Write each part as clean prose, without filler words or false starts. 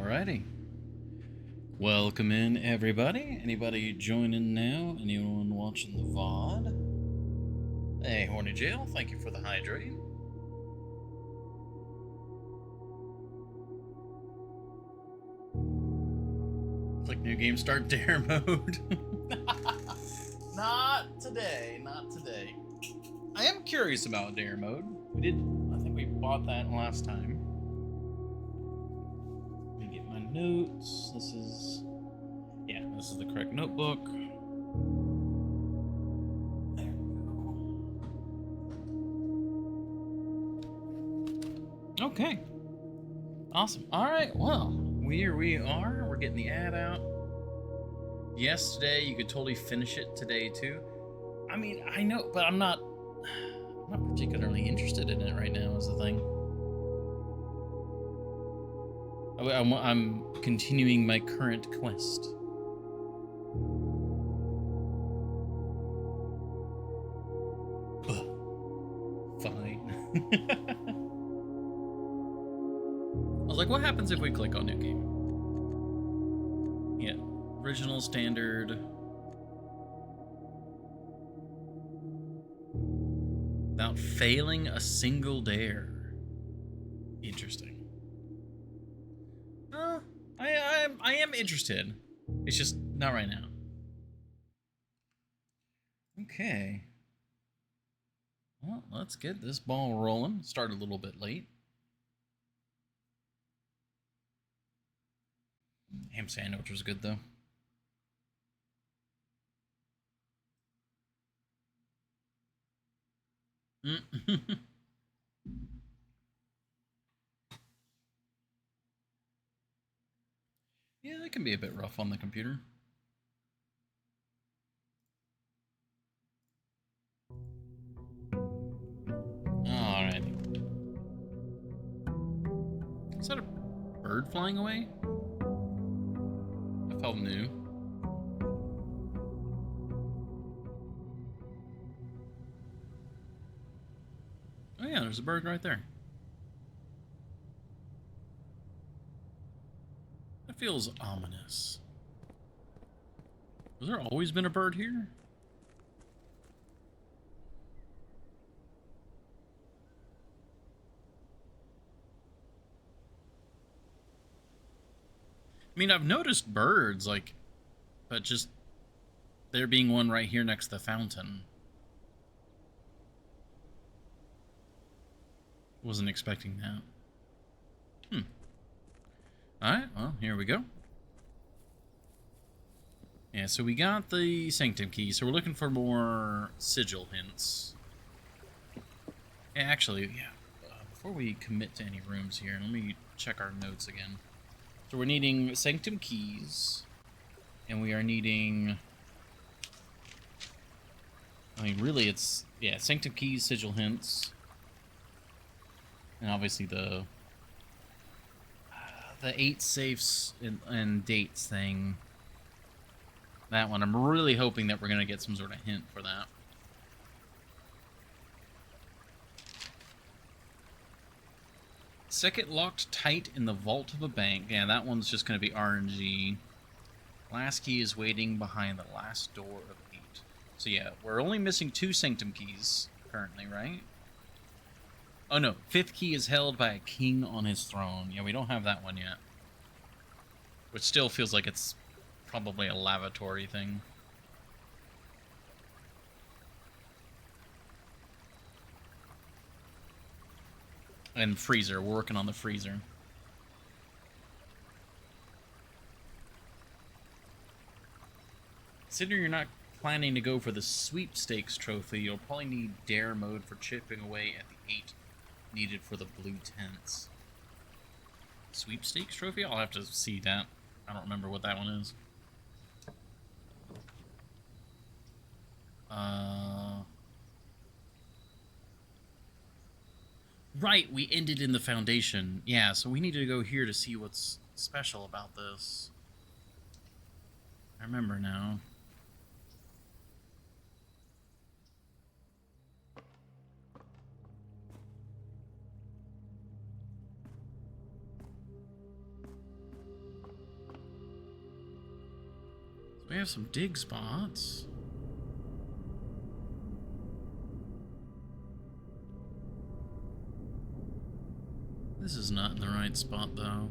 Alrighty. Welcome in, everybody. Anybody joining now? Anyone watching the VOD? Hey, Horny Jail, thank you for the hydrate. Click new game start dare mode. Not today, not today. I am curious about dare mode. I think we bought that last time. Let me get my notes. This is the correct notebook. There we go. Okay. Awesome. All right. Well, here we are. We're getting the ad out. Yesterday, you could totally finish it today too. I mean, I know, but I'm not particularly interested in it right now. Is the thing. I'm continuing my current quest. Fine. I was like, what happens if we click on new game? Yeah, original, standard. Without failing a single dare. Interesting. I am interested. It's just not right now. Okay. Well, let's get this ball rolling. Start a little bit late. Ham sandwich was good though. Yeah, it can be a bit rough on the computer. Alrighty. Is that a bird flying away? That felt new. Oh yeah, there's a bird right there. That feels ominous. Has there always been a bird here? I mean, I've noticed birds, but just there being one right here next to the fountain. Wasn't expecting that. Alright, well, here we go. Yeah, so we got the Sanctum key, so we're looking for more sigil hints. Yeah, actually, before we commit to any rooms here, let me check our notes again. So we're needing Sanctum keys, and we are needing... I mean, really, it's... Yeah, Sanctum keys, sigil hints, and obviously the 8 safes and dates thing. That one, I'm really hoping that we're going to get some sort of hint for that. Second locked tight in the vault of a bank. Yeah, that one's just going to be RNG. Last key is waiting behind the last door of 8. So yeah, we're only missing 2 Sanctum keys currently, right? Oh no, 5th key is held by a king on his throne. Yeah, we don't have that one yet. Which still feels like it's probably a lavatory thing. And freezer, we're working on the freezer. Considering you're not planning to go for the sweepstakes trophy, you'll probably need dare mode for chipping away at the 8 needed for the blue tents. Sweepstakes trophy? I'll have to see that. I don't remember what that one is. Right, we ended in the foundation. Yeah, so we need to go here to see what's special about this. I remember now. We have some dig spots. This is not in the right spot, though.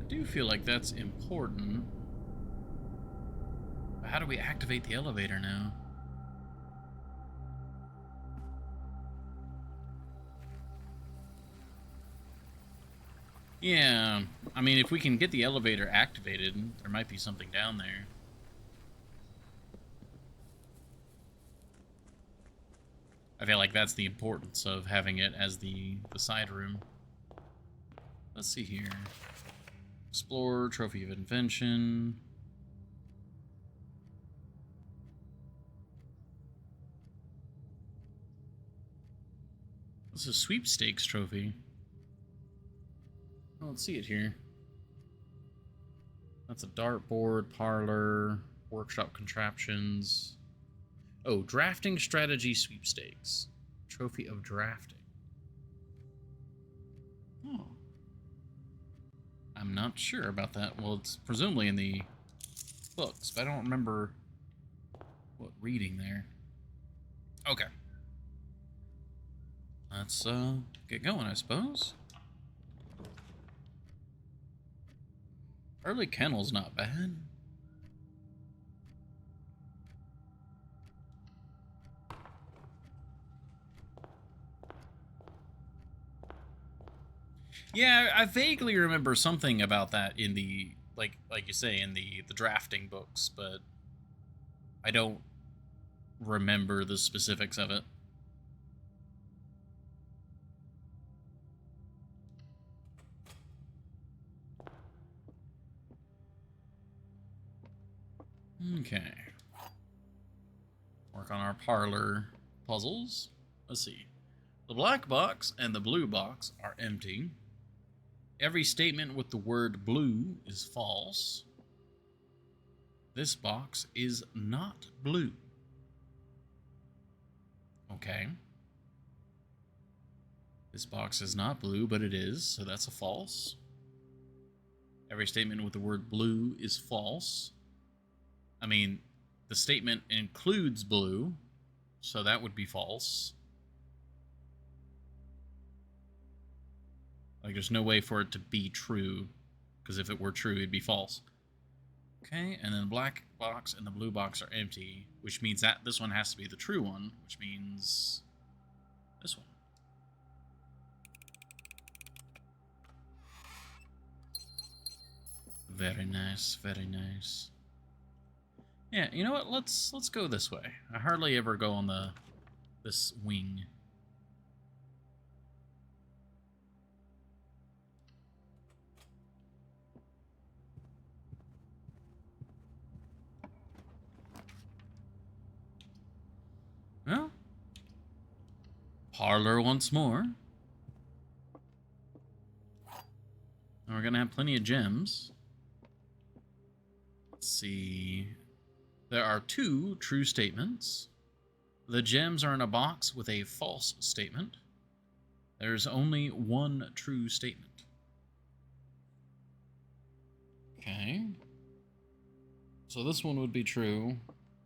I do feel like that's important. But how do we activate the elevator now? Yeah, I mean, if we can get the elevator activated, there might be something down there. I feel like that's the importance of having it as the side room. Let's see here. Explore, Trophy of Invention. This is a sweepstakes trophy. Oh, let's see it here. That's a dartboard, parlor, workshop contraptions. Oh, drafting strategy sweepstakes. Trophy of drafting. Oh. I'm not sure about that. Well, it's presumably in the books, but I don't remember what reading there. Okay. Let's get going, I suppose. Early kennel's not bad. Yeah, I vaguely remember something about that in the like you say in the drafting books, but I don't remember the specifics of it. Okay. Work on our parlor puzzles. Let's see. The black box and the blue box are empty. Every statement with the word blue is false. This box is not blue. Okay. This box is not blue, but it is, so that's a false. Every statement with the word blue is false. I mean, the statement includes blue, so that would be false. Like, there's no way for it to be true, because if it were true, it'd be false. Okay, and then the black box and the blue box are empty, which means that this one has to be the true one, which means this one. Very nice, very nice. Yeah, you know what? Let's go this way. I hardly ever go on this wing. Well, parlor once more. And we're gonna have plenty of gems. Let's see. There are 2 true statements. The gems are in a box with a false statement. There's only 1 true statement. Okay. So this one would be true,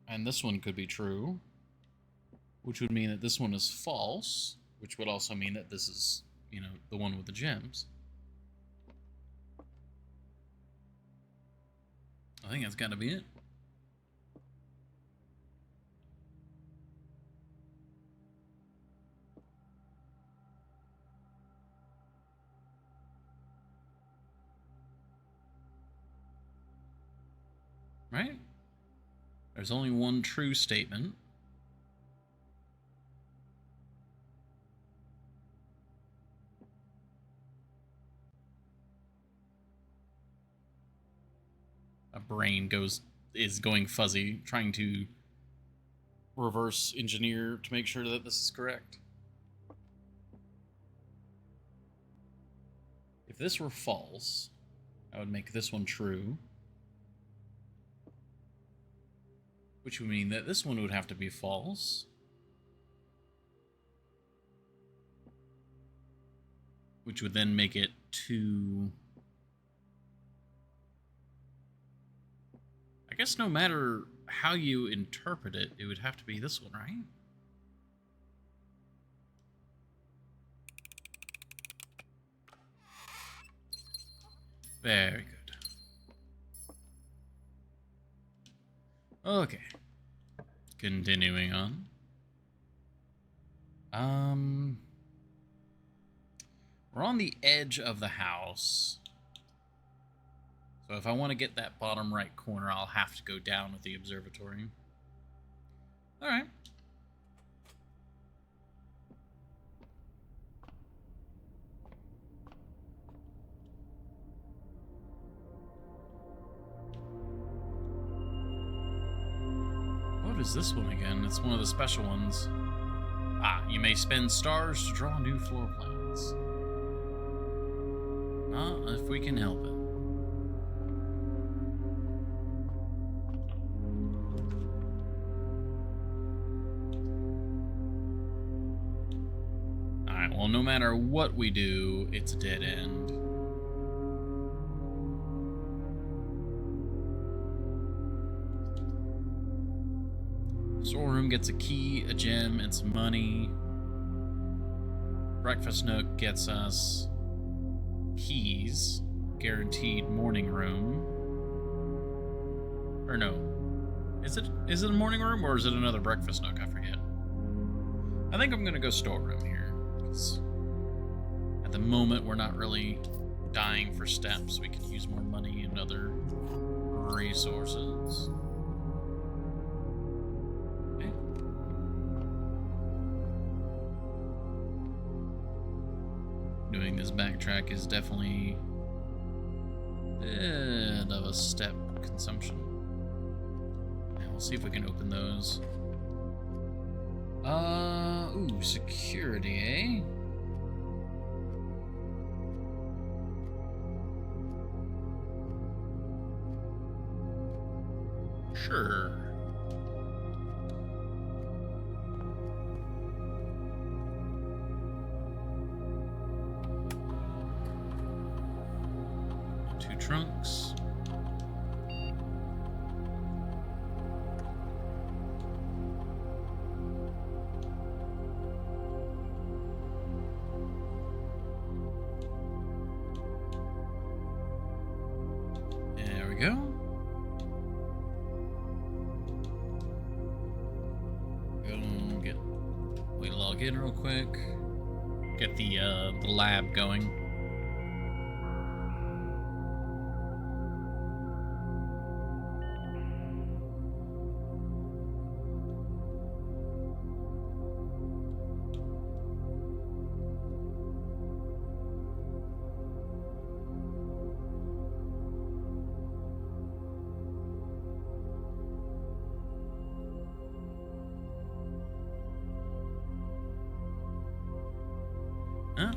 and this one could be true, which would mean that this one is false, which would also mean that this is, you know, the one with the gems. I think that's gotta be it. Right? There's only 1 true statement. A brain is going fuzzy, trying to reverse engineer to make sure that this is correct. If this were false, I would make this one true. Which would mean that this one would have to be false. Which would then make it 2. I guess no matter how you interpret it, it would have to be this one, right? Very good. Okay. Continuing on. We're on the edge of the house. So if I want to get that bottom right corner, I'll have to go down with the observatory. Alright. What is this one again? It's one of the special ones. Ah, you may spend stars to draw new floor plans. Not if we can help it. Alright, well, no matter what we do, it's a dead end. Storeroom gets a key, a gem, and some money. Breakfast Nook gets us keys, guaranteed morning room. Or no. Is it a morning room or is it another breakfast nook? I forget. I think I'm gonna go storeroom here. Because at the moment we're not really dying for steps. We can use more money and other resources. Okay. Doing this backtrack is definitely a bit of a step consumption. Now we'll see if we can open those. Ooh, security, eh? Sure. Two trunks. There we go. We log in real quick. Get the lab going.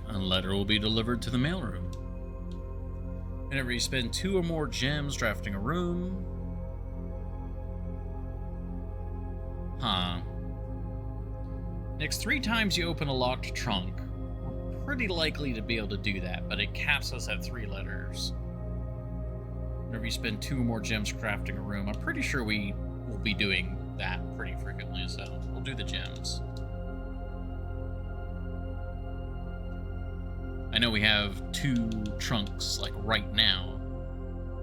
A letter will be delivered to the mailroom. Whenever you spend 2 or more gems drafting a room. Huh. Next 3 times you open a locked trunk. We're pretty likely to be able to do that, but it caps us at 3 letters. Whenever you spend 2 or more gems crafting a room, I'm pretty sure we will be doing that pretty frequently, so we'll do the gems. I know we have 2 trunks, like, right now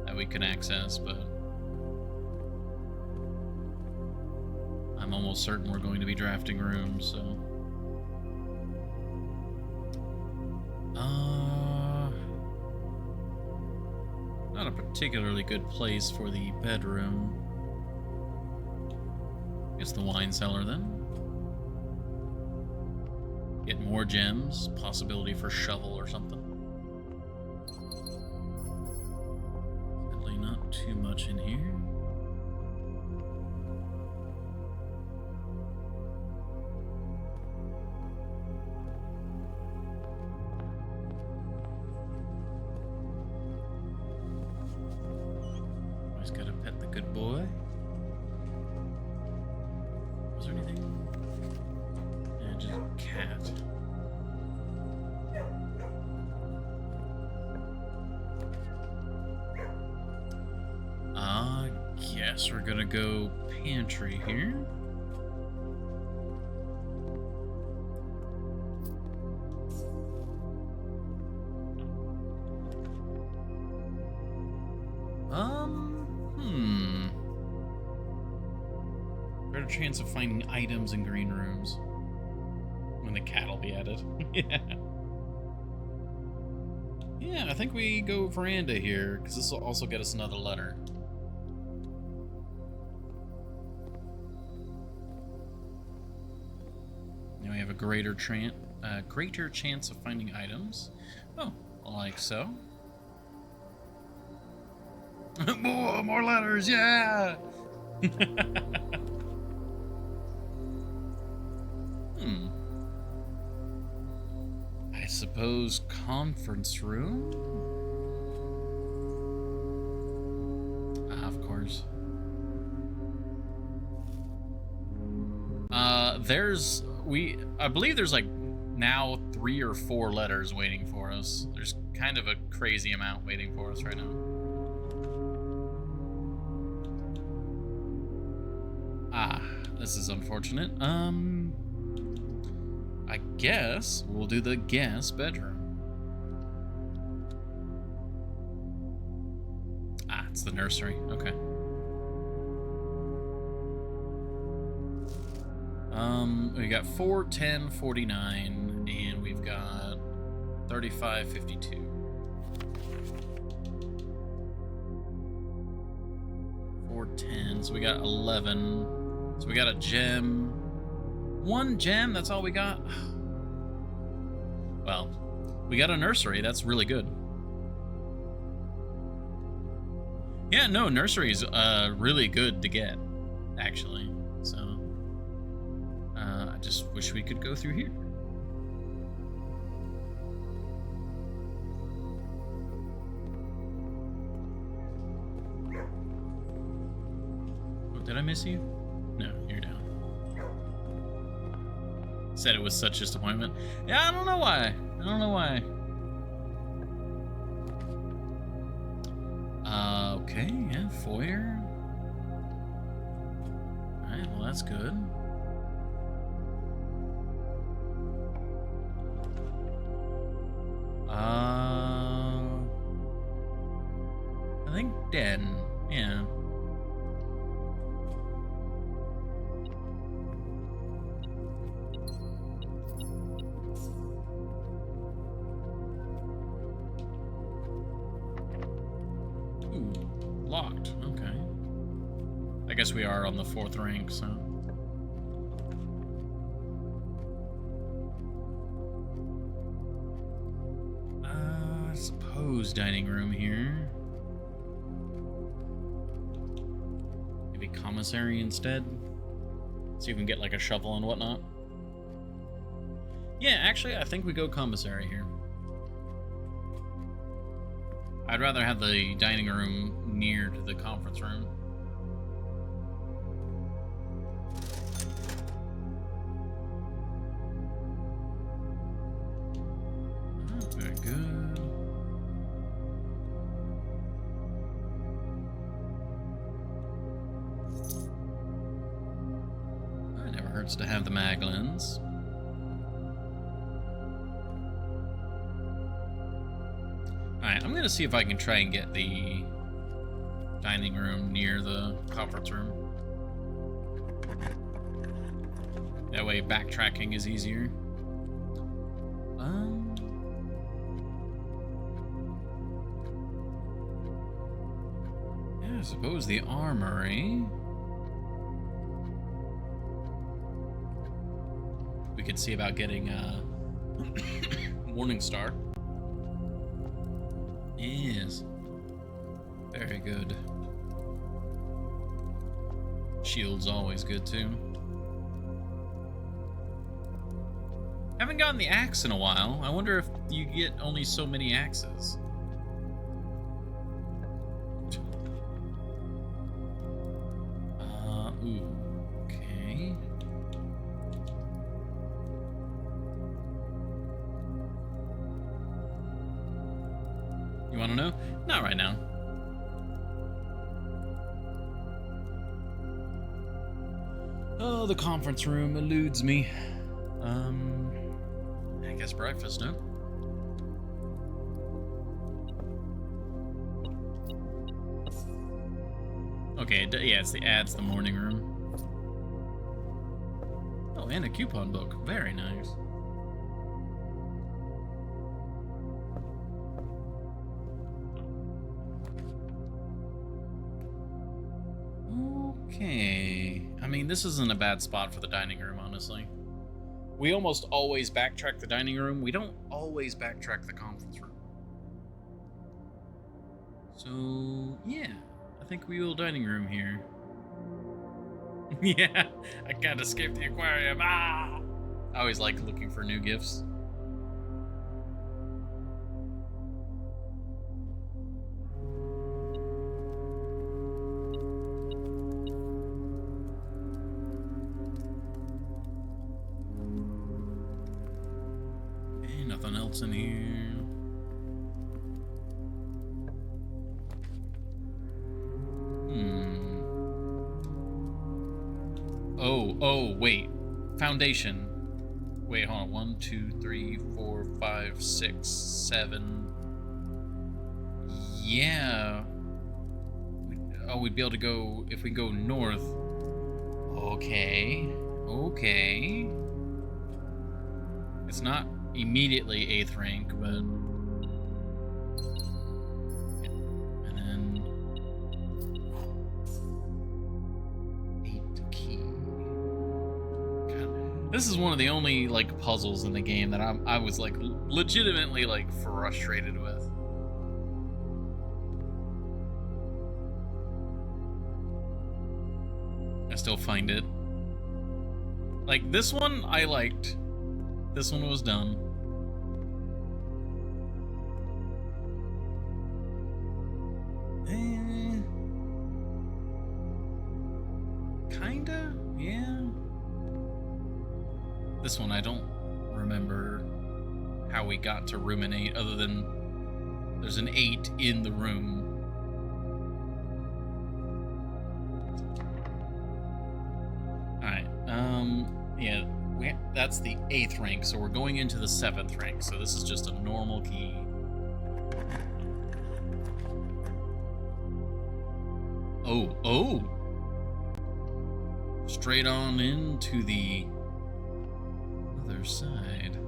that we can access, but I'm almost certain we're going to be drafting rooms, so... Not a particularly good place for the bedroom. I guess the wine cellar, then. Get more gems, possibility for shovel or something. Sadly, not too much in here. Yes, we're gonna go pantry here. Better chance of finding items in green rooms. When the cat will be added. Yeah. Yeah, I think we go veranda here, because this will also get us another letter. Now we have a greater chance of finding items. Oh, like so. More letters, yeah! I suppose conference room? Of course. I believe there's like now 3 or 4 letters waiting for us. There's kind of a crazy amount waiting for us right now. This is unfortunate. I guess we'll do the guest bedroom. It's the nursery. Okay. We got 4, 10, 49, and we've got 35, 52. 4, 10, so we got 11. So we got a gem. 1 gem, that's all we got? Well, we got a nursery, that's really good. Yeah, no, nursery's really good to get, actually. So, I just wish we could go through here. Oh, did I miss you? No, you're down. Said it was such disappointment. Yeah, I don't know why. Okay, yeah, foyer. Alright, well that's good. I think den, yeah. Locked. Okay. I guess we are on the 4th rank, so. I suppose dining room here. Maybe commissary instead. See if we can get like a shovel and whatnot. Yeah, actually, I think we go commissary here. I'd rather have the dining room near to the conference room. Oh, very good. It never hurts to have the Maglins. Alright, I'm gonna see if I can try and get the dining room near the conference room. That way backtracking is easier. Yeah, I suppose the armory. We could see about getting a Morningstar. Yes. Very good. Shield's always good too. Haven't gotten the axe in a while. I wonder if you get only so many axes. Ooh. Okay. You want to know? Not right now. Oh, the conference room eludes me. I guess breakfast, huh? Okay, yeah, it's the morning room. Oh, and a coupon book. Very nice. Okay. I mean, this isn't a bad spot for the dining room, honestly. We almost always backtrack the dining room. We don't always backtrack the conference room. So, yeah. I think we will dining room here. Yeah, I can't escape the aquarium. Ah! I always like looking for new gifts. Okay, nothing else in here. Oh, wait. Foundation. Wait, hold on. 1, 2, 3, 4, 5, 6, 7. Yeah. Oh, we'd be able to go if we go north. Okay. Okay. It's not immediately 8th rank, but... And then... 8 key. God. This is one of the only, like, puzzles in the game that I was, like, legitimately, like, frustrated with. I still find it. Like, this one I liked. This one was done. Kinda, yeah. This one I don't remember how we got to ruminate, other than there's an 8 in the room. Alright, yeah, that's the 8th rank, so we're going into the 7th rank, so this is just a normal key. Oh! Straight on into the other side.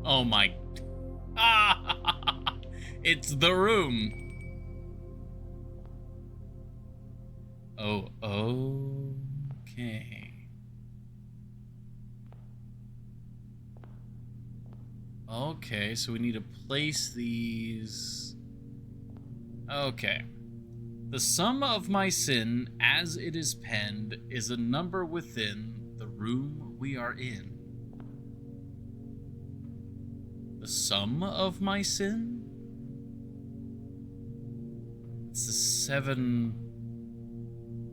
Oh my... Ah! It's the room! Oh, okay. Okay, so we need to place these... Okay. The sum of my sin, as it is penned, is a number within the room we are in. The sum of my sin? It's the 7...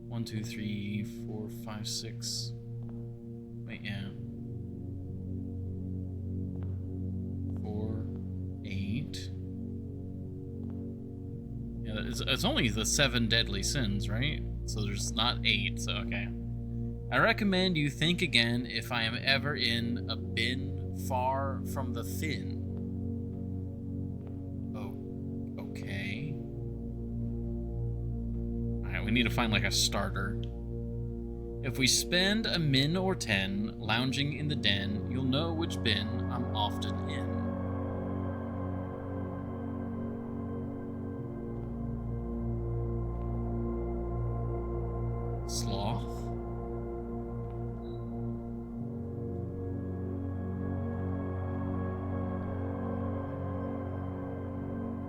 1, 2, 3, 4, 5, 6. Wait, yeah. 4, 8. Yeah, it's only the 7 deadly sins, right? So there's not 8, so okay. I recommend you think again if I am ever in a bin far from the fin. Okay. Alright, we need to find like a starter. If we spend a min or 10 lounging in the den, you'll know which bin I'm often in. Sloth?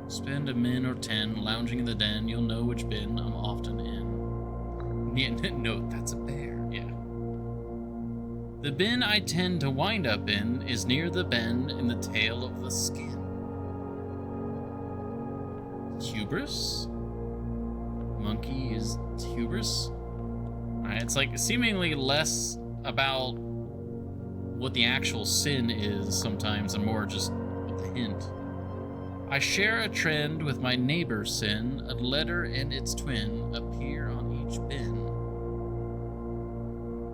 Spend a min or 10 lounging in the den, you'll know which bin I'm often in. Yeah, no, that's a bear, yeah. The bin I tend to wind up in is near the bend in the tail of the skin. Hubris? Monkey is hubris? Alright, it's like seemingly less about what the actual sin is sometimes, and more just a hint. I share a trend with my neighbor's sin. A letter and its twin appear on each bin.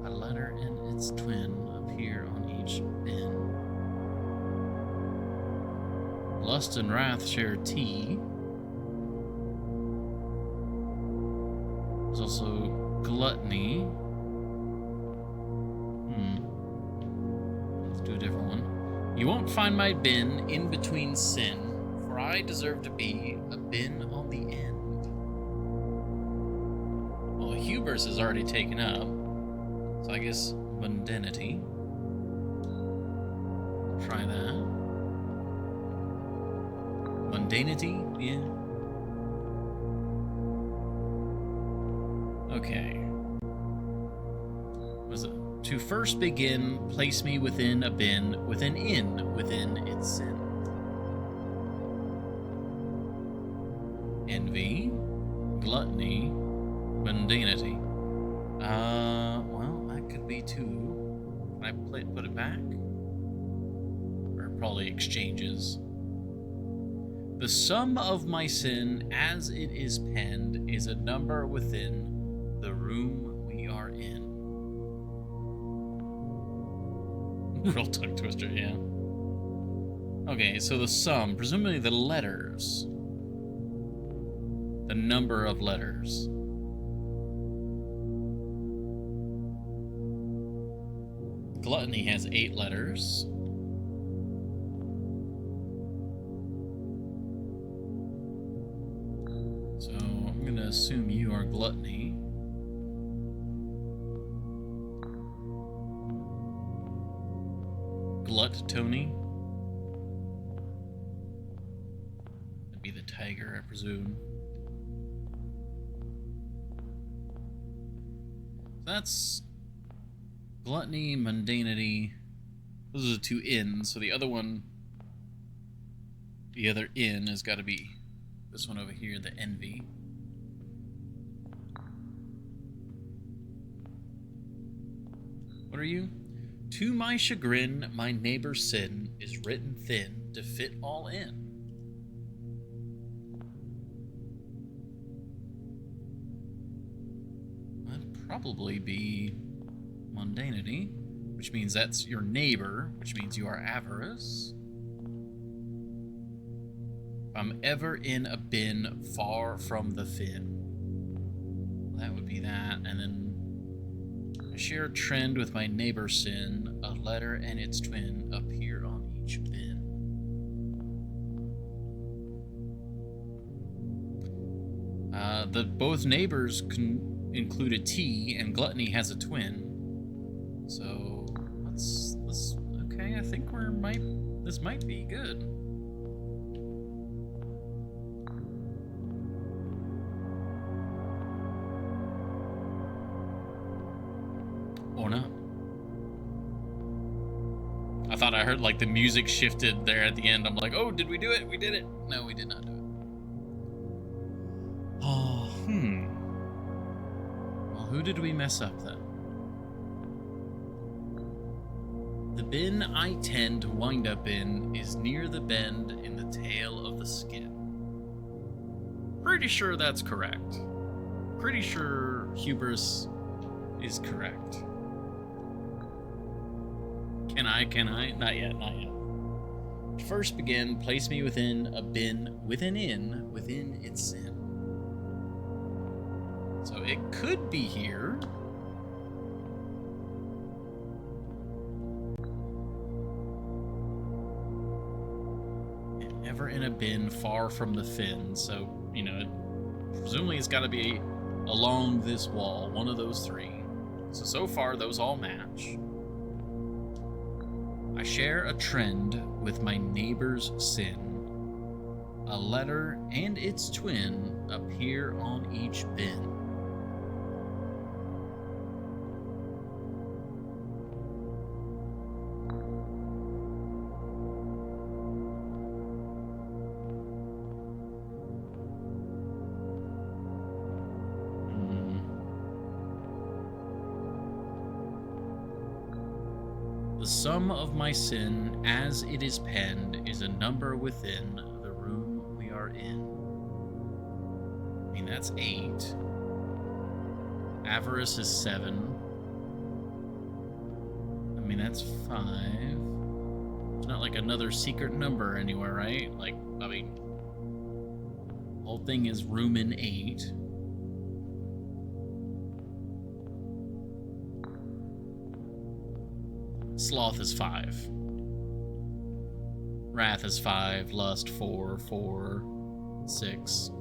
A letter and its twin appear on each bin. Lust and wrath share tea. There's also gluttony. Let's do a different one. You won't find my bin in between sin, for I deserve to be a bin on the end. Well, hubris is already taken up, so I guess mundanity. Try that. Mundanity? Yeah. Okay. What is it? To first begin, place me within a bin, with an inn within its sin. Envy, gluttony, mundanity. Well, that could be two. Can I put it back? Or probably exchanges. The sum of my sin, as it is penned, is a number within the room we are in. Real tongue twister, yeah. Okay, so the sum, presumably the letters. The number of letters. Gluttony has 8 letters. So I'm going to assume you are gluttony. Glut-Tony. That'd be the tiger, I presume. That's gluttony, mundanity. Those are the 2 inns, so the other one, the other inn has got to be this one over here, the envy. What are you? To my chagrin, my neighbor's sin is written thin to fit all in. That'd probably be mundanity, which means that's your neighbor, which means you are avarice. If I'm ever in a bin far from the fin, that would be that, and then I share a trend with my neighbor's sin. A letter and its twin appear on each bin. Both neighbors include a T, and gluttony has a twin. So let's okay. I think this might be good. Or not. I thought I heard like the music shifted there at the end. I'm like, oh, did we do it? We did it. No, we did not do it. Oh, Well, who did we mess up then? The bin I tend to wind up in is near the bend in the tail of the skin. Pretty sure that's correct. Pretty sure hubris is correct. Can I? Not yet. First begin, place me within a bin, with an inn, within its sin. So it could be here. And ever in a bin far from the fin. So, presumably it's got to be along this wall, one of those 3. So far, those all match. I share a trend with my neighbor's sin. A letter and its twin appear on each bin. The sum of my sin, as it is penned, is a number within the room we are in. I mean, that's 8. Avarice is 7. I mean, that's 5. It's not like another secret number anywhere, right? Like, I mean, the whole thing is room in 8. Sloth is 5. Wrath is 5. Lust 4. 6.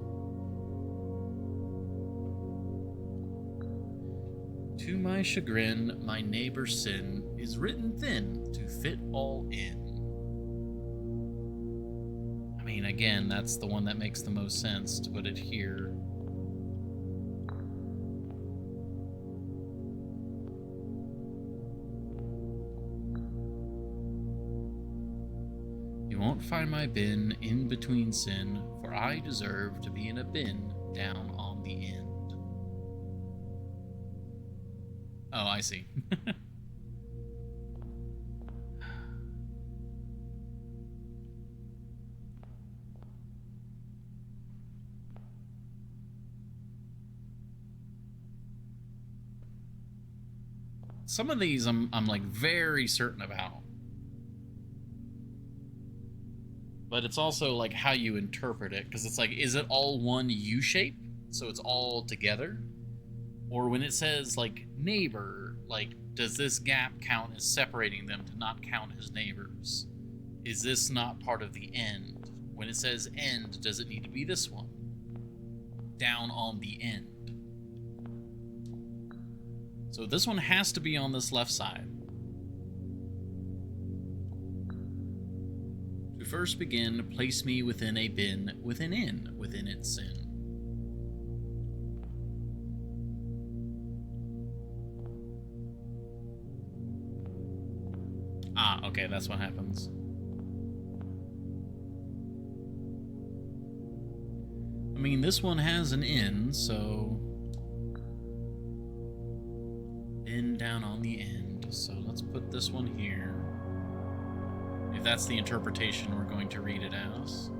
To my chagrin, my neighbor's sin is written thin to fit all in. I mean, again, that's the one that makes the most sense to put it here. You won't find my bin in between sin, for I deserve to be in a bin down on the end. Oh, I see. Some of these I'm like very certain about. But it's also like how you interpret it, because it's like, is it all one U shape? So it's all together? Or when it says like neighbor, like does this gap count as separating them to not count as neighbors? Is this not part of the end? When it says end, does it need to be this one? Down on the end. So this one has to be on this left side. To first begin, place me within a bin, with an in, within its sin. Ah, okay, that's what happens. I mean, this one has an in, so... in down on the end. So let's put this one here. If that's the interpretation we're going to read it as.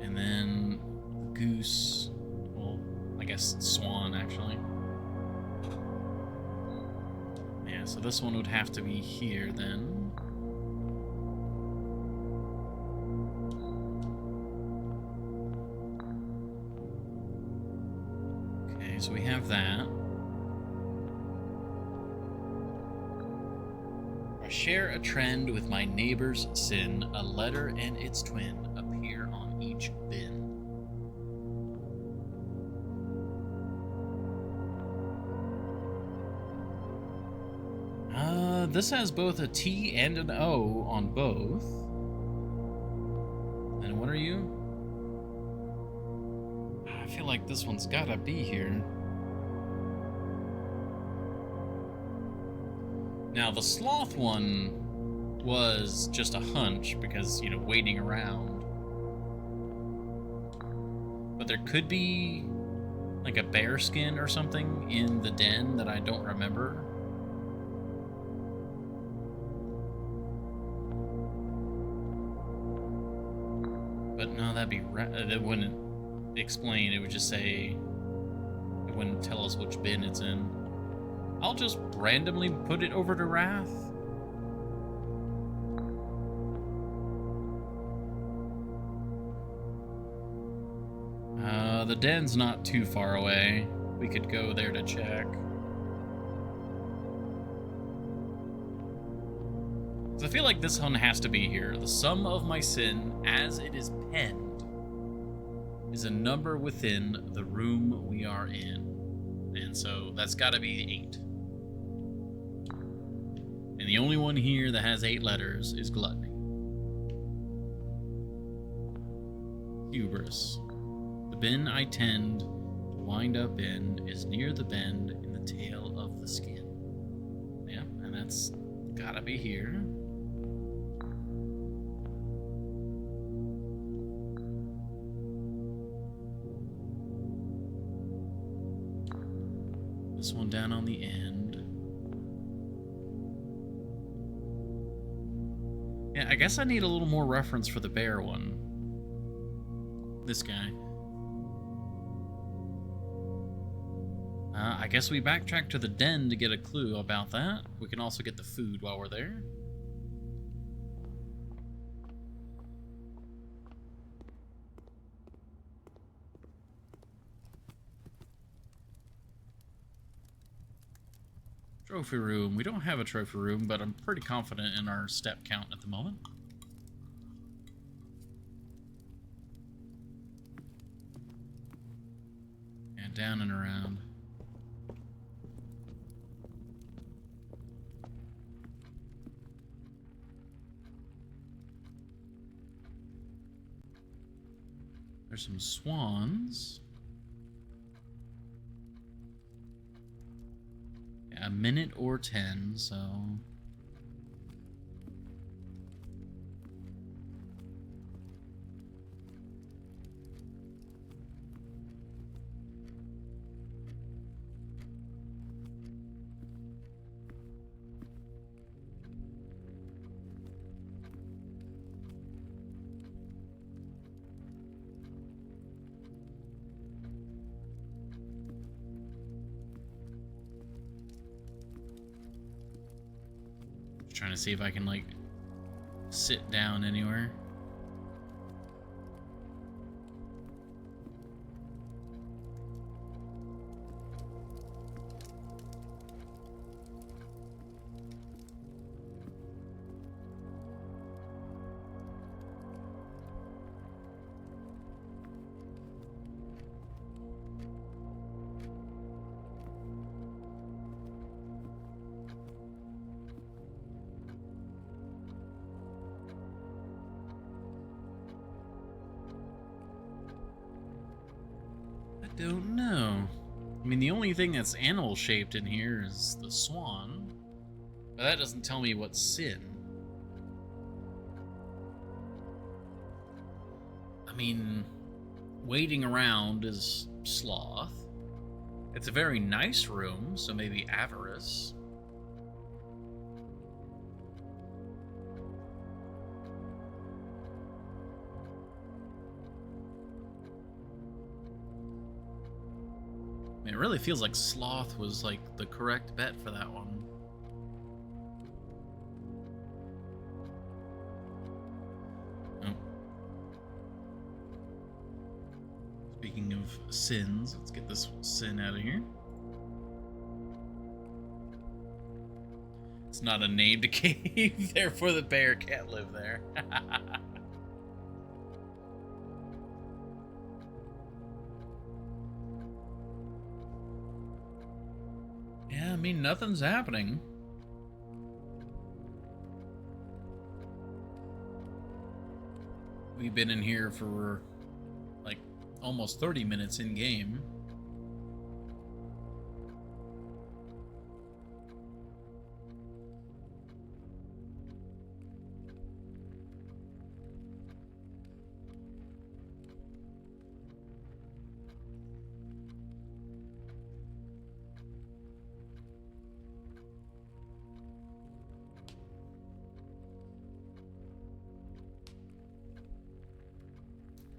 And then goose... well, I guess swan, actually. Yeah, so this one would have to be here, then. Okay, so we have that. I share a trend with my neighbor's sin. A letter and its twin appear on each bin. This has both a T and an O on both. And what are you? I feel like this one's gotta be here. Now, the sloth one was just a hunch because, you know, waiting around. But there could be like a bear skin or something in the den that I don't remember. But no, that'd be that wouldn't explain. It would just say, it wouldn't tell us which bin it's in. I'll just randomly put it over to Wrath. The den's not too far away. We could go there to check. So I feel like this one has to be here. The sum of my sin, as it is penned, is a number within the room we are in. And so that's got to be 8. And the only one here that has 8 letters is gluttony. Hubris. The bin I tend to wind up in is near the bend in the tail of the skin. Yeah, and that's gotta be here. down on the end. Yeah, I guess I need a little more reference for the bear one. This guy. I guess we backtrack to the den to get a clue about that. We can also get the food while we're there. Trophy room. We don't have a trophy room, but I'm pretty confident in our step count at the moment. And down and around. There's some swans. A minute or 10, so... trying to see if I can, like, sit down anywhere. I don't know. I mean, the only thing that's animal-shaped in here is the swan. But that doesn't tell me what's sin. I mean, waiting around is sloth. It's a very nice room, so maybe avarice. It really feels like sloth was like the correct bet for that one. Oh. Speaking of sins, let's get this sin out of here. It's not a named cave, therefore the bear can't live there. Yeah, I mean, nothing's happening. We've been in here for, like, almost 30 minutes in-game.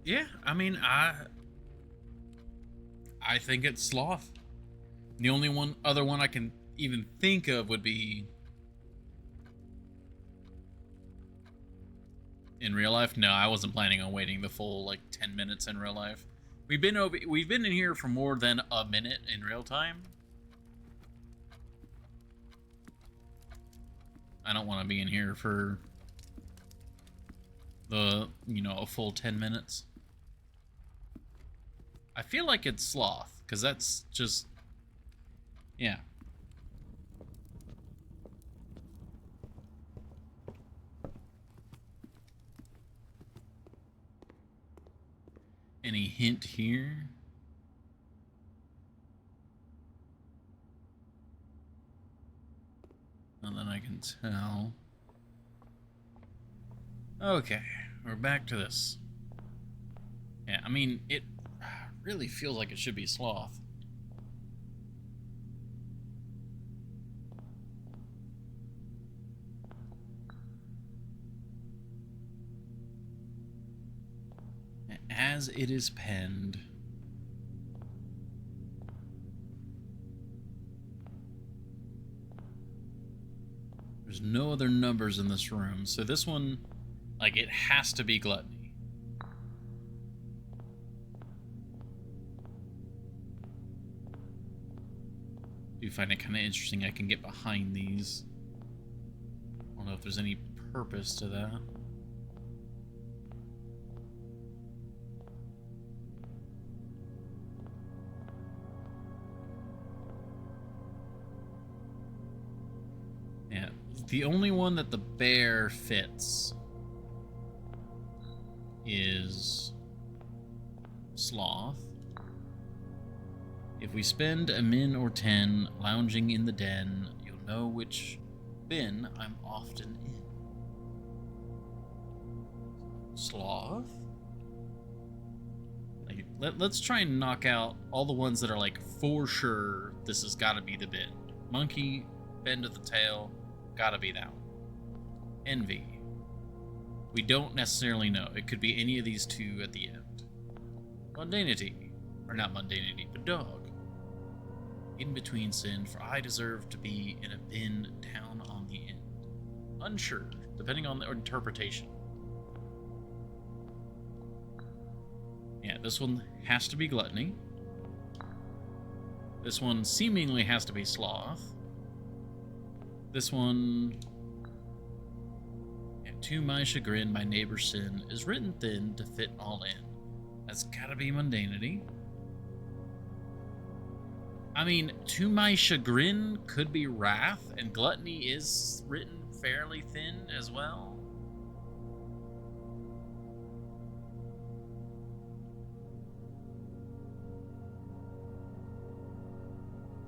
Yeah, I mean, I think it's sloth. The only other one I can even think of would be in real life. No, I wasn't planning on waiting the full like 10 minutes in real life. We've been in here for more than a minute in real time. I don't want to be in here for the, a full 10 minutes. I feel like it's sloth, because that's just... Yeah. Any hint here? Not that I can tell. Okay, we're back to this. Yeah, I mean, it really feels like it should be sloth. as it is penned. There's no other numbers in this room, so this one, like, it has to be gluttony. I do find it kind of interesting I can get behind these. I don't know if there's any purpose to that. Yeah, the only one that the bear fits is sloth. If we spend a min or 10 lounging in the den, you'll know which bin I'm often in. Sloth? Like, let's try and knock out all the ones that are like, for sure, this has got to be the bin. Monkey, bend of the tail, gotta be that one. Envy. We don't necessarily know. It could be any of these two at the end. Mundanity. Or not mundanity, but dog. In between sin, for I deserve to be in a bin down on the end. Unsure, depending on the interpretation. Yeah, this one has to be gluttony. This one seemingly has to be sloth. This one, yeah, to my chagrin, my neighbor's sin is written thin to fit all in. That's gotta be mundanity. I mean, to my chagrin could be wrath, and gluttony is written fairly thin as well.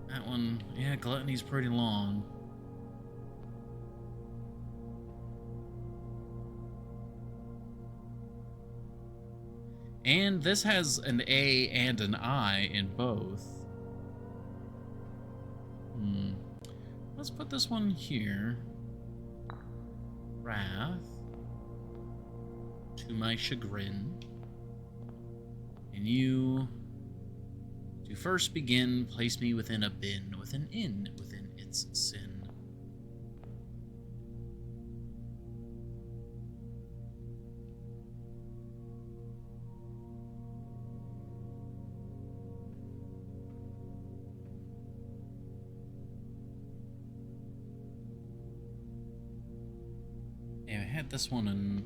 That one, yeah, gluttony's pretty long. And this has an A and an I in both. Let's put this one here. Wrath. To my chagrin. And you, to first begin, place me within a bin, with an in within its sin. Yeah, I had this one in...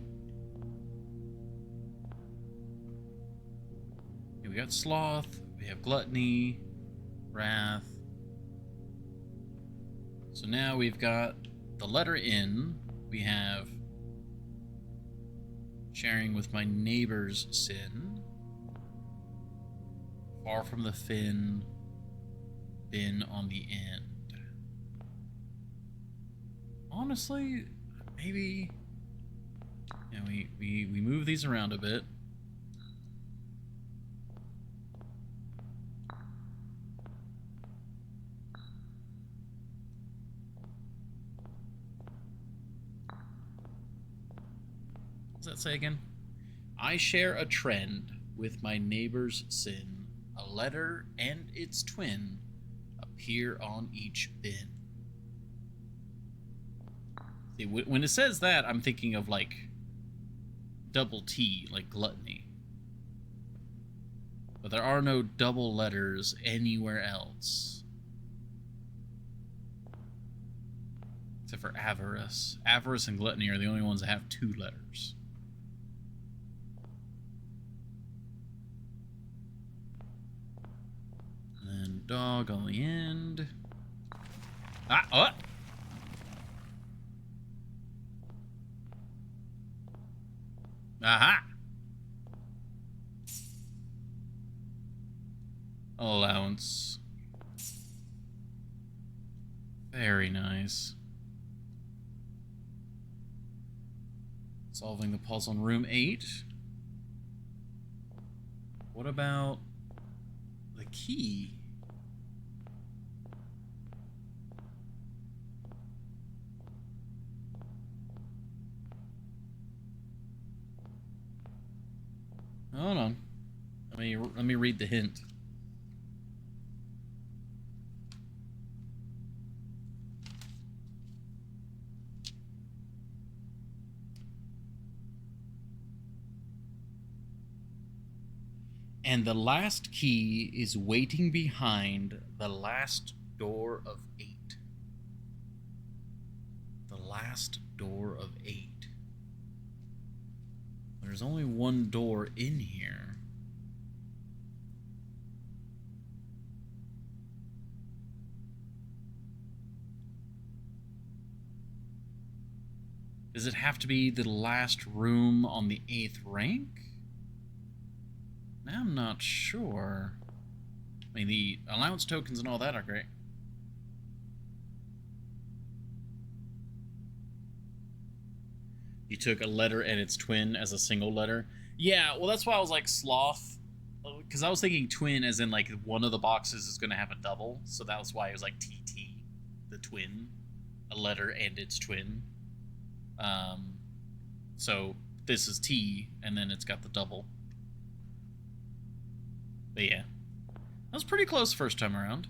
Yeah, we got sloth, we have gluttony, wrath. So now we've got the letter N. We have sharing with my neighbor's sin. Far from the fin, bin on the end. Honestly, maybe, yeah, we move these around a bit. What does that say again? I share a trend with my neighbor's sin. A letter and its twin appear on each bin. See, when it says that, I'm thinking of like double T, like gluttony. But there are no double letters anywhere else. Except for avarice. Avarice and gluttony are the only ones that have two letters. And then dog on the end. Ah, oh! Aha! Allowance. Very nice. Solving the puzzle in room 8. What about the key? Hold on. Let me read the hint. And the last key is waiting behind the last door of 8. The last door of 8. There's only one door in here. Does it have to be the last room on the 8th rank? I'm not sure. I mean, the allowance tokens and all that are great. You took a letter and its twin as a single letter. Yeah, well, that's why I was like sloth. Because I was thinking twin as in like one of the boxes is going to have a double. So that was why it was like TT, the twin. A letter and its twin. So this is T, and then it's got the double. But yeah, that was pretty close first time around.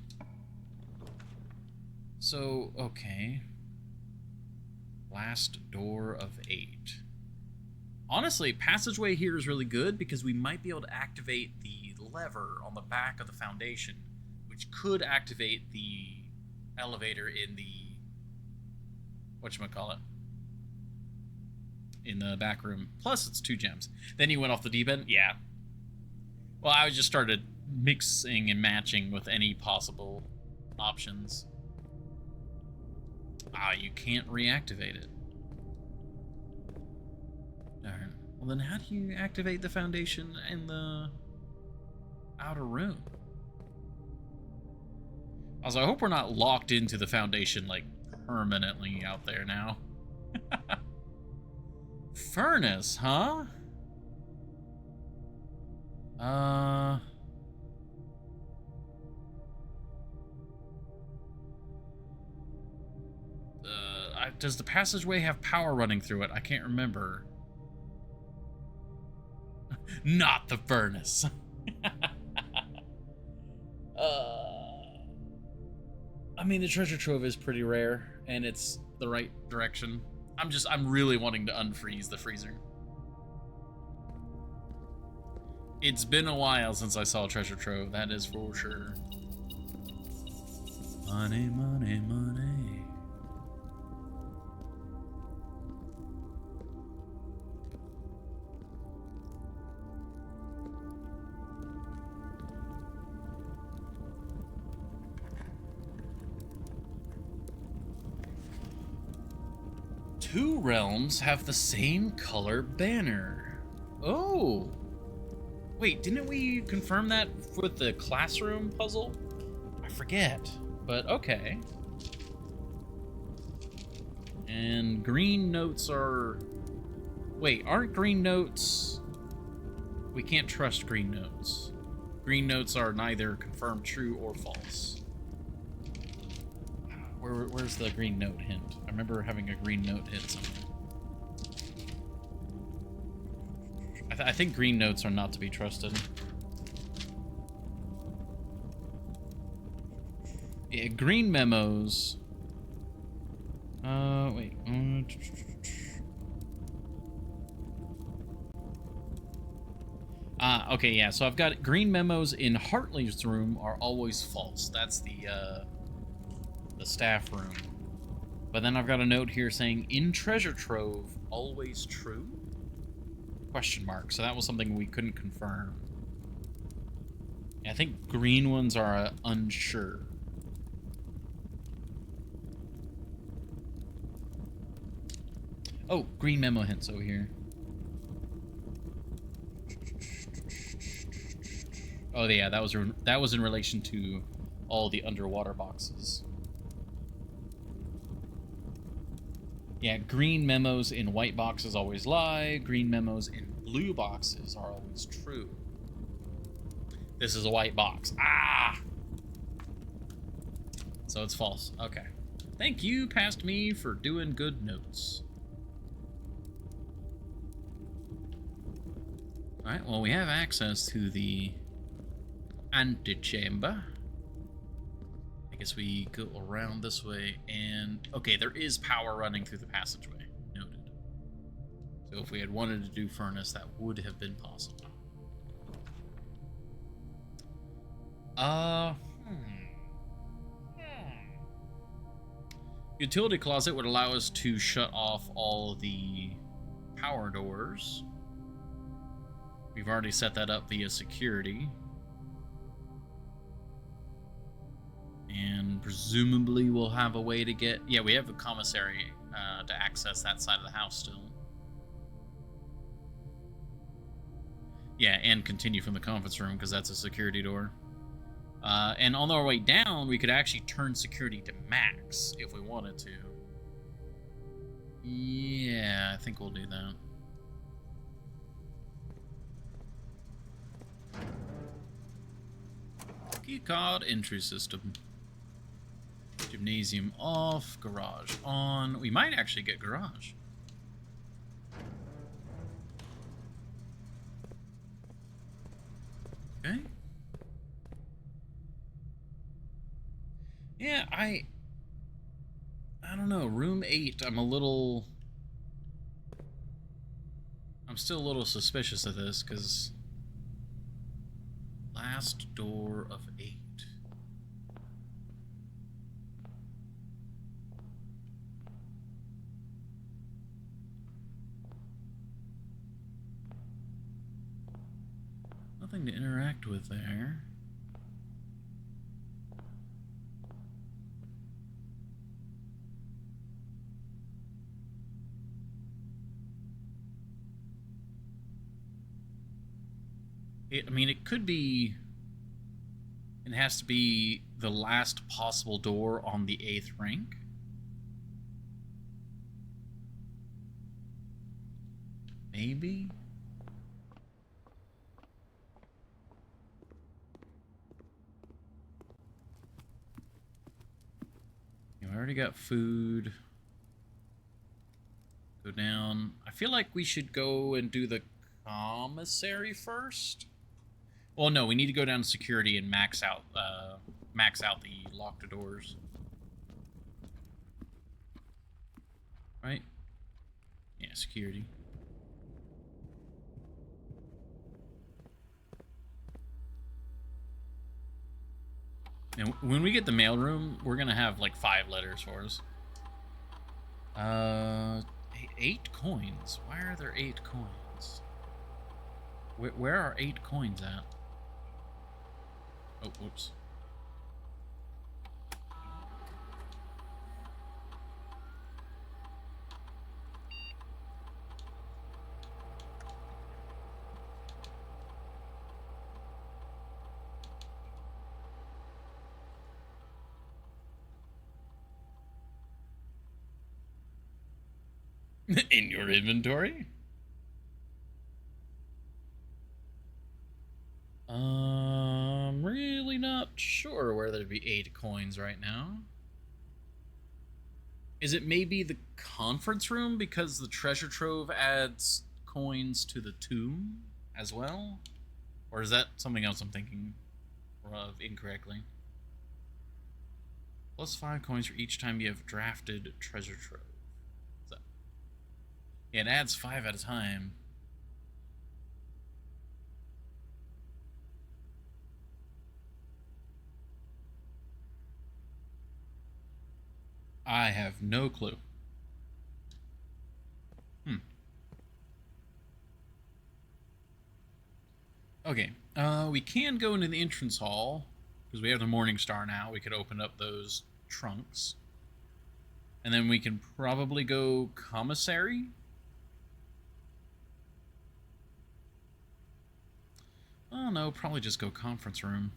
So, okay. Last door of 8. Honestly, passageway here is really good because we might be able to activate the lever on the back of the foundation, which could activate the elevator in the... whatchamacallit? In the back room. Plus, it's 2 gems. Then you went off the deep end? Yeah. Well, I just started mixing and matching with any possible options. Ah, you can't reactivate it. Darn. Well, then how do you activate the foundation in the outer room? Also, I hope we're not locked into the foundation, like, permanently out there now. Furnace, huh? Does the passageway have power running through it? I can't remember. Not the furnace. I mean, the treasure trove is pretty rare, and it's the right direction. I'm really wanting to unfreeze the freezer. It's been a while since I saw a treasure trove, that is for sure. Money, money, money. Two realms have the same color banner. Oh. Wait, didn't we confirm that with the classroom puzzle? I forget, but okay. And green notes are... Wait, aren't green notes... We can't trust green notes. Green notes are neither confirmed true or false. Where's the green note hint? I remember having a green note hint somewhere. I think green notes are not to be trusted. Yeah, green memos. Wait. Okay, yeah, so I've got green memos in Hartley's room are always false. That's the staff room. But then I've got a note here saying, in treasure trove, always true? Question mark. So that was something we couldn't confirm. Yeah, I think green ones are unsure. Oh, green memo hints over here. Oh yeah, that was in relation to all the underwater boxes. Yeah, green memos in white boxes always lie. Green memos in blue boxes are always true. This is a white box. Ah! So it's false. Okay. Thank you, past me, for doing good notes. Alright, well, we have access to the antechamber. I guess we go around this way, and... Okay, there is power running through the passageway. Noted. So if we had wanted to do furnace, that would have been possible. Utility closet would allow us to shut off all the power doors. We've already set that up via security. And presumably we'll have a way to get... Yeah, we have a commissary to access that side of the house still. Yeah, and continue from the conference room, because that's a security door. And on our way down, we could actually turn security to max if we wanted to. Yeah, I think we'll do that. Keycard entry system. Gymnasium off, garage on. We might actually get garage. Okay. Yeah, I don't know. Room 8, I'm still a little suspicious of this, because last door of 8. Nothing to interact with there. I mean, it could be... It has to be the last possible door on the 8th rank. Maybe? We already got food. Go down. I feel like we should go and do the commissary first. Well, no, we need to go down to security and max out the locked doors. Right? Yeah, security. And when we get the mailroom, we're gonna have like 5 letters for us. 8 coins. Why are there 8 coins? Where are 8 coins at? Oh, whoops. In your inventory? I'm really not sure where there'd be 8 coins right now. Is it maybe the conference room because the treasure trove adds coins to the tomb as well? Or is that something else I'm thinking of incorrectly? Plus 5 coins for each time you have drafted treasure trove. So, yeah, it adds 5 at a time. I have no clue. Okay, we can go into the entrance hall, because we have the Morning Star now. We could open up those trunks. And then we can probably go commissary? Oh no, probably just go conference room.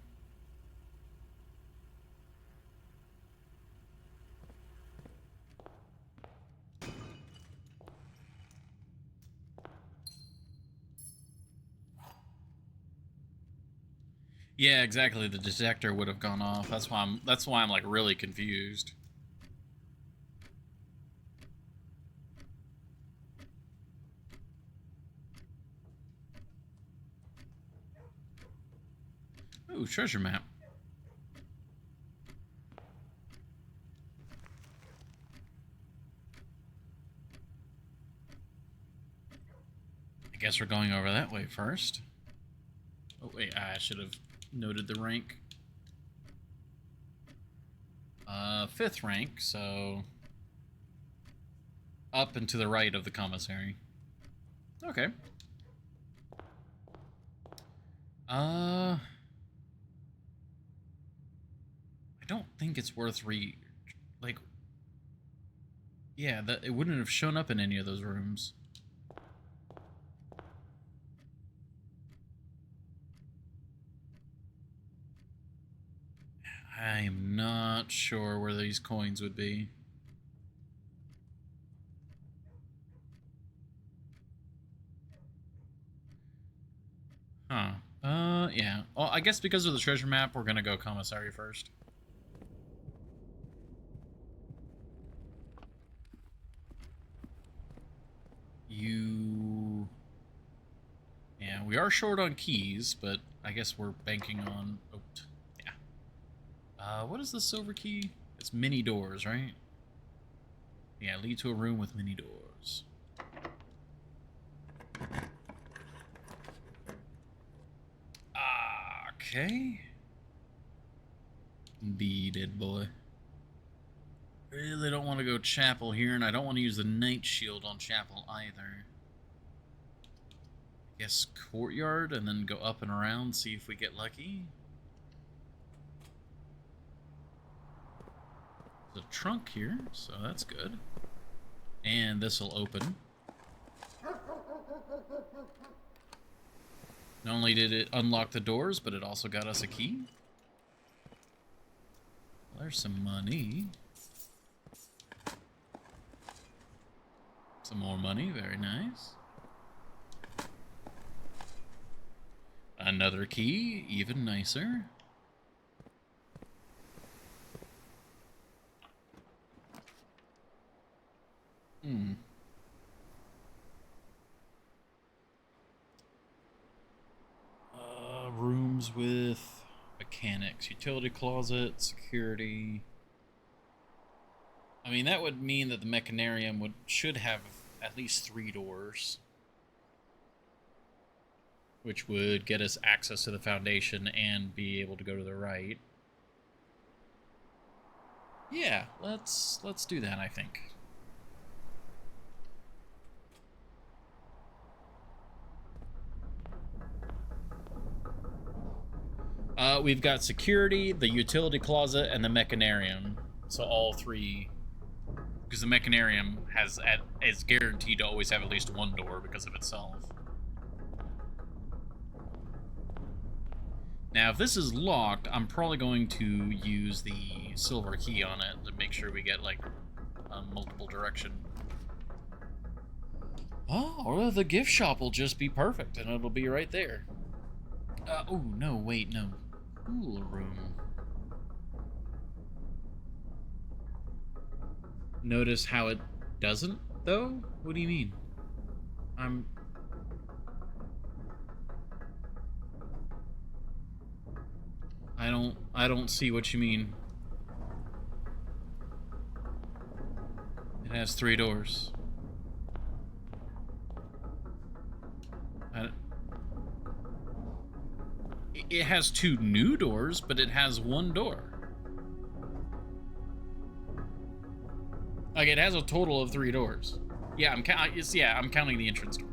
Yeah, exactly. The detector would have gone off. That's why I'm like really confused. Ooh, treasure map. I guess we're going over that way first. Oh, wait, I should have noted the rank. 5th rank, so up and to the right of the commissary. Okay. I don't think it's worth yeah, it wouldn't have shown up in any of those rooms. I am not sure where these coins would be. Huh. Yeah. Well, I guess because of the treasure map, we're gonna go commissary first. Yeah, we are short on keys, but I guess we're banking on... Oh, yeah. What is the silver key? It's many doors, right? Yeah, lead to a room with many doors. Okay. Indeed, boy. Really don't want to go chapel here, and I don't want to use the night shield on chapel either. I guess courtyard, and then go up and around, see if we get lucky. There's a trunk here, so that's good. And this will open. Not only did it unlock the doors, but it also got us a key. Well, there's some money. Some more money, very nice. Another key, even nicer. Rooms with mechanics, utility closet, security. I mean, that would mean that the mechanarium should have at least 3 doors, which would get us access to the foundation and be able to go to the right. Yeah, let's do that, I think. We've got security, the utility closet, and the mechanarium. So all 3, because the mechanarium is guaranteed to always have at least 1 door because of itself. Now, if this is locked, I'm probably going to use the silver key on it to make sure we get, like, multiple direction. Oh, or the gift shop will just be perfect, and it'll be right there. Oh, no, wait, no. Cool room. Notice how it doesn't, though? What do you mean? I don't see what you mean. It has 3 doors. It has 2 new doors, but it has 1 door. Like, it has a total of 3 doors. Yeah, I'm counting the entrance door.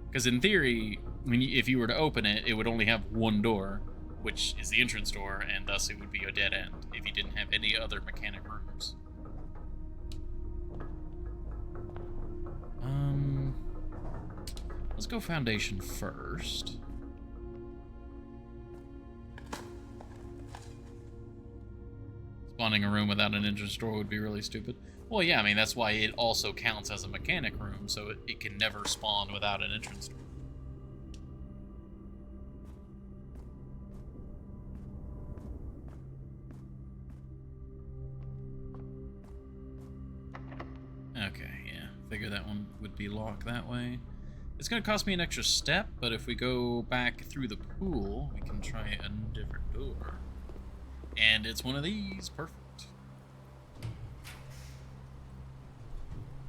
Because in theory, if you were to open it, it would only have 1 door, which is the entrance door, and thus it would be a dead end if you didn't have any other mechanic rooms. Let's go foundation first. Spawning a room without an entrance door would be really stupid. Well, yeah, I mean, that's why it also counts as a mechanic room, so it can never spawn without an entrance door. Okay, yeah. Figure that one would be locked that way. It's going to cost me an extra step, but if we go back through the pool, we can try a different door. And it's one of these. Perfect.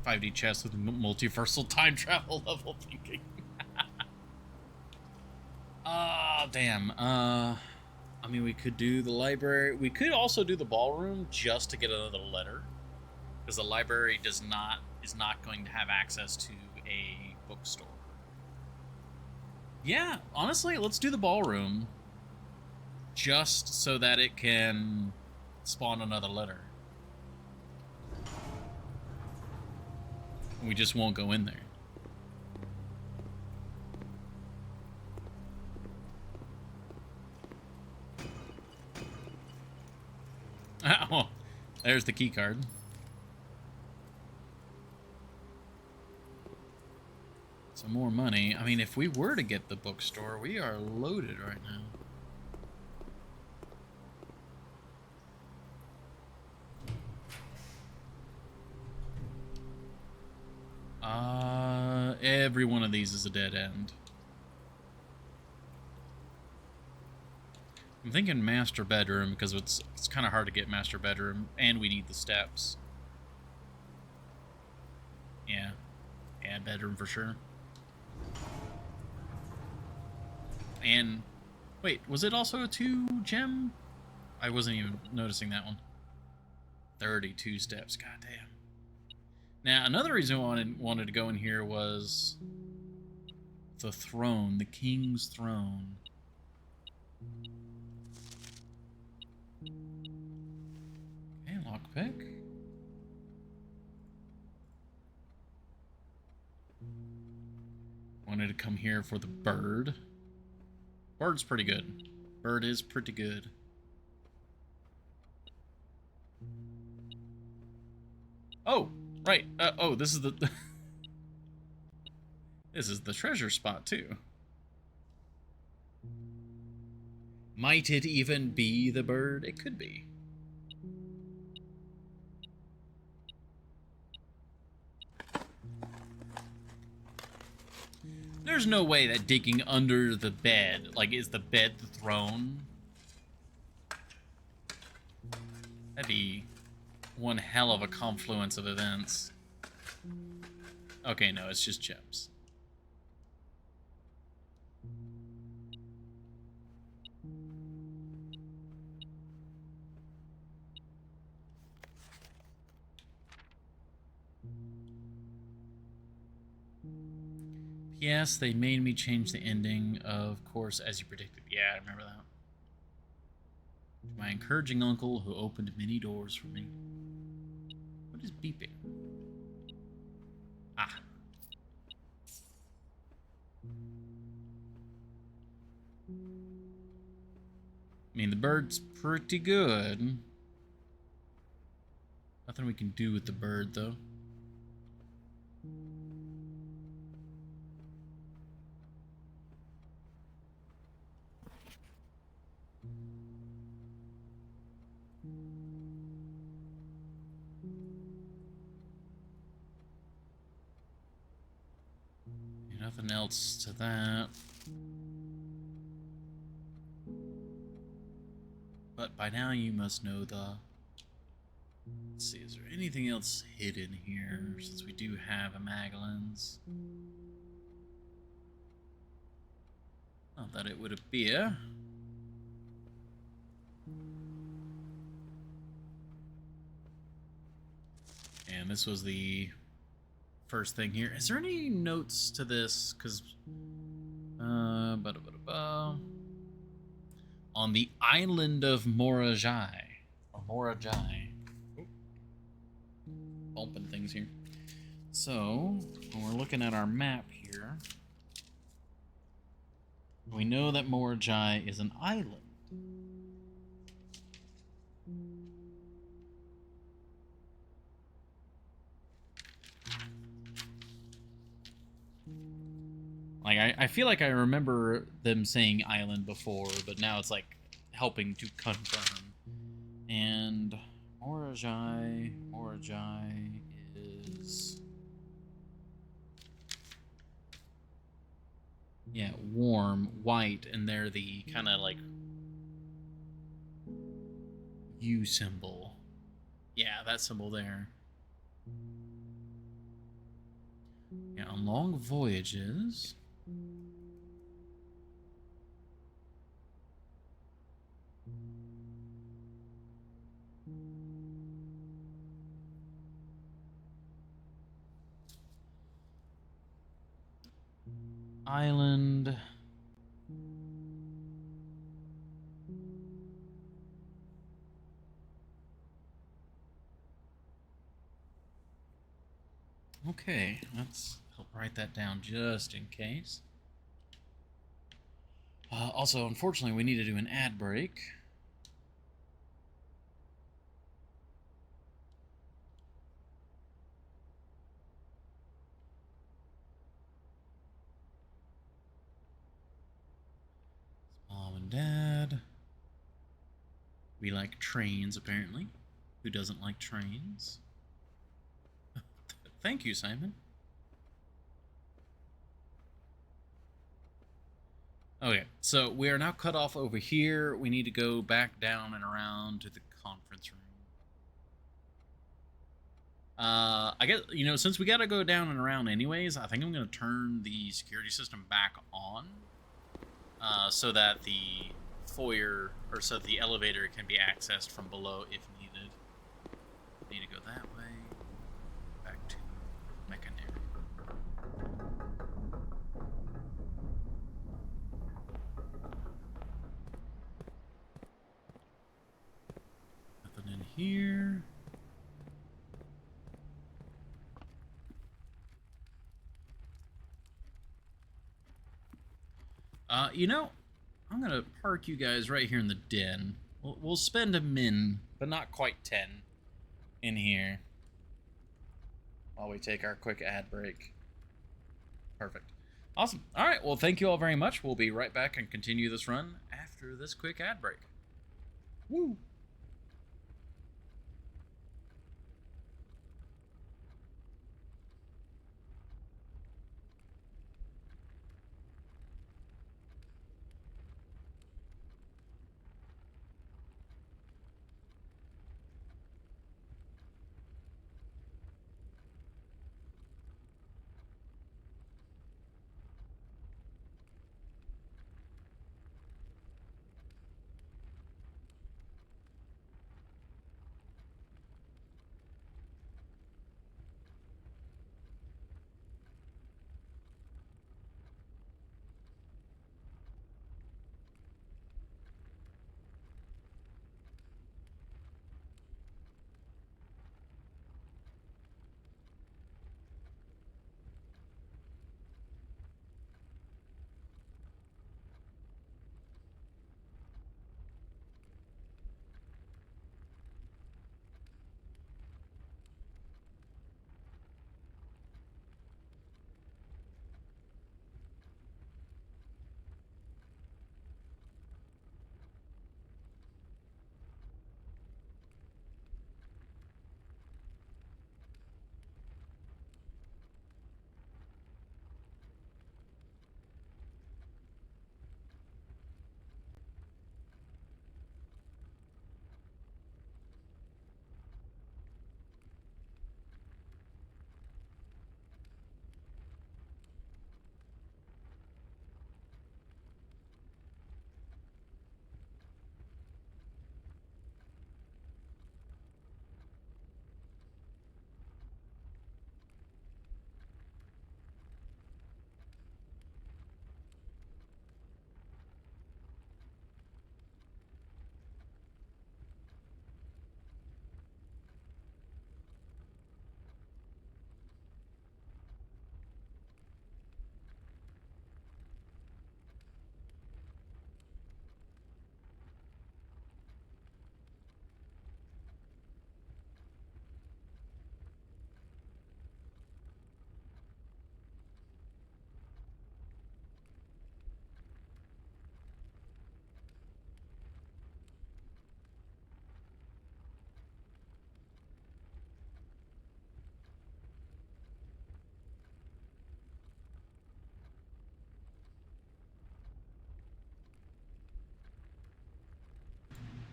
5D chest with multiversal time travel level thinking. Damn. I mean, we could do the library. We could also do the ballroom just to get another letter. Because the library is not going to have access to a bookstore. Yeah, honestly, let's do the ballroom just so that it can spawn another letter. We just won't go in there. Oh, there's the key card. Some more money. I mean, if we were to get the bookstore, we are loaded right now. Every one of these is a dead end. I'm thinking master bedroom because it's kind of hard to get master bedroom, and we need the steps. Yeah, bedroom for sure. And wait, was it also a 2 gem? I wasn't even noticing that one. 32 steps. God damn. Now, another reason I wanted to go in here was the throne, the king's throne. Okay, lockpick. Wanted to come here for the bird. Bird's pretty good. Bird is pretty good. Oh, right. Oh, this is the... This is the treasure spot, too. Might it even be the bird? It could be. There's no way that digging under the bed, like, is the bed the throne? That'd be one hell of a confluence of events. Okay, no, it's just gems. Yes, they made me change the ending, of course, as you predicted. Yeah, I remember that. My encouraging uncle who opened many doors for me. What is beeping? Ah. I mean, the bird's pretty good. Nothing we can do with the bird, though. Nothing else to that. But by now you must know the... Let's see, is there anything else hidden here, since we do have a Magellan's? Not that it would appear. And this was the first thing here. Is there any notes to this? Because, on the island of Morajai, or Morajai. Bumping things here. So, when we're looking at our map here, we know that Morajai is an island. Like, I feel like I remember them saying island before, but now it's like helping to confirm. And Morajai is... Yeah, warm, white, and they're the kind of like U symbol. Yeah, that symbol there. Yeah, on long voyages. Island. Okay, let's help write that down just in case. Also, unfortunately, we need to do an ad break. Mom and Dad. We like trains, apparently. Who doesn't like trains? Thank you, Simon. Okay, so we are now cut off over here. We need to go back down and around to the conference room. I guess, since we gotta go down and around anyways, I think I'm gonna turn the security system back on, so that the foyer, or so that the elevator can be accessed from below if needed. Need to go that way. Back to Mechanary. Nothing in here. I'm gonna park you guys right here in the den. We'll spend a min, but not quite 10, in here while we take our quick ad break. Perfect. Awesome. All right. Well, thank you all very much. We'll be right back and continue this run after this quick ad break. Woo!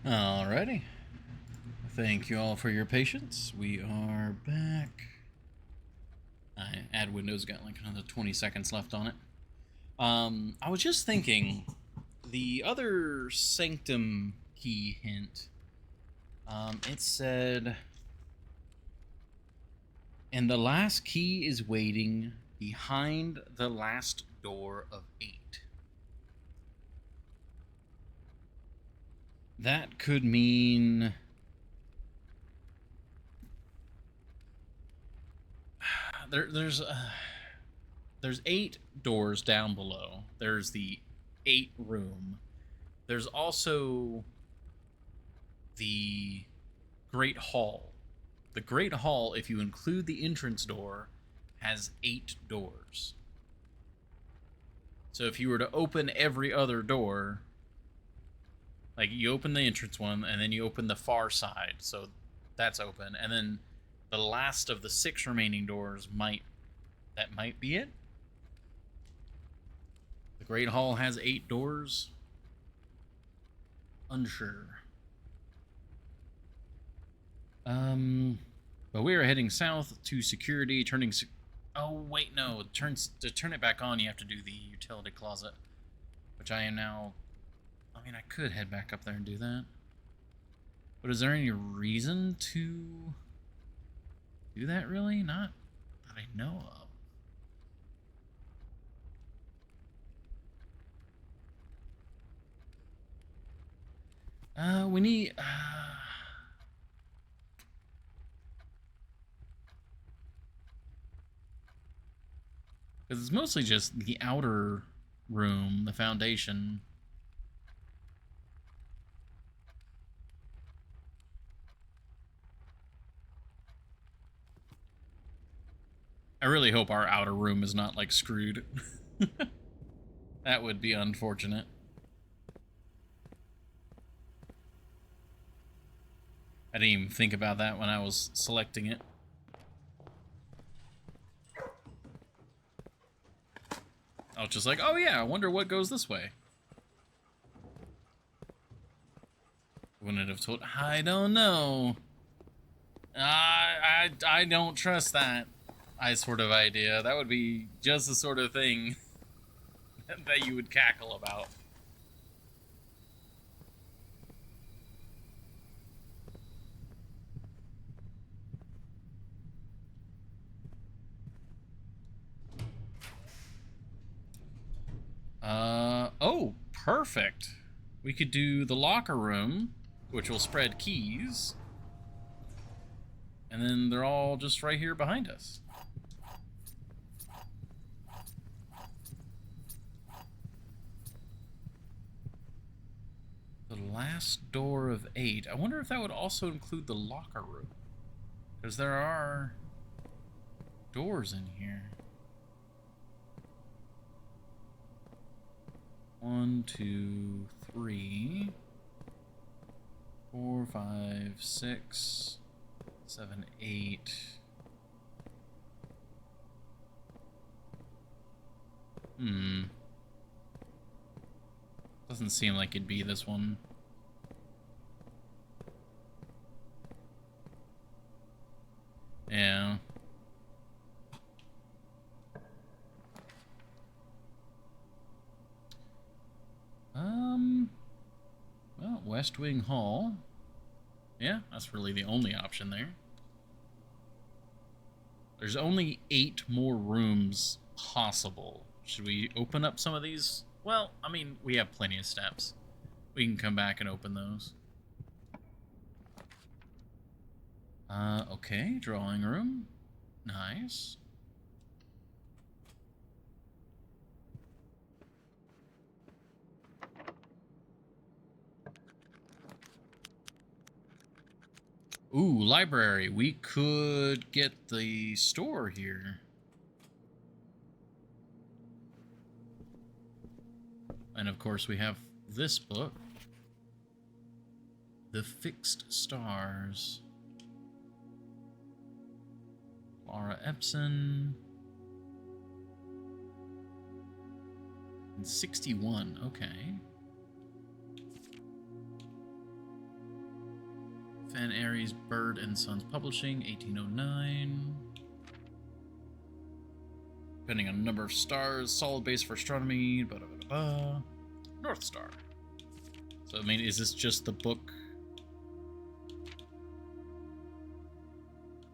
Alrighty. Thank you all for your patience. We are back. Add Windows got like another 20 seconds left on it. I was just thinking, the other Sanctum key hint, it said, and the last key is waiting behind the last door of 8. That could mean there's 8 doors down below. There's the 8 room. There's also the Great Hall. The Great Hall, if you include the entrance door, has 8 doors. So if you were to open every other door, like you open the entrance one, and then you open the far side, so that's open, and then the last of the 6 remaining doors might be it. The Great Hall has 8 doors. Unsure. But we are heading south to security, turning... Oh, wait, no. To turn it back on, you have to do the utility closet, which I am now... I mean, I could head back up there and do that. But is there any reason to do that, really? Not that I know of. We need... Because it's mostly just the outer room, the foundation. I really hope our outer room is not, like, screwed. That would be unfortunate. I didn't even think about that when I was selecting it. I was just like, oh yeah, I wonder what goes this way. Wouldn't have told... I don't know. I don't trust that sort of idea. That would be just the sort of thing that you would cackle about. Oh, perfect. We could do the locker room, which will spread keys. And then they're all just right here behind us. The last door of 8. I wonder if that would also include the locker room. Because there are doors in here. 1, 2, 3, 4, 5, 6, 7, 8. Doesn't seem like it'd be this one. Yeah. Well, West Wing Hall. Yeah, that's really the only option there. There's only 8 more rooms possible. Should we open up some of these? Well, I mean, we have plenty of steps. We can come back and open those. Okay, drawing room. Nice. Ooh, library. We could get the store here. And of course we have this book. The Fixed Stars. Laura Epson. And 61, okay. Van Aries Bird and Sons Publishing, 1809. Depending on number of stars, solid base for astronomy, blah, blah, blah, blah. North Star. So, I mean, is this just the book?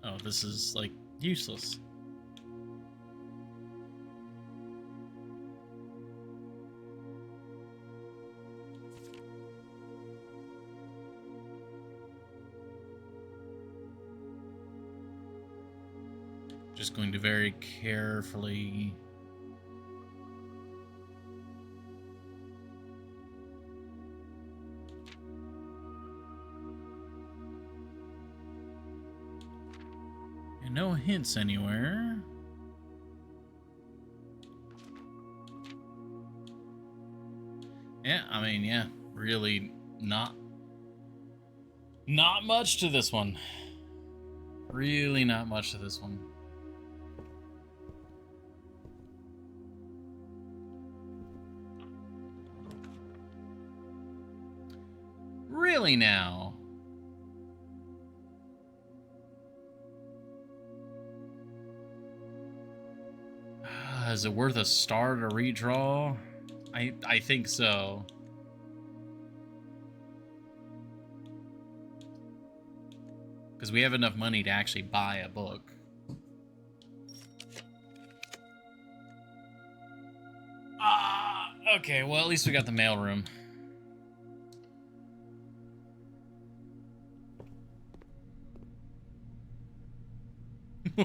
Oh, this is, like, useless. Just going to very carefully... And no hints anywhere. Yeah, I mean, yeah, really not much to this one. Really not much to this one. Really now? Is it worth a star to redraw? I think so. Because we have enough money to actually buy a book. Okay, well, at least we got the mailroom.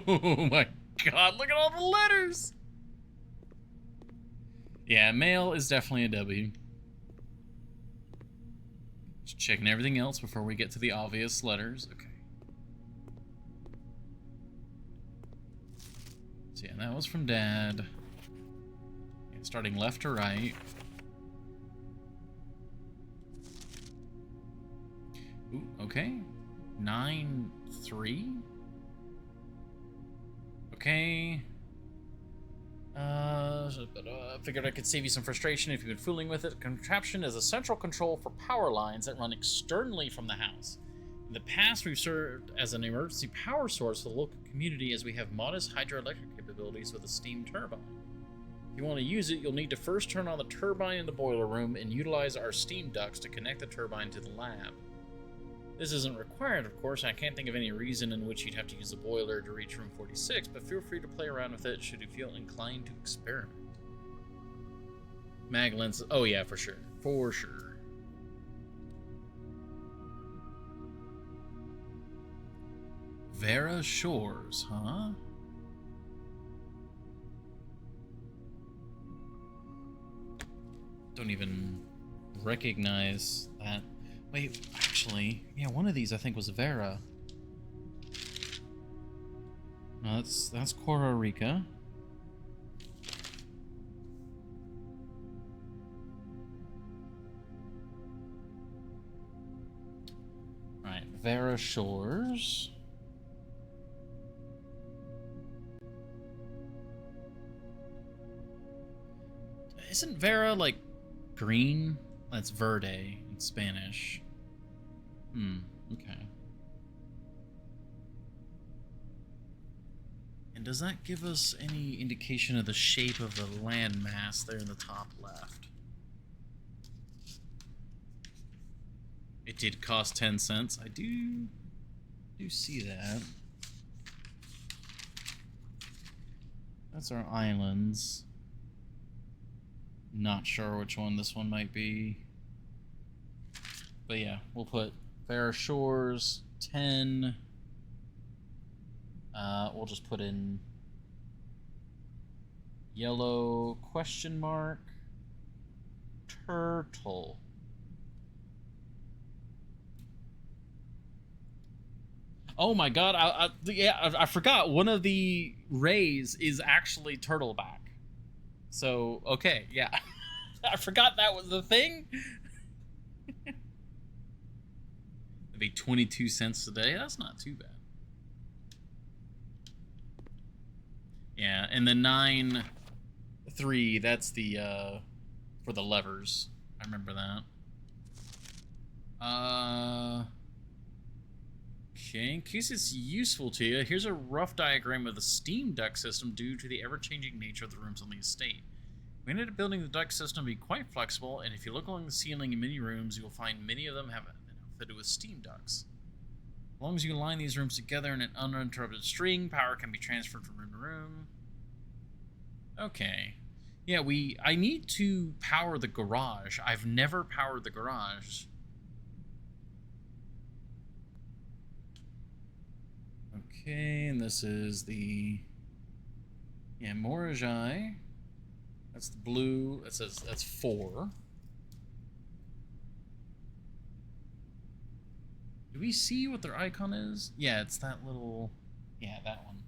Oh my god, look at all the letters! Yeah, mail is definitely a W. Just checking everything else before we get to the obvious letters. Okay. So yeah, that was from Dad. Yeah, starting left to right. Ooh, okay. 9-3. Okay. Figured I could save you some frustration if you've been fooling with it. Contraption is a central control for power lines that run externally from the house. In the past, we've served as an emergency power source for the local community as we have modest hydroelectric capabilities with a steam turbine. If you want to use it, you'll need to first turn on the turbine in the boiler room and utilize our steam ducts to connect the turbine to the lab. This isn't required, of course, and I can't think of any reason in which you'd have to use the boiler to reach room 46, but feel free to play around with it should you feel inclined to experiment. Mag lens, oh yeah, for sure. For sure. Vera Shores, huh? Don't even recognize that. Wait, actually, yeah, one of these I think was Vera. No, that's Costa Rica. Right, Vera Shores. Isn't Vera like green? That's verde in Spanish. Okay. And does that give us any indication of the shape of the landmass there in the top left? It did cost 10 cents. I do see that. That's our islands. Not sure which one this one might be. But yeah, we'll put Vera Shores 10. We'll just put in yellow question mark turtle. Oh my god, I forgot. One of the rays is actually turtleback. So, okay, yeah. I forgot that was the thing. It'd be 22 cents a day. That's not too bad. Yeah, and the 9-3, that's the, for the levers. I remember that. Okay, in case it's useful to you, here's a rough diagram of the steam duct system due to the ever-changing nature of the rooms on the estate. We ended up building the duct system to be quite flexible, and if you look along the ceiling in many rooms, you'll find many of them have been outfitted with steam ducts. As long as you line these rooms together in an uninterrupted string, power can be transferred from room to room. Okay. Yeah, I need to power the garage. I've never powered the garage. Okay, and this is the... Yeah, Morajai. That's the blue. That says that's 4. Do we see what their icon is? Yeah, it's that little... Yeah, that one.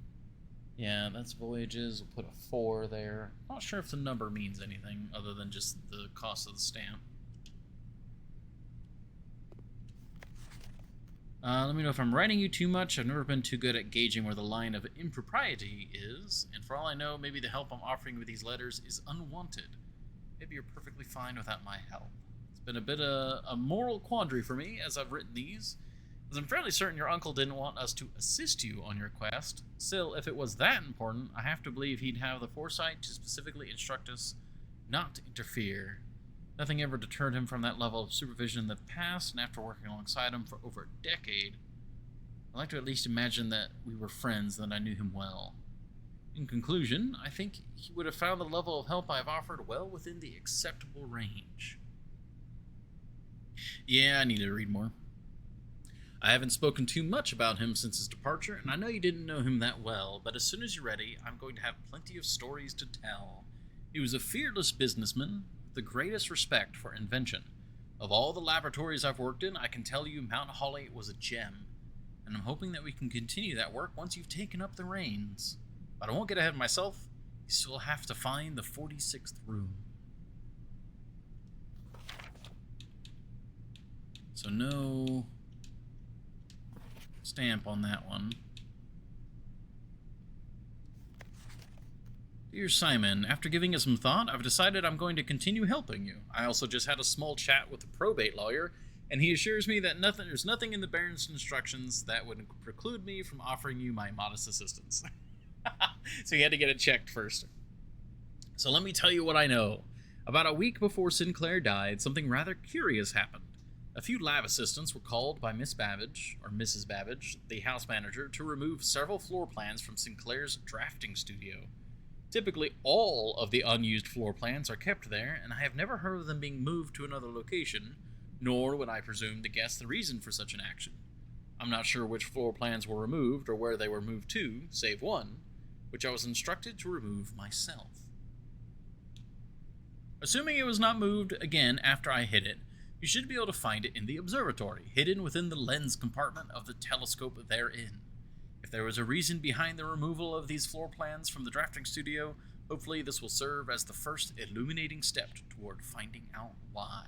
Yeah, that's Voyages. We'll put a 4 there. Not sure if the number means anything other than just the cost of the stamp. Let me know if I'm writing you too much. I've never been too good at gauging where the line of impropriety is, and for all I know, maybe the help I'm offering with these letters is unwanted. Maybe you're perfectly fine without my help. It's been a bit of a moral quandary for me as I've written these, as I'm fairly certain your uncle didn't want us to assist you on your quest. Still, if it was that important, I have to believe he'd have the foresight to specifically instruct us not to interfere. Nothing ever deterred him from that level of supervision in the past, and after working alongside him for over a decade, I like to at least imagine that we were friends and that I knew him well. In conclusion, I think he would have found the level of help I have offered well within the acceptable range. Yeah, I need to read more. I haven't spoken too much about him since his departure, and I know you didn't know him that well, but as soon as you're ready, I'm going to have plenty of stories to tell. He was a fearless businessman, the greatest respect for invention. Of all the laboratories I've worked in, I can tell you Mount Holly was a gem, and I'm hoping that we can continue that work once you've taken up the reins. But I won't get ahead of myself. You still have to find the 46th room. So no stamp on that one. Dear Simon, after giving it some thought, I've decided I'm going to continue helping you. I also just had a small chat with the probate lawyer, and he assures me that there's nothing in the Baron's instructions that would preclude me from offering you my modest assistance. So he had to get it checked first. So let me tell you what I know. About a week before Sinclair died, something rather curious happened. A few lab assistants were called by Miss Babbage, or Mrs. Babbage, the house manager, to remove several floor plans from Sinclair's drafting studio. Typically, all of the unused floor plans are kept there, and I have never heard of them being moved to another location, nor would I presume to guess the reason for such an action. I'm not sure which floor plans were removed or where they were moved to, save one, which I was instructed to remove myself. Assuming it was not moved again after I hit it, you should be able to find it in the observatory, hidden within the lens compartment of the telescope therein. If there was a reason behind the removal of these floor plans from the drafting studio, hopefully this will serve as the first illuminating step toward finding out why.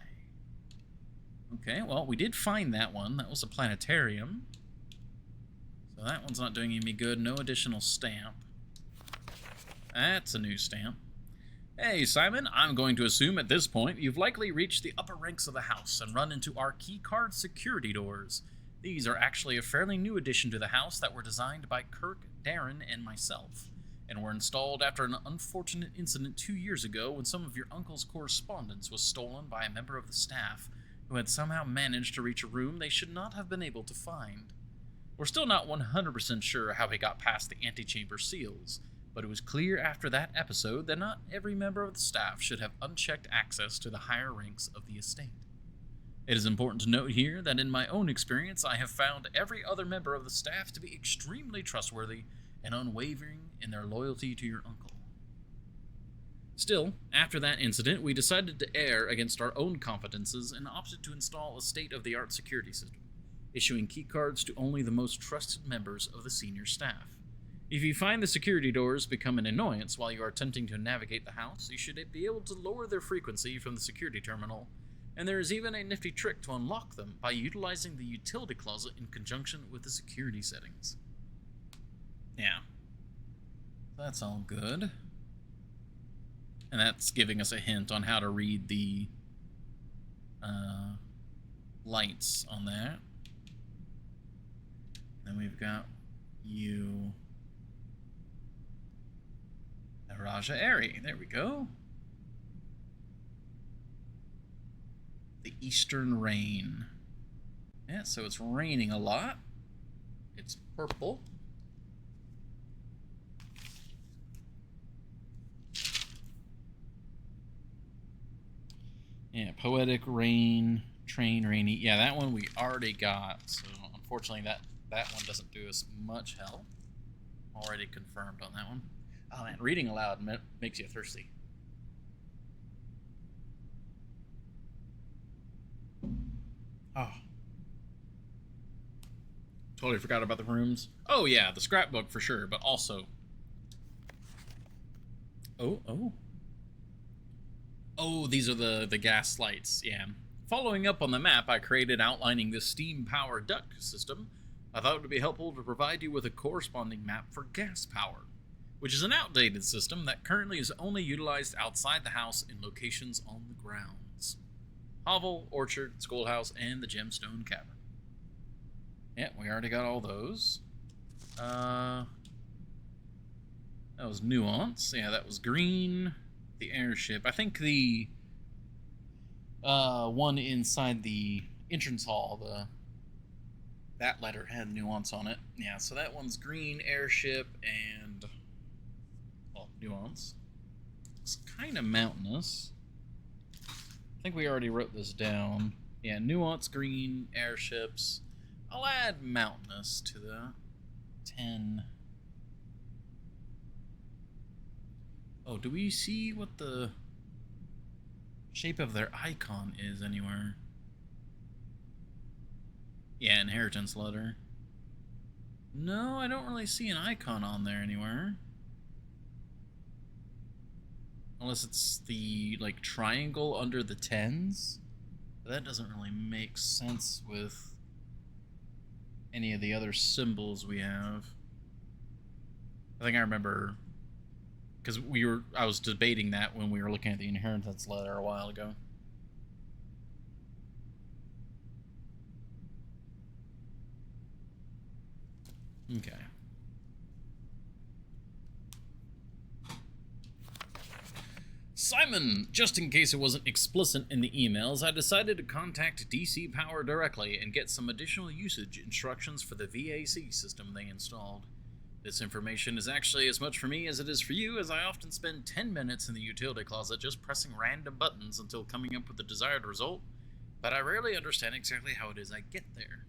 Okay, well, we did find that one. That was a planetarium. So that one's not doing me good. No additional stamp. That's a new stamp. Hey, Simon, I'm going to assume at this point you've likely reached the upper ranks of the house and run into our keycard security doors. These are actually a fairly new addition to the house that were designed by Kirk, Darren, and myself, and were installed after an unfortunate incident 2 years ago when some of your uncle's correspondence was stolen by a member of the staff who had somehow managed to reach a room they should not have been able to find. We're still not 100% sure how he got past the antechamber seals, but it was clear after that episode that not every member of the staff should have unchecked access to the higher ranks of the estate. It is important to note here that in my own experience, I have found every other member of the staff to be extremely trustworthy and unwavering in their loyalty to your uncle. Still, after that incident, we decided to err against our own confidences and opted to install a state-of-the-art security system, issuing keycards to only the most trusted members of the senior staff. If you find the security doors become an annoyance while you are attempting to navigate the house, you should be able to lower their frequency from the security terminal, and there is even a nifty trick to unlock them by utilizing the utility closet in conjunction with the security settings. Yeah. That's all good. And that's giving us a hint on how to read the lights on that. Then we've got you. Raja Airy. There we go. The Eastern Rain. Yeah, so it's raining a lot. It's purple. Yeah, Poetic Rain, Train Rainy. Yeah, that one we already got. So unfortunately that one doesn't do us much help. Already confirmed on that one. Oh man, reading aloud makes you thirsty. Oh. Totally forgot about the rooms. Oh yeah, the scrapbook for sure, but also... Oh, these are the gas lights, yeah. Following up on the map I created outlining the steam-powered duct system, I thought it would be helpful to provide you with a corresponding map for gas power, which is an outdated system that currently is only utilized outside the house in locations on the grounds. Hovel, Orchard, Schoolhouse, and the Gemstone Cavern. Yeah, we already got all those. That was Nuance. Yeah, that was green. The airship. I think the one inside the entrance hall, that letter had Nuance on it. Yeah, so that one's green, airship, and Nuance. It's kind of mountainous. I think we already wrote this down. Yeah, Nuance, green, airships. I'll add mountainous to the 10. Oh, do we see what the shape of their icon is anywhere? Yeah, inheritance letter. No, I don't really see an icon on there anywhere. Unless it's the, like, triangle under the 10s. But that doesn't really make sense with any of the other symbols we have. I think I remember... because I was debating that when we were looking at the inheritance letter a while ago. Okay. Simon, just in case it wasn't explicit in the emails, I decided to contact DC Power directly and get some additional usage instructions for the VAC system they installed. This information is actually as much for me as it is for you, as I often spend 10 minutes in the utility closet just pressing random buttons until coming up with the desired result, but I rarely understand exactly how it is I get there.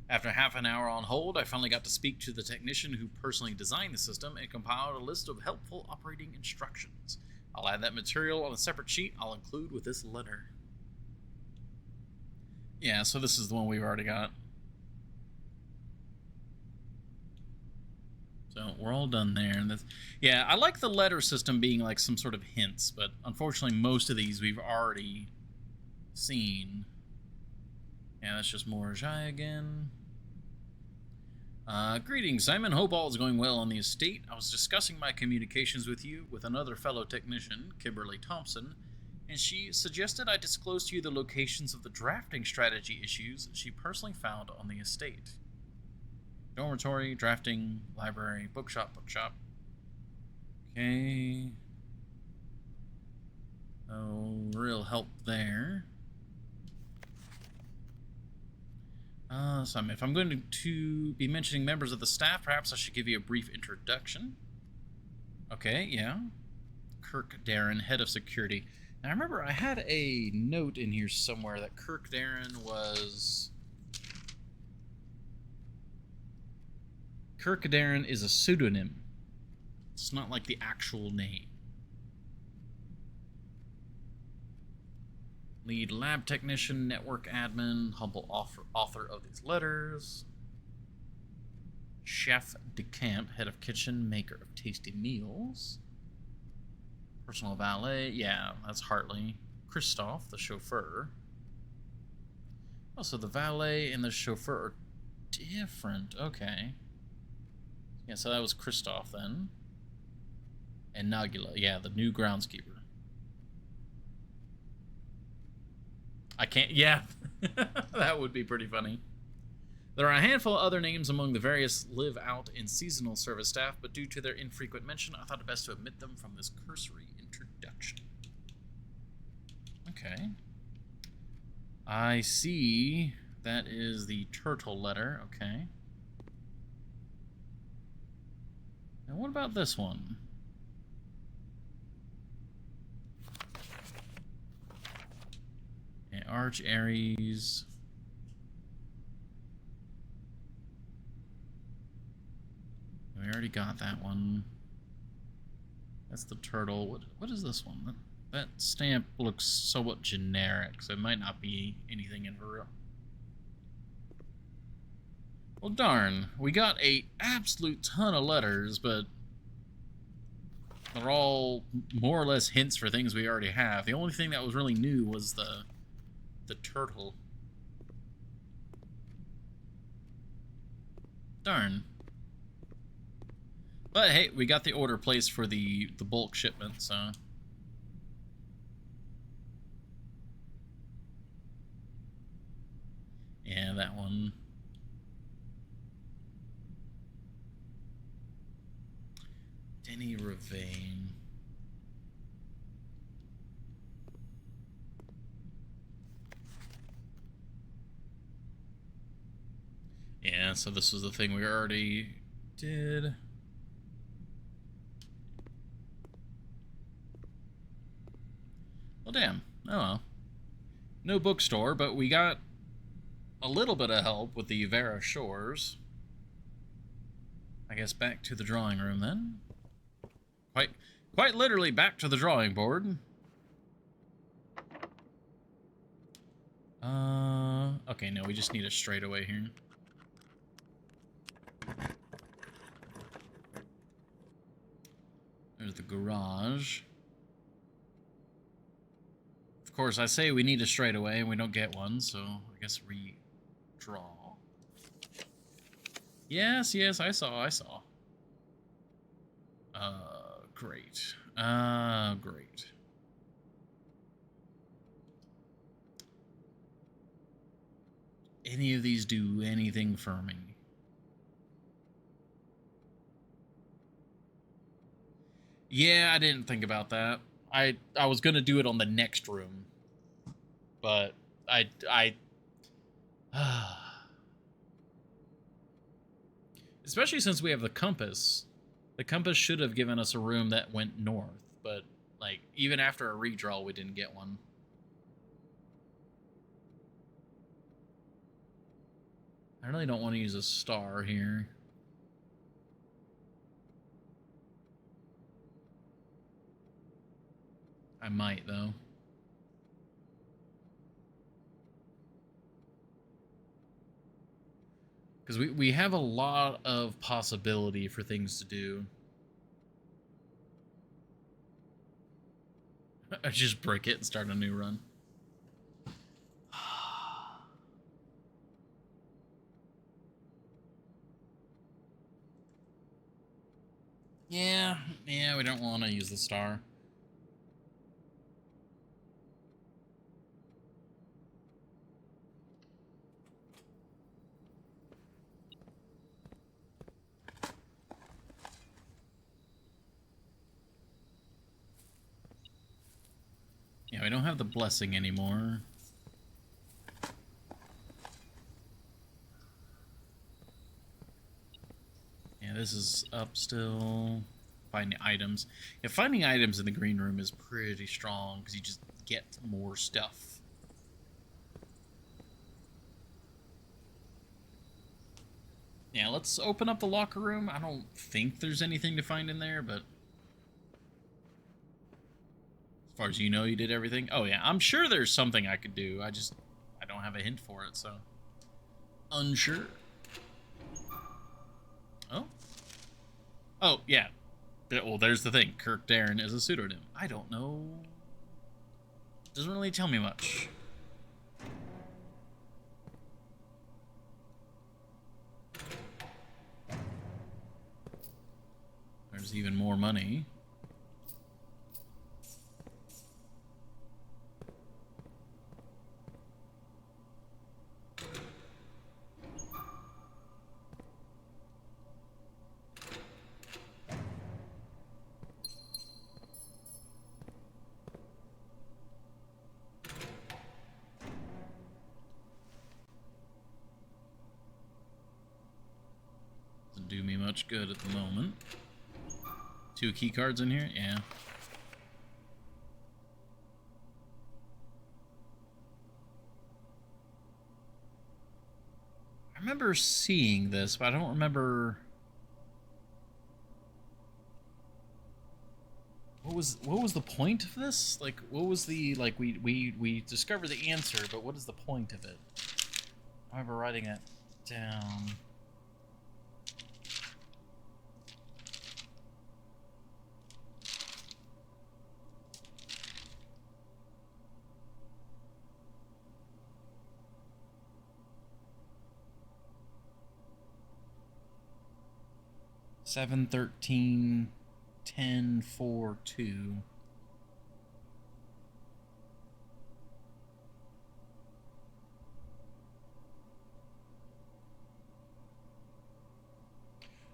After half an hour on hold, I finally got to speak to the technician who personally designed the system and compiled a list of helpful operating instructions. I'll add that material on a separate sheet I'll include with this letter. Yeah, so this is the one we've already got. So we're all done there. And yeah, I like the letter system being like some sort of hints, but unfortunately most of these we've already seen. Yeah, that's just Morajai again. Greetings, Simon. Hope all is going well on the estate. I was discussing my communications with you with another fellow technician, Kimberly Thompson, and she suggested I disclose to you the locations of the drafting strategy issues she personally found on the estate. Dormitory, drafting, library, bookshop. Okay. Oh, real help there. So if I'm going to be mentioning members of the staff, perhaps I should give you a brief introduction. Okay, yeah. Kirk Darren, head of security. Now, I remember I had a note in here somewhere that Kirk Darren was... Kirk Darren is a pseudonym. It's not like the actual name. Lead lab technician, network admin, humble author of these letters. Chef DeCamp, head of kitchen, maker of tasty meals. Personal valet, yeah, that's Hartley. Christoph, the chauffeur. Oh, so the valet and the chauffeur are different. Okay. Yeah, so that was Christoph then. And Nagula, yeah, the new groundskeeper. I can't, yeah. That would be pretty funny. There are a handful of other names among the various live-out and seasonal service staff, but due to their infrequent mention, I thought it best to omit them from this cursory introduction. Okay. I see that is the turtle letter. Okay. Now what about this one? Yeah, Arch Aries. We already got that one. That's the turtle. What is this one? That stamp looks somewhat generic, so it might not be anything in for real. Well, darn. We got a absolute ton of letters, but they're all more or less hints for things we already have. The only thing that was really new was the turtle. Darn. But hey, we got the order placed for the bulk shipment, so... Yeah, that one. Denny Ravane. Yeah, so this was the thing we already did. Well, damn. Oh well. No bookstore, but we got a little bit of help with the Vera Shores. I guess back to the drawing room then. Quite literally back to the drawing board. Okay, no, we just need a straightaway here. There's the garage. Of course, I say we need a straightaway and we don't get one, so I guess redraw. Yes, I saw. Great. Great. Any of these do anything for me? Yeah, I didn't think about that. I was gonna do it on the next room, but especially since we have the compass. The compass should have given us a room that went north, but like even after a redraw, we didn't get one. I really don't want to use a star here. I might, though. Because we have a lot of possibility for things to do. I just break it and start a new run. Yeah, we don't want to use the star. Yeah, we don't have the blessing anymore. Yeah, this is up still. Finding items. Yeah, finding items in the green room is pretty strong because you just get more stuff. Yeah, let's open up the locker room. I don't think there's anything to find in there, but... As far as you know, you did everything? Oh, yeah. I'm sure there's something I could do. I don't have a hint for it, so... Unsure. Oh? Oh, yeah. Well, there's the thing. Kirk Darren is a pseudonym. I don't know. Doesn't really tell me much. There's even more money. do me much good at the moment. 2 key cards in here? Yeah. I remember seeing this, but I don't remember... What was the point of this? Like, what was the... Like, we discovered the answer, but what is the point of it? I remember writing that down. Seven, 13, 10, 4, 2.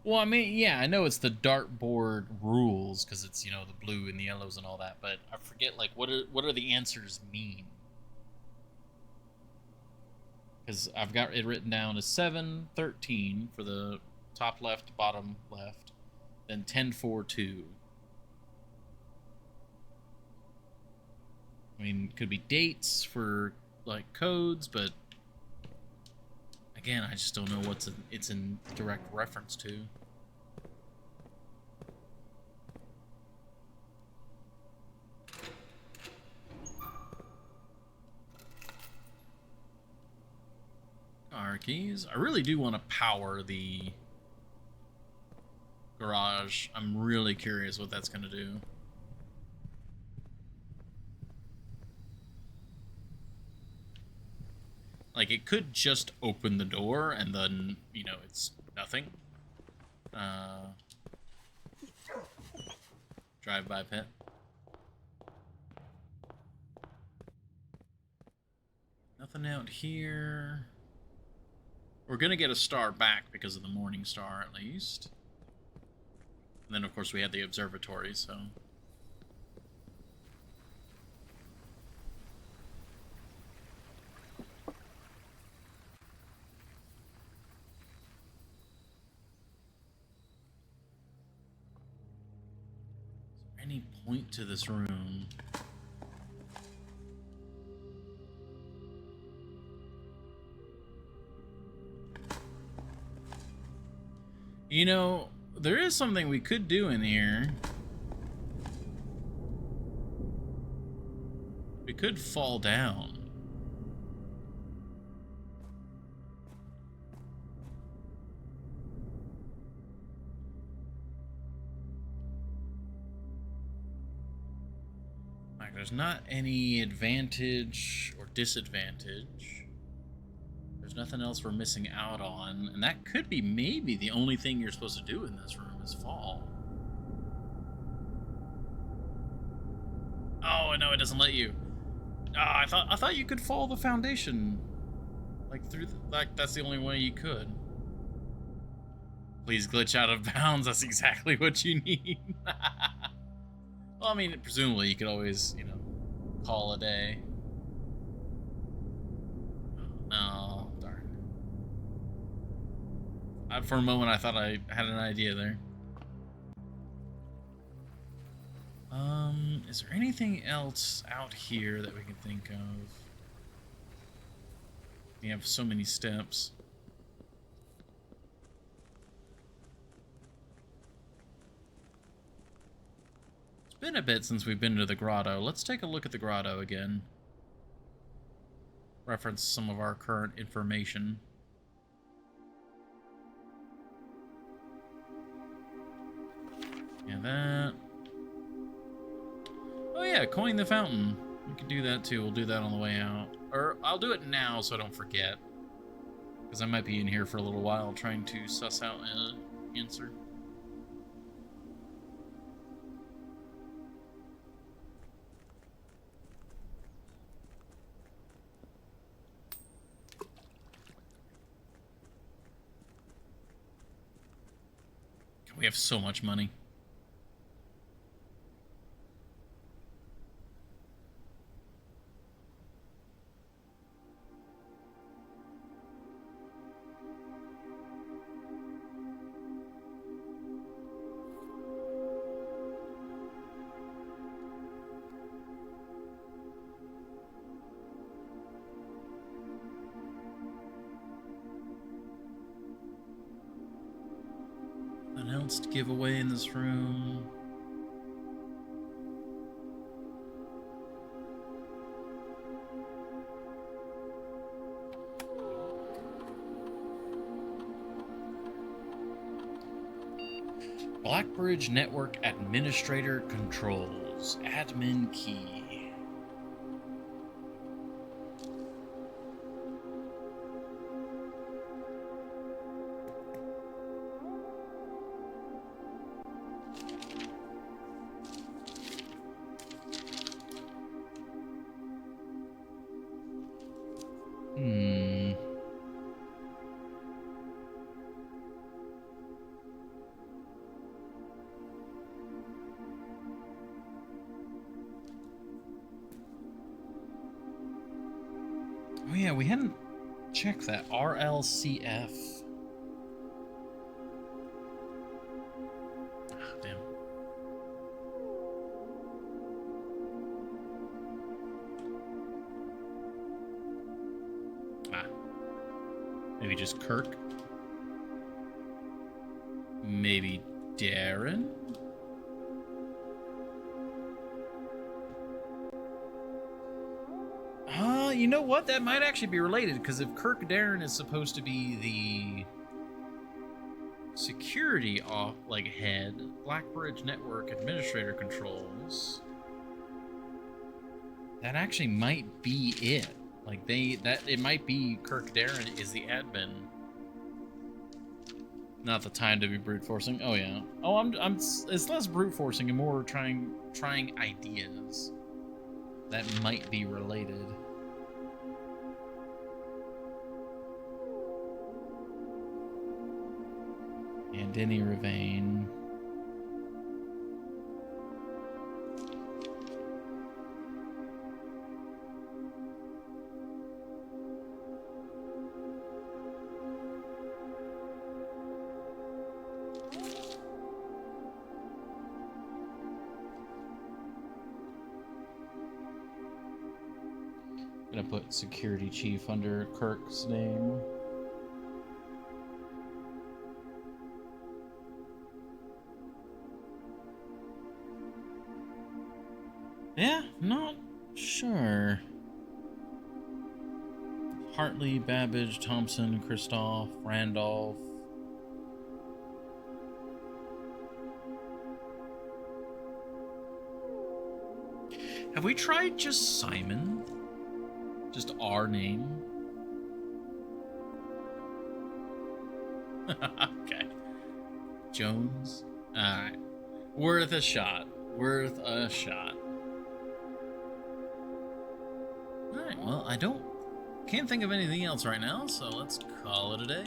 Well, I mean, yeah, I know it's the dartboard rules because it's, you know, the blue and the yellows and all that, but I forget, like, what are the answers mean? Because I've got it written down as 7, 13 for the top left, bottom left, then 10, 4, 2. I mean, it could be dates for, like, codes, but again, I just don't know what it's in direct reference to. Car keys. I really do want to power the garage. I'm really curious what that's going to do. Like, it could just open the door and then, you know, it's nothing. Drive-by pit. Nothing out here. We're gonna get a star back because of the morning star, at least. And then, of course, we had the observatory, so... Any point to this room? You know, there is something we could do in here. We could fall down. Like, there's not any advantage or disadvantage. There's nothing else we're missing out on, and that could be maybe the only thing you're supposed to do in this room is fall. Oh no, it doesn't let you. Oh, I thought you could fall the foundation, like through, like that's the only way you could. Please glitch out of bounds. That's exactly what you need. Well, I mean, presumably you could always, you know, call a day. No, darn. For a moment, I thought I had an idea there. Is there anything else out here that we can think of? We have so many steps. It's been a bit since we've been to the grotto. Let's take a look at the grotto again. Reference some of our current information. Yeah, that. Oh yeah, coin the fountain. We could do that too. We'll do that on the way out. Or I'll do it now so I don't forget. Because I might be in here for a little while trying to suss out an answer. We have so much money. else to give away in this room? Blackbridge Network Administrator Controls. Admin key. Oh yeah, we hadn't checked that. RLCF. Ah, damn. Ah. Maybe just Kirk? Maybe Darren? You know what? That might actually be related, because if Kirk Darren is supposed to be the security head, Blackbridge Network Administrator Controls, that actually might be it. Like it might be Kirk Darren is the admin. Not the time to be brute forcing. Oh yeah. Oh, it's less brute forcing and more trying ideas that might be related. And Denny Ravain. I'm gonna put security chief under Kirk's name. Yeah, not sure. Hartley, Babbage, Thompson, Kristoff, Randolph. Have we tried just Simon? Just our name? Okay. Jones? Alright. Worth a shot. Worth a shot. Alright, well, can't think of anything else right now, so let's call it a day.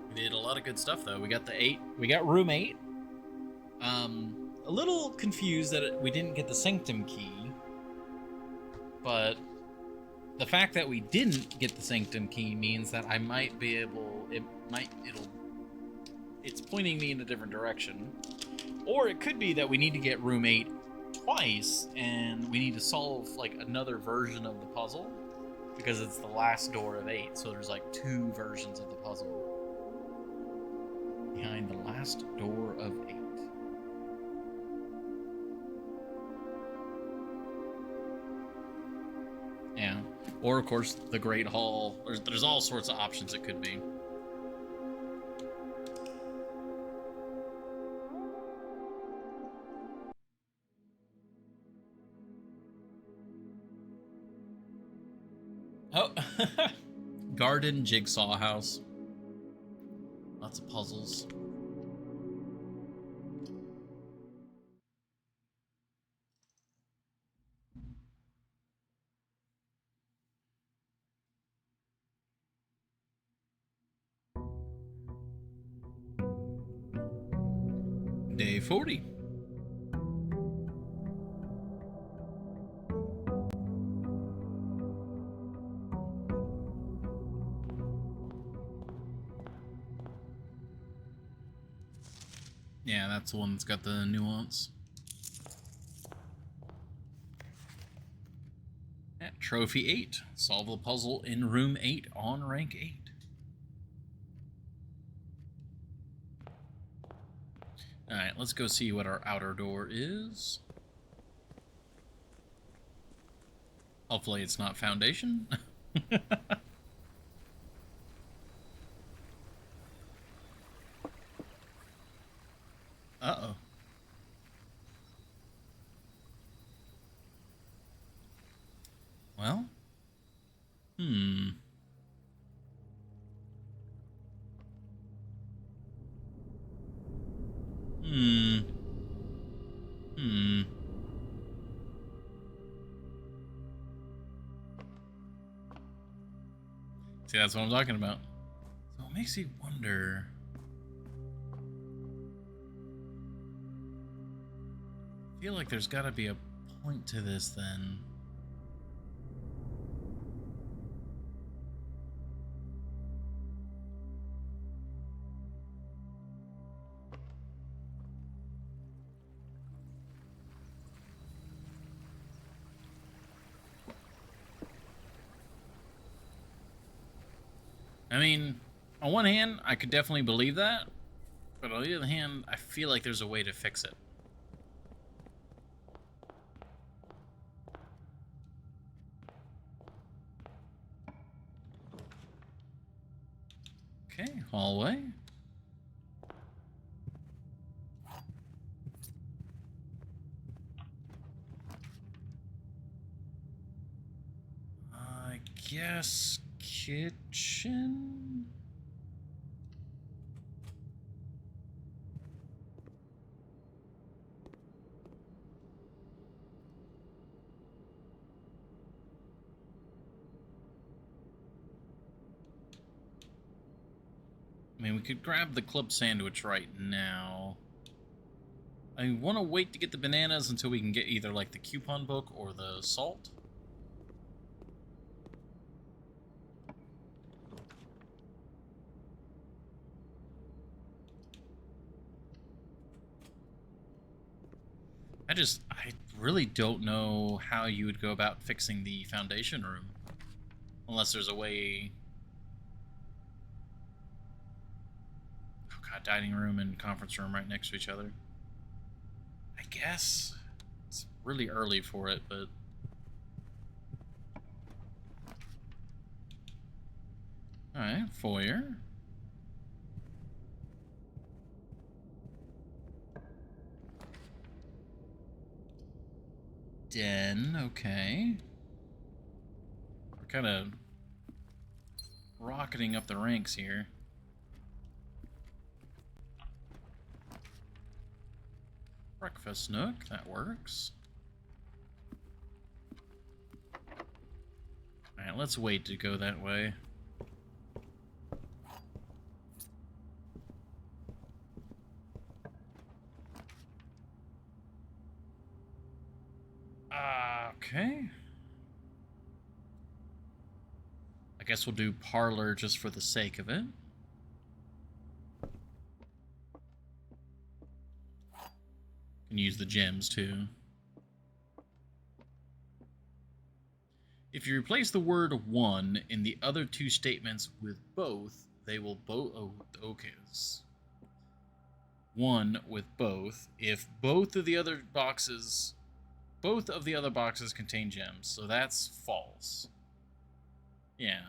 We did a lot of good stuff, though. We got we got room 8. A little confused that we didn't get the Sanctum key, but the fact that we didn't get the Sanctum key means that I might be able, it's pointing me in a different direction. Or it could be that we need to get room 8 twice, and we need to solve like another version of the puzzle, because it's the last door of 8, so there's like 2 versions of the puzzle behind the last door of 8. Yeah, or of course the Great Hall. There's all sorts of options it could be. Oh, Garden Jigsaw House. Lots of puzzles. Day 40. Yeah, that's the one that's got the nuance. At Trophy 8. Solve the puzzle in room 8 on rank 8. Alright, let's go see what our outer door is. Hopefully it's not foundation. Uh-oh. Well. Hmm. See, that's what I'm talking about. So it makes you wonder. I feel like there's got to be a point to this then. I mean, on one hand, I could definitely believe that, but on the other hand, I feel like there's a way to fix it. Okay, hallway. I guess kitchen? I mean, we could grab the club sandwich right now. I want to wait to get the bananas until we can get either, like, the coupon book or the salt. I really don't know how you would go about fixing the foundation room. Unless there's a way... Oh god, dining room and conference room right next to each other. I guess. It's really early for it, but... Alright, foyer. Den, okay. We're kind of rocketing up the ranks here. Breakfast nook, that works. Alright, let's wait to go that way. Okay. I guess we'll do parlor just for the sake of it. Can use the gems too. If you replace the word one in the other two statements with both, they will both. Oh, okay. One with both. If both of the other boxes contain gems, so that's false. Yeah.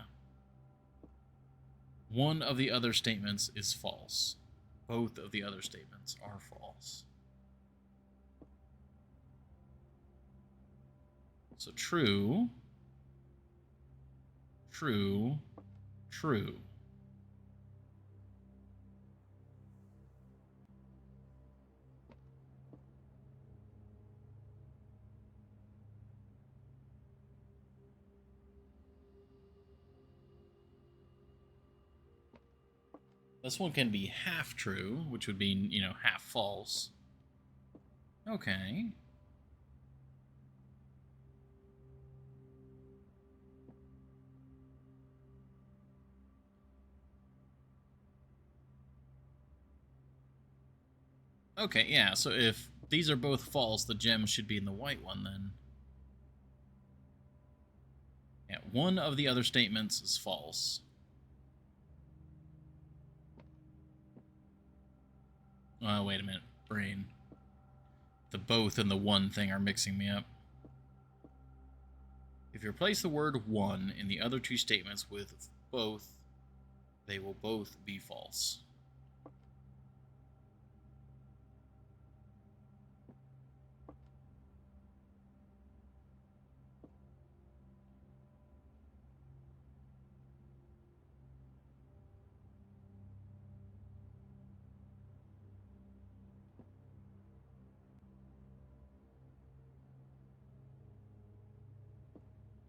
One of the other statements is false. Both of the other statements are false. So true, true, true. This one can be half true, which would be, half false. Okay. Okay, yeah, so if these are both false, the gem should be in the white one, then. Yeah, one of the other statements is false. Wait a minute. Brain. The both and the one thing are mixing me up. If you replace the word one in the other two statements with both, they will both be false.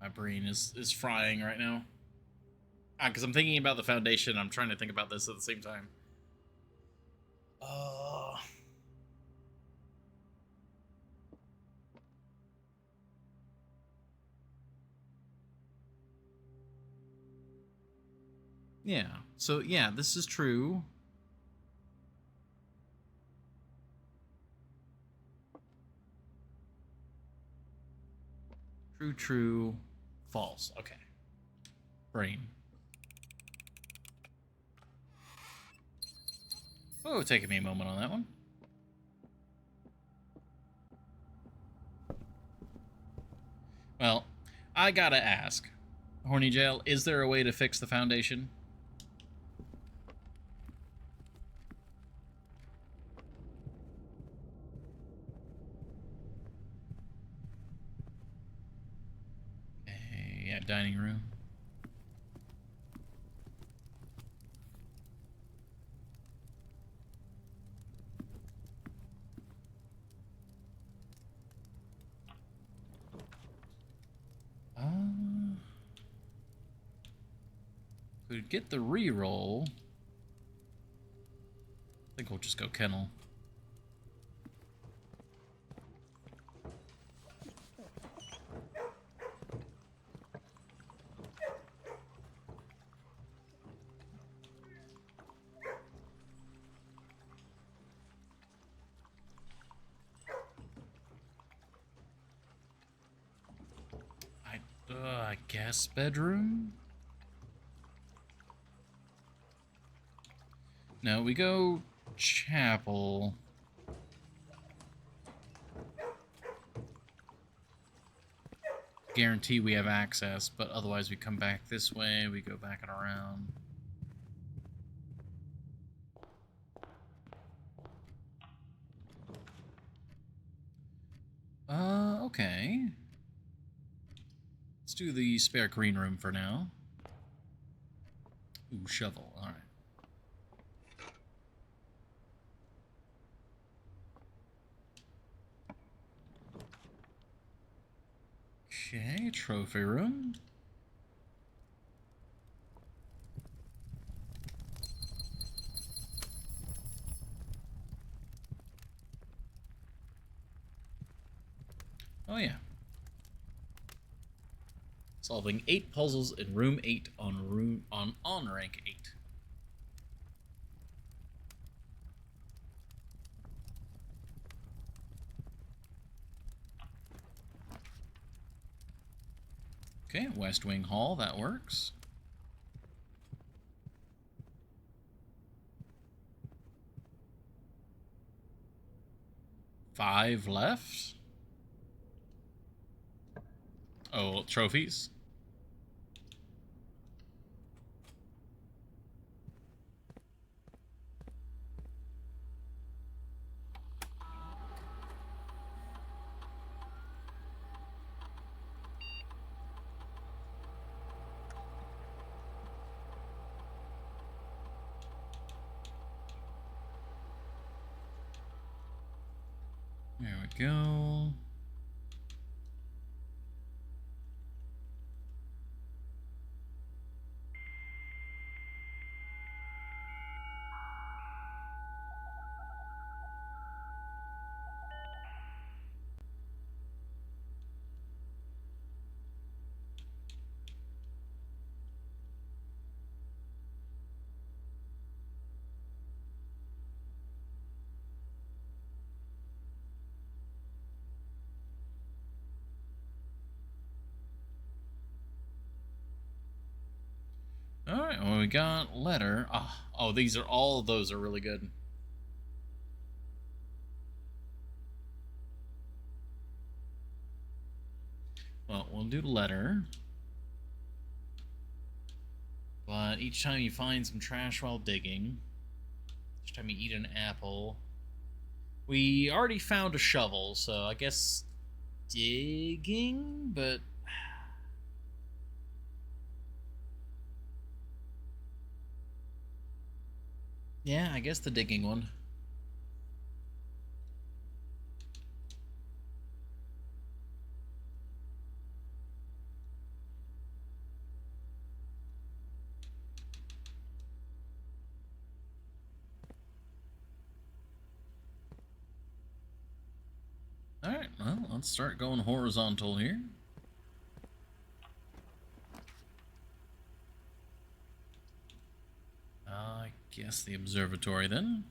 My brain is frying right now. Because I'm thinking about the foundation. I'm trying to think about this at the same time. Yeah. So, yeah, this is true. True, true, false. Okay. Brain. Oh, taking me a moment on that one. Well, I gotta ask, Horny Jail, is there a way to fix the foundation? Okay, yeah, dining room. Could get the reroll. I think we'll just go kennel. I guess bedroom? No, we go chapel. Guarantee we have access, but otherwise we come back this way, we go back and around. Okay. Let's do the spare green room for now. Ooh, shovel, alright. Okay, trophy room. Oh yeah. Solving 8 puzzles in room 8 on rank 8. Okay, West Wing Hall, that works. Five left. Oh, trophies. There we go. Alright, well, we got letter. Oh, these are all of those are really good. Well, we'll do letter. But each time you find some trash while digging, each time you eat an apple, we already found a shovel, so I guess digging, but yeah, I guess the digging one. Alright, well, let's start going horizontal here. I guess the observatory then.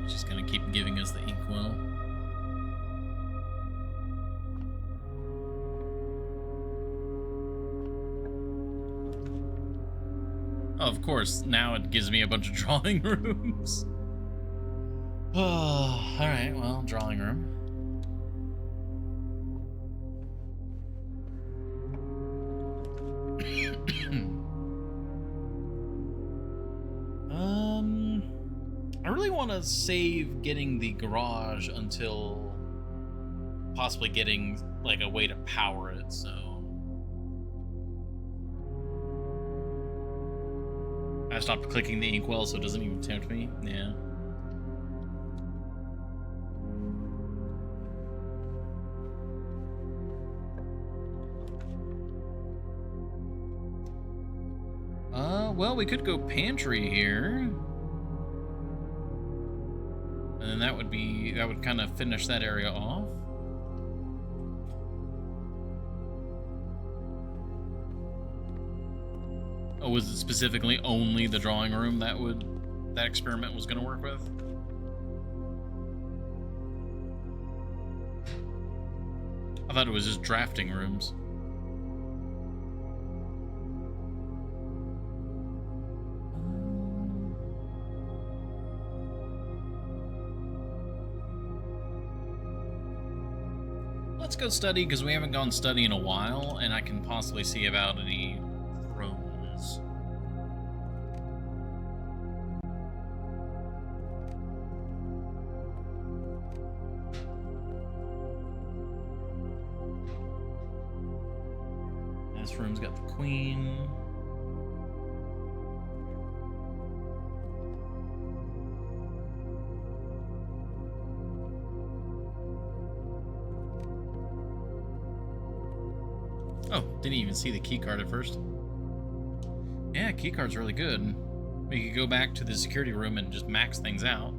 Just gonna keep giving us the inkwell. Oh, of course, now it gives me a bunch of drawing rooms. Oh, alright, well, drawing room. I really want to save getting the garage until possibly getting, like, a way to power it, so... I stopped clicking the inkwell so it doesn't even tempt me. Yeah. Well, we could go pantry here. And then that would kind of finish that area off. Oh, was it specifically only the drawing room that experiment was going to work with? I thought it was just drafting rooms. Let's go study, because we haven't gone study in a while, and I can possibly see about any thrones. This room's got the queen. Oh, didn't even see the key card at first. Yeah, key card's really good. We could go back to the security room and just max things out.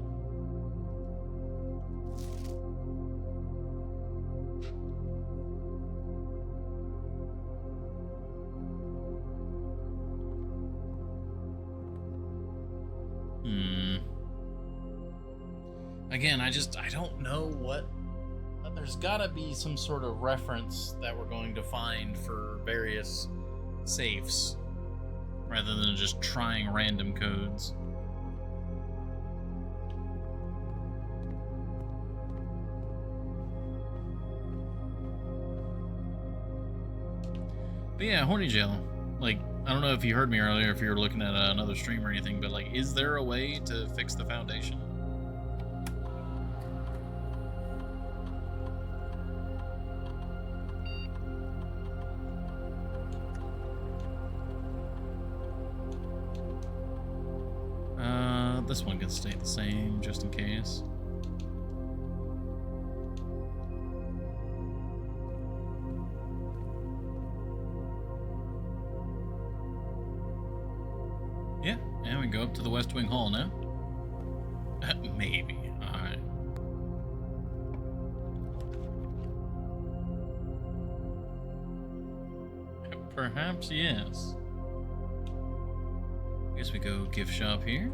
Again, I don't know what... There's gotta be some sort of reference that we're going to find for various safes, rather than just trying random codes. But yeah, Horny Jail. Like, I don't know if you heard me earlier, if you were looking at another stream or anything, but like, is there a way to fix the foundation? This one can stay the same, just in case. Yeah, and we go up to the West Wing Hall now. Maybe. Alright. Perhaps yes. I guess we go gift shop here.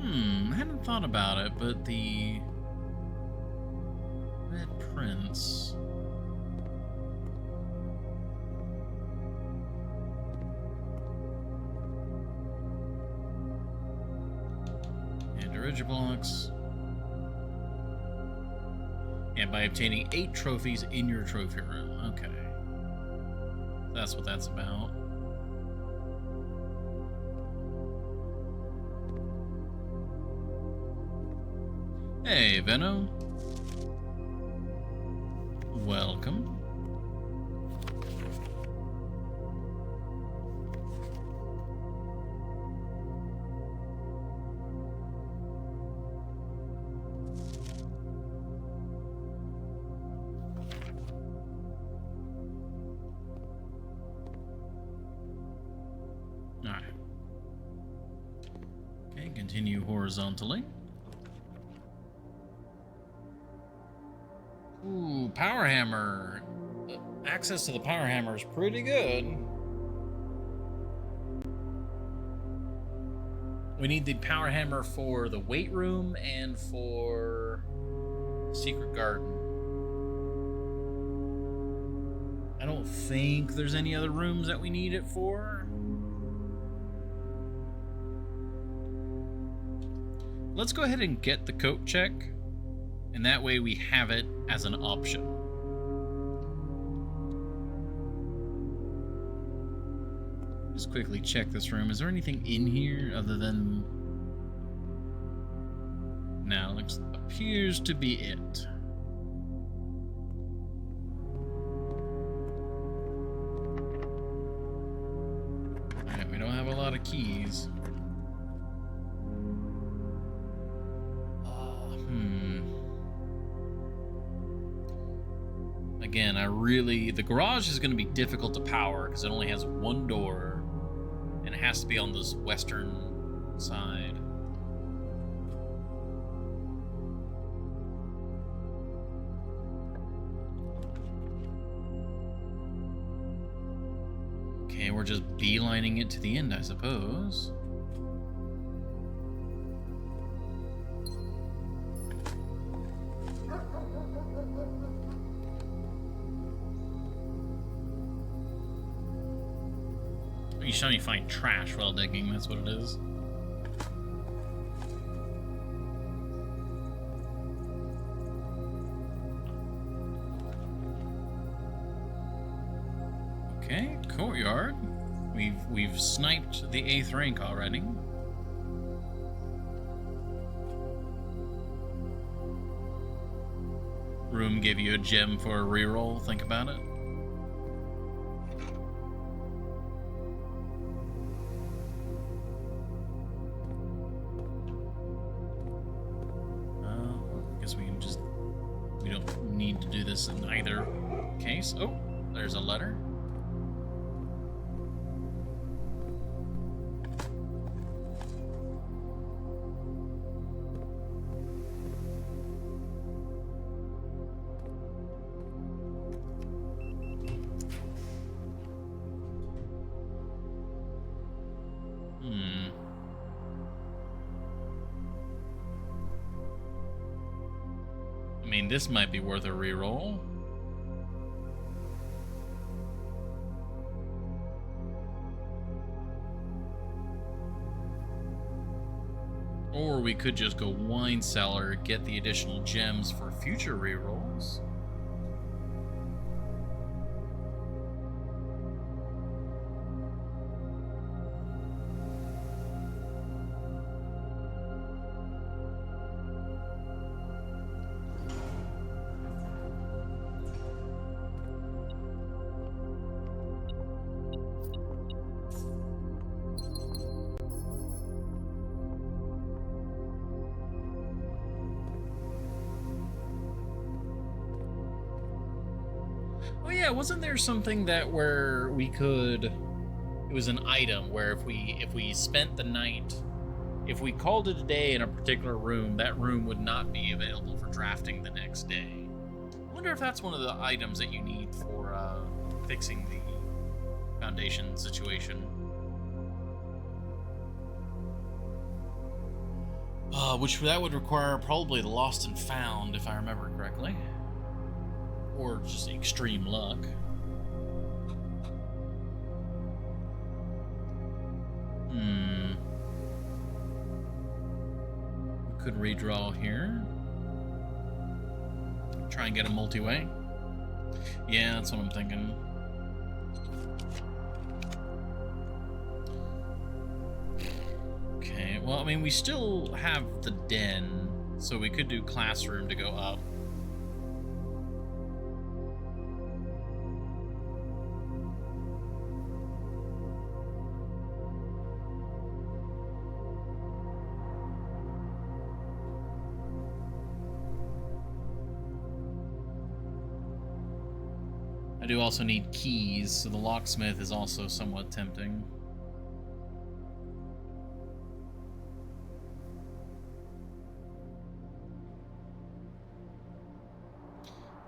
I hadn't thought about it, but the Red Prince... treasure blocks. And by obtaining 8 trophies in your trophy room. Okay. That's what that's about. Hey, Venno. Welcome. Alright. Okay, continue horizontally. Ooh, power hammer. Access to the power hammer is pretty good. We need the power hammer for the weight room and for secret garden. I don't think there's any other rooms that we need it for. Let's go ahead and get the coat check, and that way we have it as an option. Just quickly check this room. Is there anything in here other than... No, it appears to be it. Alright, we don't have a lot of keys. Again, the garage is going to be difficult to power because it only has one door and it has to be on this western side. Okay, we're just beelining it to the end, I suppose. You show me find trash while digging, that's what it is. Okay, courtyard. We've sniped the 8th rank already. Room gave you a gem for a reroll, think about it. We don't need to do this in either case. Oh, there's a letter. I mean, this might be worth a reroll. Or we could just go wine cellar, get the additional gems for future rerolls. Oh yeah, wasn't there something that where we could... It was an item where if we spent the night, if we called it a day in a particular room, that room would not be available for drafting the next day. I wonder if that's one of the items that you need for fixing the foundation situation. Which that would require probably the lost and found, if I remember correctly. Or just extreme luck. We Could redraw here. Try and get a multi-way. Yeah, that's what I'm thinking. Okay, well, I mean, we still have the den, so we could do classroom to go up. I do also need keys, so the locksmith is also somewhat tempting.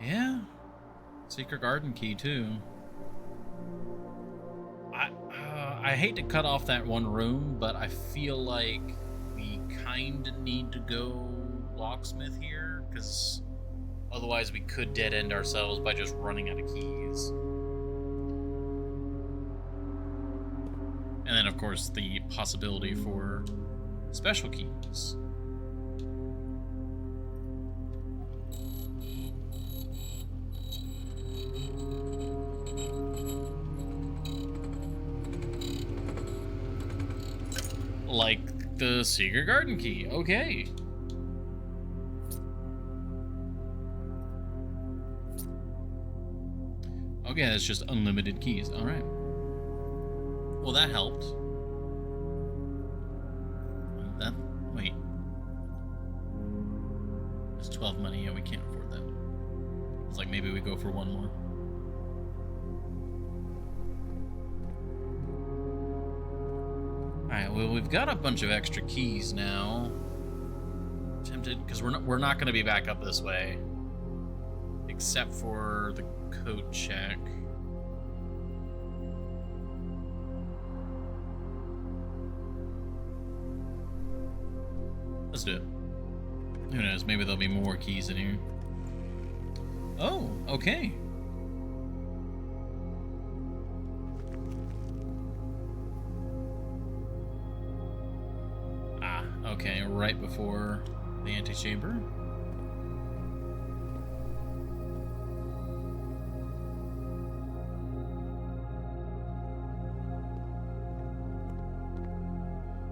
Yeah. Secret garden key, too. I hate to cut off that one room, but I feel like we kind of need to go locksmith here, because otherwise we could dead end ourselves by just running out of keys. And then, of course, the possibility for special keys. Like the secret garden key. Okay. Okay, that's just unlimited keys. All right. Well, that helped. Wait. It's 12 money. Yeah, we can't afford that. It's like maybe we go for one more. Alright, well, we've got a bunch of extra keys now. Tempted, because we're not going to be back up this way. Except for the coat check. Let's do it. Who knows, maybe there'll be more keys in here. Oh, okay. Okay, right before the antechamber.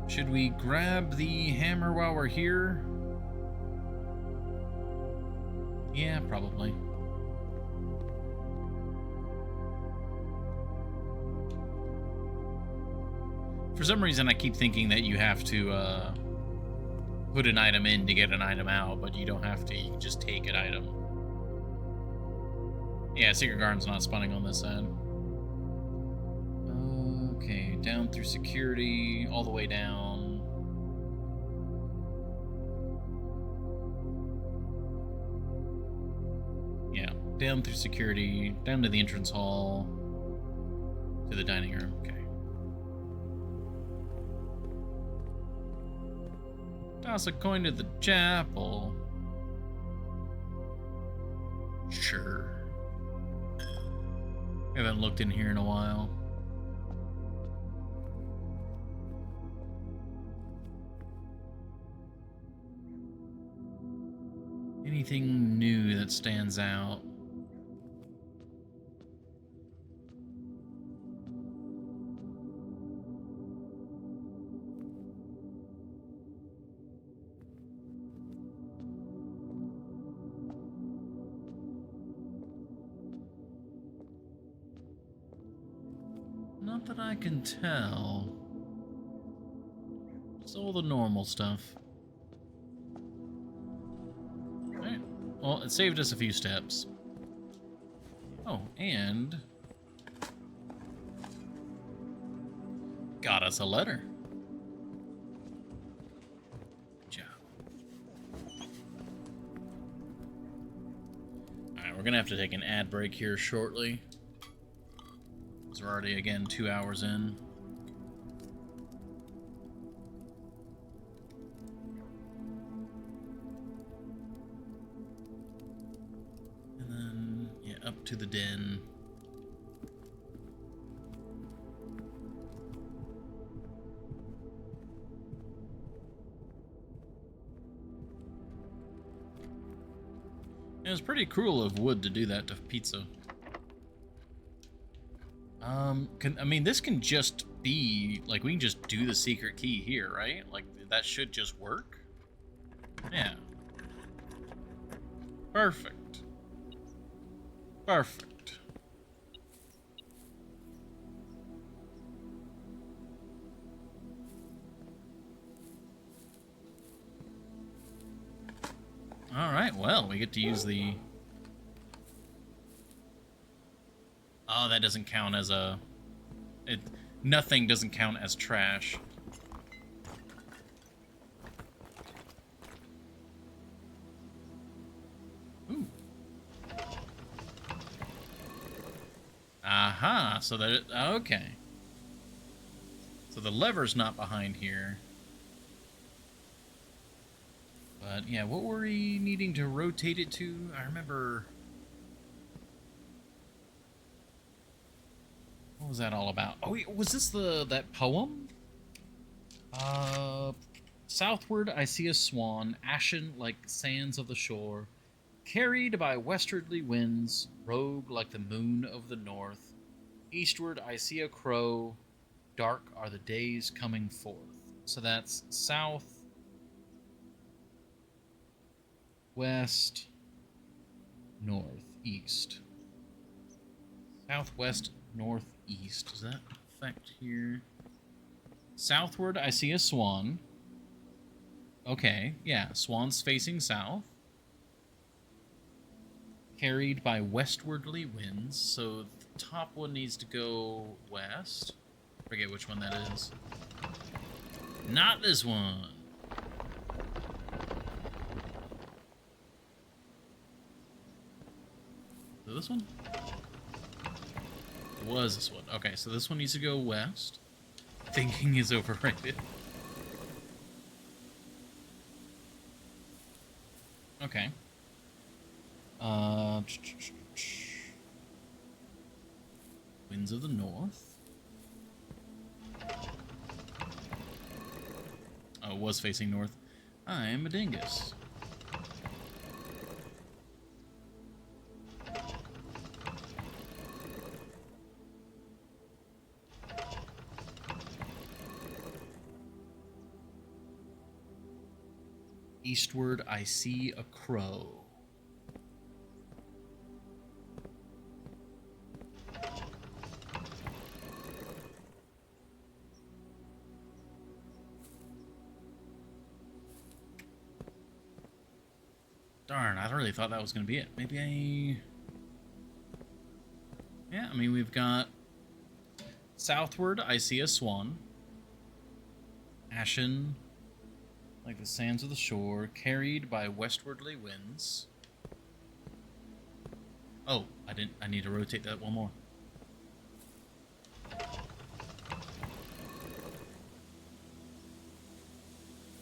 Should we grab the hammer while we're here? Yeah, probably. For some reason, I keep thinking that you have to, put an item in to get an item out, but you don't have to. You can just take an item. Yeah, Secret Garden's not spawning on this side. Okay, down through security, all the way down. Yeah, down through security, down to the entrance hall, to the dining room. Okay. Toss a coin to the chapel. Sure. Haven't looked in here in a while. Anything new that stands out? Not that I can tell. It's all the normal stuff. Alright. Well, it saved us a few steps. Oh, and got us a letter. Good job. Alright, we're gonna have to take an ad break here shortly. We're already, again, 2 hours in. And then, yeah, up to the den. It was pretty cruel of Wood to do that to pizza. I mean, this can just be, like, we can just do the secret key here, right? Like, that should just work? Yeah. Perfect. Perfect. Alright, well, we get to use the... Oh, that doesn't count as a... Nothing doesn't count as trash. Ooh. Aha, so that... Okay. So the lever's not behind here. But, yeah, what were we needing to rotate it to? I remember... What was that all about? Oh, was this that poem? Southward I see a swan, ashen like sands of the shore, carried by westwardly winds, rogue like the moon of the north. Eastward I see a crow, dark are the days coming forth. So that's south, west, north, east. Southwest, northeast. Does that affect here? Southward, I see a swan. Okay, yeah, swan's facing south. Carried by westwardly winds, so the top one needs to go west. Forget which one that is. Not this one. So this one? It was this one. Okay, so this one needs to go west. Thinking is overrated. Okay. Winds of the north. Oh, it was facing north. I'm a dingus. Eastward, I see a crow. Darn, I really thought that was going to be it. Maybe Yeah, I mean, we've got... Southward, I see a swan. Ashen... like the sands of the shore, carried by westwardly winds. Oh, I need to rotate that one more.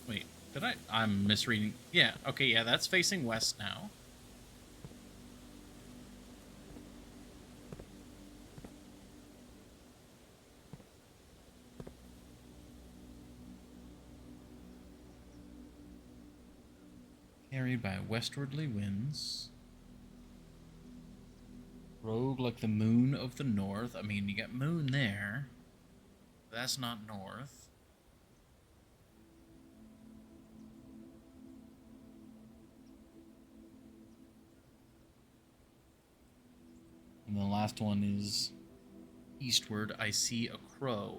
Wait, I'm misreading. Yeah, okay, yeah, that's facing west now. Carried by westwardly winds. Rogue like the moon of the north. I mean, you got moon there. That's not north. And the last one is eastward. I see a crow.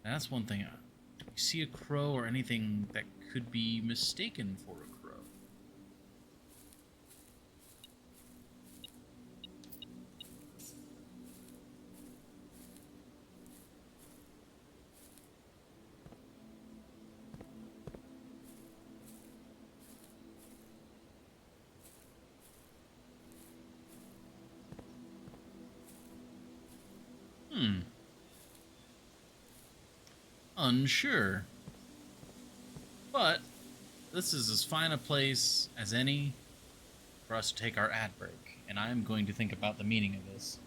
That's one thing. You see a crow or anything that could be mistaken for a crow. Unsure. But this is as fine a place as any for us to take our ad break, and I'm going to think about the meaning of this.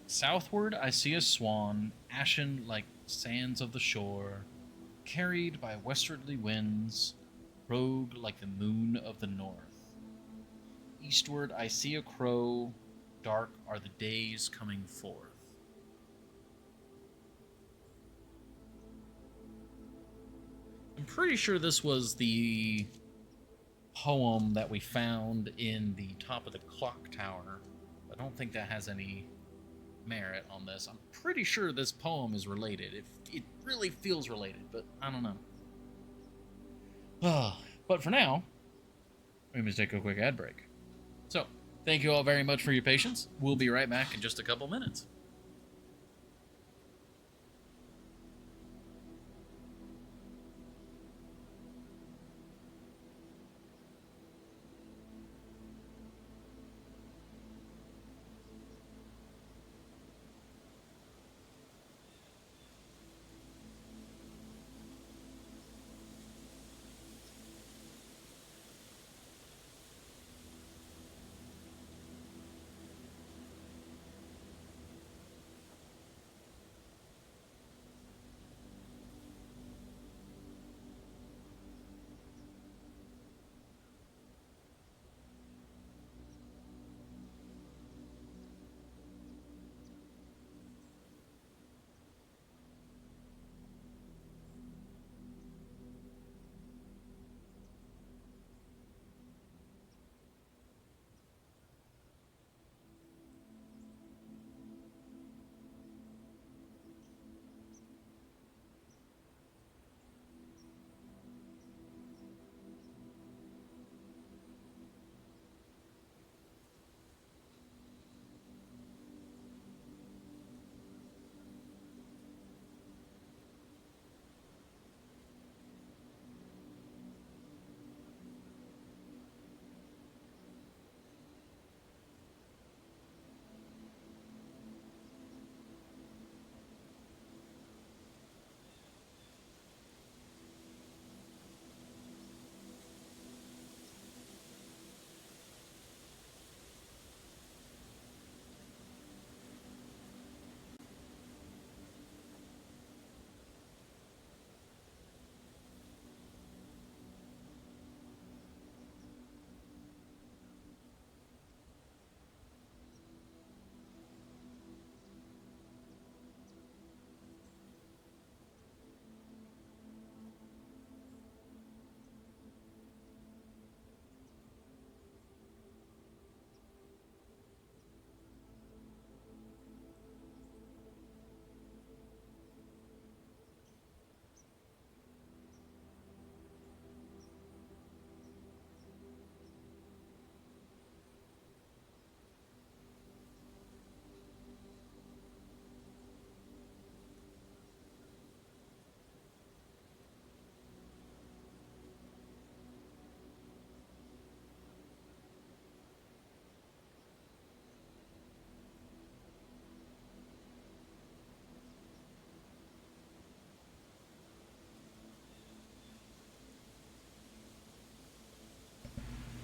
Southward I see a swan, ashen like sands of the shore, carried by westwardly winds, Rogue like the moon of the north. Eastward I see a crow, dark are the days coming forth. I'm pretty sure this was the poem that we found in the top of the clock tower. I don't think that has any merit on this. I'm pretty sure this poem is related. It really feels related, but I don't know. But for now, we must take a quick ad break. So, thank you all very much for your patience. We'll be right back in just a couple minutes.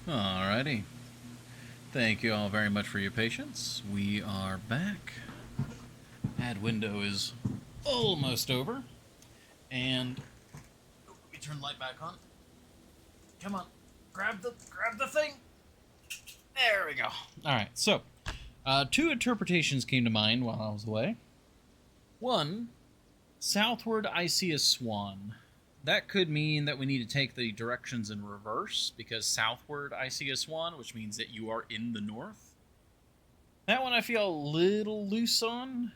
Alrighty. Thank you all very much for your patience. We are back. Ad window is almost over. And let me turn the light back on. Come on. Grab the thing. There we go. Alright, so two interpretations came to mind while I was away. One, southward I see a swan. That could mean that we need to take the directions in reverse, because southward I see a swan, which means that you are in the north. That one I feel a little loose on,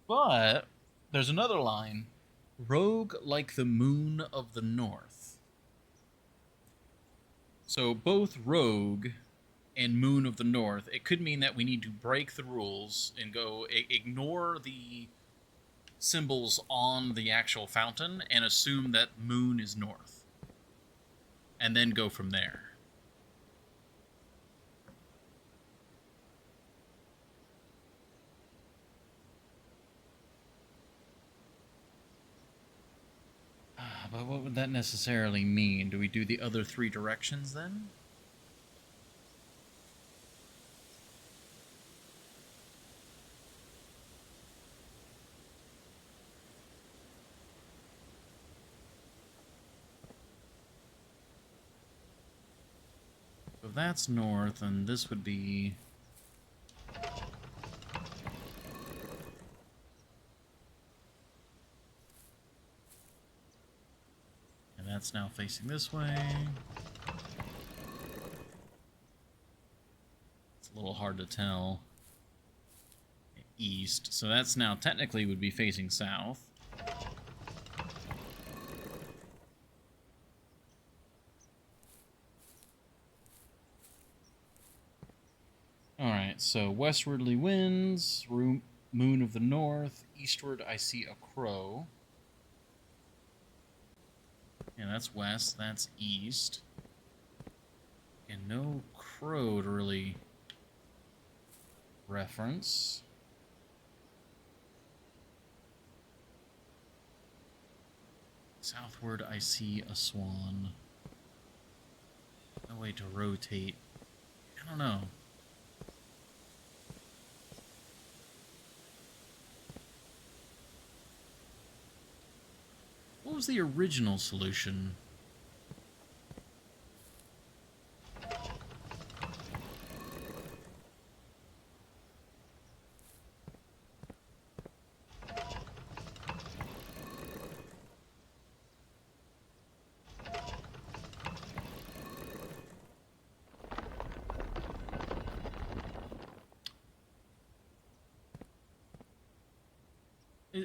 but there's another line. Rogue like the moon of the north. So both rogue and moon of the north, it could mean that we need to break the rules and go ignore the symbols on the actual fountain and assume that moon is north, and then go from there. But what would that necessarily mean? Do we do the other three directions then? If that's north, then this would be... And that's now facing this way. It's a little hard to tell. East. So that's now technically would be facing south. Alright, so westwardly winds, moon of the north, eastward I see a crow. Yeah, that's west, that's east. And no crow to really reference. Southward I see a swan. No way to rotate. I don't know. What was the original solution?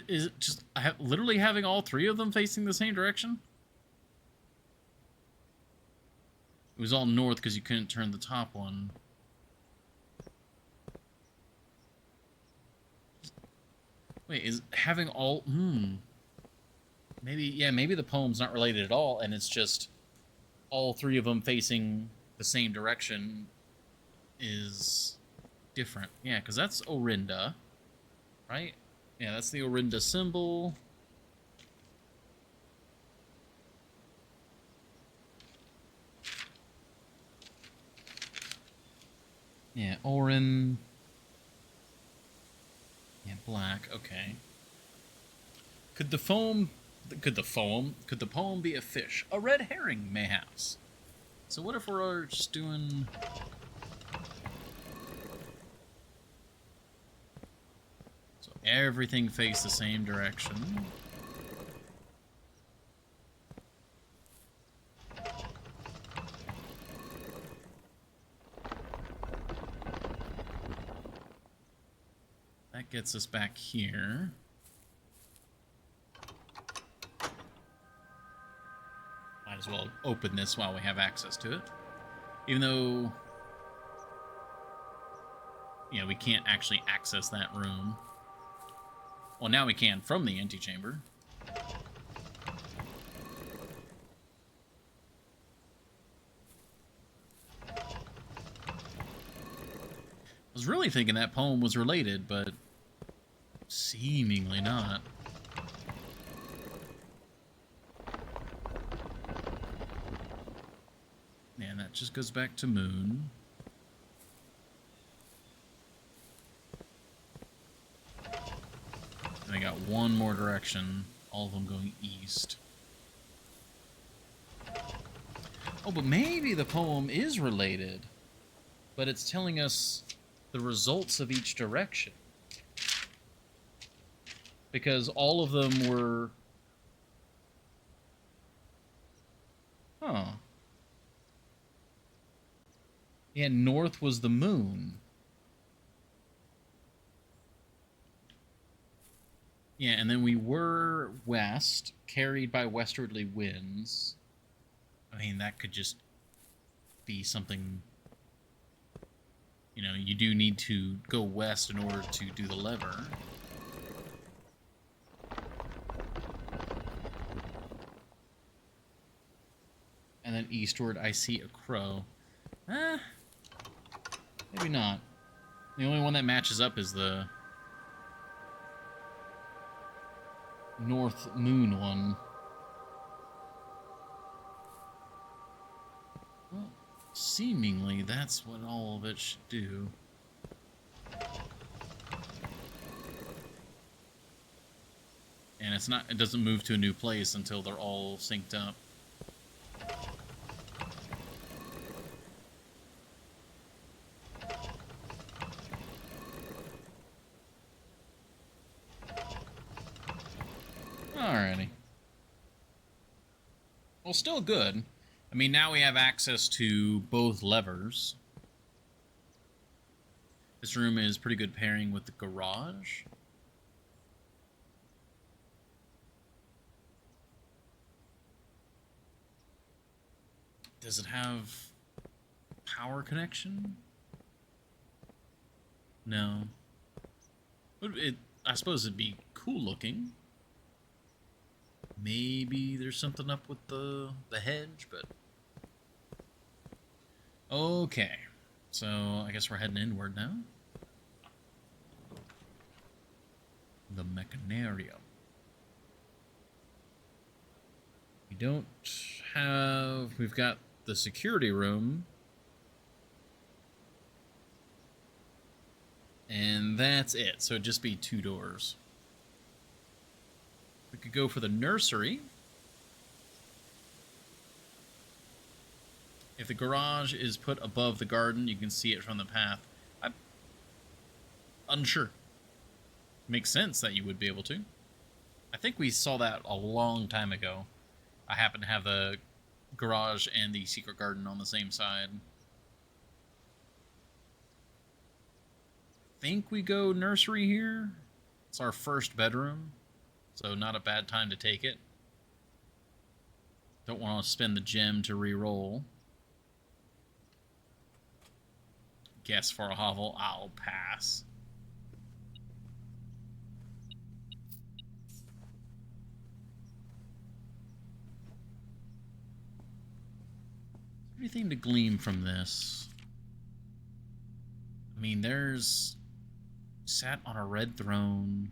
Is it just literally having all three of them facing the same direction? It was all north because you couldn't turn the top one. Wait, is having all... Maybe, yeah, maybe the poem's not related at all, and it's just all three of them facing the same direction is different. Yeah, because that's Orinda, right? Yeah, that's the Orinda symbol. Yeah, Orin. Yeah, black. Okay. Could the poem be a fish? A red herring, mayhaps. So what if we're just doing... So everything face the same direction. That gets us back here. Might as well open this while we have access to it. Even though... Yeah, we can't actually access that room. Well, now we can from the antechamber. I was really thinking that poem was related, but seemingly not. And that just goes back to moon. And I got one more direction, all of them going east. Oh, but maybe the poem is related, but it's telling us the results of each direction. Because all of them were... Huh. Yeah, north was the moon. Yeah, and then we were west, carried by westwardly winds. I mean, that could just be something... You know, you do need to go west in order to do the lever. And then eastward, I see a crow. Maybe not. The only one that matches up is the North Moon one. Well, seemingly that's what all of it should do. And it's not, it doesn't move to a new place until they're all synced up. Well, still good. I mean, now we have access to both levers. This room is pretty good pairing with the garage. Does it have power connection? No. I suppose it'd be cool looking. Maybe there's something up with the hedge, but... Okay. So, I guess we're heading inward now. The Mechanarium. We don't have... We've got the security room. And that's it. So it'd just be 2 doors. We could go for the nursery. If the garage is put above the garden, you can see it from the path. I'm unsure. Makes sense that you would be able to. I think we saw that a long time ago. I happen to have the garage and the secret garden on the same side. I think we go nursery here. It's our first bedroom, so not a bad time to take it. Don't want to spend the gem to re-roll. Guess for a hovel, I'll pass. Anything to glean from this? I mean, there's... Sat on a red throne.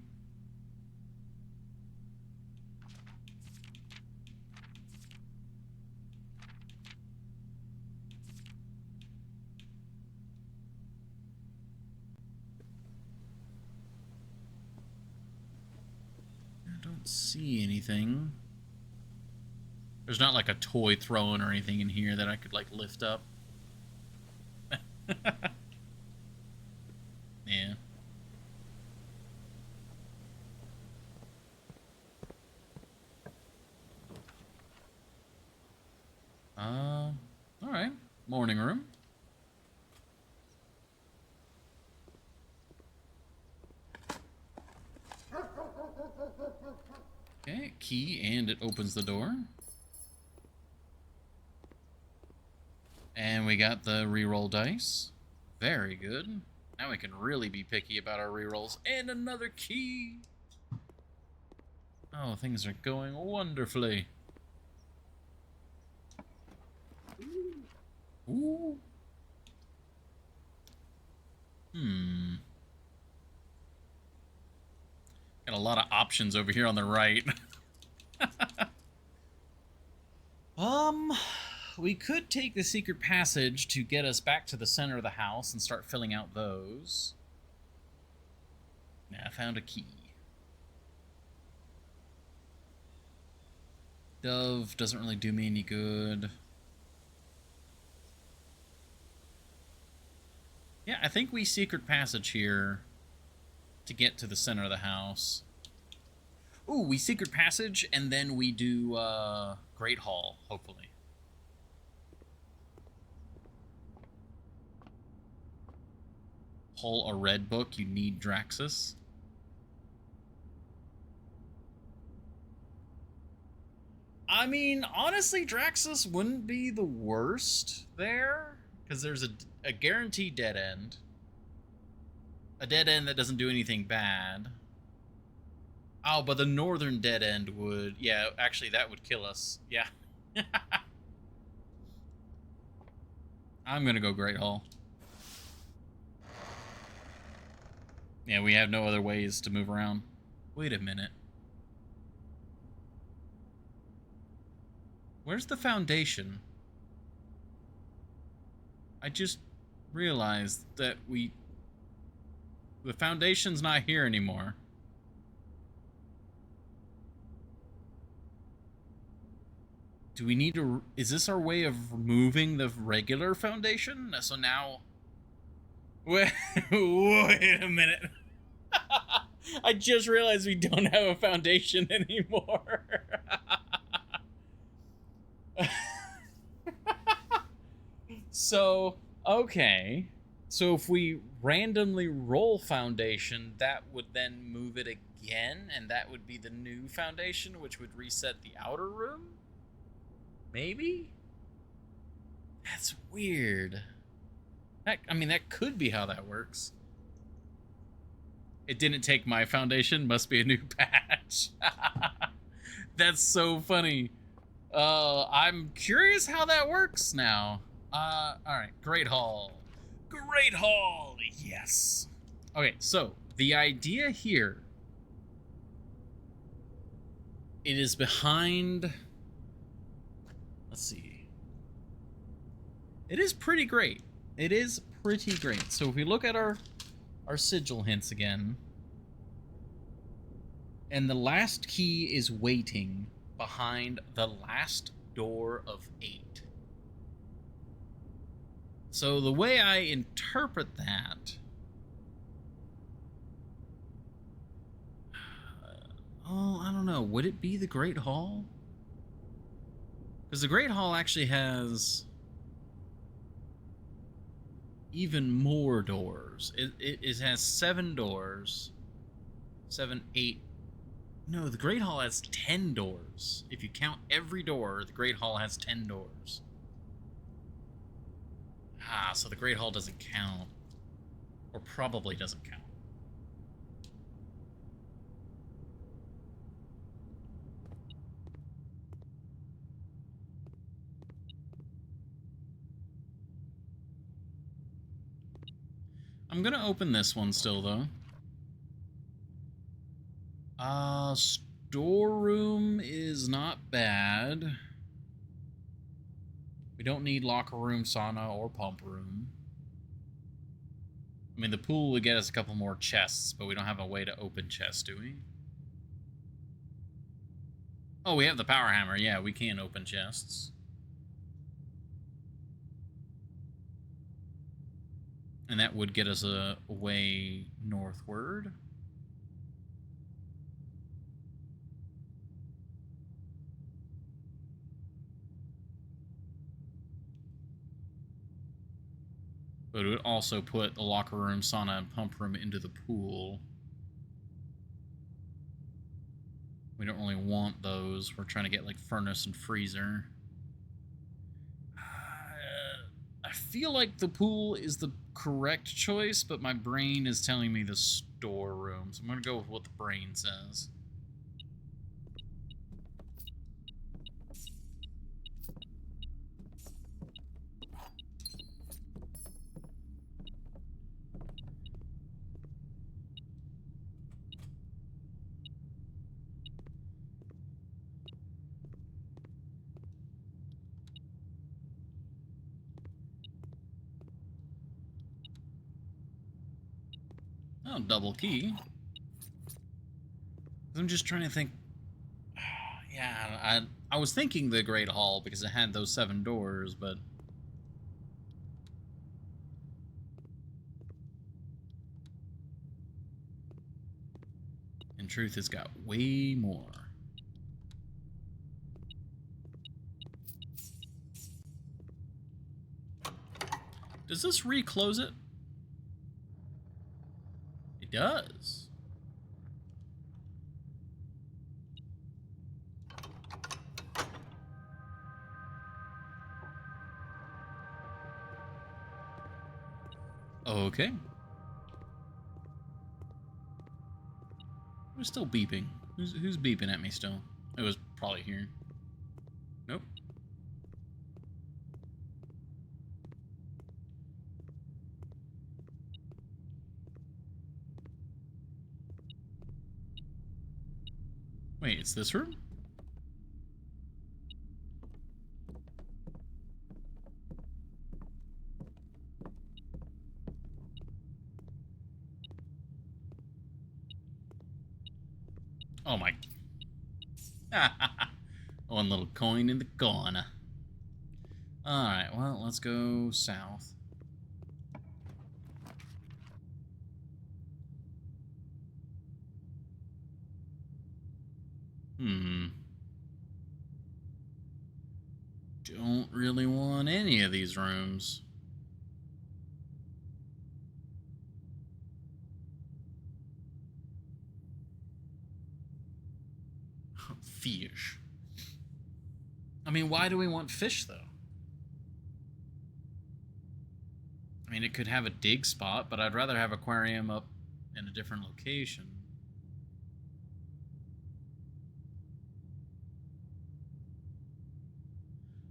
I don't see anything. There's not like a toy throne or anything in here that I could like lift up. Yeah. Alright. Morning room. Okay, key, and it opens the door. And we got the reroll dice. Very good. Now we can really be picky about our rerolls. And another key! Oh, things are going wonderfully. Ooh. Got a lot of options over here on the right. We could take the secret passage to get us back to the center of the house and start filling out those. Now I found a key. Dove doesn't really do me any good. Yeah, I think we secret passage here to get to the center of the house. Ooh, we secret passage and then we do Great Hall, hopefully. Pull a red book, you need Draxus. I mean, honestly, Draxus wouldn't be the worst there, because there's a guaranteed dead end. A dead end that doesn't do anything bad. Oh, but the northern dead end would... Yeah, actually, that would kill us. Yeah. I'm gonna go Great Hall. Yeah, we have no other ways to move around. Wait a minute. Where's the foundation? I just realized that the foundation's not here anymore. Do we need to... Is this our way of removing the regular foundation? So now... Wait a minute. I just realized we don't have a foundation anymore. So, okay. So if we randomly roll foundation, that would then move it again, and that would be the new foundation, which would reset the outer room? Maybe? That's weird. I mean, that could be how that works. It didn't take my foundation, must be a new patch. That's so funny. I'm curious how that works now. Alright, Great Hall. Great Hall, yes. Okay, so the idea here, it is behind, let's see. It is pretty great. It is pretty great. So if we look at our sigil hints again, and the last key is waiting behind the last door of 8. So the way I interpret that, I don't know. Would it be the Great Hall? Because the Great Hall actually has even more doors. It has 7 doors. 7, 8. No, the Great Hall has 10 doors. If you count every door, the Great Hall has 10 doors. Ah, so the Great Hall doesn't count. Or probably doesn't count. I'm gonna open this one still, though. Storeroom is not bad. We don't need locker room, sauna, or pump room. I mean, the pool would get us a couple more chests, but we don't have a way to open chests, do we? Oh, we have the power hammer. Yeah, we can open chests. And that would get us a way northward. But it would also put the locker room, sauna, and pump room into the pool. We don't really want those. We're trying to get like furnace and freezer. I feel like the pool is the correct choice, but my brain is telling me the storeroom. So I'm going to go with what the brain says. Oh, double key. I'm just trying to think. Yeah, I was thinking the Great Hall because it had those 7 doors, but in truth, it's got way more. Does this reclose it? It does. Okay. We're still beeping. Who's beeping at me still? It was probably here. Nope. Wait, it's this room? Oh my. One little coin in the corner. Alright, well, let's go south. Hmm. don't really want any of these rooms. Fish. I mean, why do we want fish, though? I mean, it could have a dig spot, but I'd rather have aquarium up in a different location.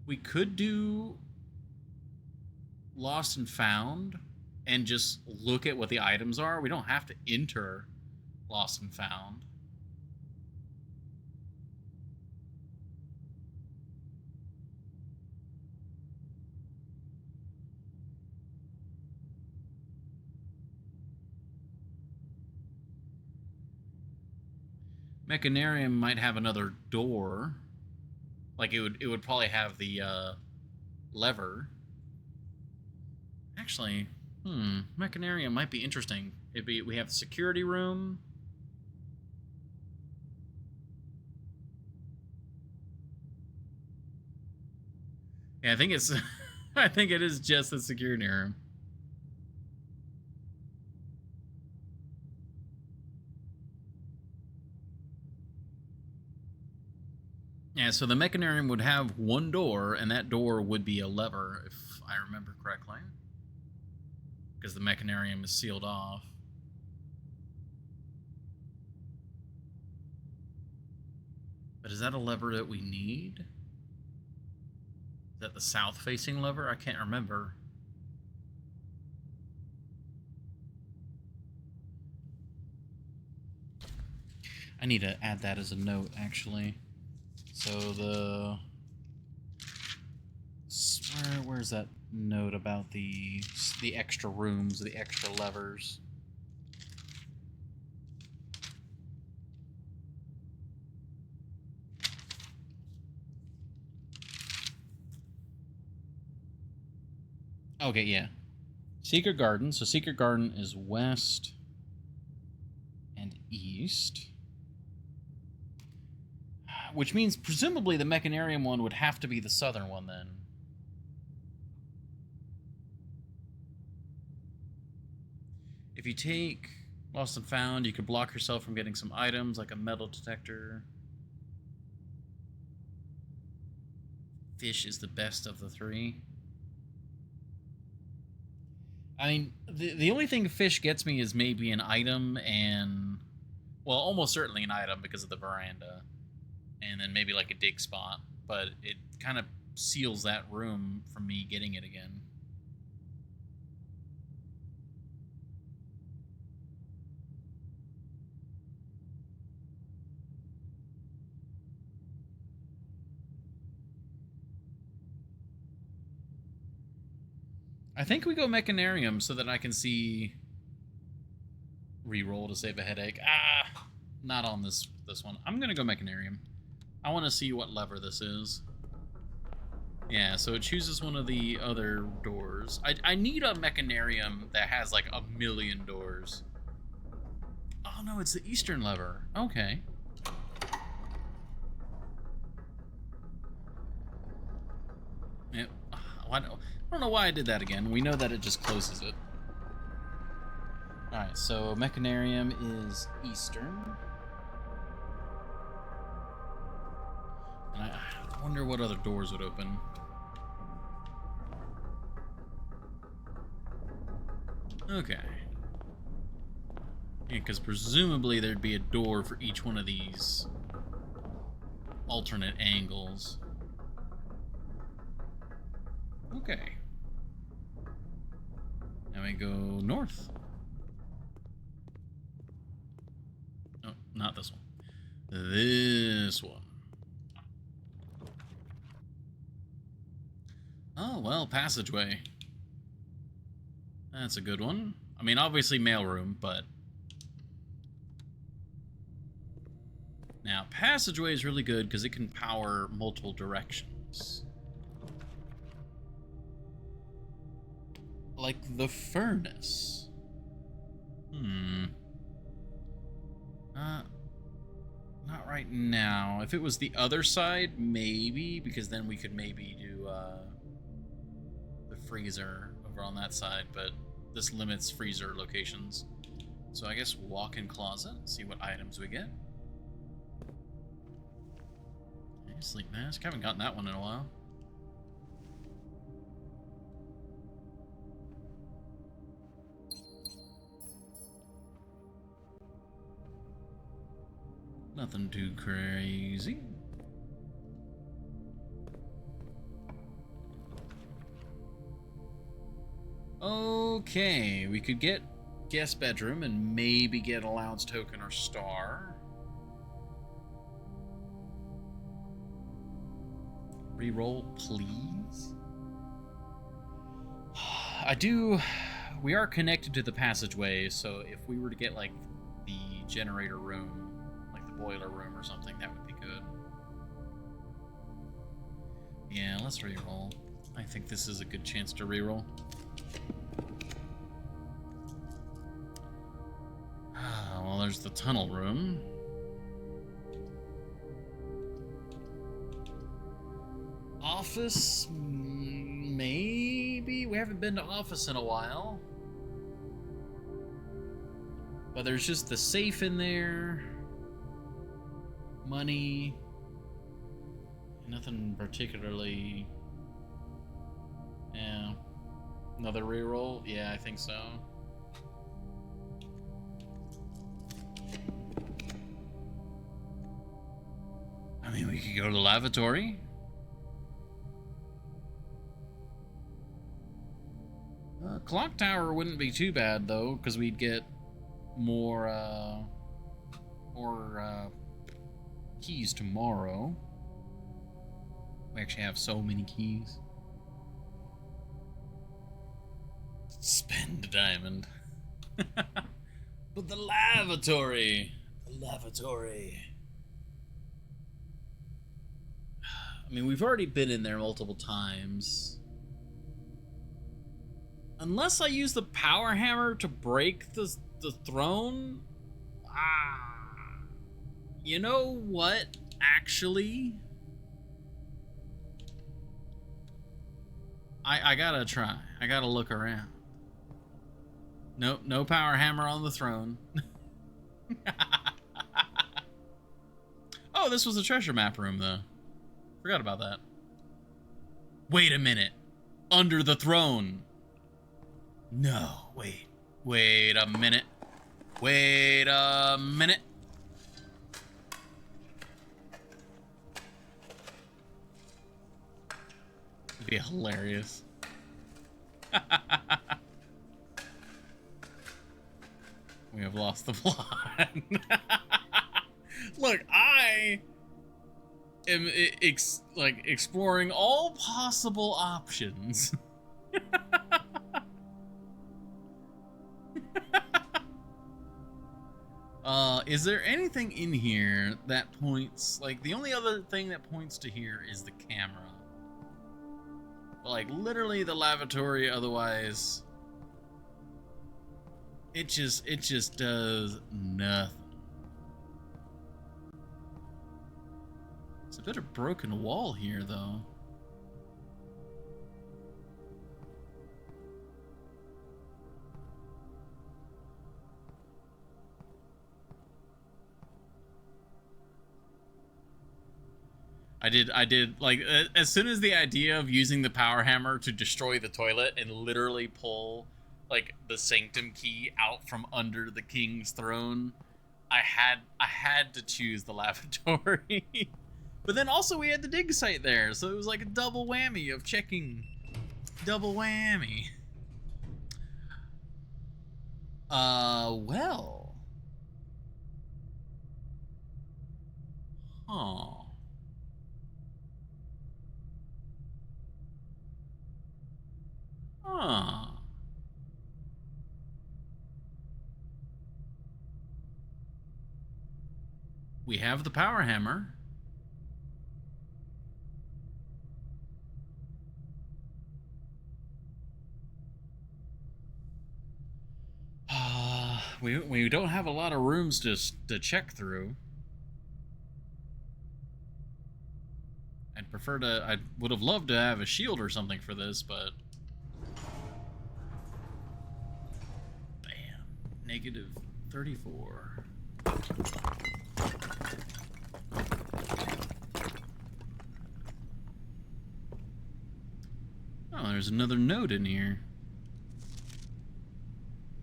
We could do Lost and Found and just look at what the items are. We don't have to enter Lost and Found. Mechanarium might have another door. Like it would probably have the lever. Actually, Mechanarium might be interesting. We have the security room. Yeah, I think it's I think it is just the security room. Yeah, so the Mechanarium would have one door, and that door would be a lever, if I remember correctly. Because the Mechanarium is sealed off. But is that a lever that we need? Is that the south-facing lever? I can't remember. I need to add that as a note, actually. So where's that note about the extra rooms, the extra levers? Okay, yeah. Secret Garden. So Secret Garden is west and east. Which means, presumably, the Mechanarium one would have to be the southern one, then. If you take Lost and Found, you could block yourself from getting some items, like a metal detector. Fish is the best of the three. I mean, the only thing fish gets me is maybe an item and... Well, almost certainly an item because of the veranda. And then maybe like a dig spot, but it kind of seals that room from me getting it again. I think we go Mechanarium so that I can see reroll to save a headache. Not on this one. I'm gonna go Mechanarium. I want to see what lever this is. Yeah, so it chooses one of the other doors. I need a Mechanarium that has like a million doors. Oh no, it's the eastern lever. Okay. Yep. I don't know why I did that again. We know that it just closes it. Alright, so Mechanarium is eastern. And I wonder what other doors would open. Okay. Yeah, because presumably there'd be a door for each one of these alternate angles. Okay. Now we go north. No, not this one. This one. Oh, well, passageway. That's a good one. I mean, obviously mailroom, but... Now, passageway is really good because it can power multiple directions. Like the furnace. Not Not right now. If it was the other side, maybe, because then we could maybe do the freezer over on that side, but this limits freezer locations. So I guess walk-in closet, see what items we get. Okay, sleep mask. Haven't gotten that one in a while. Nothing too crazy. Okay, we could get guest bedroom and maybe get allowance token or star. Reroll, please. We are connected to the passageway, so if we were to get like the generator room, boiler room or something, that would be good. Yeah, let's reroll. I think this is a good chance to reroll. Well, there's the tunnel room. Office, maybe? We haven't been to office in a while. But there's just the safe in there. Money. Nothing particularly. Yeah. Another reroll? Yeah, I think so. I mean, we could go to the lavatory. Clock tower wouldn't be too bad, though, because we'd get more keys tomorrow. We actually have so many keys. Spend a diamond. But the lavatory. The lavatory. I mean, we've already been in there multiple times. Unless I use the power hammer to break the throne. You know what? Actually, I gotta try. I gotta look around. Nope, no power hammer on the throne. Oh, this was a treasure map room, though. Forgot about that. Wait a minute. Under the throne. No, wait. Wait a minute. Wait a minute. It'd be hilarious. We have lost the plot. Look, I am exploring all possible options. Is there anything in here that points, like, the only other thing that points to here is the camera. Like, literally the lavatory, otherwise it just does nothing. It's a bit of broken wall here, though. I did, like, as soon as the idea of using the power hammer to destroy the toilet and literally pull, like, the sanctum key out from under the king's throne, I had to choose the lavatory. But then also we had the dig site there, so it was like a double whammy of checking. Double whammy. Well. Huh. Huh. We have the power hammer. We don't have a lot of rooms to check through. prefer to... I would have loved to have a shield or something for this, but... Bam. Negative 34. Oh, there's another note in here.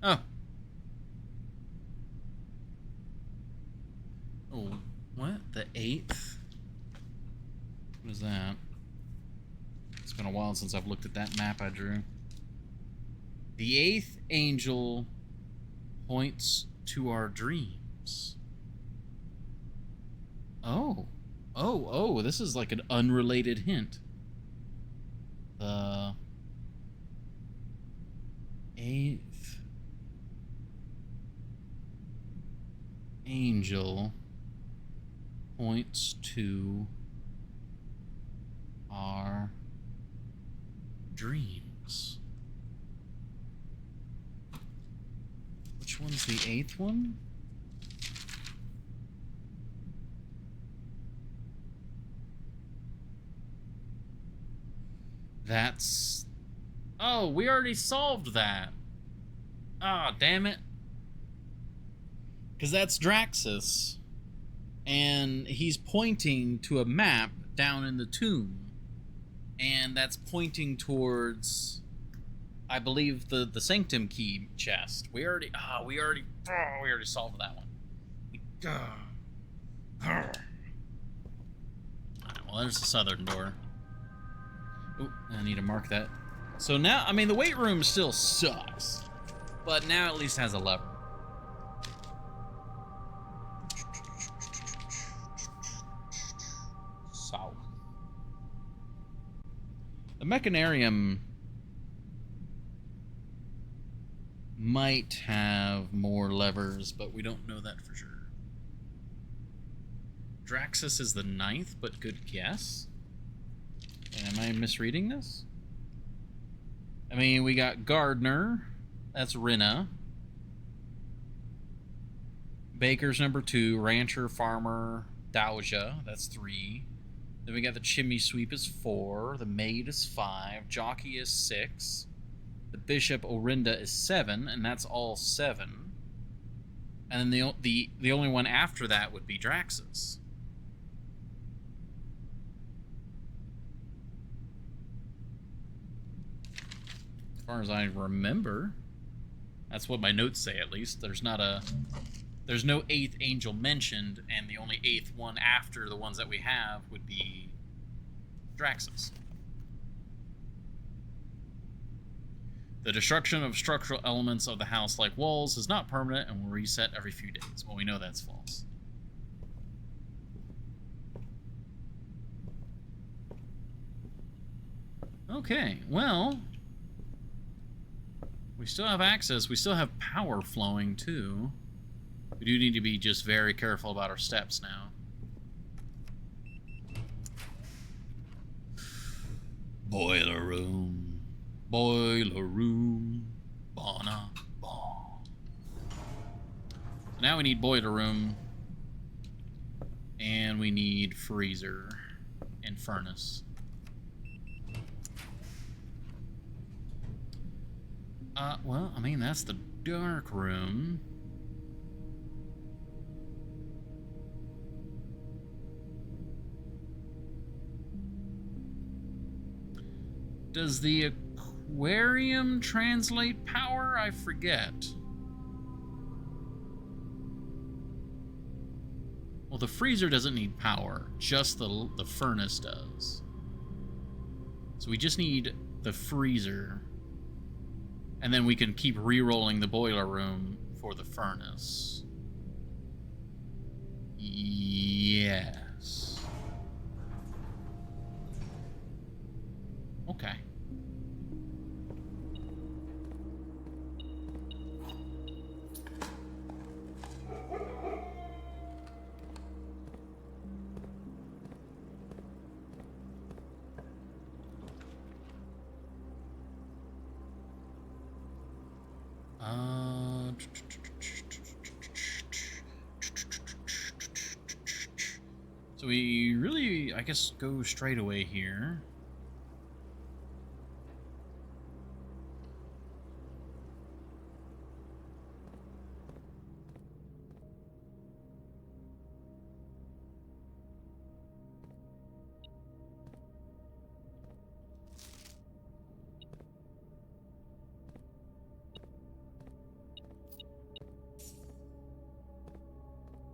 Oh. Oh, what? The 8th? What is that? It's been a while since I've looked at that map I drew. The 8th angel points to our dreams. Oh. Oh, this is like an unrelated hint. The 8th angel points to our dreams. Which one's the 8th one? That's... Oh, we already solved that. Ah, oh, damn it. Because that's Draxus. And he's pointing to a map down in the tomb. And that's pointing towards, I believe, the Sanctum Key chest. We already solved that one. Alright, well, there's the southern door. Oh, I need to mark that. So now, I mean, the weight room still sucks, but now at least has a lever. South. The Mechanarium might have more levers, but we don't know that for sure. Draxus is the 9th, but good guess. Am I misreading this? I mean, we got Gardener. That's Rinna. Baker's number 2. Rancher, Farmer, Dowager. That's 3. Then we got the Chimney Sweep is 4. The Maid is 5. Jockey is 6. The Bishop Orinda is 7, and that's all 7. And then the only one after that would be Draxus. As far as I remember, that's what my notes say, at least. There's no 8th angel mentioned, and the only 8th one after the ones that we have would be Draxus. The destruction of structural elements of the house, like walls, is not permanent and will reset every few days. Well, we know that's false. Okay, well... we still have access. We still have power flowing, too. We do need to be just very careful about our steps now. Boiler room. Boiler room. Bana. Bon. So now we need boiler room. And we need freezer and furnace. Well, I mean, that's the dark room. Does the aquarium translate power? I forget. Well, the freezer doesn't need power. Just the furnace does. So we just need the freezer. And then we can keep re-rolling the boiler room for the furnace. Yes. Okay. So we really, I guess, go straight away here.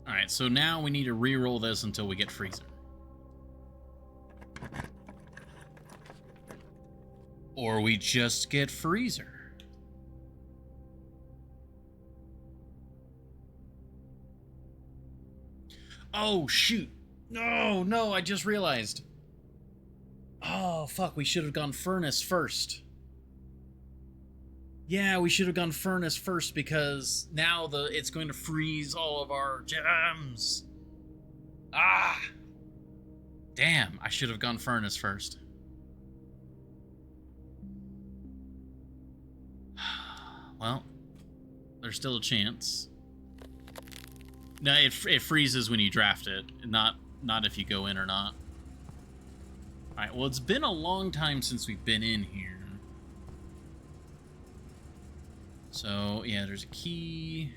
Alright, so now we need to re-roll this until we get Freezer. Or we just get Freezer. Oh, shoot. No, I just realized. Oh, fuck, we should have gone Furnace first. Yeah, we should have gone Furnace first because now it's going to freeze all of our gems. Ah! Damn, I should have gone Furnace first. Well, there's still a chance. No, it freezes when you draft it, not if you go in or not. Alright, well, it's been a long time since we've been in here. So, yeah, there's a key.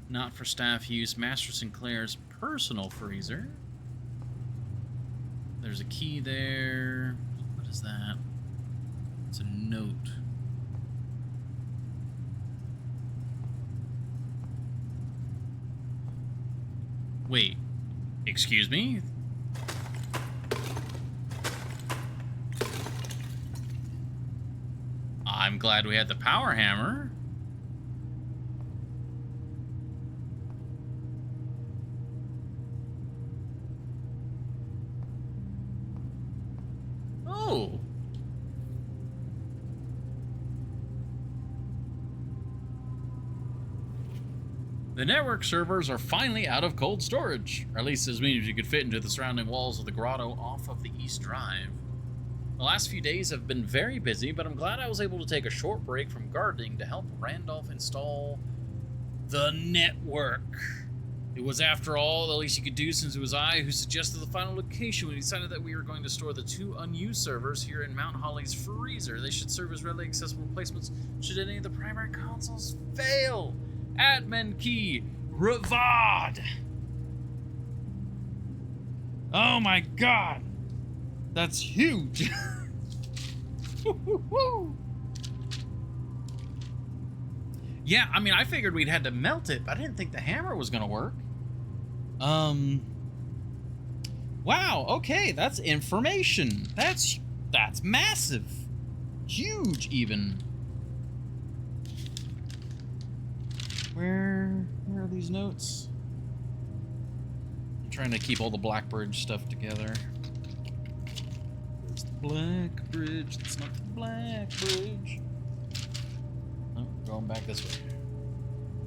Not for staff use. Master Sinclair's personal freezer. There's a key there. What is that? It's a note. Wait. Excuse me? I'm glad we had the power hammer. Oh. The network servers are finally out of cold storage, or at least as many as you could fit into the surrounding walls of the grotto off of the East Drive. The last few days have been very busy, but I'm glad I was able to take a short break from gardening to help Randolph install the network. It was, after all, the least you could do, since it was I who suggested the final location when we decided that we were going to store the 2 unused servers here in Mount Holly's freezer. They should serve as readily accessible replacements should any of the primary consoles fail. Admin key, Ravad. Oh my god. That's huge. Yeah, I mean, I figured we'd had to melt it, but I didn't think the hammer was gonna work. Wow, okay, that's information. That's massive. Huge, even. Where are these notes? I'm trying to keep all the Blackbridge stuff together. Where's the Blackbridge? That's not the Blackbridge. Oh, going back this way.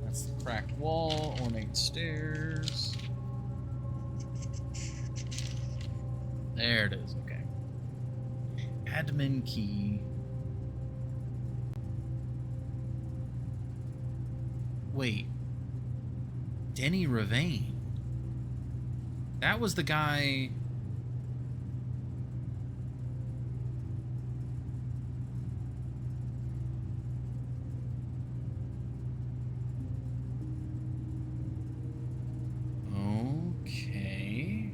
That's the cracked wall, ornate stairs. There it is, okay. Admin key. Wait. Denny Ravane. That was the guy... Okay.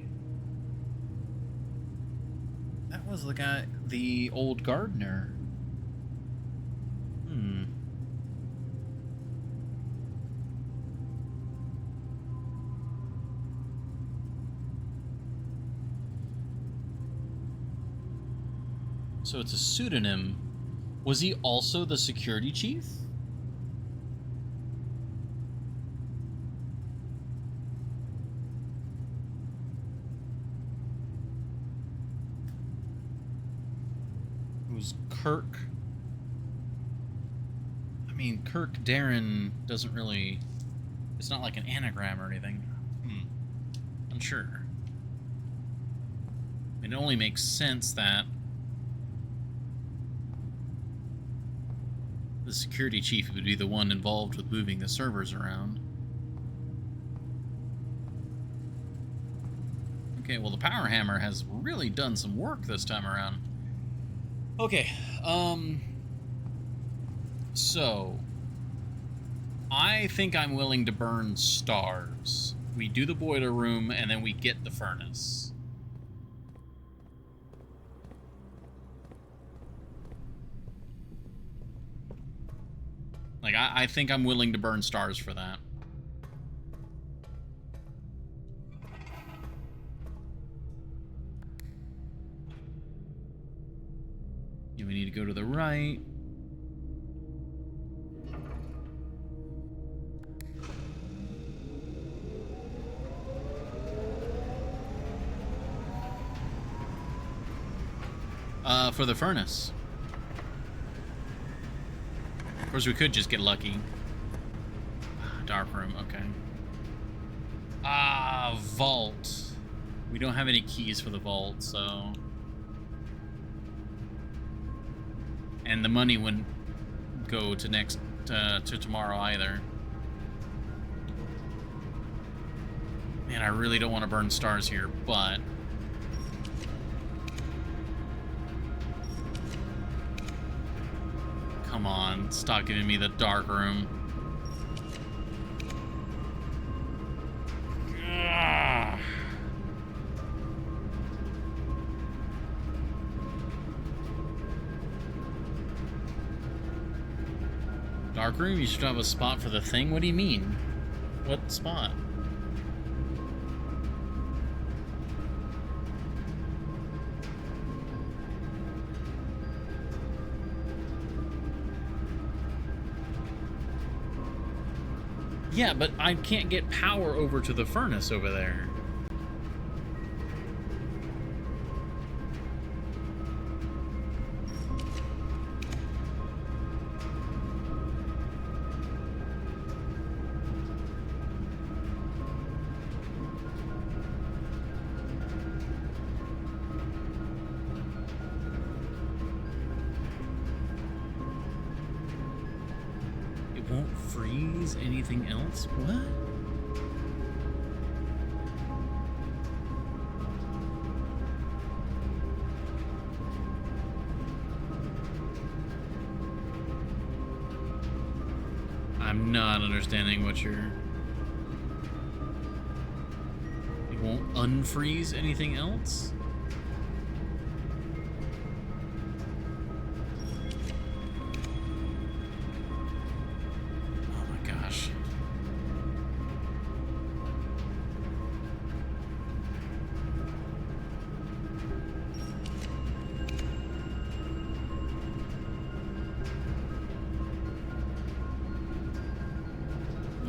That was the guy, the old gardener. So it's a pseudonym. Was he also the security chief? It was Kirk. I mean, Kirk Darren doesn't really... It's not like an anagram or anything. Unsure. It only makes sense that the security chief would be the one involved with moving the servers around. Okay, well, the power hammer has really done some work this time around. Okay, so I think I'm willing to burn stars. We do the boiler room, and then we get the furnace. Like, I think I'm willing to burn stars for that. Yeah, we need to go to the right. For the furnace. Of course, we could just get lucky. Dark room, okay. Vault. We don't have any keys for the vault, so... And the money wouldn't go to to tomorrow either. Man, I really don't want to burn stars here, but... Come on, stop giving me the dark room. Ugh. Dark room? You should have a spot for the thing? What do you mean? What spot? Yeah, but I can't get power over to the furnace over there. Won't freeze anything else? What? I'm not understanding what you're... It won't unfreeze anything else?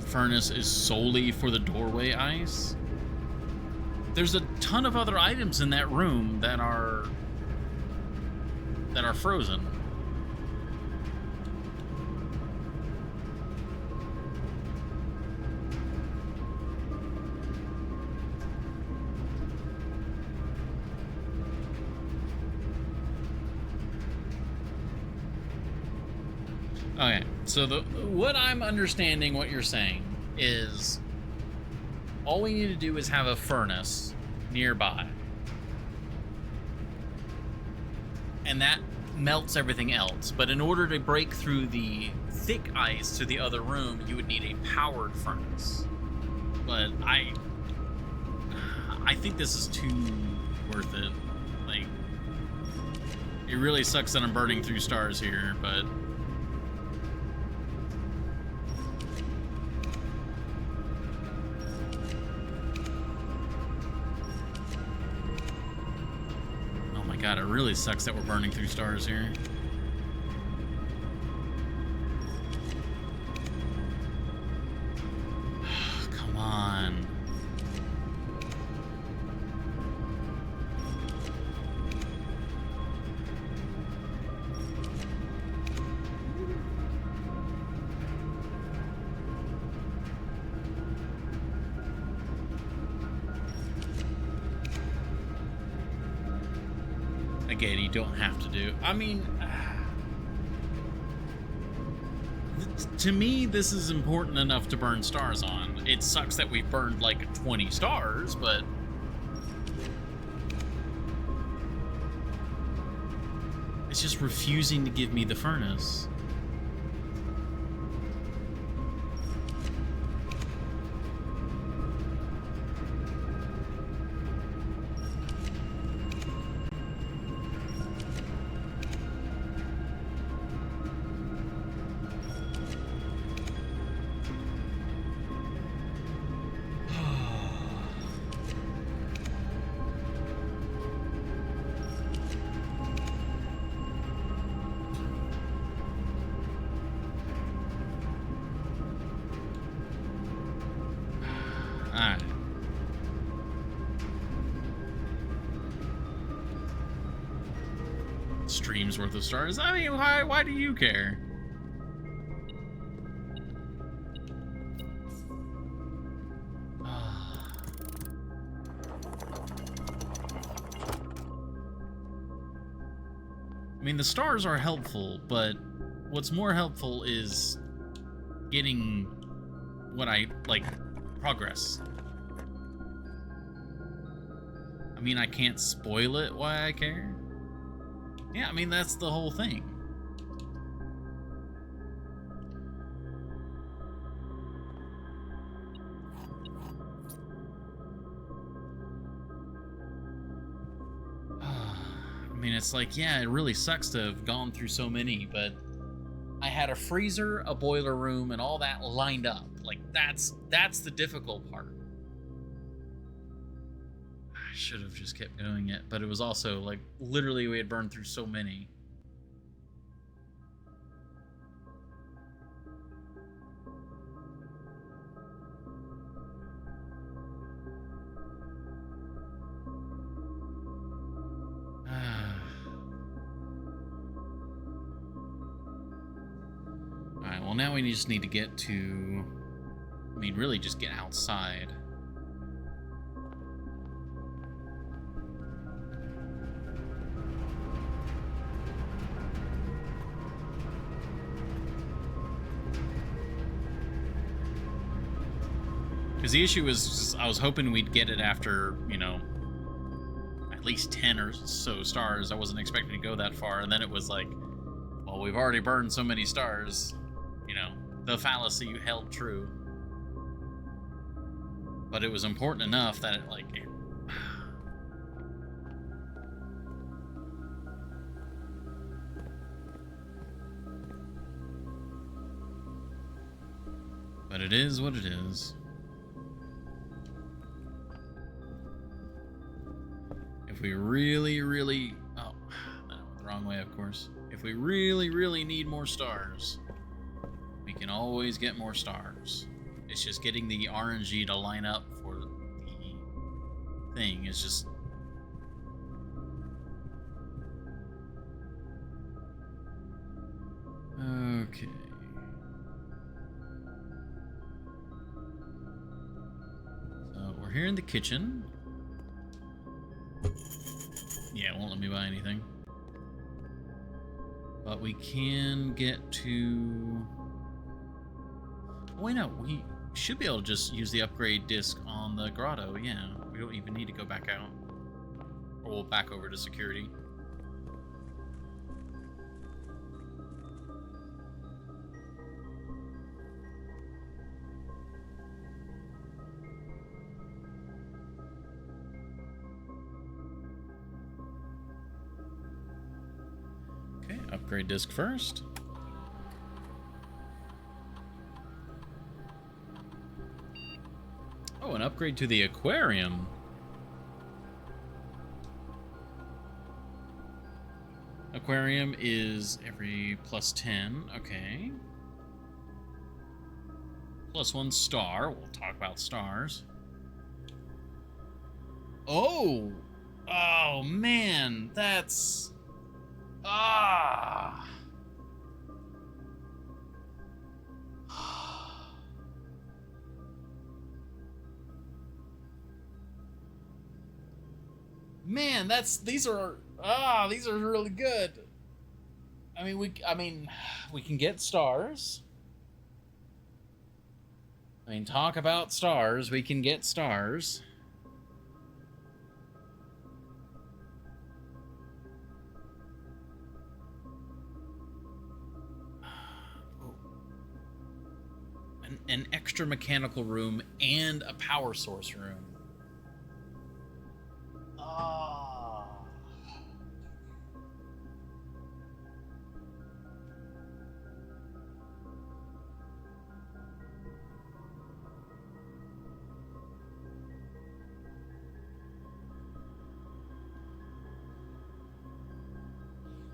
Furnace is solely for the doorway ice. There's a ton of other items in that room that are frozen. Okay, so what I'm understanding what you're saying is all we need to do is have a furnace nearby. And that melts everything else. But in order to break through the thick ice to the other room, you would need a powered furnace. But I think this is too worth it. Like, it really sucks that I'm burning through stars here, but... God, it really sucks that we're burning through stars here. Come on. Again, you don't have to do. I mean, to me, this is important enough to burn stars on. It sucks that we've burned like 20 stars, but just refusing to give me the furnace. Alright. Stream's worth of stars. I mean, why do you care? I mean, the stars are helpful, but what's more helpful is getting what I like, progress. I mean, I can't spoil it why I care. Yeah, I mean, that's the whole thing. I mean, it's like, yeah, it really sucks to have gone through so many, but I had a freezer, a boiler room, and all that lined up. Like, that's the difficult part. I should have just kept doing it, but it was also, like, literally we had burned through so many. Alright, well now we just need to get to... I mean, really just get outside. Because the issue was, I was hoping we'd get it after, you know, at least 10 or so stars. I wasn't expecting to go that far, and then it was like, well, we've already burned so many stars. You know, the fallacy held true. But it was important enough that it, like... But it is what it is. If we really... Oh, that went the wrong way, of course. If we really need more stars, we can always get more stars. It's just getting the RNG to line up for the thing is just... Okay. So we're here in the kitchen. Yeah, it won't let me buy anything. But we can get to... Wait, no, we should be able to just use the upgrade disc on the grotto, yeah. We don't even need to go back out. Or we'll back over to security. Okay, upgrade disc first. Oh, an upgrade to the aquarium. Aquarium is every +10, okay. +1 star, we'll talk about stars. Oh! Oh, man, that's... Ah! Man, these are really good. I mean, we can get stars. I mean, talk about stars, we can get stars. an extra mechanical room and a power source room.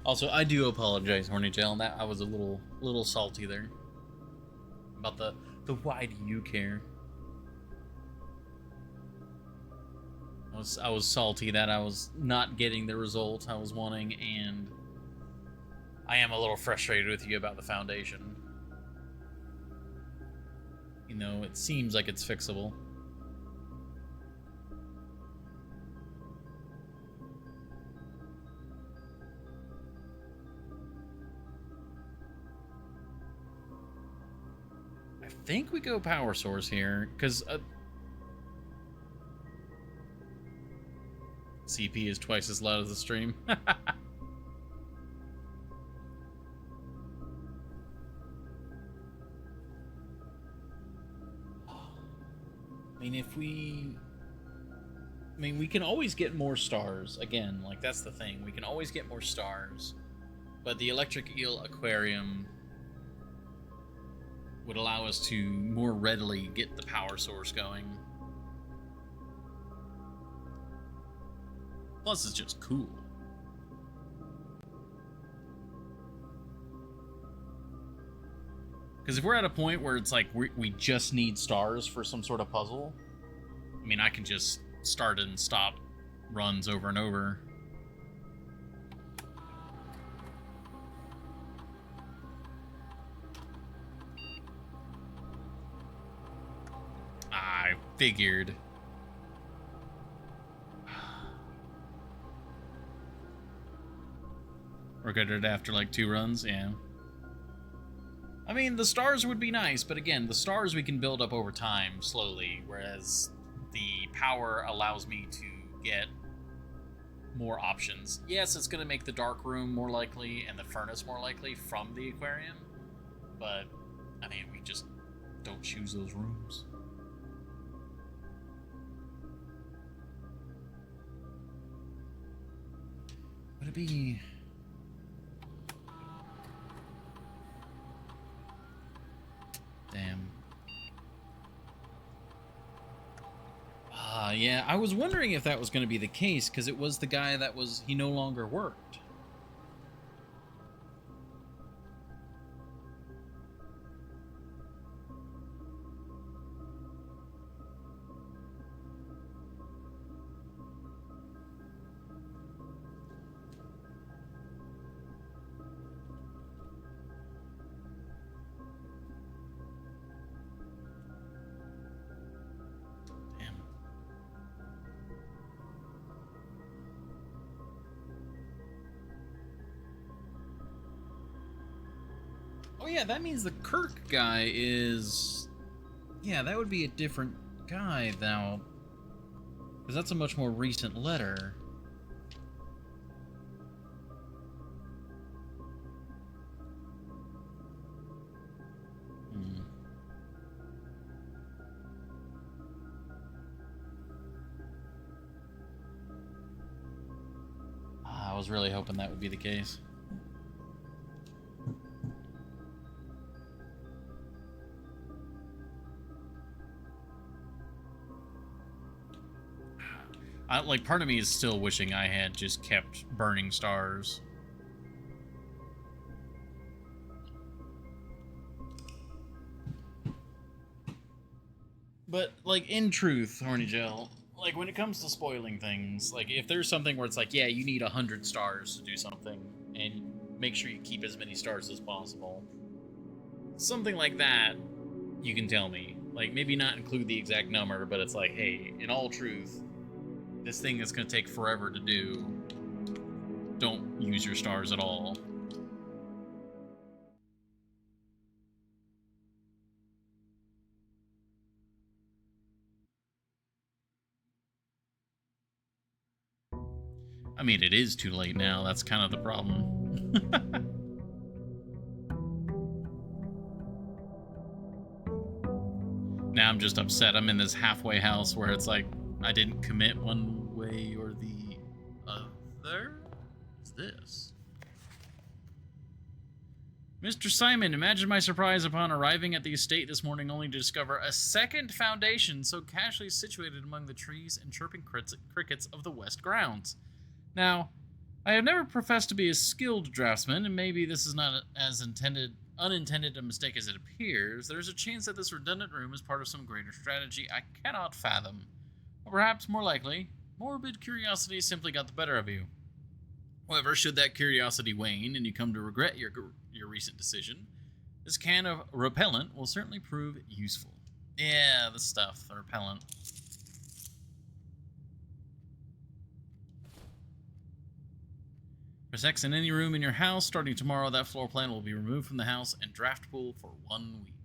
Also, I do apologize, Horny Tail. That I was a little salty there about the why do you care? I was salty that I was not getting the result I was wanting, and I am a little frustrated with you about the foundation. You know, it seems like it's fixable. I think we go power source here, because CP is twice as loud as the stream. I mean, we can always get more stars. Again, like, that's the thing. We can always get more stars. But the Electric Eel Aquarium would allow us to more readily get the power source going. Plus, it's just cool. Because if we're at a point where it's like we just need stars for some sort of puzzle, I mean, I can just start and stop runs over and over. I figured. We're good at it after like 2 runs, yeah. I mean, the stars would be nice, but again, the stars we can build up over time, slowly, whereas the power allows me to get more options. Yes, it's going to make the dark room more likely and the furnace more likely from the aquarium, but, I mean, we just don't choose those rooms. Would it be... Damn. Yeah, I was wondering if that was going to be the case, because it was the guy that he no longer worked. Oh yeah, that means the Kirk guy is... Yeah, that would be a different guy now. Because that's a much more recent letter. I was really hoping that would be the case. Like, part of me is still wishing I had just kept burning stars. But, like, in truth, Horny Gel, like, when it comes to spoiling things, like, if there's something where it's like, yeah, you need 100 stars to do something, and make sure you keep as many stars as possible. Something like that, you can tell me. Like, maybe not include the exact number, but it's like, hey, in all truth, this thing that's going to take forever to do, don't use your stars at all. I mean, it is too late now. That's kind of the problem. Now I'm just upset. I'm in this halfway house where it's like I didn't commit one way or the other. What's this? Mr. Simon, imagine my surprise upon arriving at the estate this morning only to discover a second foundation so casually situated among the trees and chirping crickets of the west grounds. Now, I have never professed to be a skilled draftsman, and maybe this is not as unintended a mistake as it appears. There's a chance that this redundant room is part of some greater strategy I cannot fathom. Or perhaps, more likely, morbid curiosity simply got the better of you. However, should that curiosity wane and you come to regret your recent decision, this can of repellent will certainly prove useful. Yeah, the stuff, the repellent. Press X in any room in your house. Starting tomorrow, that floor plan will be removed from the house and draft pool for 1 week.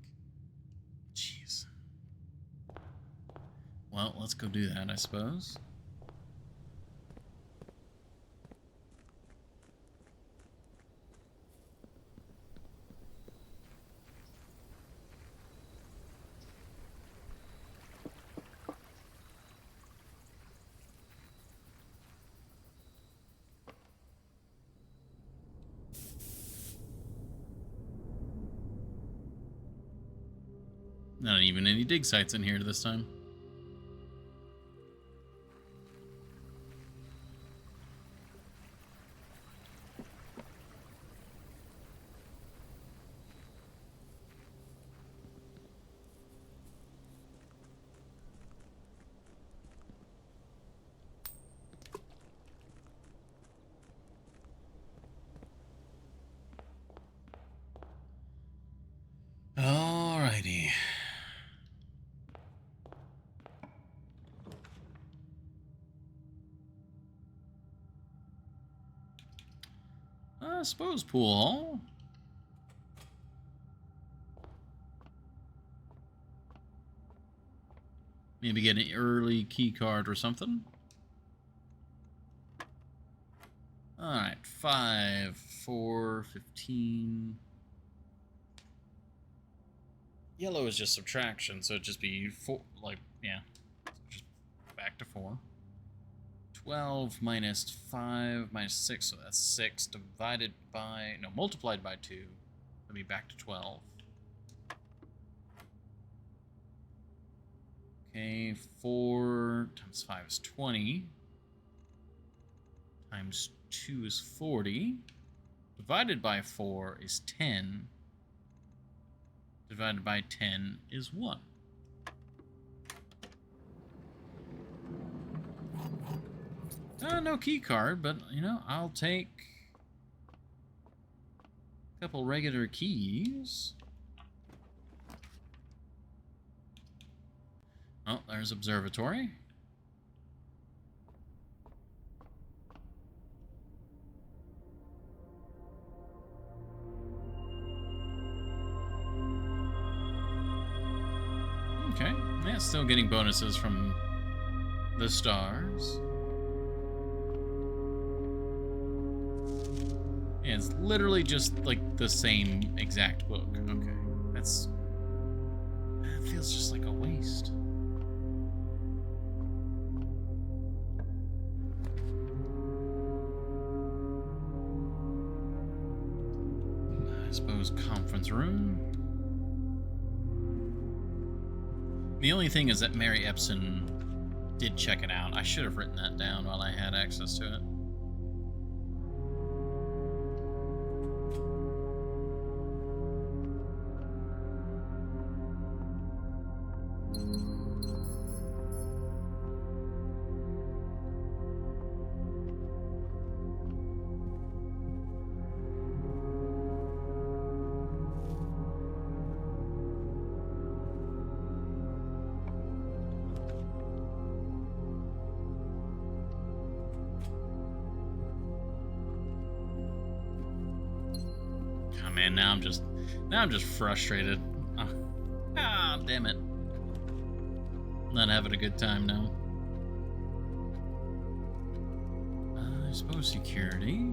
Jeez. Well, let's go do that, I suppose. Not even any dig sites in here this time. Alrighty. I suppose pool hall. Maybe get an early key card or something. Alright, 5, 4, 15. Yellow is just subtraction, so it'd just be 4, like, yeah. Just back to 4. 12 minus 5 minus 6, so that's 6 divided by, no, multiplied by 2. That'd be back to 12. Okay, 4 times 5 is 20. Times 2 is 40. Divided by 4 is 10. Divided by 10 is 1. No key card, but, you know, I'll take a couple regular keys. Oh, there's observatory. Okay, yeah, still getting bonuses from the stars. Yeah, it's literally just like the same exact book. Okay, that's... It feels just like a waste. I suppose conference room. The only thing is that Mary Epson did check it out. I should have written that down while I had access to it. Man, now I'm just frustrated. Damn it. Not having a good time now. I suppose security.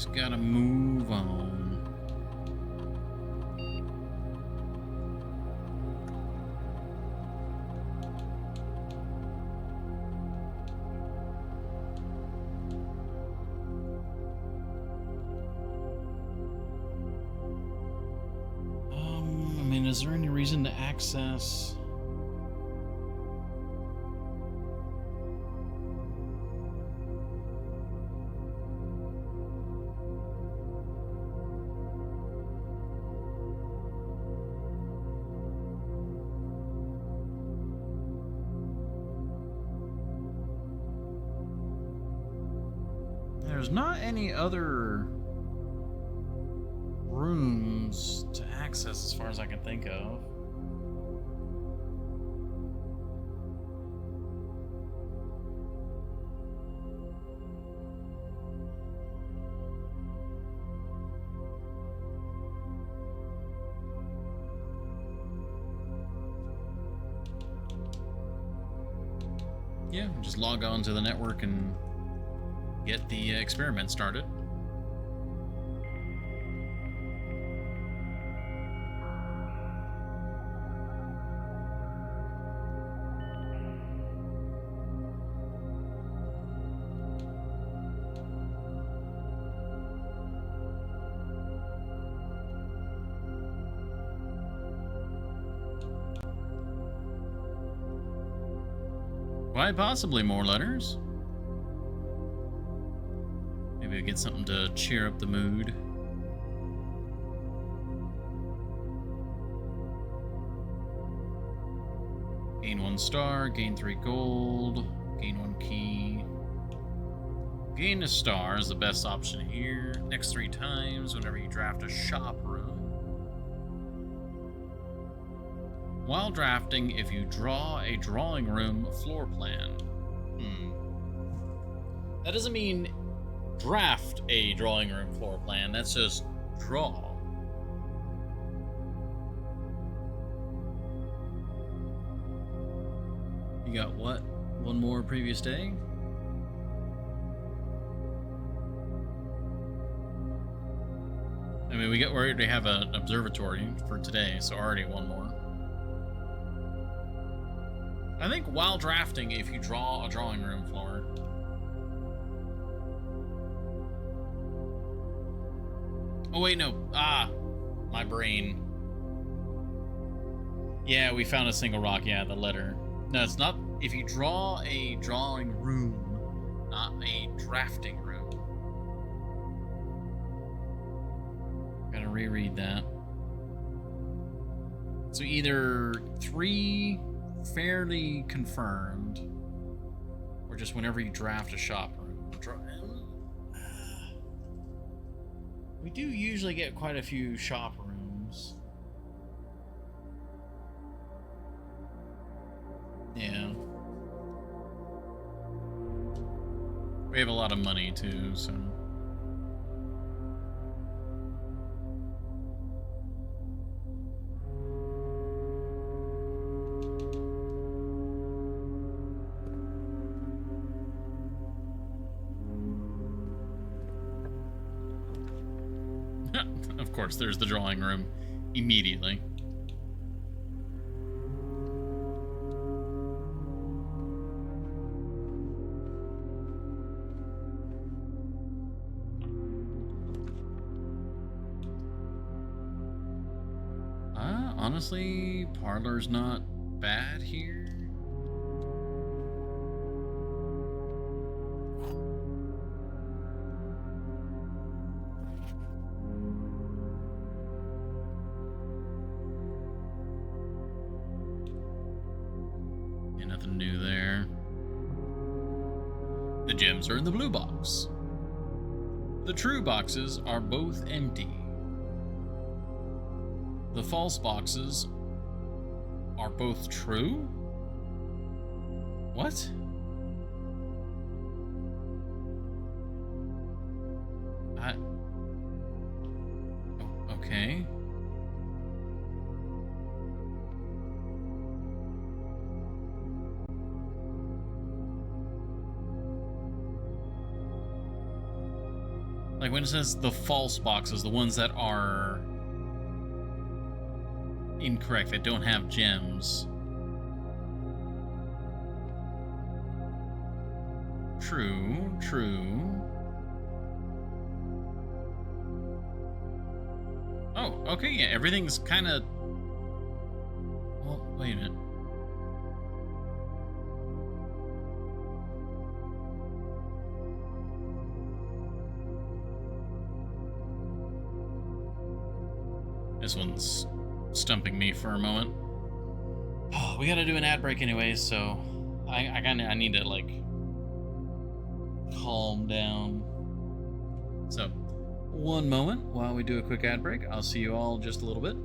just gotta move on. I mean, is there any reason to access? There's not any other rooms to access as far as I can think of. Yeah, just log on to the network and get the experiment started. Quite possibly more letters. Maybe we get something to cheer up the mood. Gain 1 star, gain 3 gold, gain 1 key. Gain a star is the best option here. Next 3 times whenever you draft a shop room. While drafting, if you draw a drawing room floor plan. That doesn't mean draft a drawing room floor plan, that's just draw. You got what? One more previous day? I mean, we already have an observatory for today, so already one more. I think while drafting, if you draw a drawing room floor. Oh, wait, no. My brain. Yeah, we found a single rock. Yeah, the letter. No, it's not. If you draw a drawing room, not a drafting room. Gotta reread that. So either 3 fairly confirmed, or just whenever you draft a shop room. We do usually get quite a few shop rooms. Yeah. We have a lot of money too, so. Of course, there's the drawing room immediately. Honestly, parlor's not bad here. Nothing new there. The gems are in the blue box. The true boxes are both empty. The false boxes are both true? What? Okay. Like when it says the false boxes, the ones that are incorrect, that don't have gems. True, true. Oh, okay, yeah, everything's kind of... Well, wait a minute. This one's stumping me for a moment. Oh, we gotta do an ad break anyways, so I need to, like, calm down. So, one moment while we do a quick ad break. I'll see you all in just a little bit.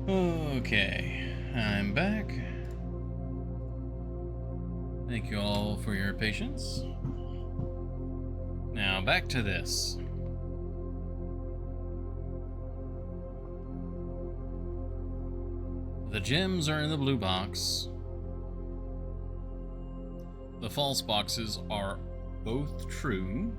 Okay, I'm back. Thank you all for your patience. Now back to this. The gems are in the blue box. The false boxes are both true.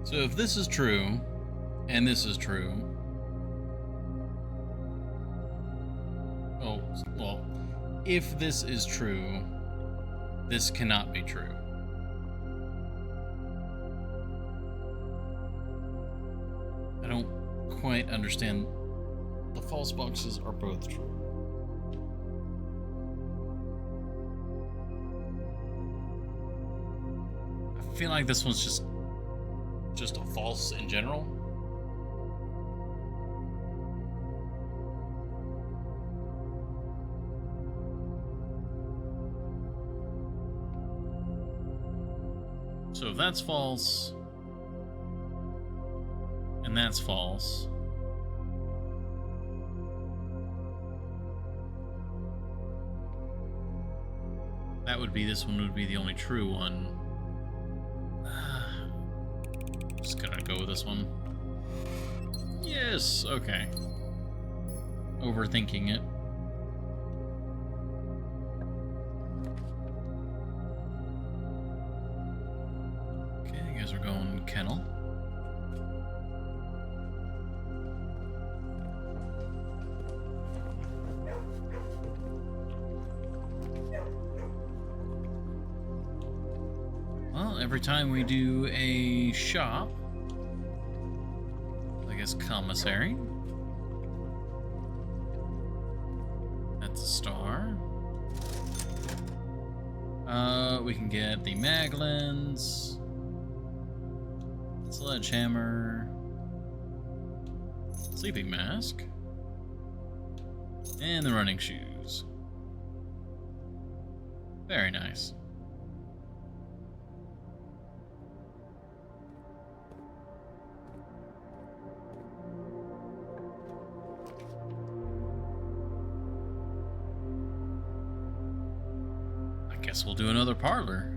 So if this is true, and this is true, oh, well, if this is true, this cannot be true. I don't quite understand. The false boxes are both true. I feel like this one's just a false in general. So if that's false, and that's false, that would be, this one would be the only true one. Just gonna go with this one. Yes, okay. Overthinking it. Okay, you guys are going kennel. Well, every time we do a shop, I guess commissary, that's a star. We can get the Maglins, sledgehammer, sleeping mask, and the running shoes. Very nice. Guess we'll do another parlor.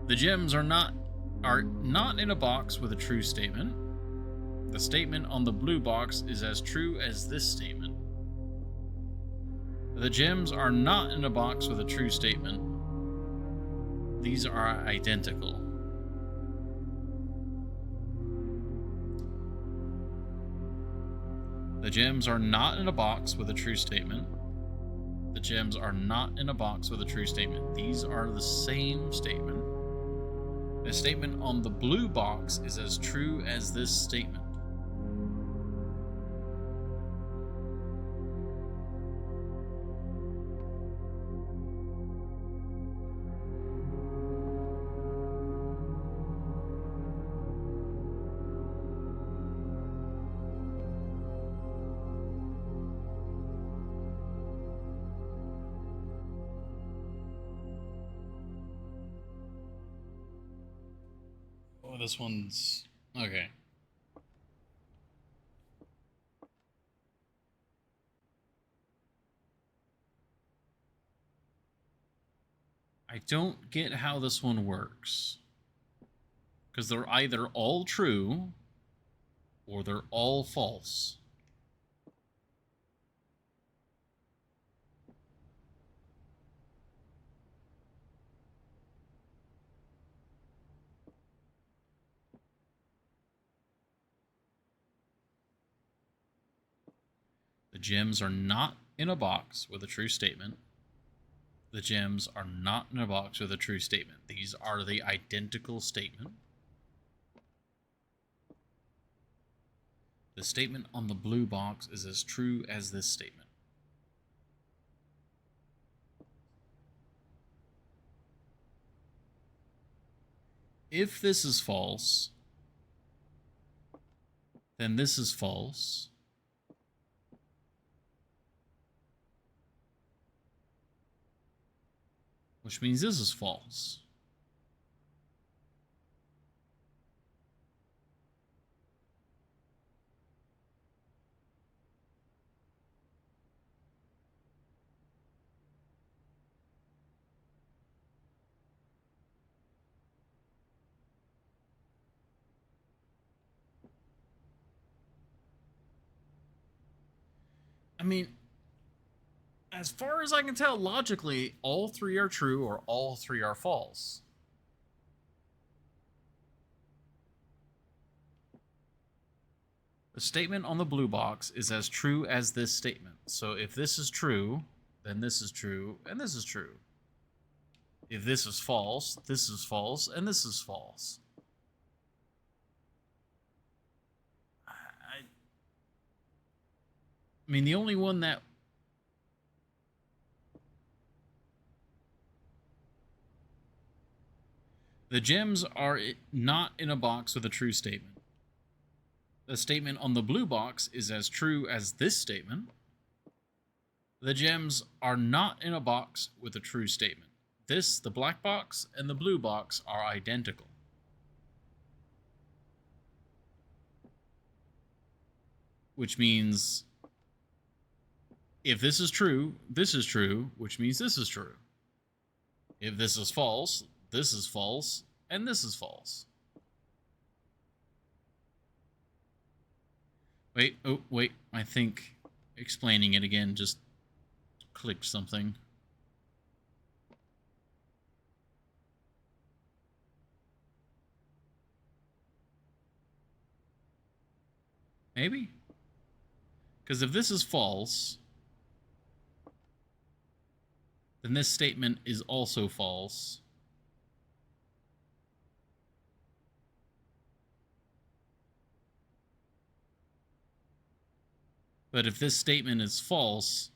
The gems are not in a box with a true statement. The statement on the blue box is as true as this statement. The gems are not in a box with a true statement. These are identical. The gems are not in a box with a true statement. The gems are not in a box with a true statement. These are the same statement. The statement on the blue box is as true as this statement. Oh, this one's okay. I don't get how this one works. Because they're either all true or they're all false. The gems are not in a box with a true statement. The gems are not in a box with a true statement. These are the identical statement. The statement on the blue box is as true as this statement. if this is false, then this is false. Which means this is false. I mean, as far as I can tell, logically, all three are true or all three are false. The statement on the blue box is as true as this statement. So if this is true, then this is true, and this is true. If this is false, and this is false. I mean, the only one that... The gems are not in a box with a true statement. The statement on the blue box is as true as this statement. The gems are not in a box with a true statement. This, the black box, and the blue box are identical. Which means if this is true, which means this is true. If this is false, and this is false. Wait, oh, wait, I think explaining it again just clicked something. Maybe? Because if this is false, then this statement is also false. But if this statement is false,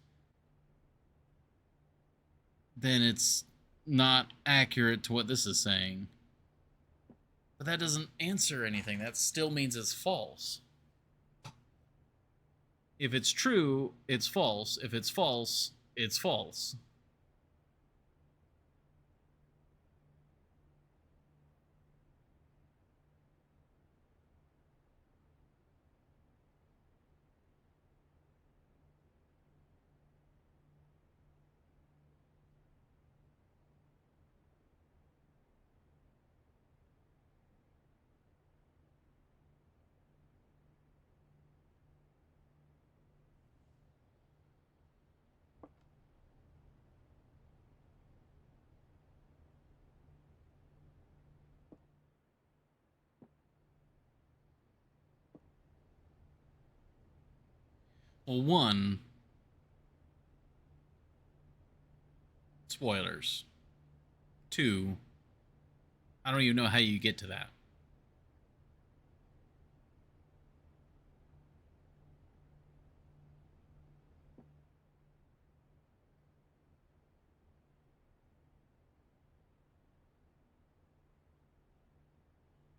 then it's not accurate to what this is saying. But that doesn't answer anything. That still means it's false. If it's true, it's false. If it's false, it's false. Well, one, spoilers. Two, I don't even know how you get to that.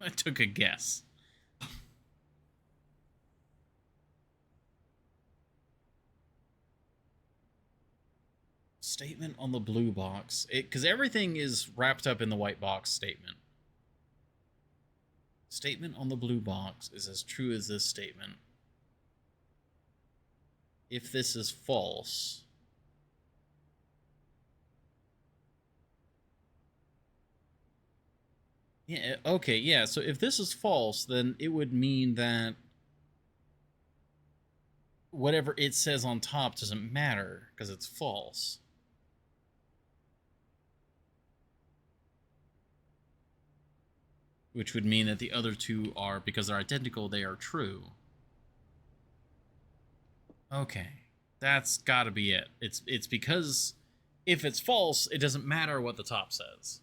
I took a guess. Statement on the blue box. Because everything is wrapped up in the white box statement. Statement on the blue box is as true as this statement. If this is false, yeah, okay, yeah, so if this is false, then it would mean that whatever it says on top doesn't matter because it's false. Which would mean that the other two are, because they're identical, they are true. Okay, that's gotta be it. It's because if it's false, it doesn't matter what the top says.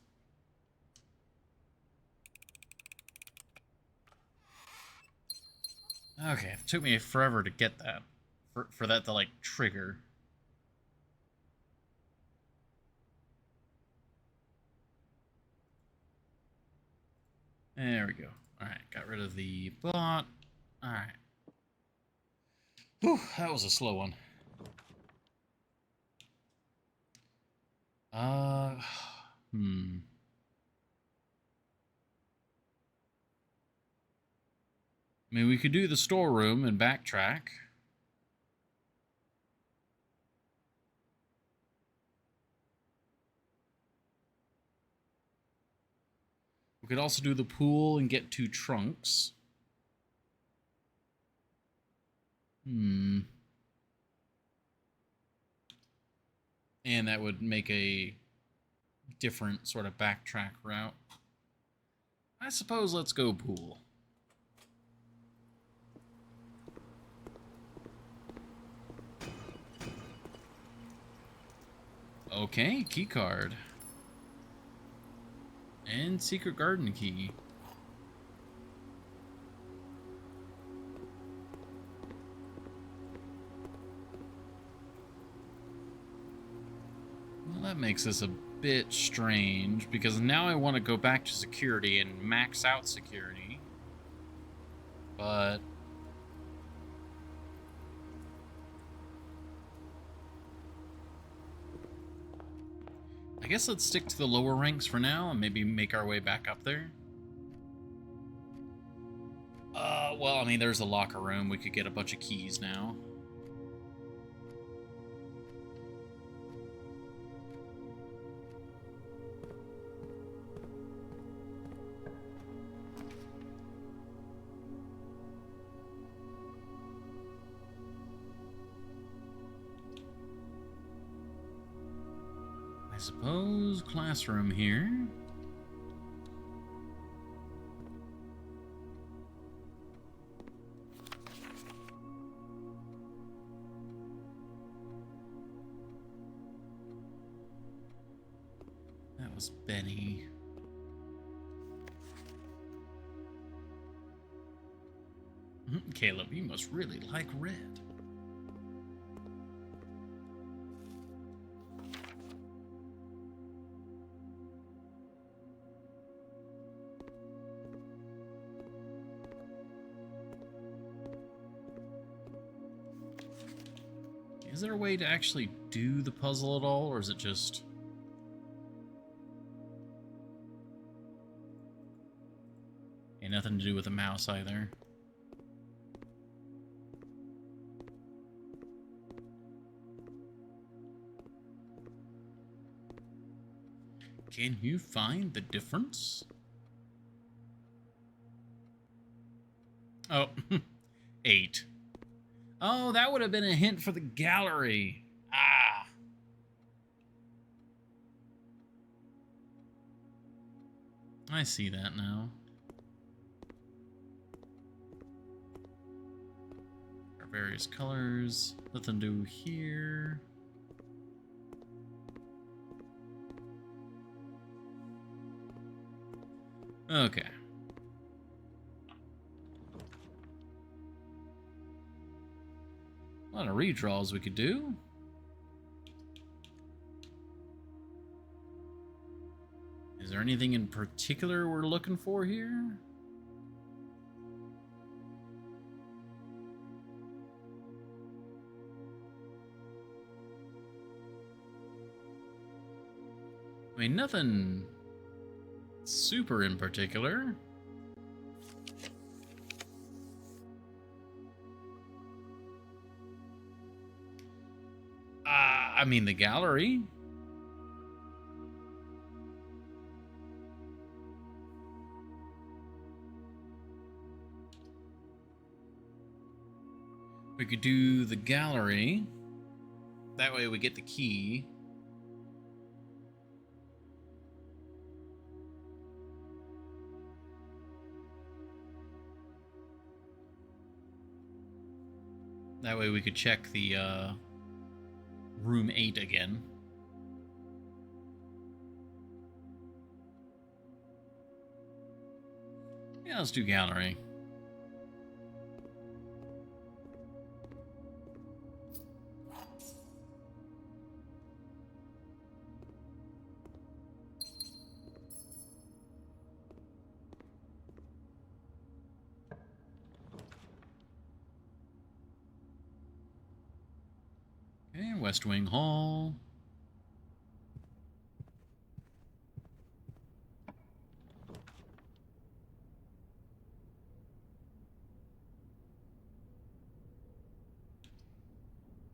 Okay, it took me forever to get that. For that to, like, trigger. There we go. Alright, got rid of the bot. Alright. Whew, that was a slow one. Hmm. I mean, we could do the storeroom and backtrack. We could also do the pool and get 2 trunks. Hmm. And that would make a different sort of backtrack route. I suppose let's go pool. Okay, key card. And secret garden key. Well, that makes this a bit strange, because now I want to go back to security and max out security. But I guess let's stick to the lower ranks for now and maybe make our way back up there. Well, I mean, there's a locker room. We could get a bunch of keys now. I suppose classroom here. That was Benny. Caleb, you must really like red. Is there a way to actually do the puzzle at all, or is it just... Yeah, nothing to do with the mouse either. Can you find the difference? Oh, 8. Oh, that would have been a hint for the gallery. Ah. I see that now. Our various colors. Nothing to do here. Okay. A lot of redraws we could do. Is there anything in particular we're looking for here? I mean, nothing super in particular. I mean, the gallery. We could do the gallery. That way we get the key. That way we could check the room 8 again. Yeah, let's do gallery. West Wing Hall.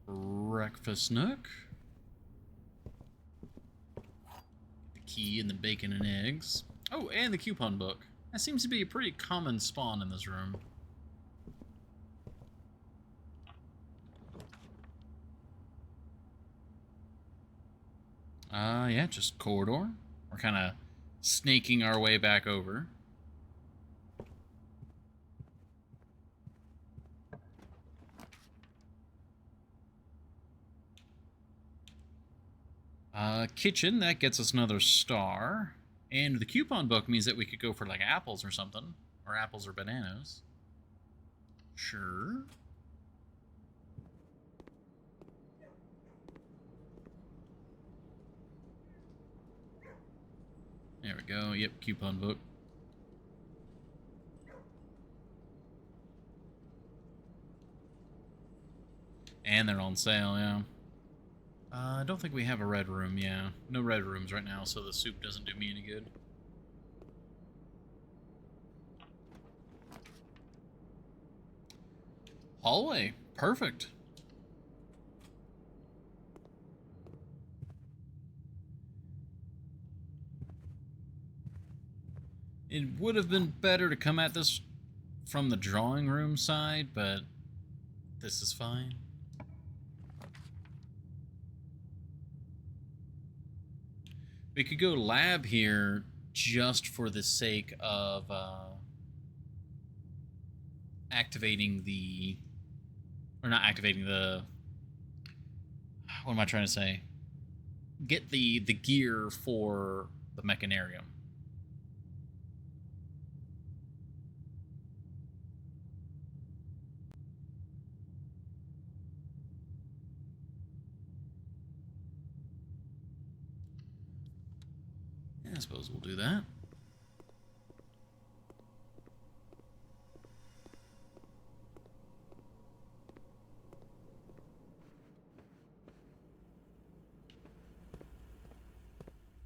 Breakfast nook. The key and the bacon and eggs. Oh, and the coupon book. That seems to be a pretty common spawn in this room. Yeah, just corridor. We're kind of snaking our way back over. Kitchen, that gets us another star. And the coupon book means that we could go for like apples or something. Or apples or bananas. Sure. There we go. Yep, coupon book. And they're on sale, yeah. I don't think we have a red room, yeah. No red rooms right now, so the soup doesn't do me any good. Hallway. Perfect. It would have been better to come at this from the drawing room side, but this is fine. We could go lab here just for the sake of activating the... Or not activating the... What am I trying to say? Get the gear for the Mechanarium. I suppose we'll do that.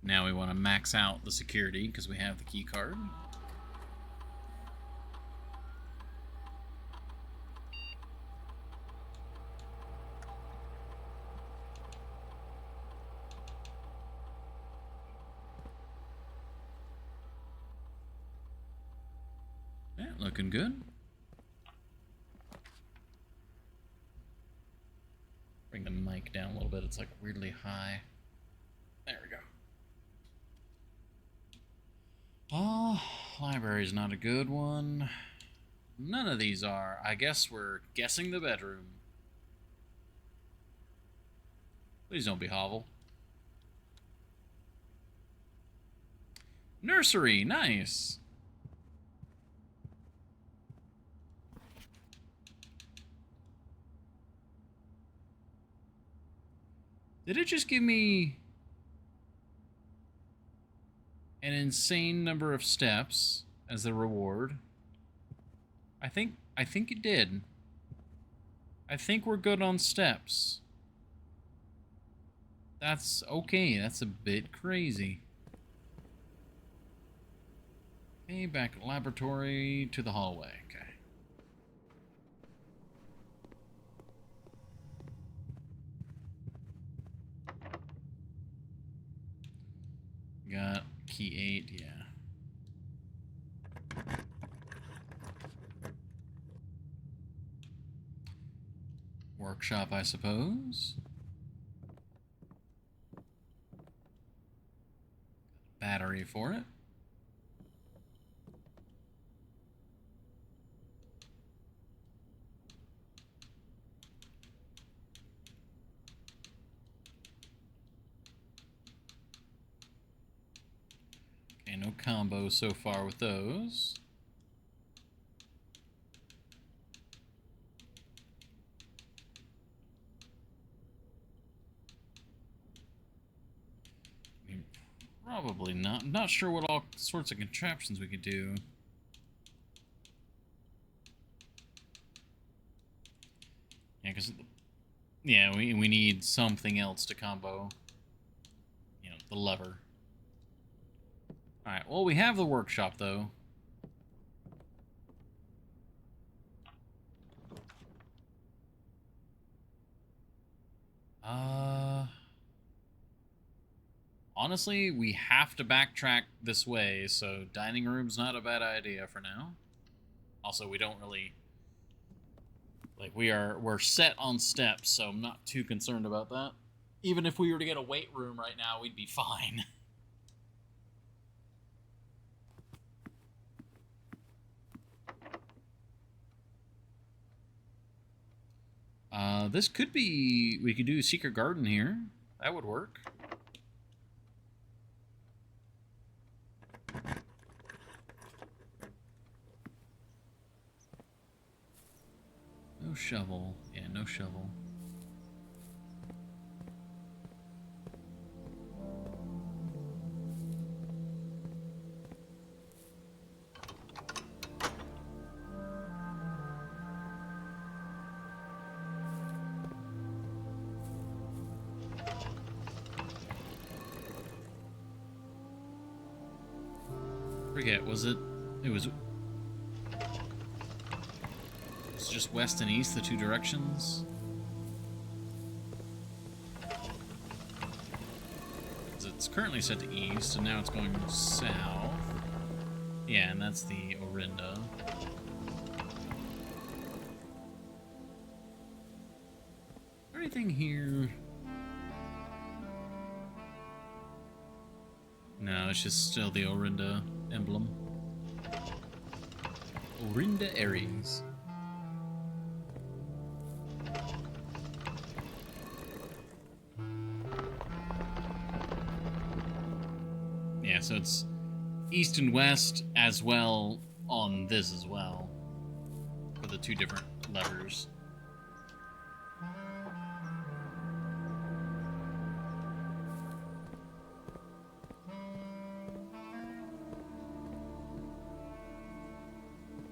Now we want to max out the security because we have the key card. Yeah, looking good. Bring the mic down a little bit. It's like weirdly high. There we go. Oh, library's not a good one. None of these are. I guess we're guessing the bedroom. Please don't be hovel. Nursery, nice. Did it just give me an insane number of steps as the reward? I think it did. I think we're good on steps. That's okay. That's a bit crazy. Okay, back to laboratory to the hallway. Okay. Got key 8, yeah. Workshop, I suppose. Battery for it. Okay, no combo so far with those. Probably not. I'm not sure what all sorts of contraptions we could do. Yeah, because Yeah, we need something else to combo, you know, the lever. Alright, well, we have the workshop, though. Honestly, we have to backtrack this way, so dining room's not a bad idea for now. Also, we don't really... Like, we're set on steps, so I'm not too concerned about that. Even if we were to get a weight room right now, we'd be fine. This could be... We could do a secret garden here. That would work. No shovel. Yeah, no shovel. Forget, was it? It was... It's just west and east, the two directions. It's currently set to east, and now it's going south. Yeah, and that's the Orinda. Is there anything here? No, it's just still the Orinda emblem. Orinda Aries. Yeah, so it's east and west as well on this as well. For the two different levers.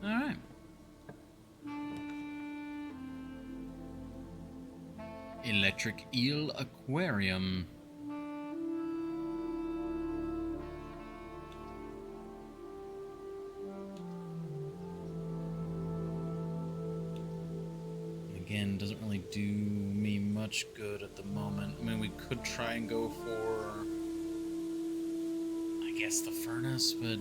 Alright. Electric Eel Aquarium. Again, doesn't really do me much good at the moment. I mean, we could try and go for, I guess, the furnace, but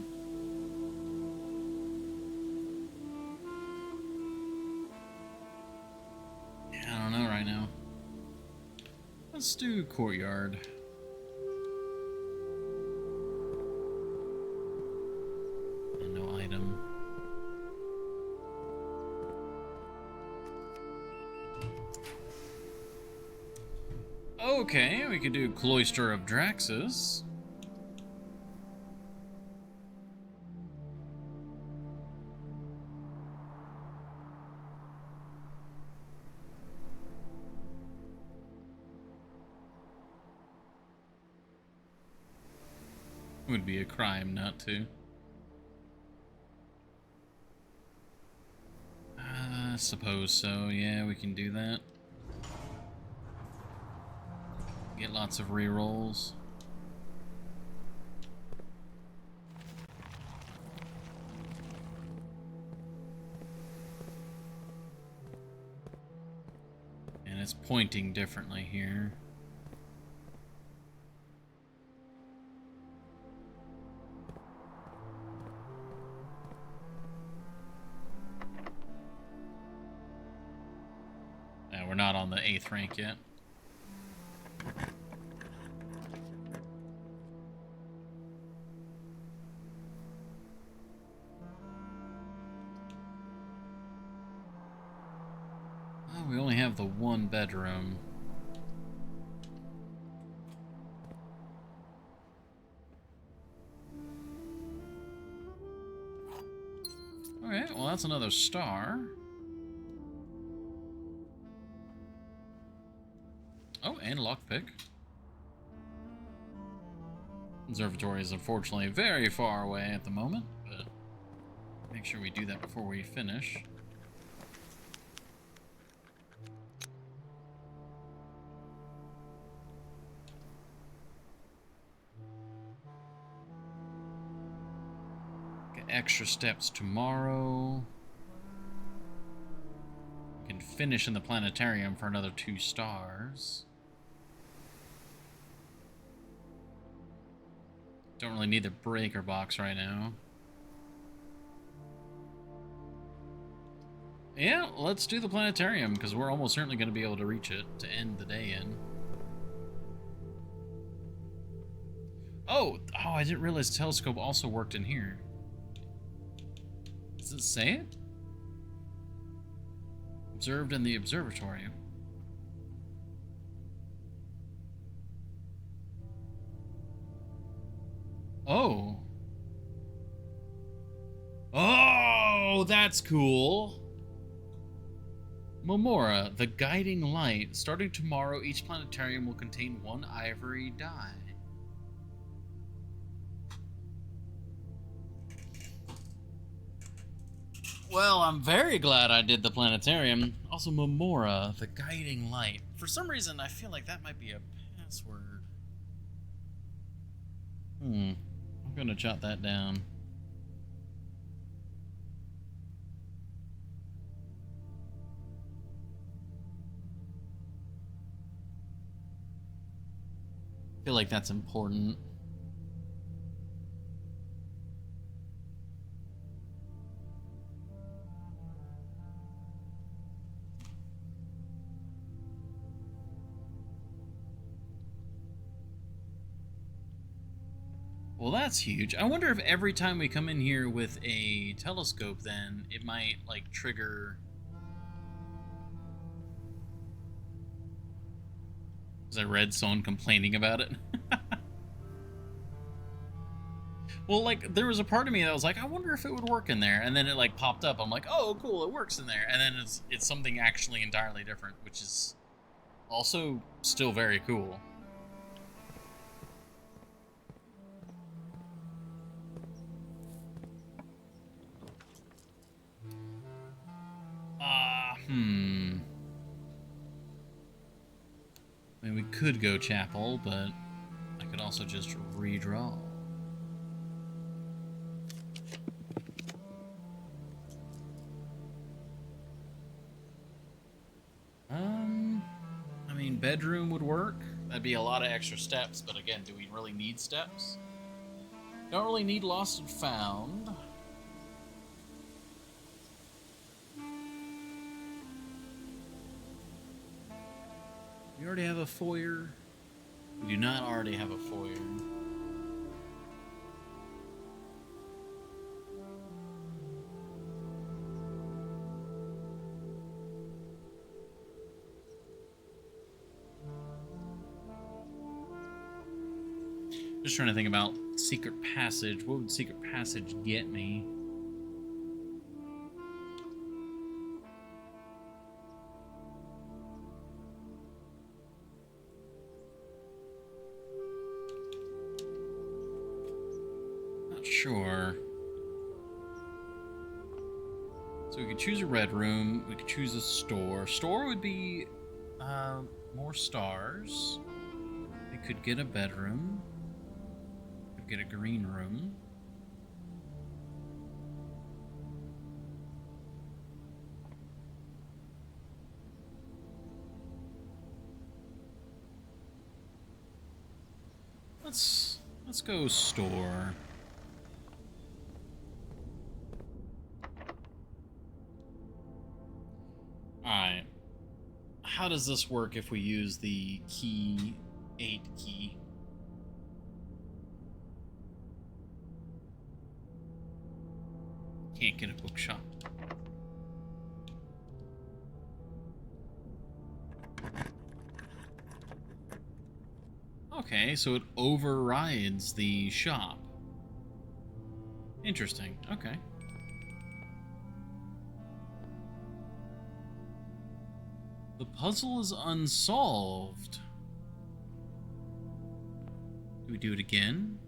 I don't know right now. Let's do courtyard. And no item. Okay, we could do Cloister of Draxus. Would be a crime not to. I suppose so, yeah, we can do that. Get lots of rerolls. And it's pointing differently here. And we're not on the 8th rank yet. We only have the one bedroom. Alright, well that's another star. Oh, and lockpick. Observatory is unfortunately very far away at the moment, but make sure we do that before we finish. extra steps tomorrow. We can finish in the planetarium for another 2 stars. Don't really need the breaker box right now. Yeah, let's do the planetarium, because we're almost certainly going to be able to reach it to end the day in. Oh, I didn't realize the telescope also worked in here. Does it say it? Observed in the observatory. Oh. Oh, that's cool. Momora, the guiding light. Starting tomorrow, each planetarium will contain 1 ivory die. Well, I'm very glad I did the planetarium. Also, Momora, the guiding light. For some reason, I feel like that might be a password. I'm gonna jot that down. I feel like that's important. Well, that's huge. I wonder if every time we come in here with a telescope, then it might, like, trigger... Because I read someone complaining about it. Well, like, there was a part of me that was like, I wonder if it would work in there. And then it, like, popped up. I'm like, oh, cool, it works in there. And then it's something actually entirely different, which is also still very cool. I mean, we could go chapel, but I could also just redraw. I mean, bedroom would work. That'd be a lot of extra steps, but again, do we really need steps? Don't really need lost and found. We already have a foyer. We do not already have a foyer. Just trying to think about secret passage. What would secret passage get me? Sure. So we could choose a red room. We could choose a store. Store would be more stars. We could get a bedroom. We could get a green room. Let's go store. Alright. How does this work if we use the key 8 key? Can't get a bookshop. Okay, so it overrides the shop. Interesting. Okay. The puzzle is unsolved. Do we do it again?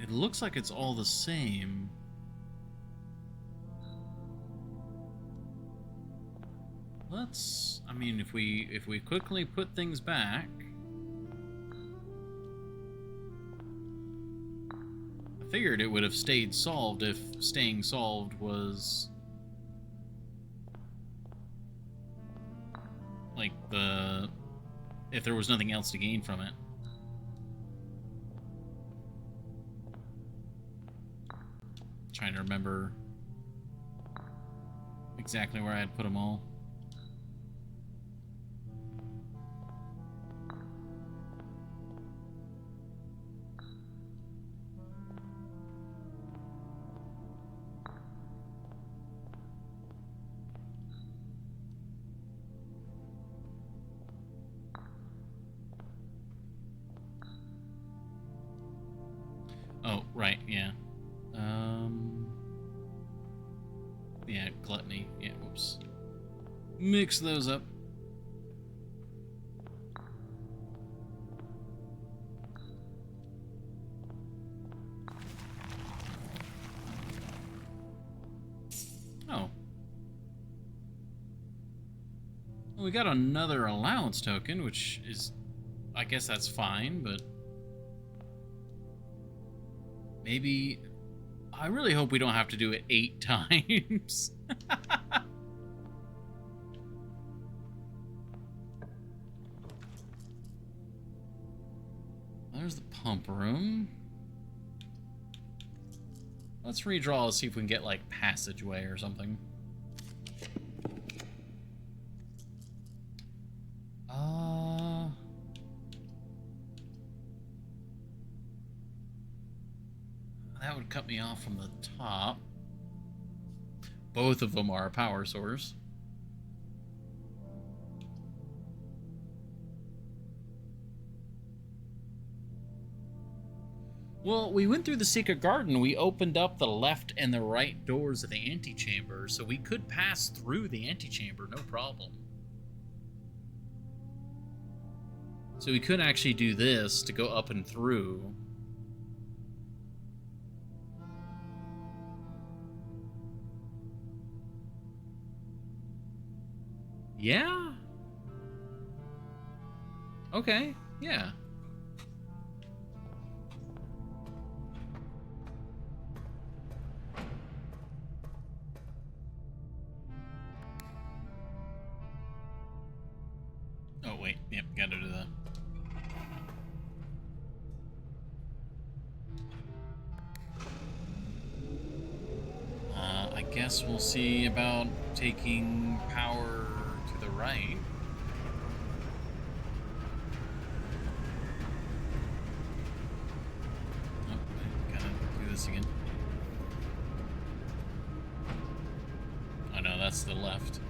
It looks like it's all the same. I mean, if we quickly put things back. figured it would have stayed solved if staying solved was like if there was nothing else to gain from it. Trying to remember exactly where I had put them all. Oh, right, yeah. Yeah, gluttony. Yeah, whoops. Mix those up. Oh. Well, we got another allowance token, which is... I guess that's fine, but... Maybe... I really hope we don't have to do it 8 times. There's the pump room. Let's redraw and see if we can get, like, passageway or something. That would cut me off from the top. Both of them are a power source. Well, we went through the secret garden. We opened up the left and the right doors of the antechamber, so we could pass through the antechamber, no problem. So we could actually do this to go up and through. Yeah? Okay, yeah. Oh, wait. Yep, gotta do that. I guess we'll see about taking power to the right. Oh, I gotta do this again. Oh no, that's the left.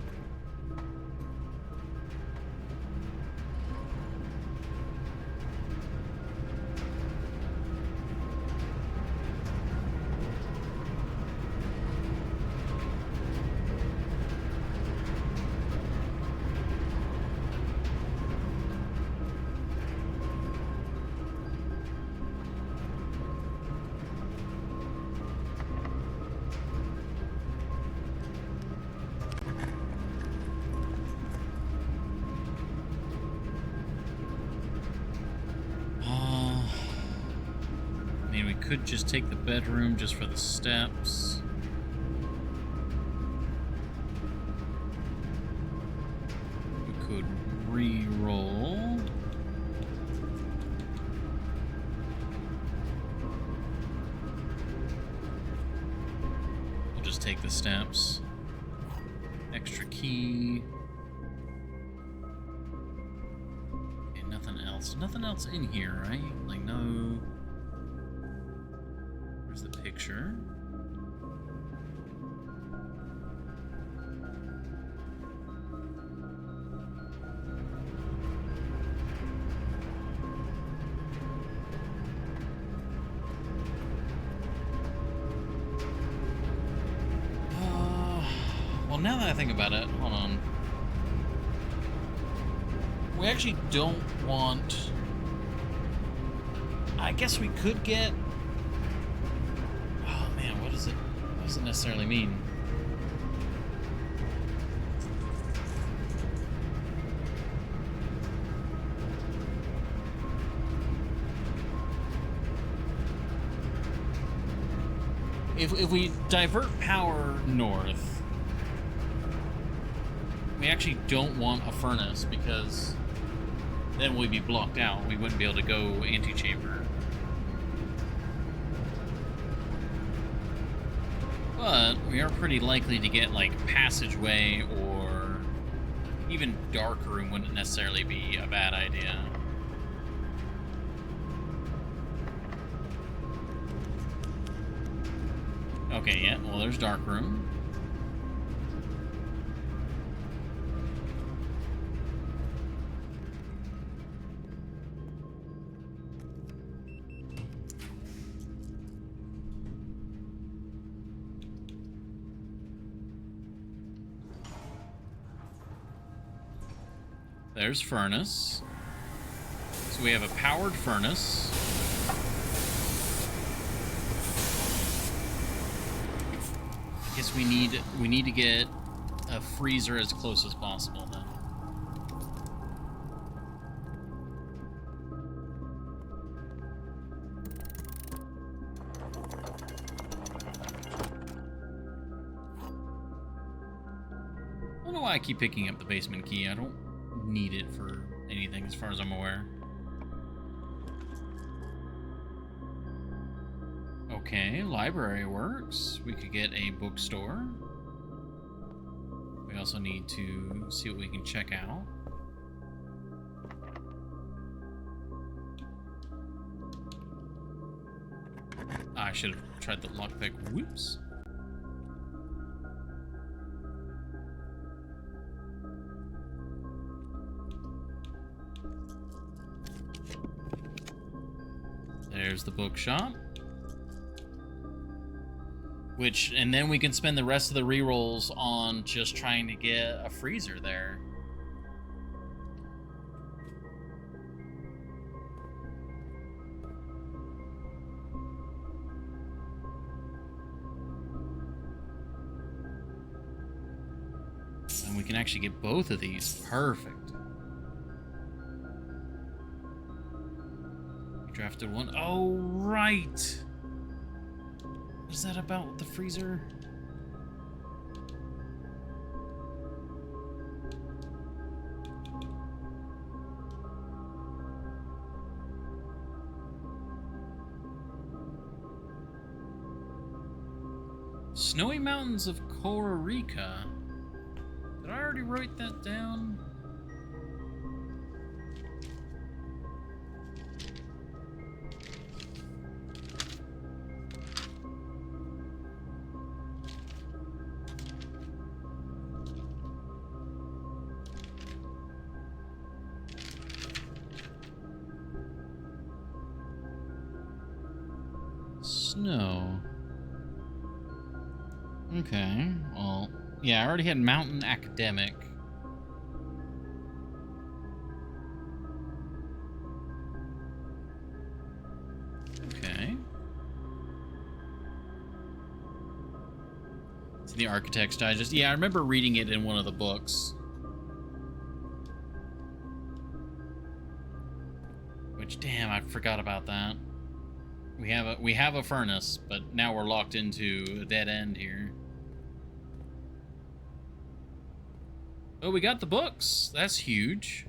Could just take the bedroom just for the steps. We could re-roll. We'll just take the steps. Extra key. Okay, nothing else. Nothing else in here, right? Like, no... the picture. Well, now that I think about it, hold on. We actually don't want... I guess we could get... What does it necessarily mean? if we divert power north, we actually don't want a furnace because then we'd be blocked out. We wouldn't be able to go antechamber. But we are pretty likely to get like passageway or even dark room wouldn't necessarily be a bad idea. Okay, yeah, well there's dark room. There's furnace. So we have a powered furnace. I guess we need to get a freezer as close as possible then. I don't know why I keep picking up the basement key. I don't need it for anything as far as I'm aware. Okay, library works. We could get a bookstore. We also need to see what we can check out. I should have tried the lockpick. Whoops. There's the bookshop. And then we can spend the rest of the rerolls on just trying to get a freezer there. And we can actually get both of these. Perfect. Drafted one. Oh, right. What is that about with the freezer? Snowy Mountains of Costa Rica. Did I already write that down? Snow. Okay, well, yeah, I already had Mountain Academic. Okay. It's the Architect's Digest. Yeah, I remember reading it in one of the books. Which, damn, I forgot about that. We have a furnace, but now we're locked into a dead end here. Oh, we got the books. That's huge.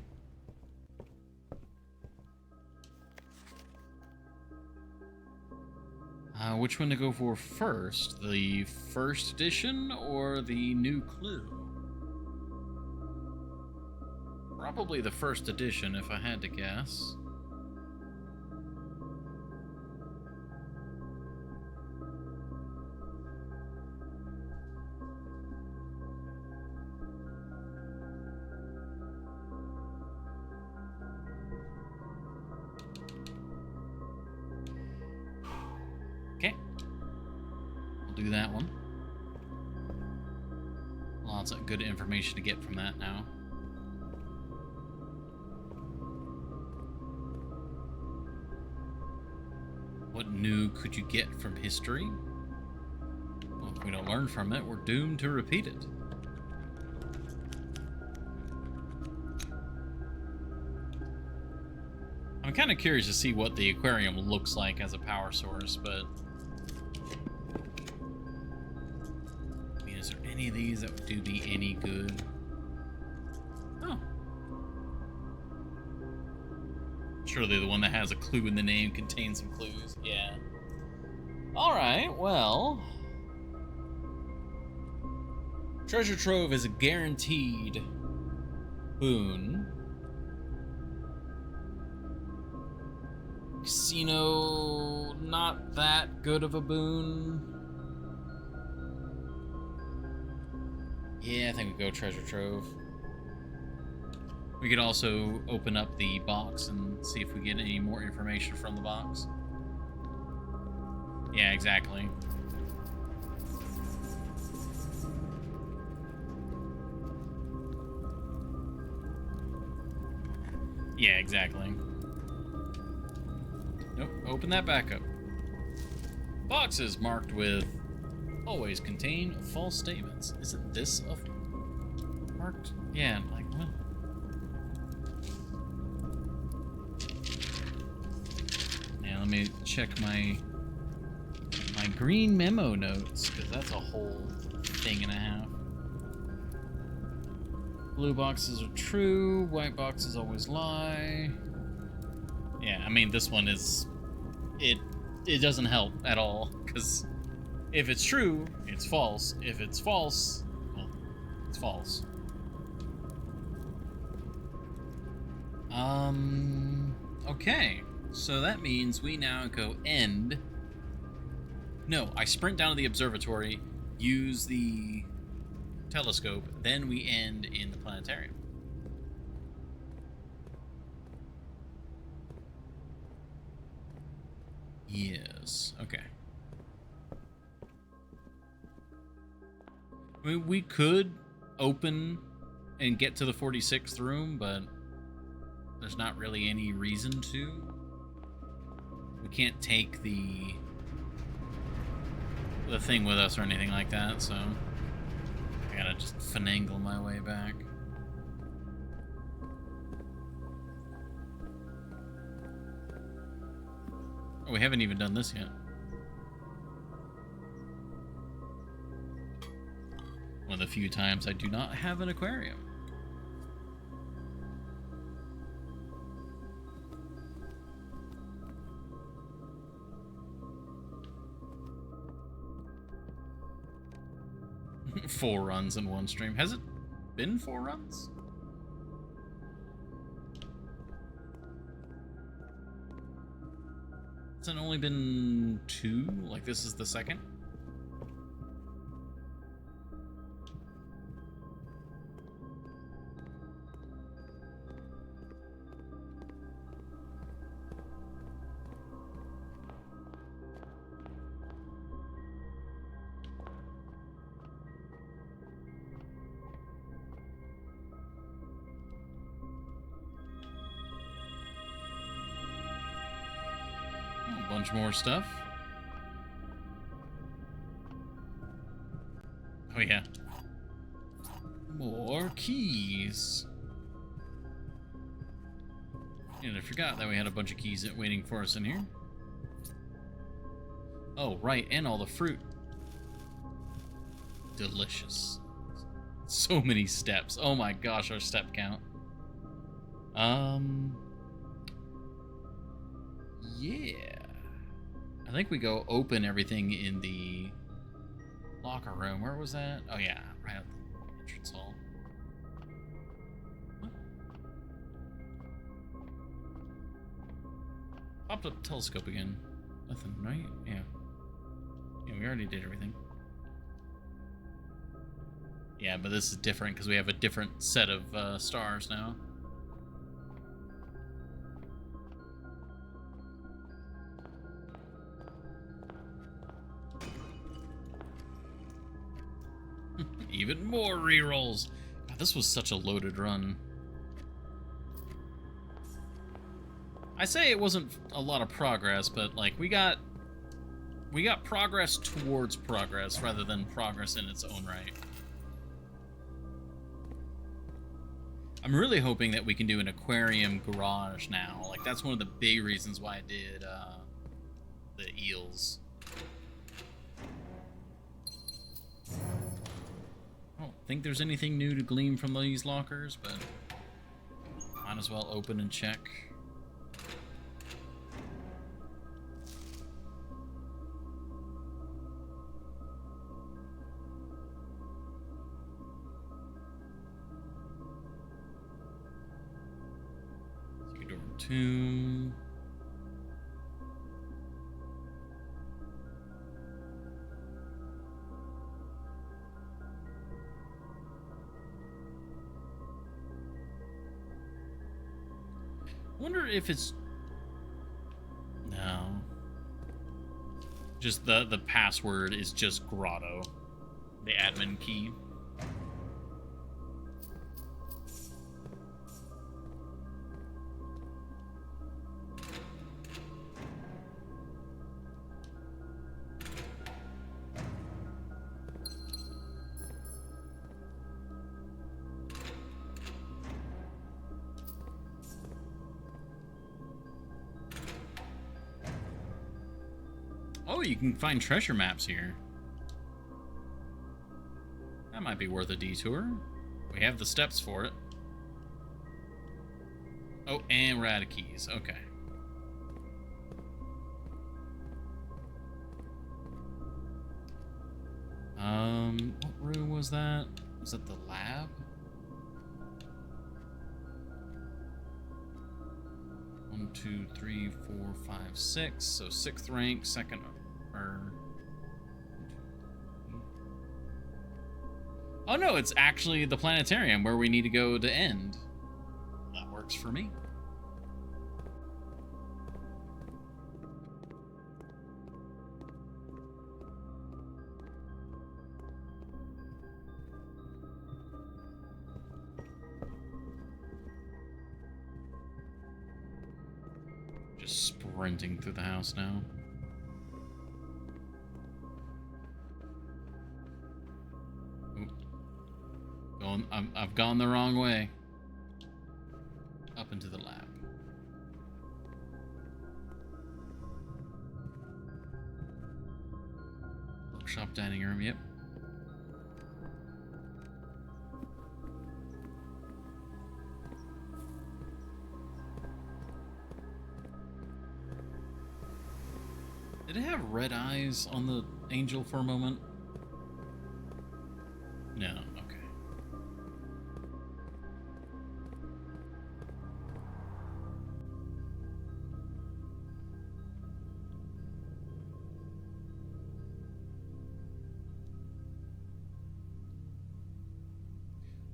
Which one to go for first? The first edition or the new clue? Probably the first edition, if I had to guess. Do that one. Lots of good information to get from that now. What new could you get from history? Well, if we don't learn from it, we're doomed to repeat it. I'm kind of curious to see what the aquarium looks like as a power source, but any of these that would do me any good? Oh. Surely the one that has a clue in the name contains some clues. Yeah. Alright, well. Treasure Trove is a guaranteed boon. Casino, not that good of a boon. Yeah, I think we go Treasure Trove. We could also open up the box and see if we get any more information from the box. Yeah, exactly. Yeah, exactly. Nope, open that back up. Boxes marked with always contain false statements. Isn't this a marked? Yeah, like what? Yeah, let me check my green memo notes, because that's a whole thing and a half. Blue boxes are true, white boxes always lie. Yeah, I mean, this one is... It doesn't help at all, because if it's true, it's false. If it's false, well, it's false. Okay. So that means we now go end... No, I sprint down to the observatory, use the telescope, then we end in the planetarium. Yes, okay. I mean, we could open and get to the 46th room, but there's not really any reason to. We can't take the thing with us or anything like that, so I gotta just finagle my way back. Oh, we haven't even done this yet. One of the few times I do not have an aquarium. Four runs in one stream. Has it been 4 runs? Has it only been 2? Like this is the second? Bunch more stuff. Oh yeah. More keys. And I forgot that we had a bunch of keys waiting for us in here. Oh, right, and all the fruit. Delicious. So many steps. Oh my gosh, our step count. Yeah. I think we go open everything in the locker room. Where was that? Oh yeah, right at the entrance hall. What? Popped up telescope again. Nothing, right? Yeah. Yeah, we already did everything. Yeah, but this is different because we have a different set of stars now. Even more rerolls. God, this was such a loaded run. I say it wasn't a lot of progress, but like we got progress towards progress rather than progress in its own right. I'm really hoping that we can do an aquarium garage now. Like that's one of the big reasons why I did the eels. I don't think there's anything new to glean from these lockers, but might as well open and check. Door 2. I wonder if it's... No. Just the password is just Grotto. The admin key. Oh, you can find treasure maps here. That might be worth a detour. We have the steps for it. Oh, and we're out of keys. Okay. What room was that? Was that the lab? 1, 2, 3, 4, 5, 6. So 6th rank, second, or... Oh no, it's actually the planetarium where we need to go to end. That works for me. Just sprinting through the house now. I've gone the wrong way. Up into the lab. Workshop dining room, yep. Did it have red eyes on the angel for a moment? No, okay.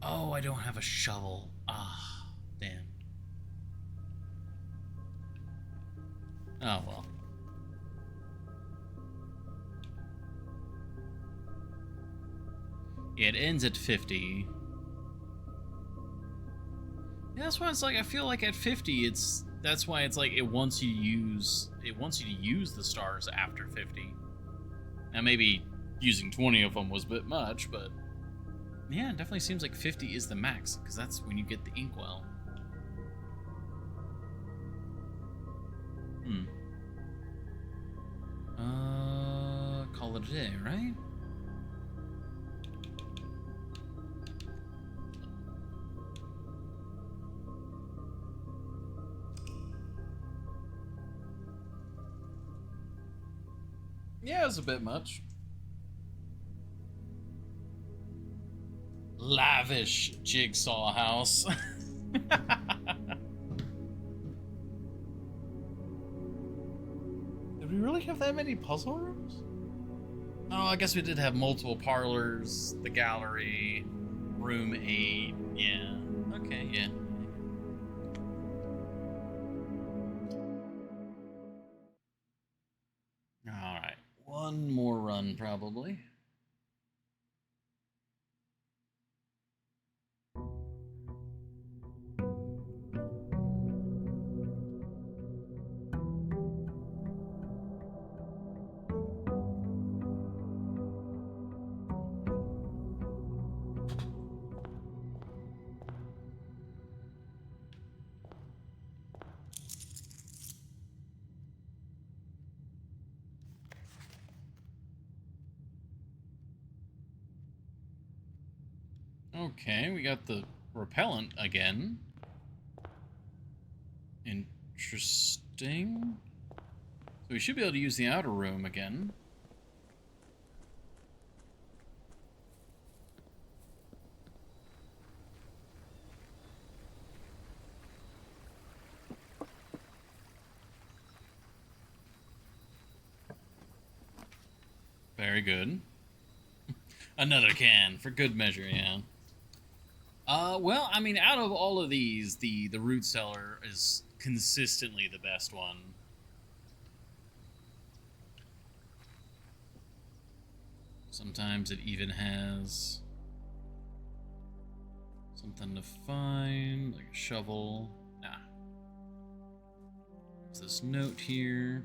Oh, I don't have a shovel. Ah, damn. Oh, well. Yeah, it ends at 50. Yeah, that's why it's like, I feel like at 50, that's why it's like it wants you to use the stars after 50. Now maybe using 20 of them was a bit much, but yeah, it definitely seems like 50 is the max, because that's when you get the inkwell. Call it a day, right? Yeah, it's a bit much. Lavish jigsaw house. Did we really have that many puzzle rooms? Oh, I guess we did have multiple parlors, the gallery, room 8. Yeah. Okay, yeah. Alright. One more run, probably. Okay, we got the repellent again. Interesting. So we should be able to use the outer room again. Very good. Another can, for good measure, yeah. Well, I mean, out of all of these, the root cellar is consistently the best one. Sometimes it even has something to find, like a shovel. Nah. There's this note here.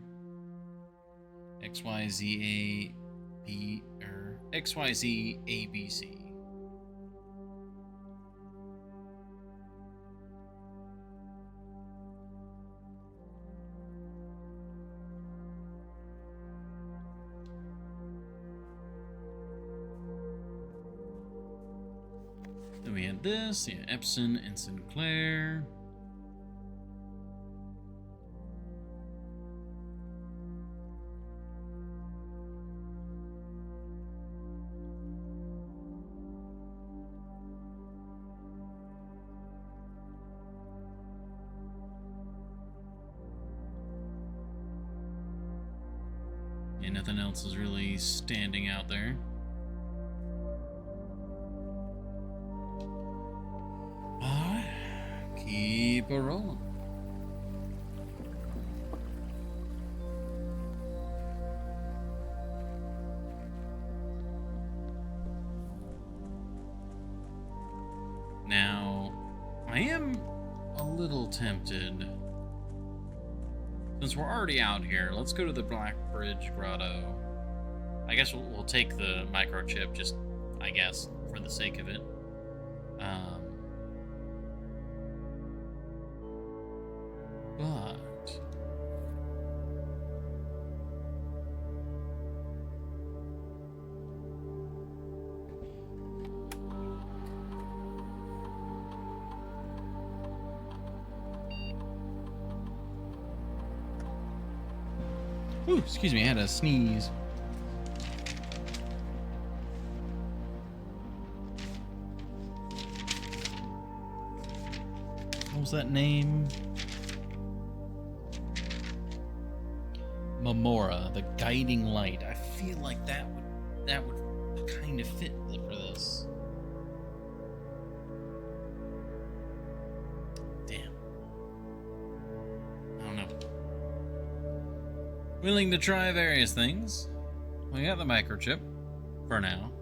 XYZ ABC. Then we had this, yeah, Epson and Sinclair. Yeah, nothing else is really standing out there. Keep a rolling. Now, I am a little tempted. Since we're already out here, let's go to the Black Bridge Grotto. I guess we'll take the microchip, just, I guess, for the sake of it. But ooh, excuse me, I had a sneeze. What was that name? Mamora, the guiding light. I feel like that would kind of fit for this. Damn. I don't know. Willing to try various things. We got the microchip for now.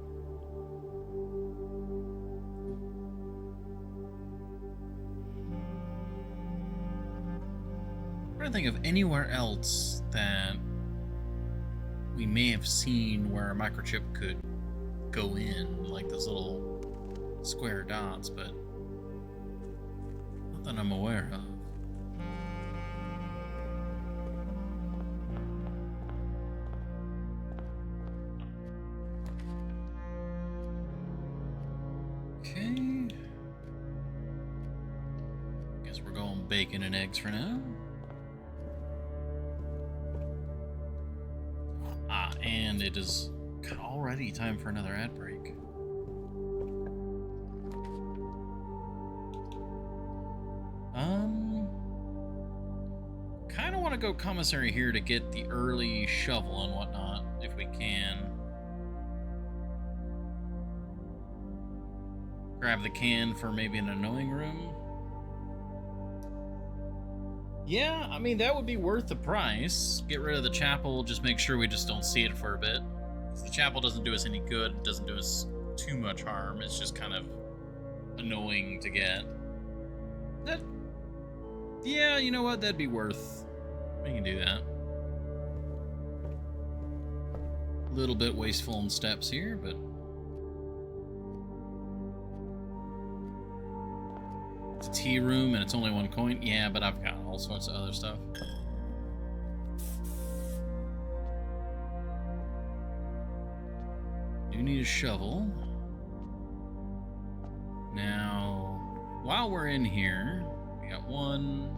I'm trying to think of anywhere else that we may have seen where a microchip could go in, like those little square dots, but not that I'm aware of. Okay. Guess we're going bacon and eggs for now. And it is already time for another ad break. Kind of want to go commissary here to get the early shovel and whatnot, if we can. Grab the can for maybe an annoying room. Yeah, I mean, that would be worth the price. Get rid of the chapel, just make sure we just don't see it for a bit. Because the chapel doesn't do us any good, it doesn't do us too much harm, it's just kind of annoying to get. That... Yeah, you know what, that'd be worth. We can do that. A little bit wasteful in steps here, but... It's a tea room and it's only 1 coin. Yeah, but I've got all sorts of other stuff. Do need a shovel. Now, while we're in here, we got one.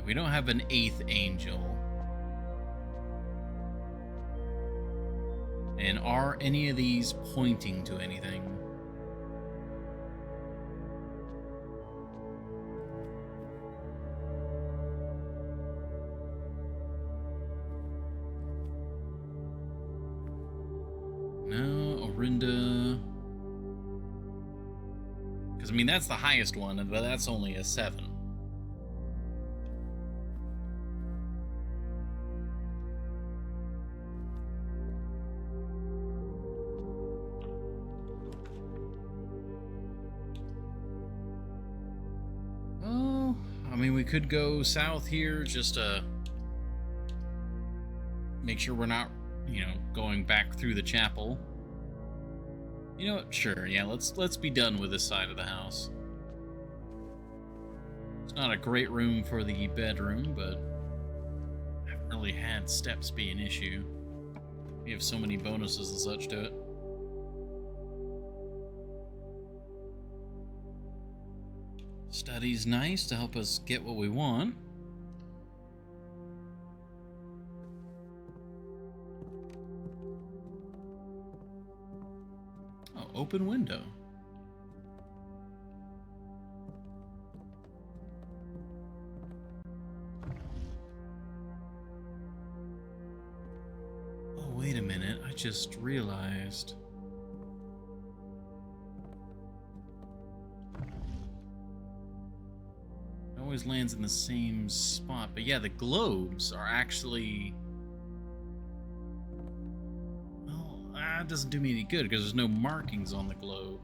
We don't have an 8th angel. And are any of these pointing to anything? No, Orinda. Because, I mean, that's the highest one, but that's only a 7. Oh, I mean, we could go south here just to make sure we're not, going back through the chapel. You know what? Sure, yeah, let's be done with this side of the house. It's not a great room for the bedroom, but I haven't really had steps be an issue. We have so many bonuses and such to it. Study's nice to help us get what we want. Oh, open window. Oh, wait a minute. I just realized. It always lands in the same spot. But yeah, the globes are actually... That doesn't do me any good because there's no markings on the globe.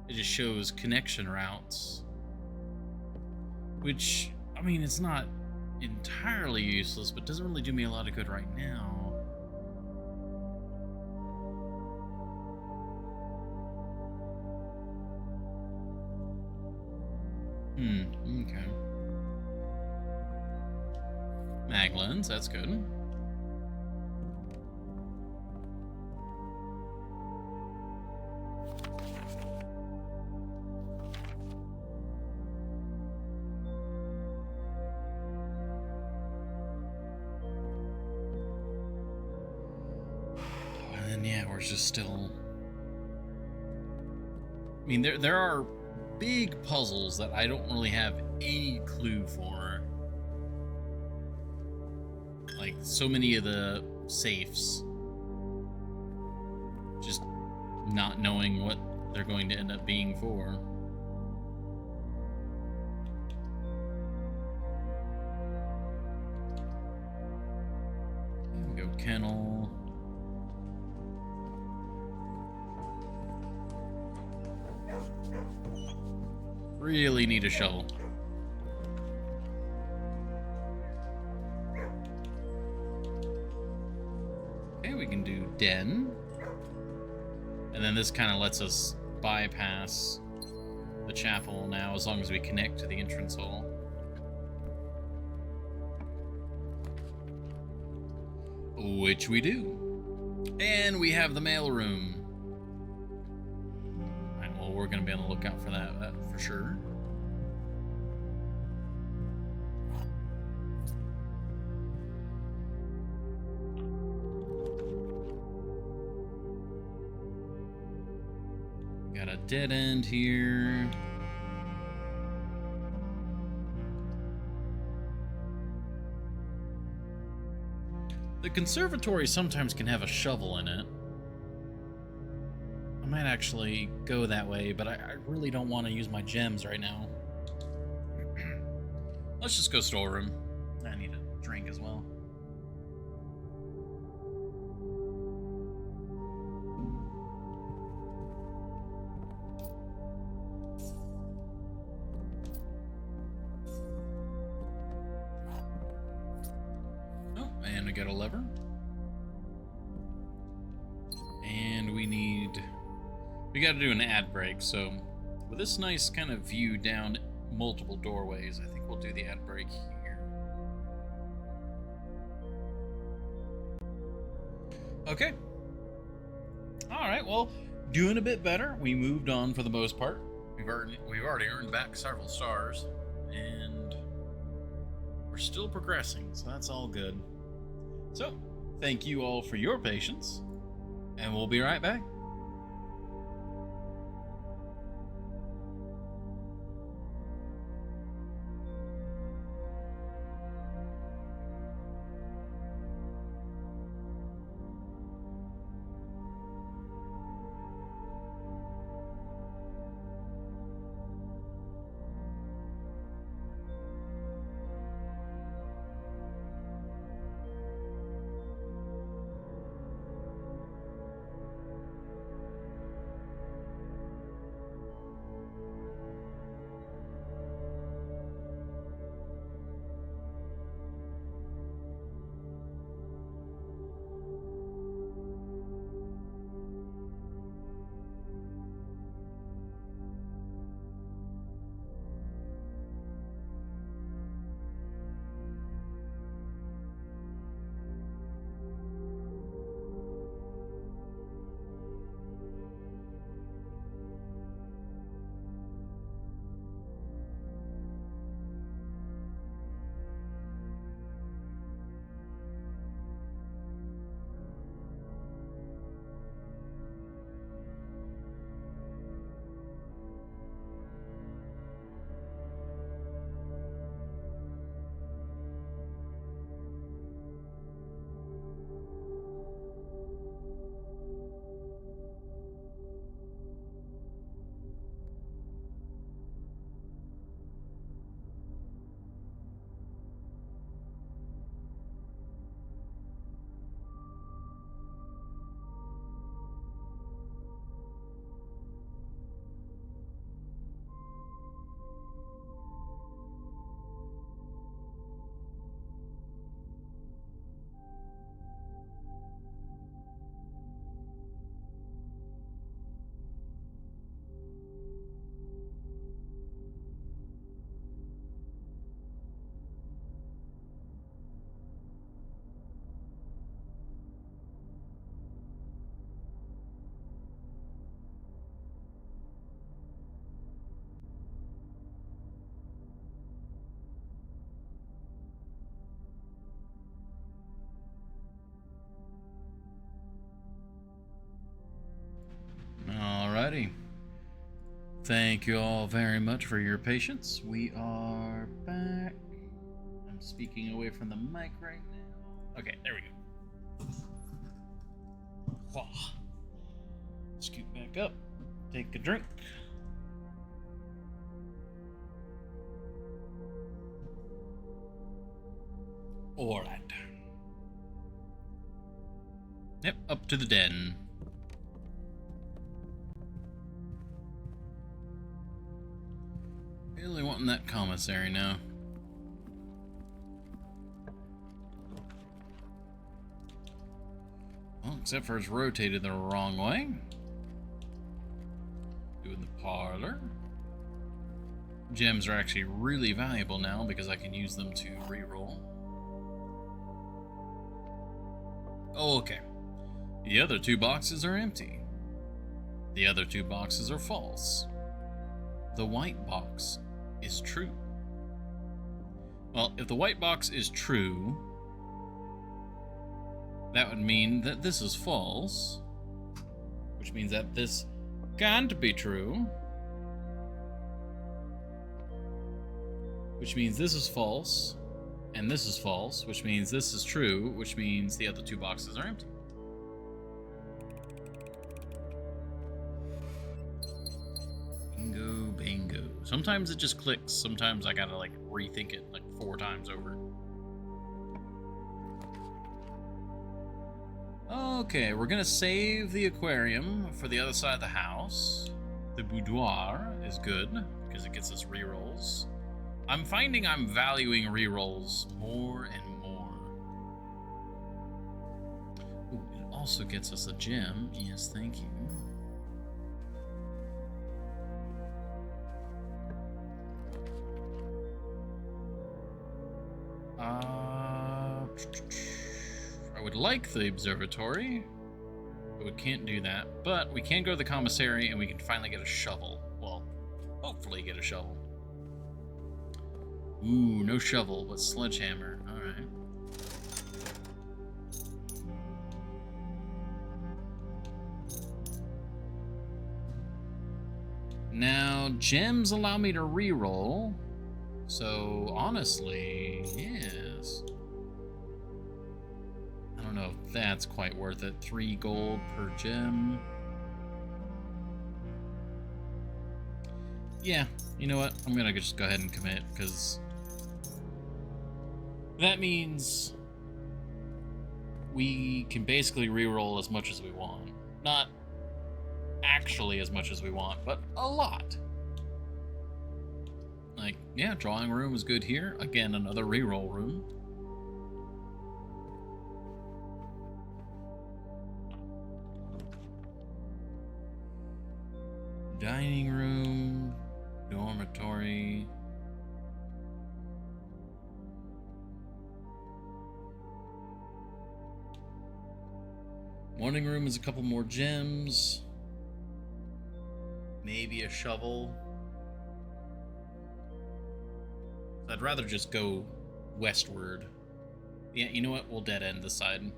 It just shows connection routes. Which, I mean, it's not entirely useless, but doesn't really do me a lot of good right now. Okay. Maglins, that's good. Yeah, we're just still... I mean, there are big puzzles that I don't really have any clue for. Like, so many of the safes. Just not knowing what they're going to end up being for. There we go, kennel. Really need a shovel. Okay, we can do den. And then this kind of lets us bypass the chapel now as long as we connect to the entrance hall. Which we do. And we have the mailroom. We're going to be on the lookout for that for sure. Got a dead end here. The conservatory sometimes can have a shovel in it. I might actually go that way, but I really don't want to use my gems right now. Let's just go storeroom. I need a drink as well. Oh, and we got a lever. And we need... We got to do an ad break, so with this nice kind of view down multiple doorways, I think we'll do the ad break here. Okay. All right, well, doing a bit better. We moved on for the most part. We've already earned back several stars, and we're still progressing, so that's all good. So, thank you all for your patience, and we'll be right back. Alrighty. Thank you all very much for your patience. We are back. I'm speaking away from the mic right now. Okay, there we go. Whoa. Scoot back up. Take a drink. Alright. Yep, up to the den. Really wanting that commissary now. Well, except for it's rotated the wrong way. Doing the parlor. Gems are actually really valuable now because I can use them to reroll. Oh, okay. The other two boxes are empty. The other two boxes are false. The white box is true. Well, if the white box is true, that would mean that this is false, which means that this can't be true, which means this is false, and this is false, which means this is true, which means the other two boxes are empty. Bingo, bingo. Sometimes it just clicks. Sometimes I gotta like rethink it like 4 times over. Okay, we're gonna save the aquarium for the other side of the house. The boudoir is good because it gets us rerolls. I'm finding I'm valuing rerolls more and more. Ooh, it also gets us a gem. Yes, thank you. I would like the observatory, we can't do that. But we can go to the commissary and we can finally get a shovel. Well, hopefully get a shovel. Ooh, no shovel, but sledgehammer. Alright. Now, gems allow me to reroll. So, honestly, yes. I don't know if that's quite worth it. 3 gold per gem. Yeah, you know what? I'm gonna just go ahead and commit, because that means we can basically reroll as much as we want. Not actually as much as we want, but a lot. Like, yeah, drawing room is good here. Again, another reroll room. Dining room, dormitory. Morning room is a couple more gems. Maybe a shovel. I'd rather just go westward. Yeah, you know what? We'll dead end this side.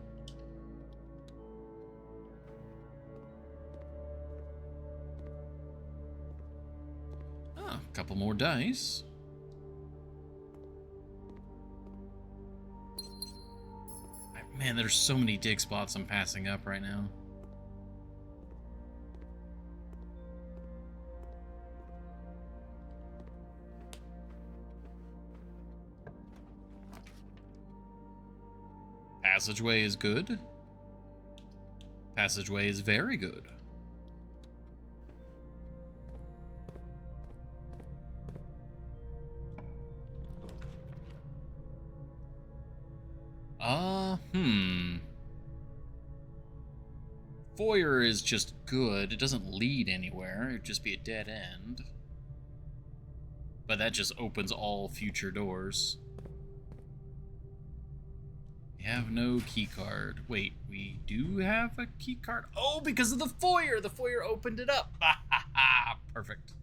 Ah, a couple more dice. Man, there's so many dig spots I'm passing up right now. Passageway is good. Passageway is very good. Foyer is just good. It doesn't lead anywhere. It'd just be a dead end. But that just opens all future doors. We have no key card. Wait, we do have a key card? Oh, because of the foyer! The foyer opened it up. Perfect.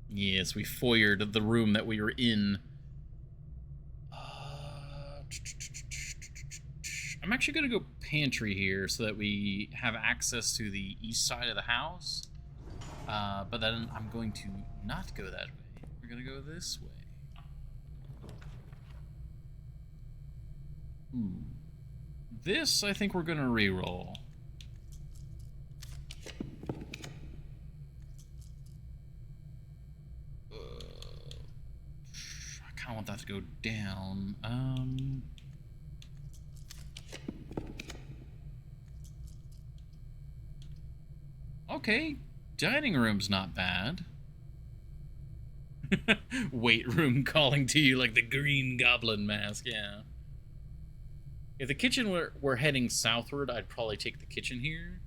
Yes, we foyered the room that we were in. I'm actually going to go pantry here so that we have access to the east side of the house. But then I'm going to not go that way. We're going to go this way. Ooh. This, I think we're going to re-roll. I kind of want that to go down. Okay, dining room's not bad. Weight room calling to you like the Green Goblin mask, yeah. If the kitchen were heading southward, I'd probably take the kitchen here.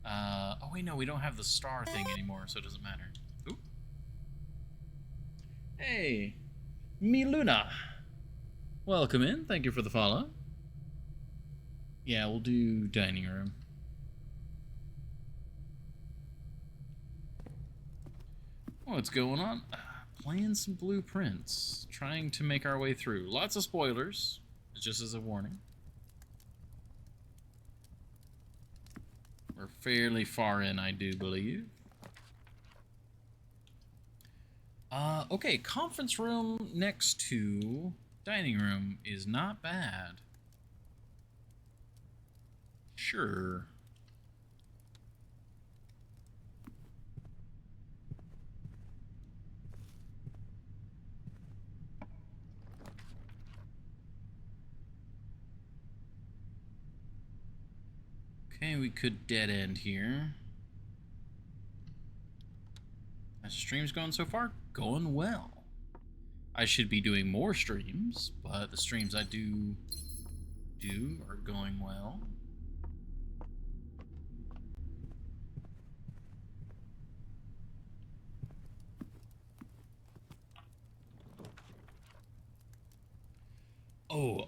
Oh wait, no, we don't have the star thing anymore, so it doesn't matter. Ooh. Hey, Miluna. Welcome in, thank you for the follow. Yeah, we'll do dining room. What's going on? Playing some blueprints. Trying to make our way through. Lots of spoilers, just as a warning. We're fairly far in, I do believe. Okay, conference room next to dining room is not bad. Sure. Okay, we could dead end here. How's the stream's going so far? Going well. I should be doing more streams, but the streams I do are going well.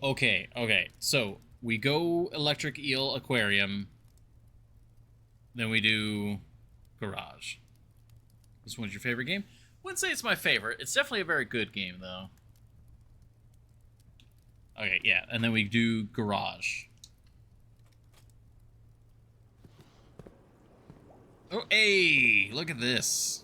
okay. So we go Electric Eel Aquarium, then we do Garage. This one's your favorite game? Wouldn't say it's my favorite. It's definitely a very good game, though. Okay, yeah, and then we do Garage. Oh, hey, look at this.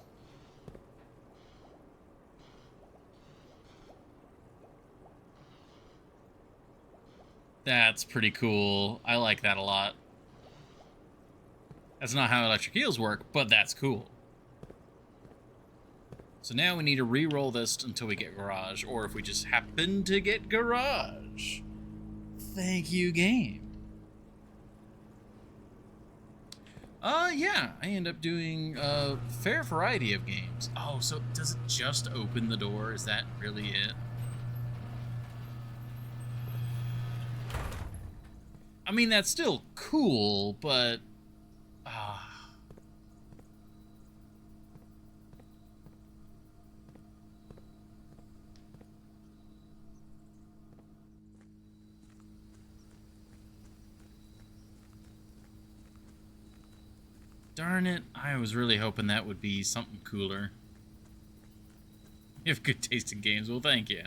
That's pretty cool. I like that a lot. That's not how electric eels work, but that's cool. So now we need to re-roll this until we get Garage, or if we just happen to get Garage. Thank you, game. Yeah, I end up doing a fair variety of games. Oh, so does it just open the door? Is that really it? I mean, that's still cool, but... Darn it, I was really hoping that would be something cooler. You have good taste in games, well thank you.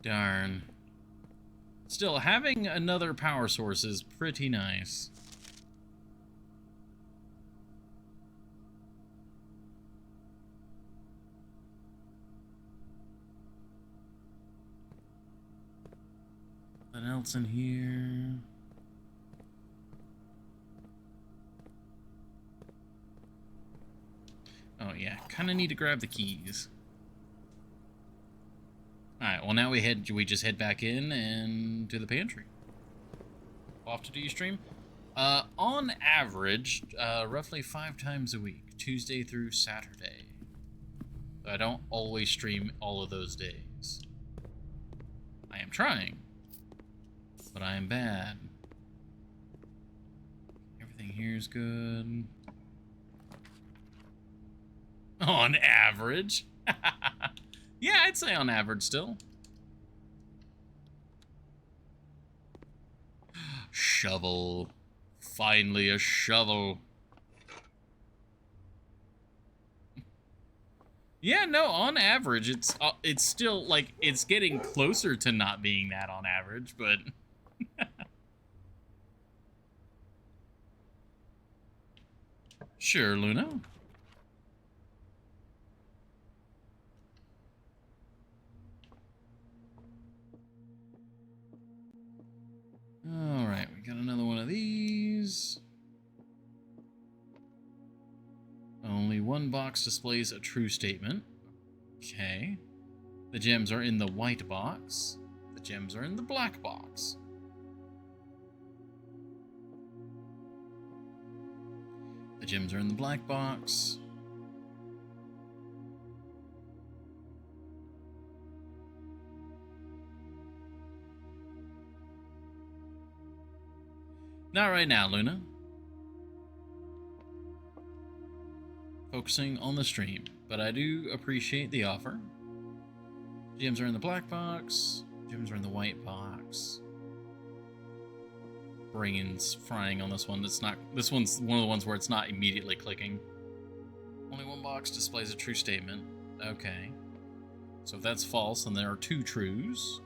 Darn. Still, having another power source is pretty nice. Nothing else in here. Oh yeah, kind of need to grab the keys. Alright, well now we just head back in and to the pantry. Off to do your stream? On average, roughly 5 times a week, Tuesday through Saturday. So I don't always stream all of those days. I am trying, but I am bad. Everything here is good. On average? Yeah, I'd say on average still. Shovel. Finally a shovel. Yeah, no, on average, it's still, like, it's getting closer to not being that on average, but... Sure, Luna. Alright, we got another one of these. Only one box displays a true statement. Okay. The gems are in the white box. The gems are in the black box. The gems are in the black box. Not right now, Luna. Focusing on the stream, but I do appreciate the offer. Gems are in the black box. Gems are in the white box. Brains frying on this one. It's not. This one's one of the ones where it's not immediately clicking. Only one box displays a true statement. Okay. So if that's false, then there are 2 trues,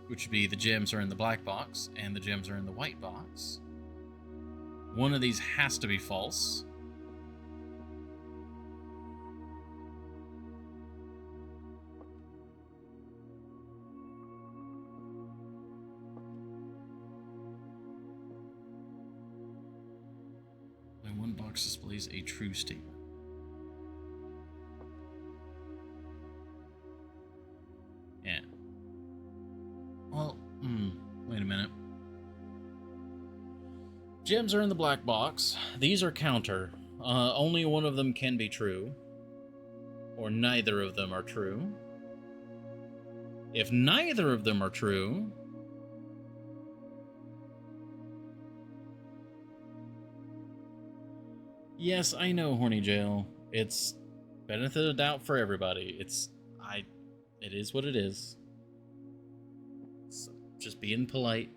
which would be the gems are in the black box and the gems are in the white box. One of these has to be false. And one box displays a true statement. Yeah. Well, wait a minute. Gems are in the black box. These are counter. Only one of them can be true. Or neither of them are true. If neither of them are true, Yes, I know, Horny Jail. It's benefit of doubt for everybody. It is what it is. So just being polite.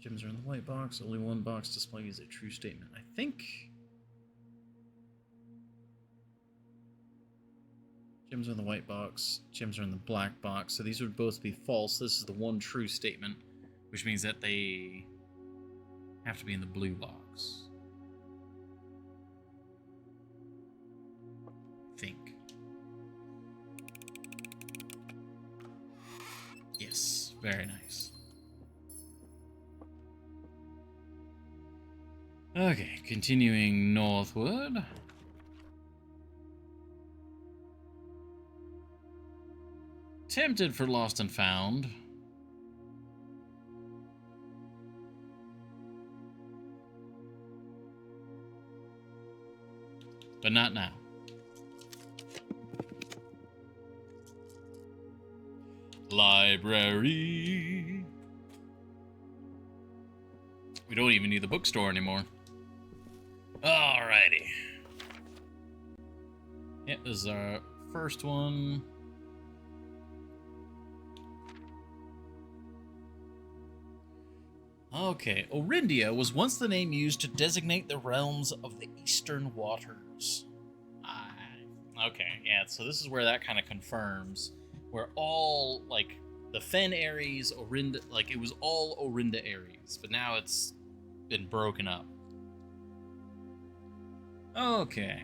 Gems are in the white box. Only one box displays a true statement. I think gems are in the white box. Gems are in the black box. So these would both be false. This is the one true statement, which means that they have to be in the blue box. I think. Yes, very nice. Okay, continuing northward. Tempted for Lost and Found. But not now. Library. We don't even need the bookstore anymore. Alrighty. Yeah, this is our first one. Okay, Orindia was once the name used to designate the realms of the Eastern Waters. Okay, yeah, so this is where that kind of confirms. Where all, like, the Fen Ares, Orinda, like, it was all Orinda Ares, but now it's been broken up. Okay.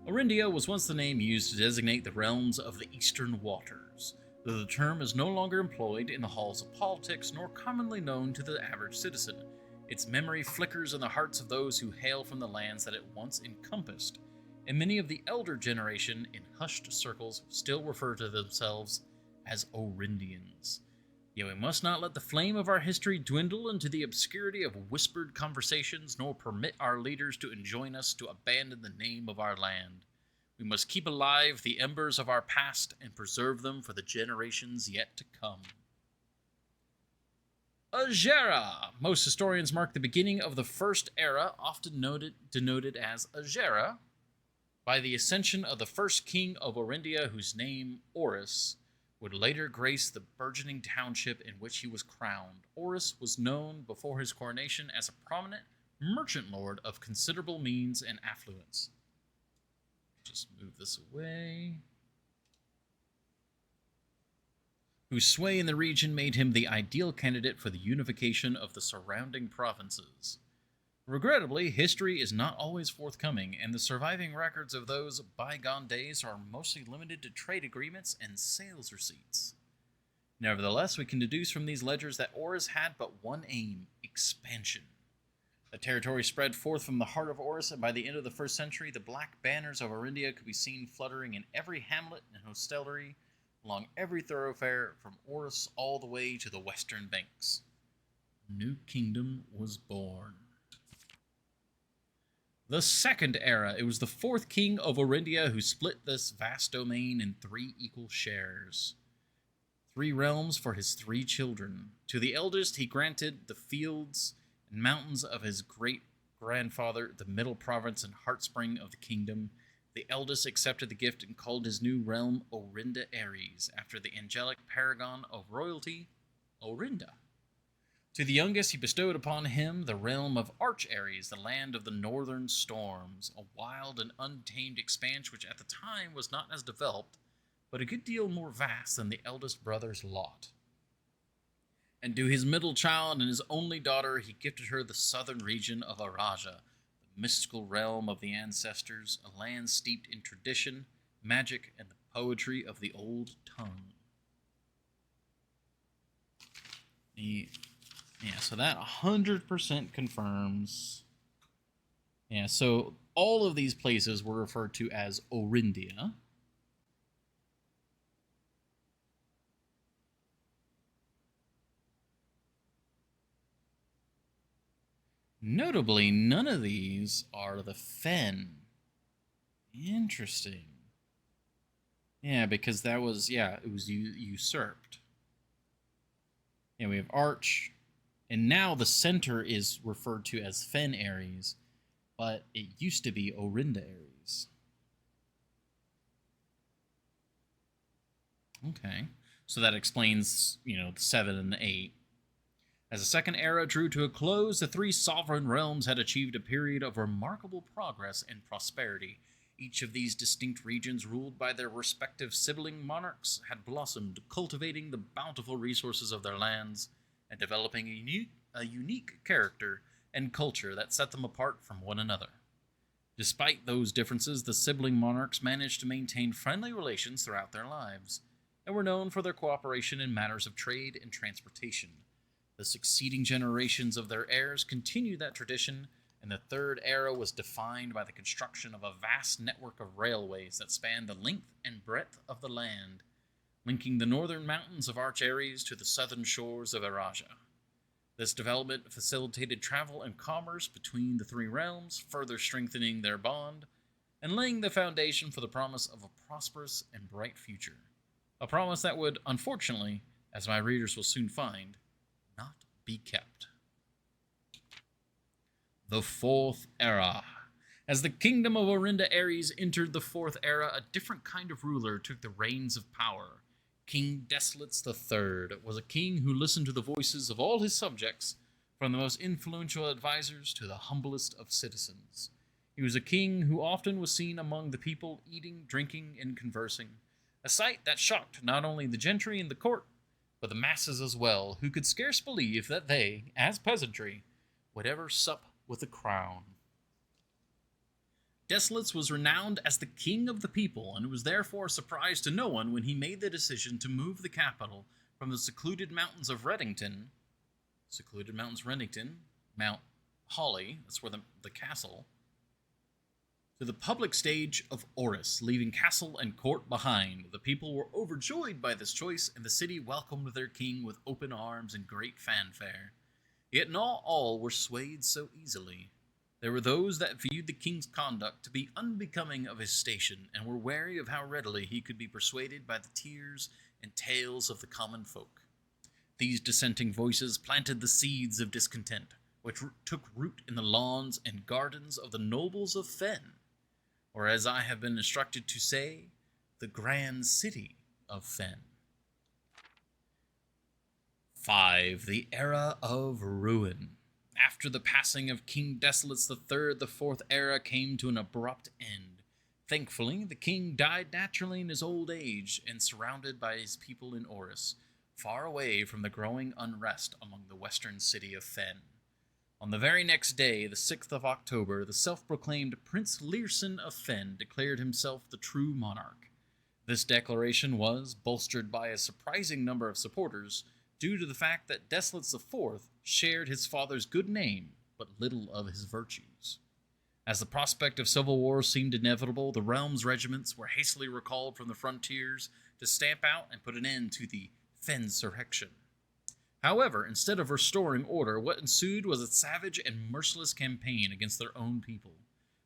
Orindia was once the name used to designate the realms of the Eastern Waters, though the term is no longer employed in the halls of politics nor commonly known to the average citizen. Its memory flickers in the hearts of those who hail from the lands that it once encompassed, and many of the elder generation, in hushed circles, still refer to themselves as Orindians. Yet we must not let the flame of our history dwindle into the obscurity of whispered conversations, nor permit our leaders to enjoin us to abandon the name of our land. We must keep alive the embers of our past and preserve them for the generations yet to come. Ajera. Most historians mark the beginning of the first era, often denoted as Ajera, by the ascension of the first king of Orindia, whose name, Orus, would later grace the burgeoning township in which he was crowned. Orus was known before his coronation as a prominent merchant lord of considerable means and affluence. Just move this away. Whose sway in the region made him the ideal candidate for the unification of the surrounding provinces. Regrettably, history is not always forthcoming, and the surviving records of those bygone days are mostly limited to trade agreements and sales receipts. Nevertheless, we can deduce from these ledgers that Orus had but one aim: expansion. The territory spread forth from the heart of Orus, and by the end of the 1st century, the black banners of Orindia could be seen fluttering in every hamlet and hostelry, along every thoroughfare, from Orus all the way to the western banks. A new kingdom was born. The second era. It was the 4th king of Orindia who split this vast domain in 3 equal shares. 3 realms for his 3 children. To the eldest he granted the fields and mountains of his great-grandfather, the middle province and heartspring of the kingdom. The eldest accepted the gift and called his new realm Orinda Ares, after the angelic paragon of royalty, Orinda. To the youngest, he bestowed upon him the realm of Arch Ares, the land of the northern storms, a wild and untamed expanse which at the time was not as developed, but a good deal more vast than the eldest brother's lot. And to his middle child and his only daughter, he gifted her the southern region of Araja, the mystical realm of the ancestors, a land steeped in tradition, magic, and the poetry of the old tongue. Yeah, so that 100% confirms. Yeah, so all of these places were referred to as Orindia. Notably, none of these are the Fen. Interesting. Yeah, because that was, it was usurped. Yeah, we have Arch, and now the center is referred to as Fen Ares, but it used to be Orinda Ares. Okay, so that explains, the 7 and the 8. As the second era drew to a close, the three sovereign realms had achieved a period of remarkable progress and prosperity. Each of these distinct regions, ruled by their respective sibling monarchs, had blossomed, cultivating the bountiful resources of their lands and developing a unique character and culture that set them apart from one another. Despite those differences, the sibling monarchs managed to maintain friendly relations throughout their lives, and were known for their cooperation in matters of trade and transportation. The succeeding generations of their heirs continued that tradition, and the third era was defined by the construction of a vast network of railways that spanned the length and breadth of the land, linking the northern mountains of Arch Ares to the southern shores of Erasia. This development facilitated travel and commerce between the three realms, further strengthening their bond and laying the foundation for the promise of a prosperous and bright future. A promise that would, unfortunately, as my readers will soon find, not be kept. The Fourth Era. As the kingdom of Orinda Ares entered the Fourth Era, a different kind of ruler took the reins of power. King Desolates III was a king who listened to the voices of all his subjects, from the most influential advisors to the humblest of citizens. He was a king who often was seen among the people eating, drinking, and conversing, a sight that shocked not only the gentry and the court, but the masses as well, who could scarce believe that they, as peasantry, would ever sup with a crown. Desolates was renowned as the king of the people, and it was therefore a surprise to no one when he made the decision to move the capital from the secluded mountains of Reddington, Mount Holly, that's where the castle, to the public stage of Oris, leaving castle and court behind. The people were overjoyed by this choice, and the city welcomed their king with open arms and great fanfare. Yet not all were swayed so easily. There were those that viewed the king's conduct to be unbecoming of his station, and were wary of how readily he could be persuaded by the tears and tales of the common folk. These dissenting voices planted the seeds of discontent, which took root in the lawns and gardens of the nobles of Fen, or as I have been instructed to say, the grand city of Fen. 5. The Era of Ruin. After the passing of King Desolates III, the Fourth Era came to an abrupt end. Thankfully, the king died naturally in his old age and surrounded by his people in Oris, far away from the growing unrest among the western city of Fen. On the very next day, the 6th of October, the self-proclaimed Prince Learson of Fen declared himself the true monarch. This declaration was, bolstered by a surprising number of supporters, due to the fact that Desolates IV shared his father's good name, but little of his virtues. As the prospect of civil war seemed inevitable, the realm's regiments were hastily recalled from the frontiers to stamp out and put an end to the Fensurrection. However, instead of restoring order, what ensued was a savage and merciless campaign against their own people.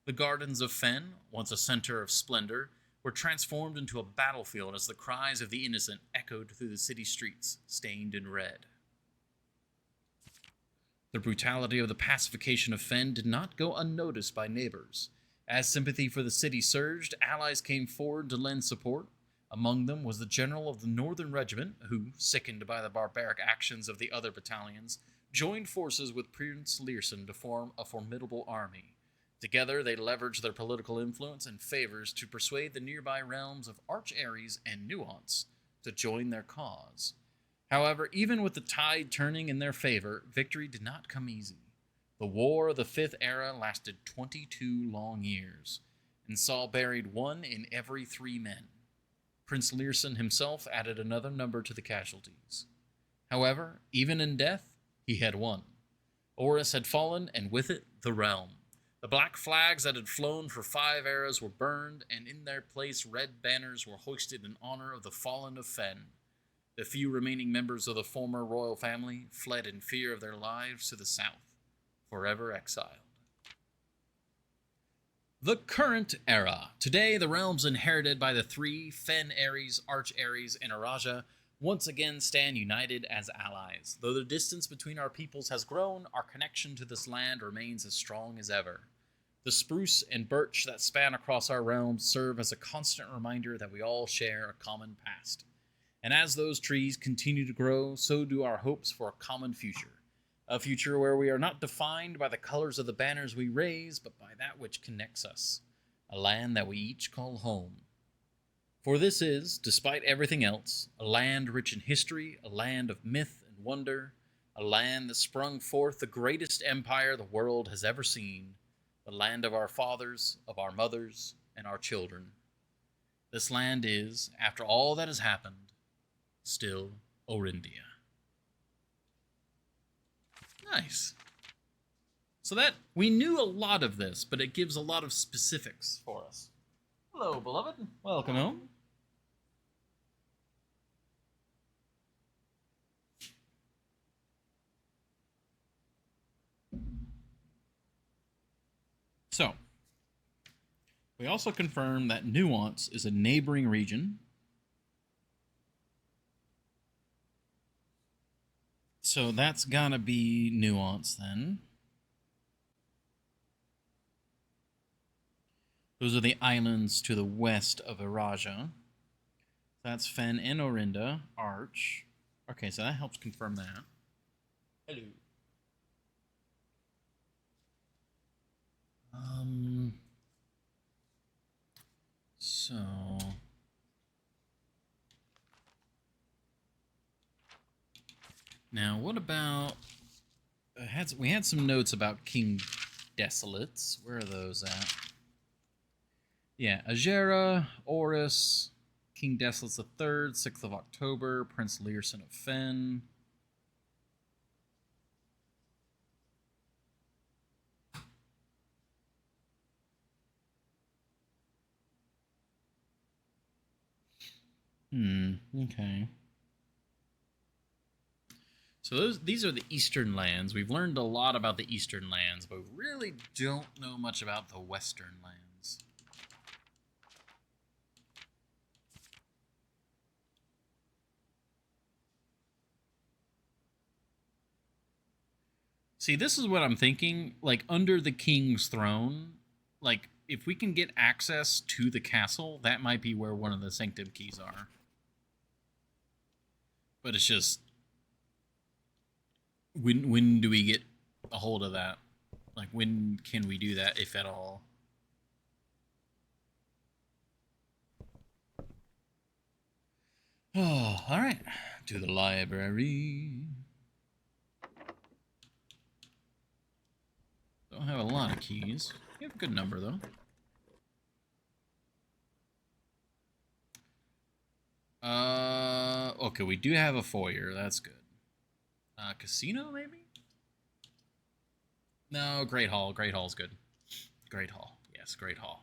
The gardens of Fen, once a center of splendor, were transformed into a battlefield as the cries of the innocent echoed through the city streets, stained in red. The brutality of the pacification of Fen did not go unnoticed by neighbors. As sympathy for the city surged, allies came forward to lend support. Among them was the general of the Northern Regiment, who, sickened by the barbaric actions of the other battalions, joined forces with Prince Learson to form a formidable army. Together, they leveraged their political influence and favors to persuade the nearby realms of Arch Ares and Nuance to join their cause. However, even with the tide turning in their favor, victory did not come easy. The War of the Fifth Era lasted 22 long years, and saw buried 1 in every 3 men. Prince Learson himself added another number to the casualties. However, even in death, he had won. Oris had fallen, and with it, the realm. The black flags that had flown for 5 eras were burned, and in their place red banners were hoisted in honor of the fallen of Fen. The few remaining members of the former royal family fled in fear of their lives to the south, forever exiled. The current era. Today, the realms inherited by the three, Fen, Ares, Arch Ares, and Araja, once again stand united as allies. Though the distance between our peoples has grown, our connection to this land remains as strong as ever. The spruce and birch that span across our realms serve as a constant reminder that we all share a common past. And as those trees continue to grow, so do our hopes for a common future. A future where we are not defined by the colors of the banners we raise, but by that which connects us. A land that we each call home. For this is, despite everything else, a land rich in history, a land of myth and wonder, a land that sprung forth the greatest empire the world has ever seen, the land of our fathers, of our mothers, and our children. This land is, after all that has happened, still Orindia. Nice. So that, we knew a lot of this, but it gives a lot of specifics for us. Hello, beloved. Welcome home. So, we also confirm that Nuance is a neighboring region. So that's gonna be Nuance then. Those are the islands to the west of Araja. That's Fen and Orinda, Arch. Okay, so that helps confirm that. Hello. So now what about we had some notes about King Desolates. Where are those at? Yeah, Ajera, Oris, King Desolates III, 6th of October, Prince Learson of Fen. Okay. So these are the Eastern lands. We've learned a lot about the Eastern lands, but we really don't know much about the Western lands. See, this is what I'm thinking. Like, under the king's throne, like, if we can get access to the castle, that might be where one of the sanctum keys are. But it's just, when do we get a hold of that? Like, when can we do that, if at all? Oh, all right. To the library. Don't have a lot of keys. You have a good number, though. Okay, we do have a foyer. That's good. Casino, maybe? No, Great Hall. Great Hall's good. Great Hall. Yes, Great Hall.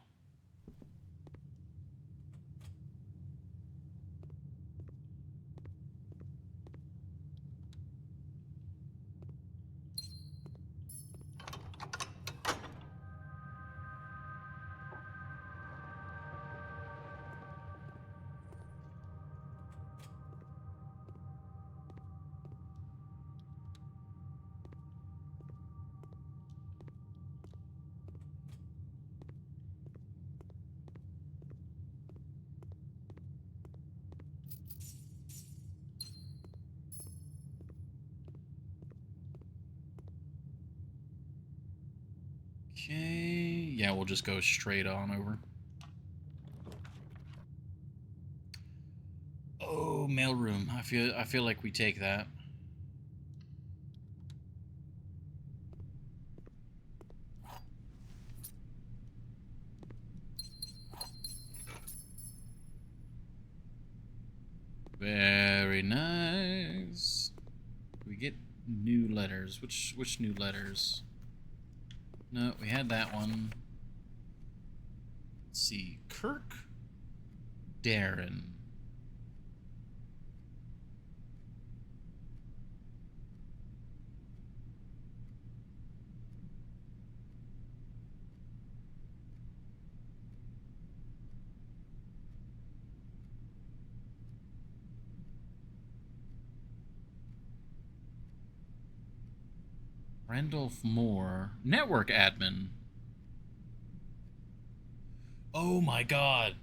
Okay, yeah, we'll just go straight on over. Oh, mailroom. I feel like we take that. Very nice. We get new letters. Which new letters? No, we had that one. Let's see. Kirk Darren. Randolph Moore. Network admin. Oh my god.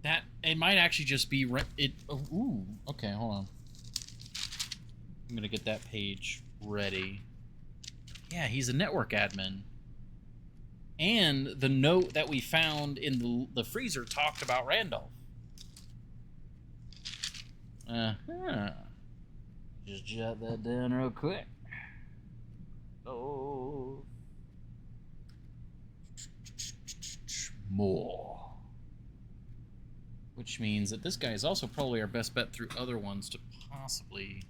That, it might actually just be, ooh, okay, hold on. I'm gonna get that page ready. Yeah, he's a network admin. And the note that we found in the freezer talked about Randolph. Uh-huh. Just jot that down real quick. Oh. More. Which means that this guy is also probably our best bet through other ones to possibly...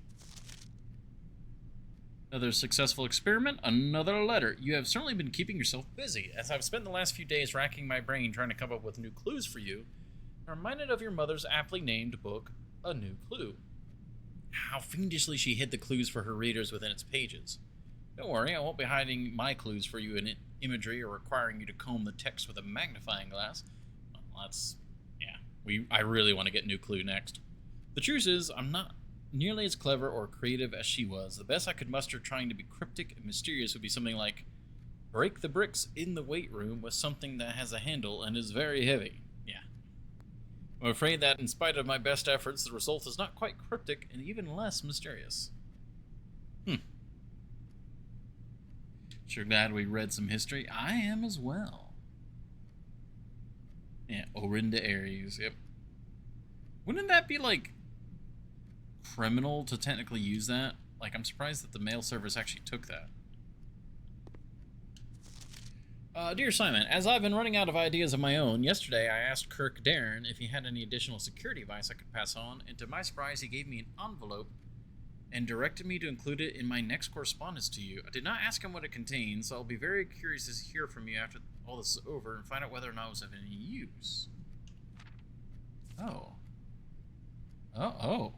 Another successful experiment, another letter. You have certainly been keeping yourself busy. As I've spent the last few days racking my brain trying to come up with new clues for you, I'm reminded of your mother's aptly named book, A New Clue. How fiendishly she hid the clues for her readers within its pages. Don't worry, I won't be hiding my clues for you in imagery or requiring you to comb the text with a magnifying glass. Well, that's... yeah. I really want to get New Clue next. The truth is, I'm not nearly as clever or creative as she was. The best I could muster trying to be cryptic and mysterious would be something like, break the bricks in the weight room with something that has a handle and is very heavy. Yeah. I'm afraid that in spite of my best efforts, the result is not quite cryptic and even less mysterious. Sure glad we read some history. I am as well. Yeah, Orinda Aries, yep. Wouldn't that be, like, criminal to technically use that? Like, I'm surprised that the mail service actually took that. Dear Simon, as I've been running out of ideas of my own, yesterday I asked Kirk Darren if he had any additional security advice I could pass on, and to my surprise he gave me an envelope and directed me to include it in my next correspondence to you. I did not ask him what it contains, so I'll be very curious to hear from you after all this is over and find out whether or not it was of any use. Oh. Oh.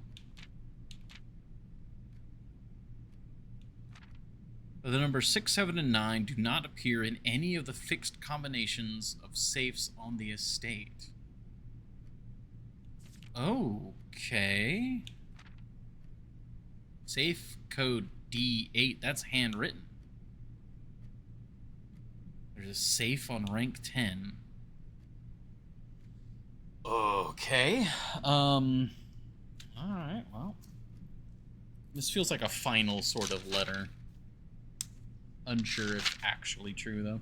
The numbers 6, 7, and 9 do not appear in any of the fixed combinations of safes on the estate. Okay. Safe code D8, that's handwritten. There's a safe on rank 10. Okay. Alright, well. This feels like a final sort of letter. Unsure if actually true, though.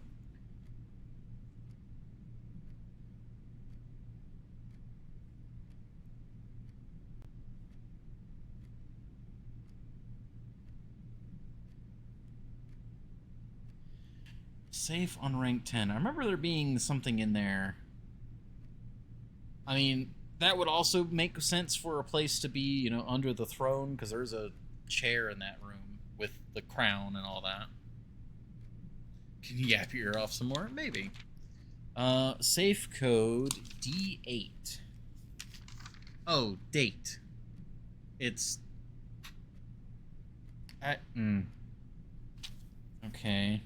Safe on rank 10. I remember there being something in there. I mean, that would also make sense for a place to be, you know, under the throne, because there's a chair in that room with the crown and all that. Can you yap your ear off some more? Maybe. Safe code D8. Oh, date. It's... Okay.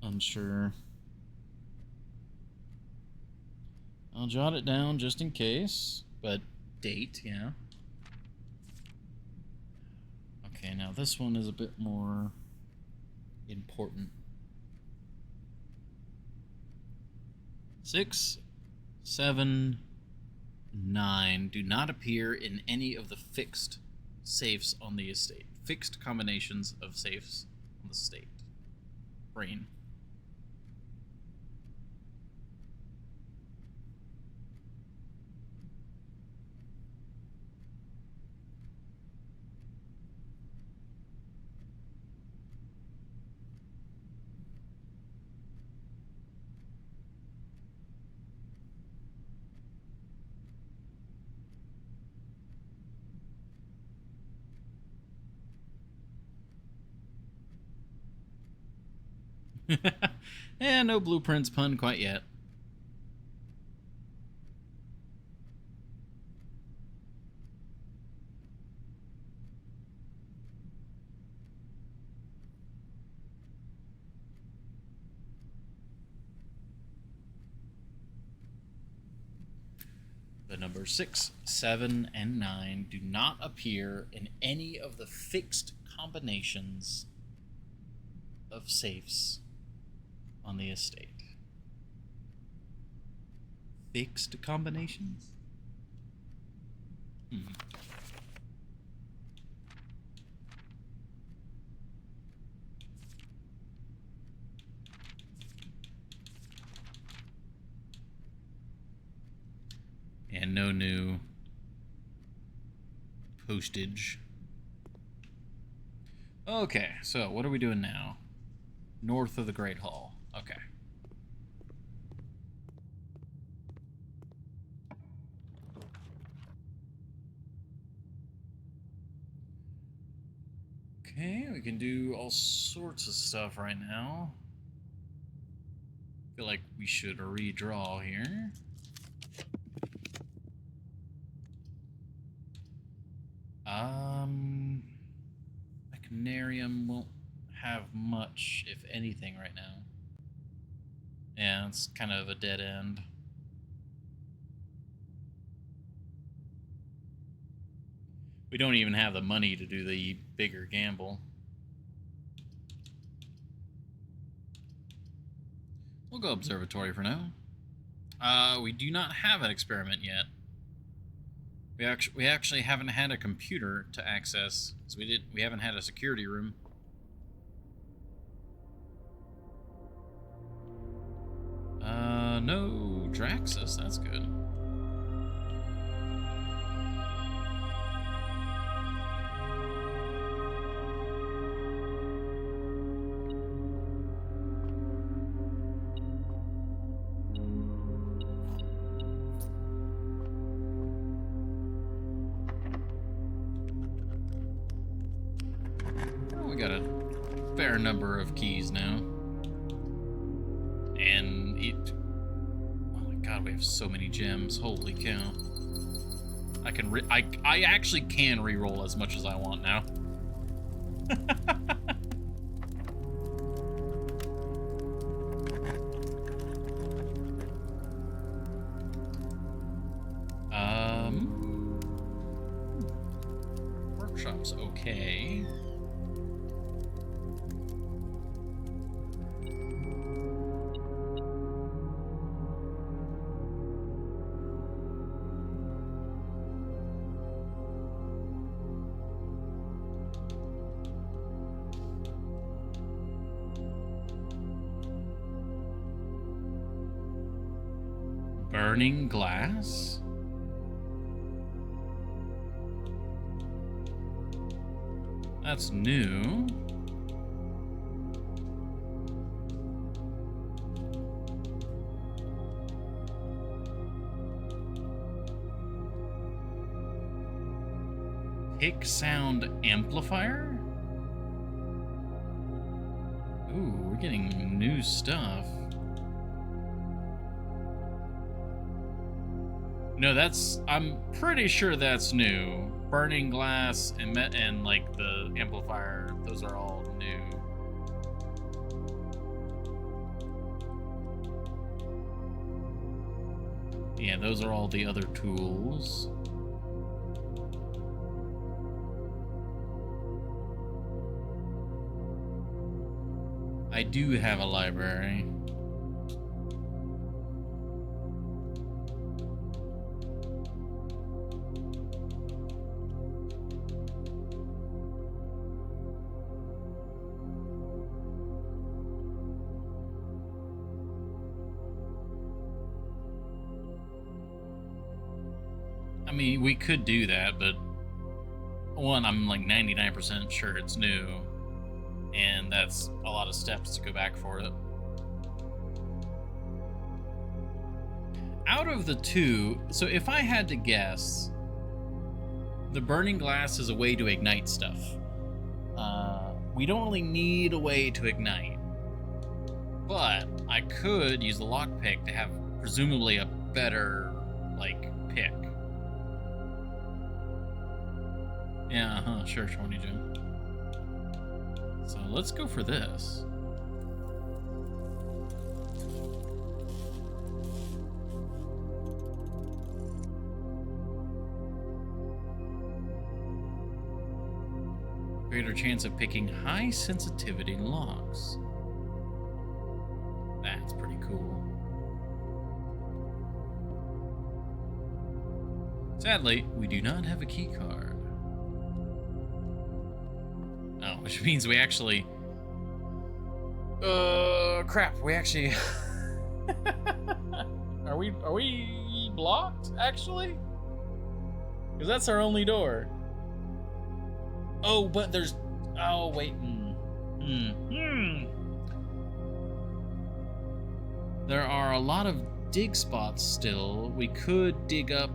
Unsure. I'll jot it down just in case. But date, yeah. Okay, now this one is a bit more important. 6, 7, 9 do not appear in any of the fixed safes on the estate. Fixed combinations of safes on the estate. Brain. Yeah, no blueprints pun quite yet. The numbers 6, 7, and 9 do not appear in any of the fixed combinations of safes on the estate. Fixed combinations? And no new postage. Okay, so what are we doing now? North of the Great Hall. Okay. Okay, we can do all sorts of stuff right now. Feel like we should redraw here. Mechanarium won't have much, if anything, right now. Yeah, it's kind of a dead end. We don't even have the money to do the bigger gamble. We'll go observatory for now. We do not have an experiment yet. We actually haven't had a computer to access, so we haven't had a security room. No Draxus, that's good. We got a fair number of keys now. And oh my god, we have so many gems. Holy cow. I actually can re-roll as much as I want now. Workshop's okay. Burning glass? That's new. Pick sound amplifier? Ooh, we're getting new stuff. No, I'm pretty sure that's new. Burning glass and like the amplifier, those are all new. Yeah, those are all the other tools. I do have a library. I mean, we could do that, but one, I'm like 99% sure it's new, and that's a lot of steps to go back for it. Out of the two, so if I had to guess, the burning glass is a way to ignite stuff. We don't really need a way to ignite, but I could use the lockpick to have presumably a better, like, pick. Yeah, sure, 20 Jim. So let's go for this. Greater chance of picking high sensitivity locks. That's pretty cool. Sadly, we do not have a key card. Oh, which means we actually... crap, we actually... Are we blocked, actually? Because that's our only door. Oh, but there's... Oh, wait. There are a lot of dig spots still. We could dig up...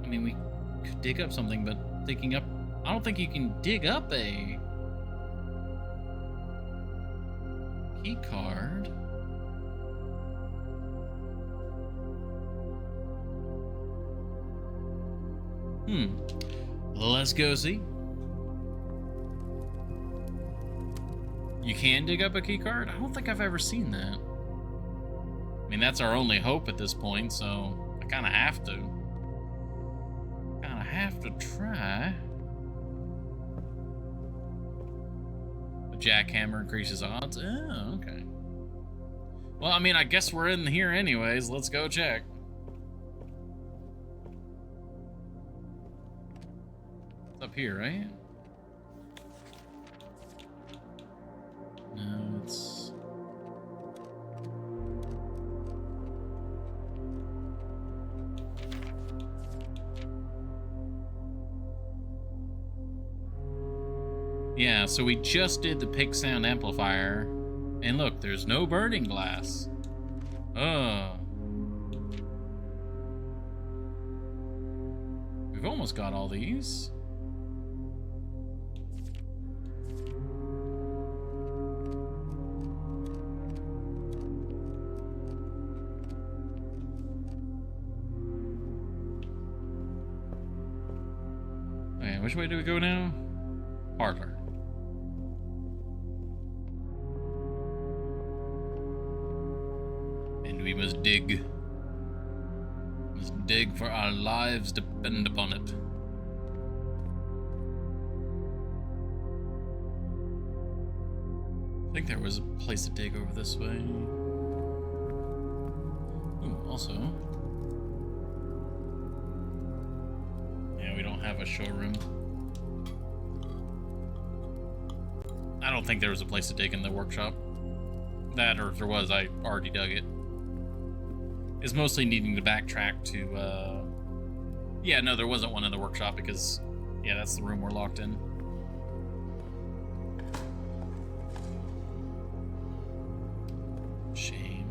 I mean, we could dig up something, but digging up... I don't think you can dig up a... key card. Let's go see. You can dig up a key card? I don't think I've ever seen that. I mean, that's our only hope at this point, so I kind of have to. Try. The jackhammer increases odds. Oh, okay. Well, I mean, I guess we're in here anyways. Let's go check. It's up here, right? No, it's... Yeah, so we just did the pick sound amplifier, and look, there's no burning glass. Oh. We've almost got all these. Okay, which way do we go now? Parlor. And we must dig. Must dig, for our lives depend upon it. I think there was a place to dig over this way. Ooh, also... yeah, we don't have a showroom. I don't think there was a place to dig in the workshop. That, or if there was, I already dug it. It's mostly needing to backtrack to, yeah, no, there wasn't one in the workshop because, yeah, that's the room we're locked in. Shame.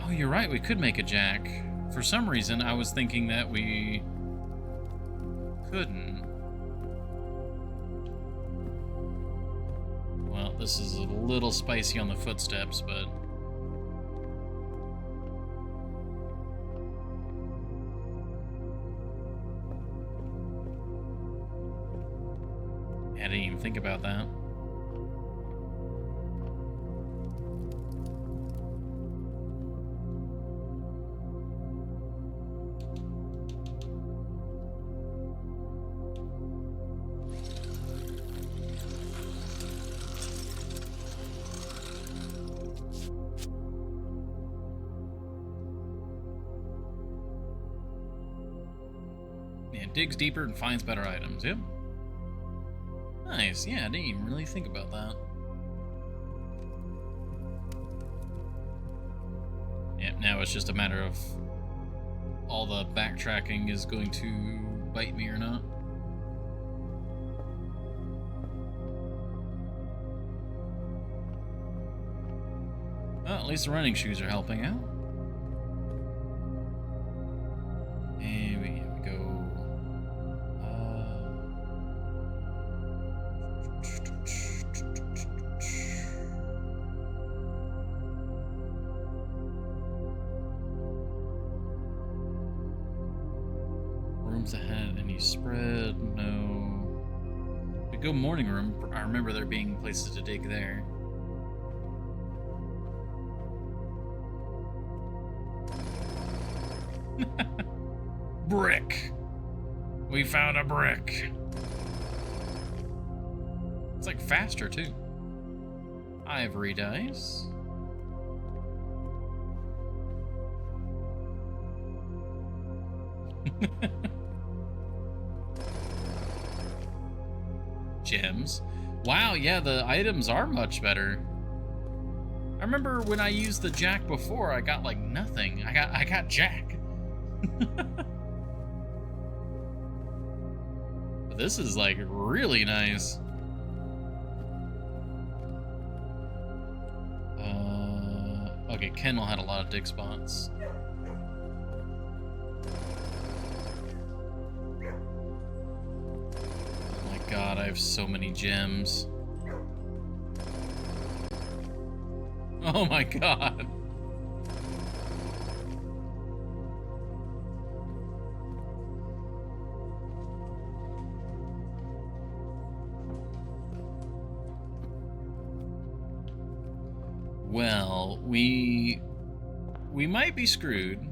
Oh, you're right, we could make a jack. For some reason, I was thinking that we couldn't. Well, this is a little spicy on the footsteps, but... I didn't even think about that. Digs deeper and finds better items. Yep. Nice. Yeah, I didn't even really think about that. Yep, now it's just a matter of all the backtracking is going to bite me or not. Well, at least the running shoes are helping out. And we go. Rooms ahead, any spread? No. Good morning room. I remember there being places to dig there. Brick. We found a brick. It's like faster too. Ivory dice. Gems. Wow, yeah, the items are much better. I remember when I used the jack before, I got like nothing. I got jack. But this is like really nice. Okay, Kendall had a lot of dig spots. God, I have so many gems. Oh my God. Well, we might be screwed,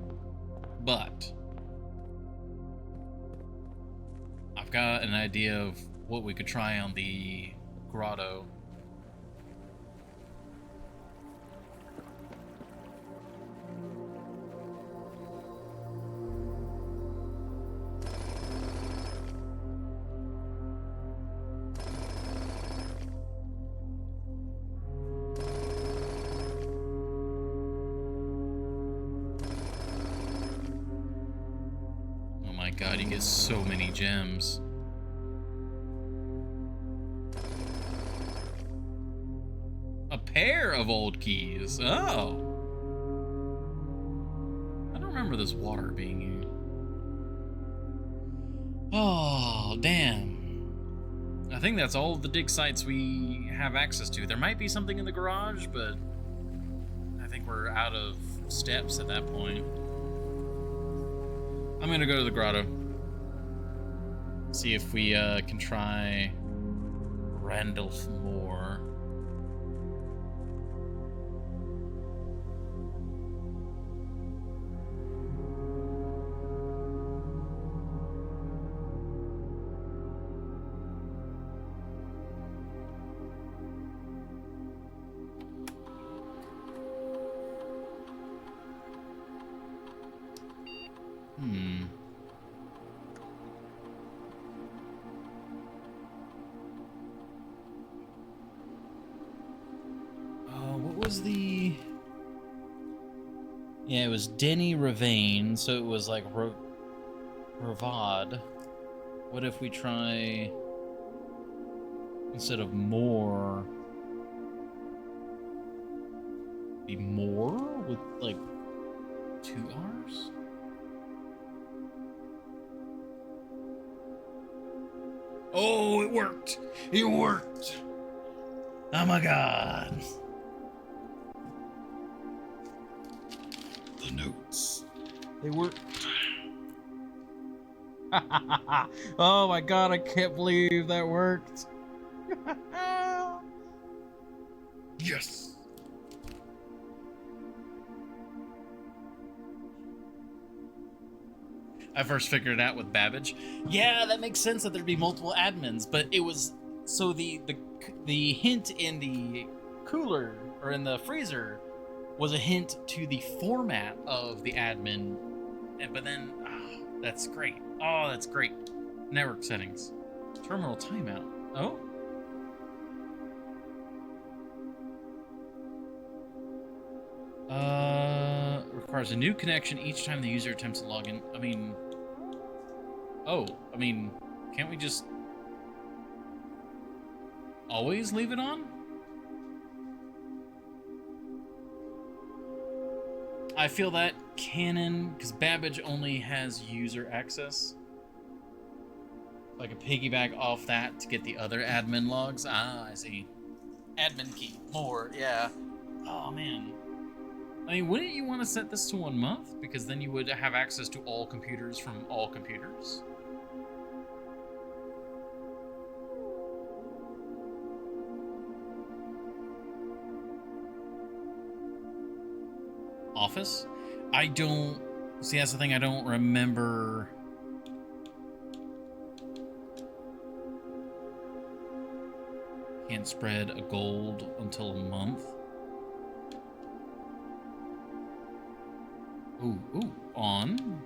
but I've got an idea of what we could try on the grotto. Oh my God, you get so many gems. A pair of old keys. Oh. I don't remember this water being here. Oh, damn. I think that's all of the dig sites we have access to. There might be something in the garage, but I think we're out of steps at that point. I'm gonna go to the grotto. See if we can try Randolph Moore. What was the... Yeah, it was Denny Ravane, so it was like Ravad. What if we try... Instead of more... Be more with like 2 R's? Oh, it worked! It worked! Oh my God! The notes. They worked. Oh my God, I can't believe that worked. Yes! I first figured it out with Babbage. Yeah, that makes sense that there'd be multiple admins, but it was so the hint in the cooler or in the freezer was a hint to the format of the admin, but then that's great. Oh, that's great. Network settings, terminal timeout. Oh. Requires a new connection each time the user attempts to log in. I mean, can't we just always leave it on? I feel that canon, because Babbage only has user access. Like a piggyback off that to get the other admin logs. Ah, I see. Admin key. More, yeah. Oh, man. I mean, wouldn't you want to set this to 1 month? Because then you would have access to all computers from all computers. office. I don't... See, that's the thing, I don't remember... Can't spread a gold until a month. Ooh, on.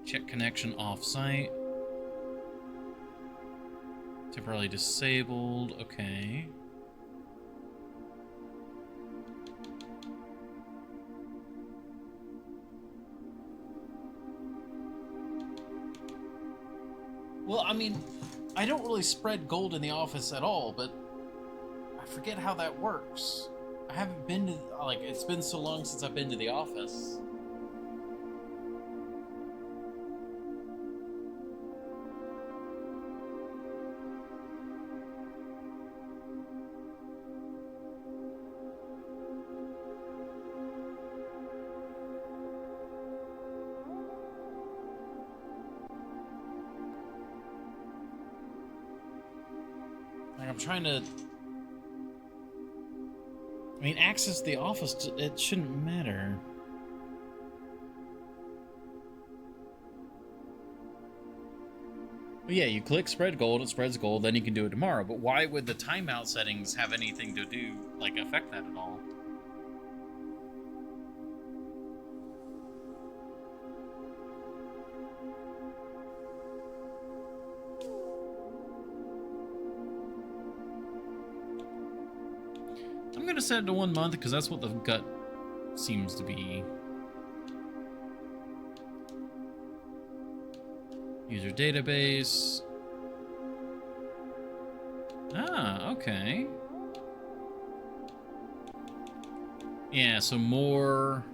Check connection off-site. Temporarily disabled, okay. Well, I mean, I don't really spread gold in the office at all, but I forget how that works. I haven't been to, like, it's been so long since I've been to the office. Like, I'm trying to... I mean, access to the office, it shouldn't matter. But yeah, you click spread gold, it spreads gold, then you can do it tomorrow. But why would the timeout settings have anything to do, like, affect that at all? I'm gonna set it to 1 month because that's what the gut seems to be. User database. Ah, okay. Yeah, so more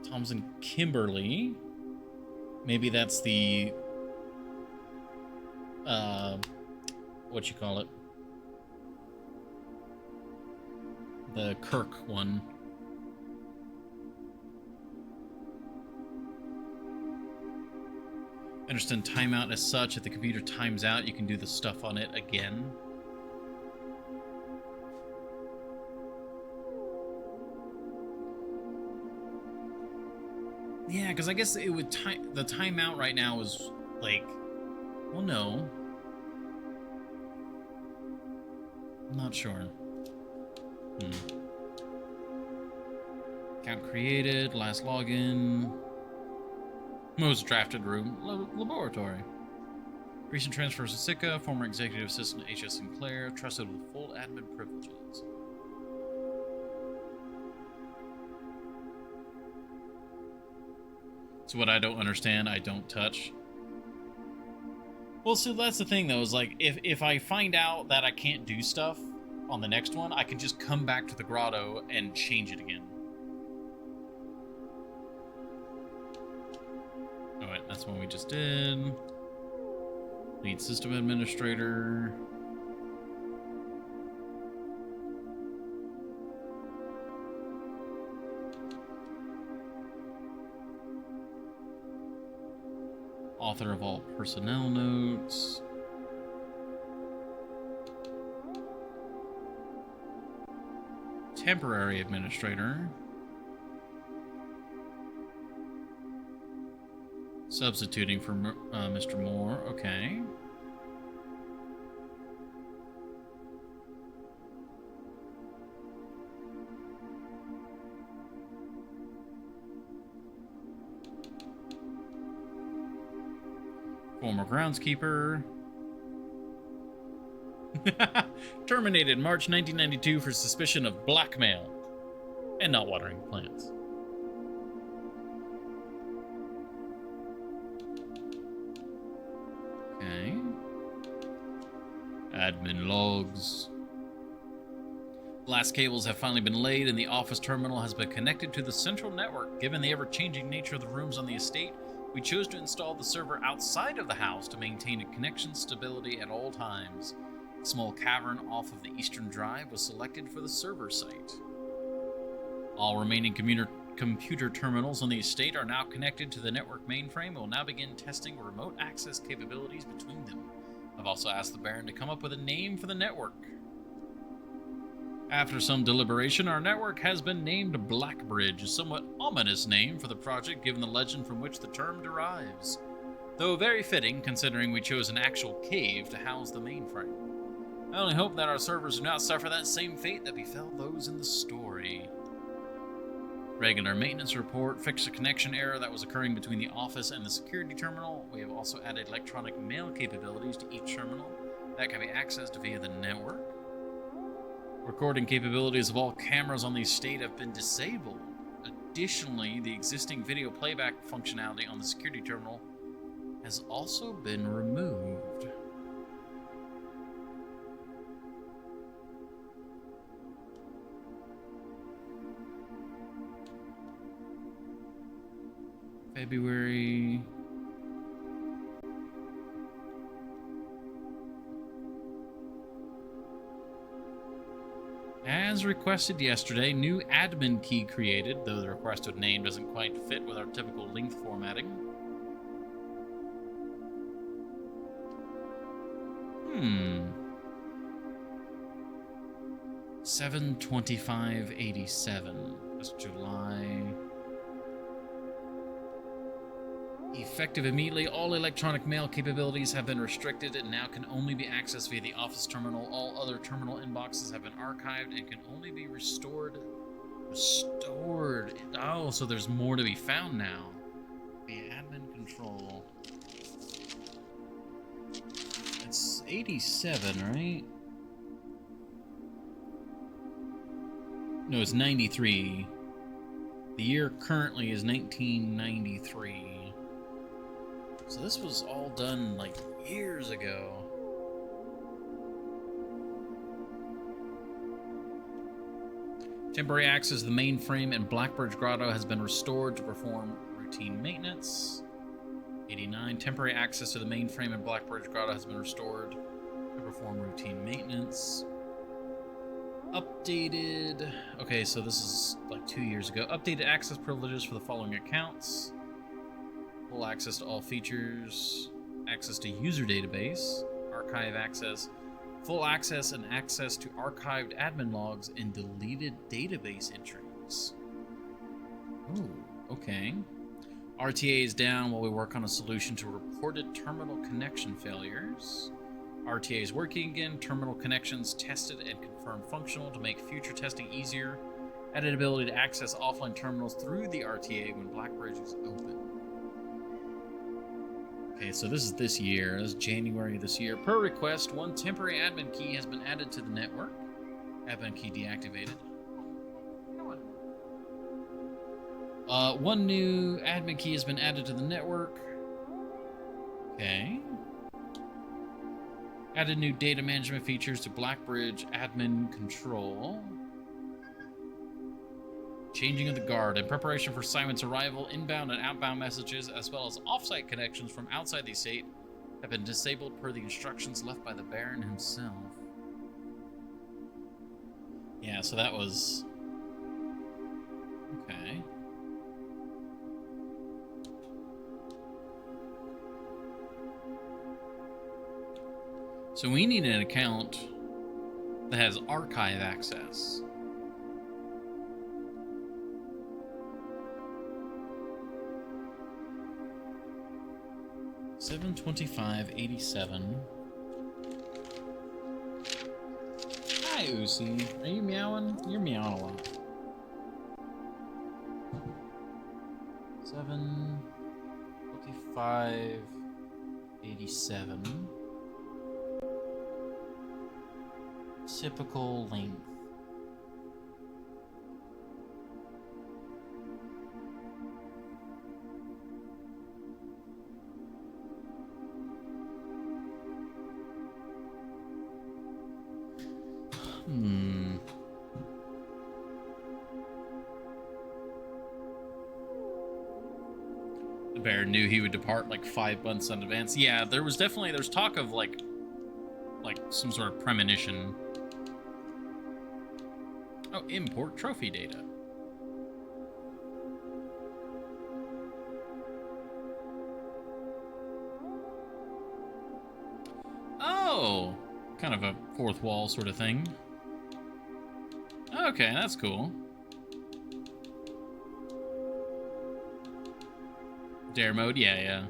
Thompson Kimberly. Maybe that's the what you call it? The Kirk one. Understand timeout as such. If the computer times out, you can do the stuff on it again. Yeah, because I guess it would the timeout right now is like, well, no. I'm not sure. Account created, last login. Most drafted room, laboratory. Recent transfers to Sika, former executive assistant H.S. Sinclair, trusted with full admin privileges. So what I don't understand, I don't touch. Well, so that's the thing though, is like, if I find out that I can't do stuff on the next one, I can just come back to the grotto and change it again. Oh wait, that's one we just did. Lead system administrator. Author of all personnel notes. Temporary administrator. Substituting for Mr. Moore. Okay. Former groundskeeper. Terminated March 1992 for suspicion of blackmail and not watering plants. Okay. Admin logs. Glass cables have finally been laid and the office terminal has been connected to the central network. Given the ever-changing nature of the rooms on the estate, we chose to install the server outside of the house to maintain a connection stability at all times. A small cavern off of the eastern drive was selected for the server site. All remaining computer terminals on the estate are now connected to the network mainframe and will now begin testing remote access capabilities between them. I've also asked the Baron to come up with a name for the network. After some deliberation, our network has been named Blackbridge, a somewhat ominous name for the project given the legend from which the term derives, though very fitting considering we chose an actual cave to house the mainframe. I only hope that our servers do not suffer that same fate that befell those in the story. Regular maintenance report fixed a connection error that was occurring between the office and the security terminal. We have also added electronic mail capabilities to each terminal that can be accessed via the network. Recording capabilities of all cameras on the estate have been disabled. Additionally, the existing video playback functionality on the security terminal has also been removed. February. As requested yesterday, new admin key created, though the requested name doesn't quite fit with our typical length formatting. 7/25/87. That's July. Effective immediately, all electronic mail capabilities have been restricted and now can only be accessed via the office terminal. All other terminal inboxes have been archived and can only be restored. Oh, so there's more to be found now. Via admin control. It's 87, right? No, it's 93. The year currently is 1993. So this was all done like years ago. Temporary access to the mainframe in Blackbridge Grotto has been restored to perform routine maintenance. 89. Temporary access to the mainframe in Blackbridge Grotto has been restored to perform routine maintenance. Updated. Okay, so this is like 2 years ago. Updated access privileges for the following accounts. Full access to all features, access to user database, archive access, full access and access to archived admin logs and deleted database entries. Ooh, okay. RTA is down while we work on a solution to reported terminal connection failures. RTA is working again, terminal connections tested and confirmed functional to make future testing easier. Added ability to access offline terminals through the RTA when Blackbridge is open. Okay, so this is this year. This is January this year. Per request, one temporary admin key has been added to the network. Admin key deactivated. One new admin key has been added to the network. Okay. Added new data management features to Blackbridge admin control. Changing of the guard. In preparation for Simon's arrival, inbound and outbound messages, as well as off-site connections from outside the estate, have been disabled per the instructions left by the Baron himself. Yeah, so that was... Okay. So we need an account that has archive access. $725.87. Hi, Uzi. Are you meowing? You're meowing a lot. 725.87. Typical length. The bear knew he would depart like 5 months in advance. Yeah, there's talk of like some sort of premonition. Oh, import trophy data. Oh, kind of a fourth wall sort of thing. Okay, that's cool. Dare mode, yeah.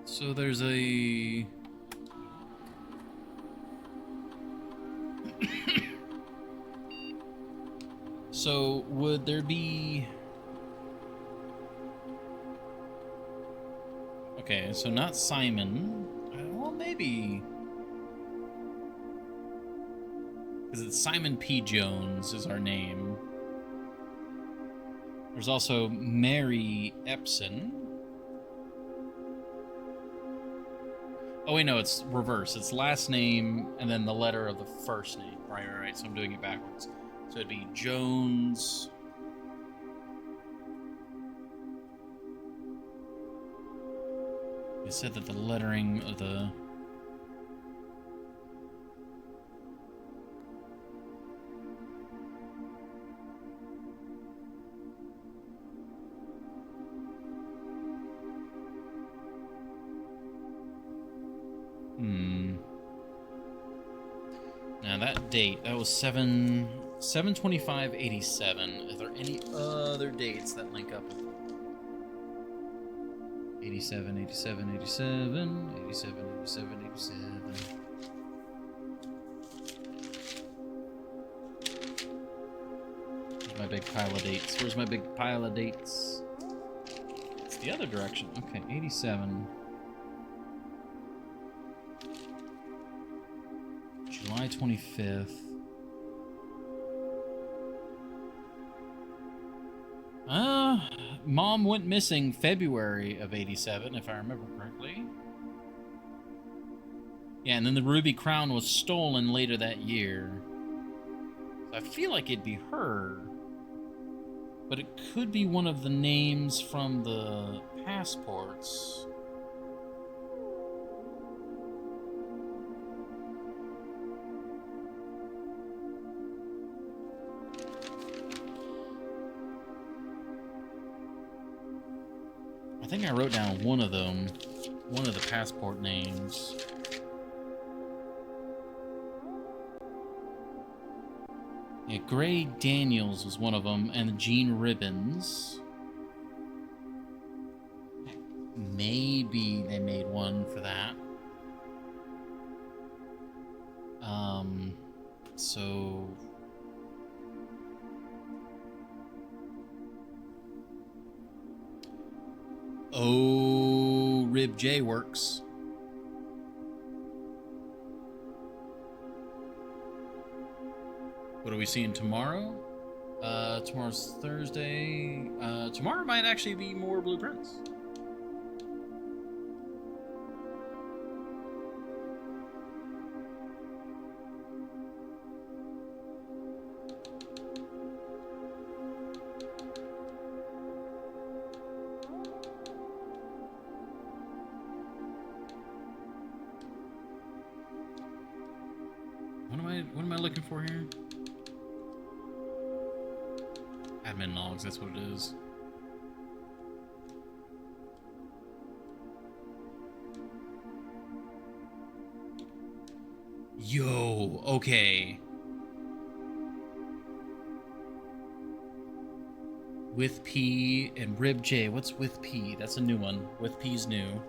So there's a... So would there be... Okay, so not Simon. Well, maybe... Because it's Simon P. Jones is our name. There's also Mary Epson. Oh, wait, no, it's reverse. It's last name and then the letter of the first name. Right. So I'm doing it backwards. So it'd be Jones. It said that the lettering of the... Now that date, that was 7/25/87. Is there any other dates that link up with 87, 87, 87, 87, 87, 87? Where's my big pile of dates? Where's my big pile of dates? It's the other direction. Okay, 87. July 25th. Mom went missing February of 87, if I remember correctly. Yeah, and then the Ruby Crown was stolen later that year. So I feel like it'd be her. But it could be one of the names from the passports. I think I wrote down one of them, one of the passport names. Yeah, Gray Daniels was one of them, and Gene Ribbons. Maybe they made one for that. So... Oh, Rib J works. What are we seeing tomorrow? Tomorrow's Thursday. Tomorrow might actually be more blueprints. What am I looking for here? Admin logs, that's what it is. Yo, okay. With P and Rib J. What's with P? That's a new one. With P's new.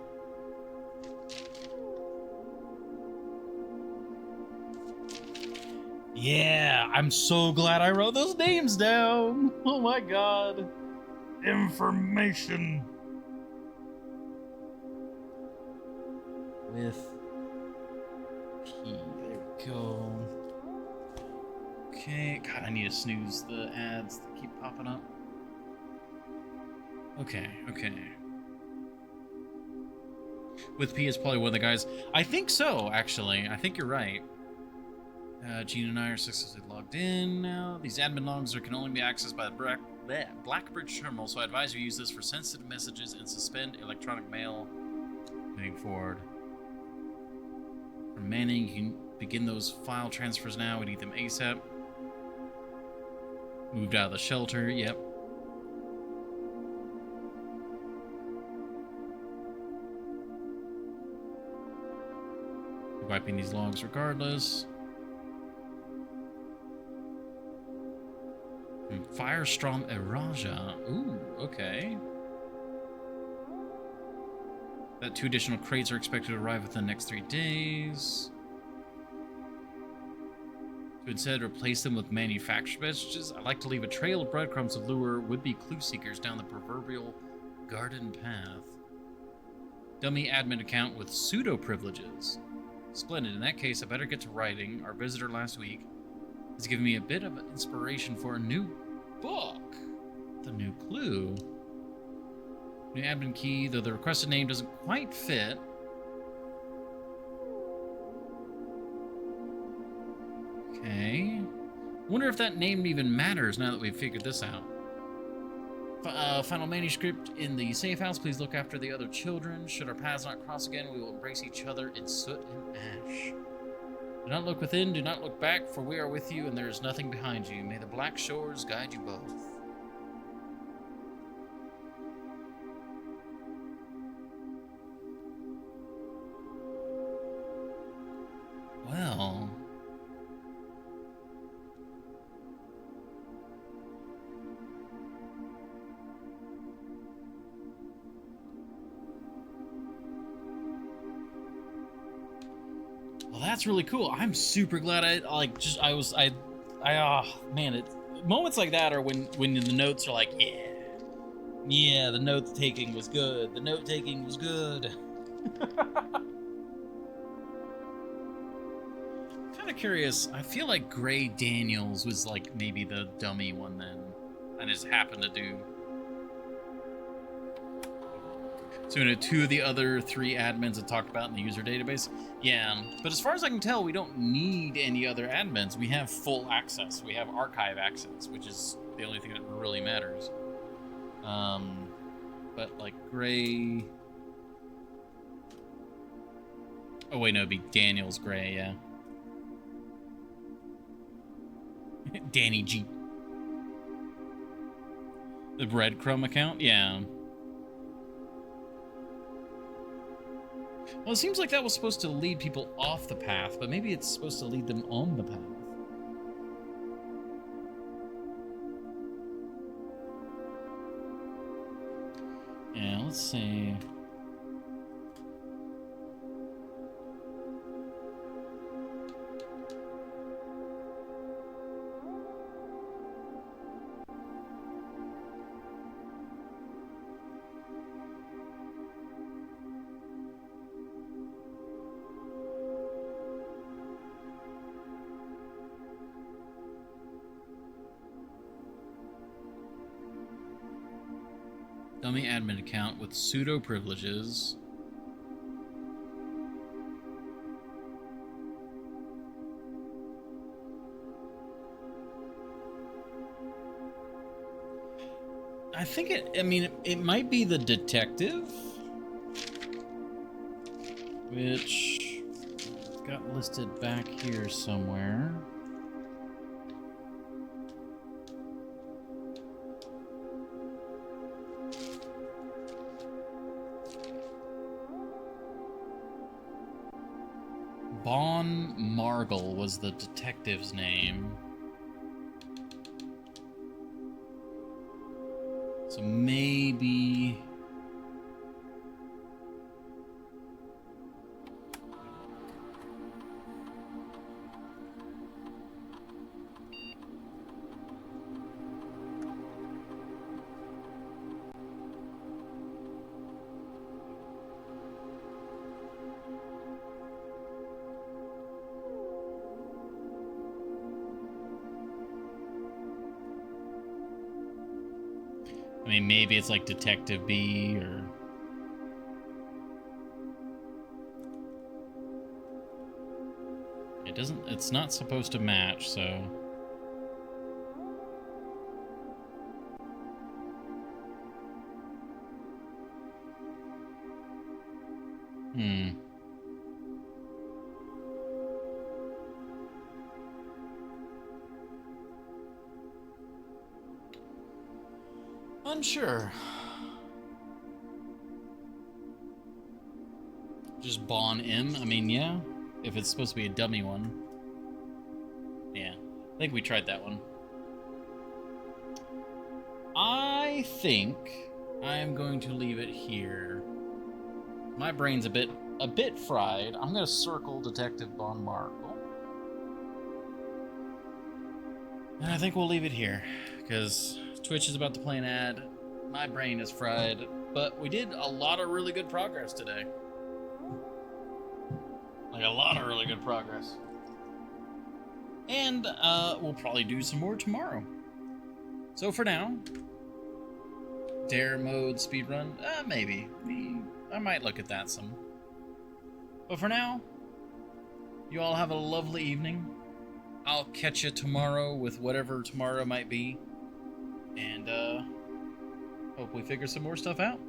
Yeah, I'm so glad I wrote those names down. Oh my god. Information. With P. There we go. Okay. God, I need to snooze the ads that keep popping up. Okay. With P is probably one of the guys. I think so, actually. I think you're right. Gene and I are successfully logged in now. These admin logs can only be accessed by the Blackbridge terminal, so I advise you use this for sensitive messages and suspend electronic mail moving forward. From Manning, you can begin those file transfers now. We need them ASAP. Moved out of the shelter, yep. My scrapping these logs regardless. Firestrom Eraja. Ooh, okay. That 2 additional crates are expected to arrive within the next 3 days. To instead replace them with manufactured messages, I'd like to leave a trail of breadcrumbs to lure would-be clue seekers down the proverbial garden path. Dummy admin account with pseudo privileges. Splendid. In that case, I better get to writing. Our visitor last week has given me a bit of inspiration for a new book. The new clue. New admin key, though the requested name doesn't quite fit. Okay. Wonder if that name even matters now that we've figured this out. Final manuscript in the safe house. Please look after the other children. Should our paths not cross again, we will embrace each other in soot and ash. Do not look within, do not look back, for we are with you and there is nothing behind you. May the black shores guide you both. Well... Well, that's really cool. I'm super glad man, moments like that are when the notes are like, yeah, the note taking was good. The note taking was good. Kind of curious. I feel like Gray Daniels was like maybe the dummy one then. I just happened to do. So, 2 of the other 3 admins that talked about in the user database. Yeah, but as far as I can tell, we don't need any other admins. We have full access. We have archive access, which is the only thing that really matters. But like Gray... Oh wait, no, it'd be Daniel's Gray, yeah. Danny G. The breadcrumb account? Yeah. Well, it seems like that was supposed to lead people off the path, but maybe it's supposed to lead them on the path. Yeah, let's see. Dummy admin account with pseudo privileges. I think it might be the detective, which got listed back here somewhere. Bon Margle was the detective's name. So maybe... maybe it's like Detective B or... It's not supposed to match, so... Unsure. Just Bon M? I mean, yeah. if it's supposed to be a dummy one. Yeah, I think we tried that one. I think I'm going to leave it here. My brain's a bit fried. I'm going to circle Detective Von Markle. And I think we'll leave it here, because Twitch is about to play an ad. My brain is fried, but we did a lot of really good progress today. Like, a lot of really good progress. And we'll probably do some more tomorrow. So for now, Dare mode speedrun? Maybe. I might look at that some. But for now, you all have a lovely evening. I'll catch you tomorrow with whatever tomorrow might be. And hope we figure some more stuff out.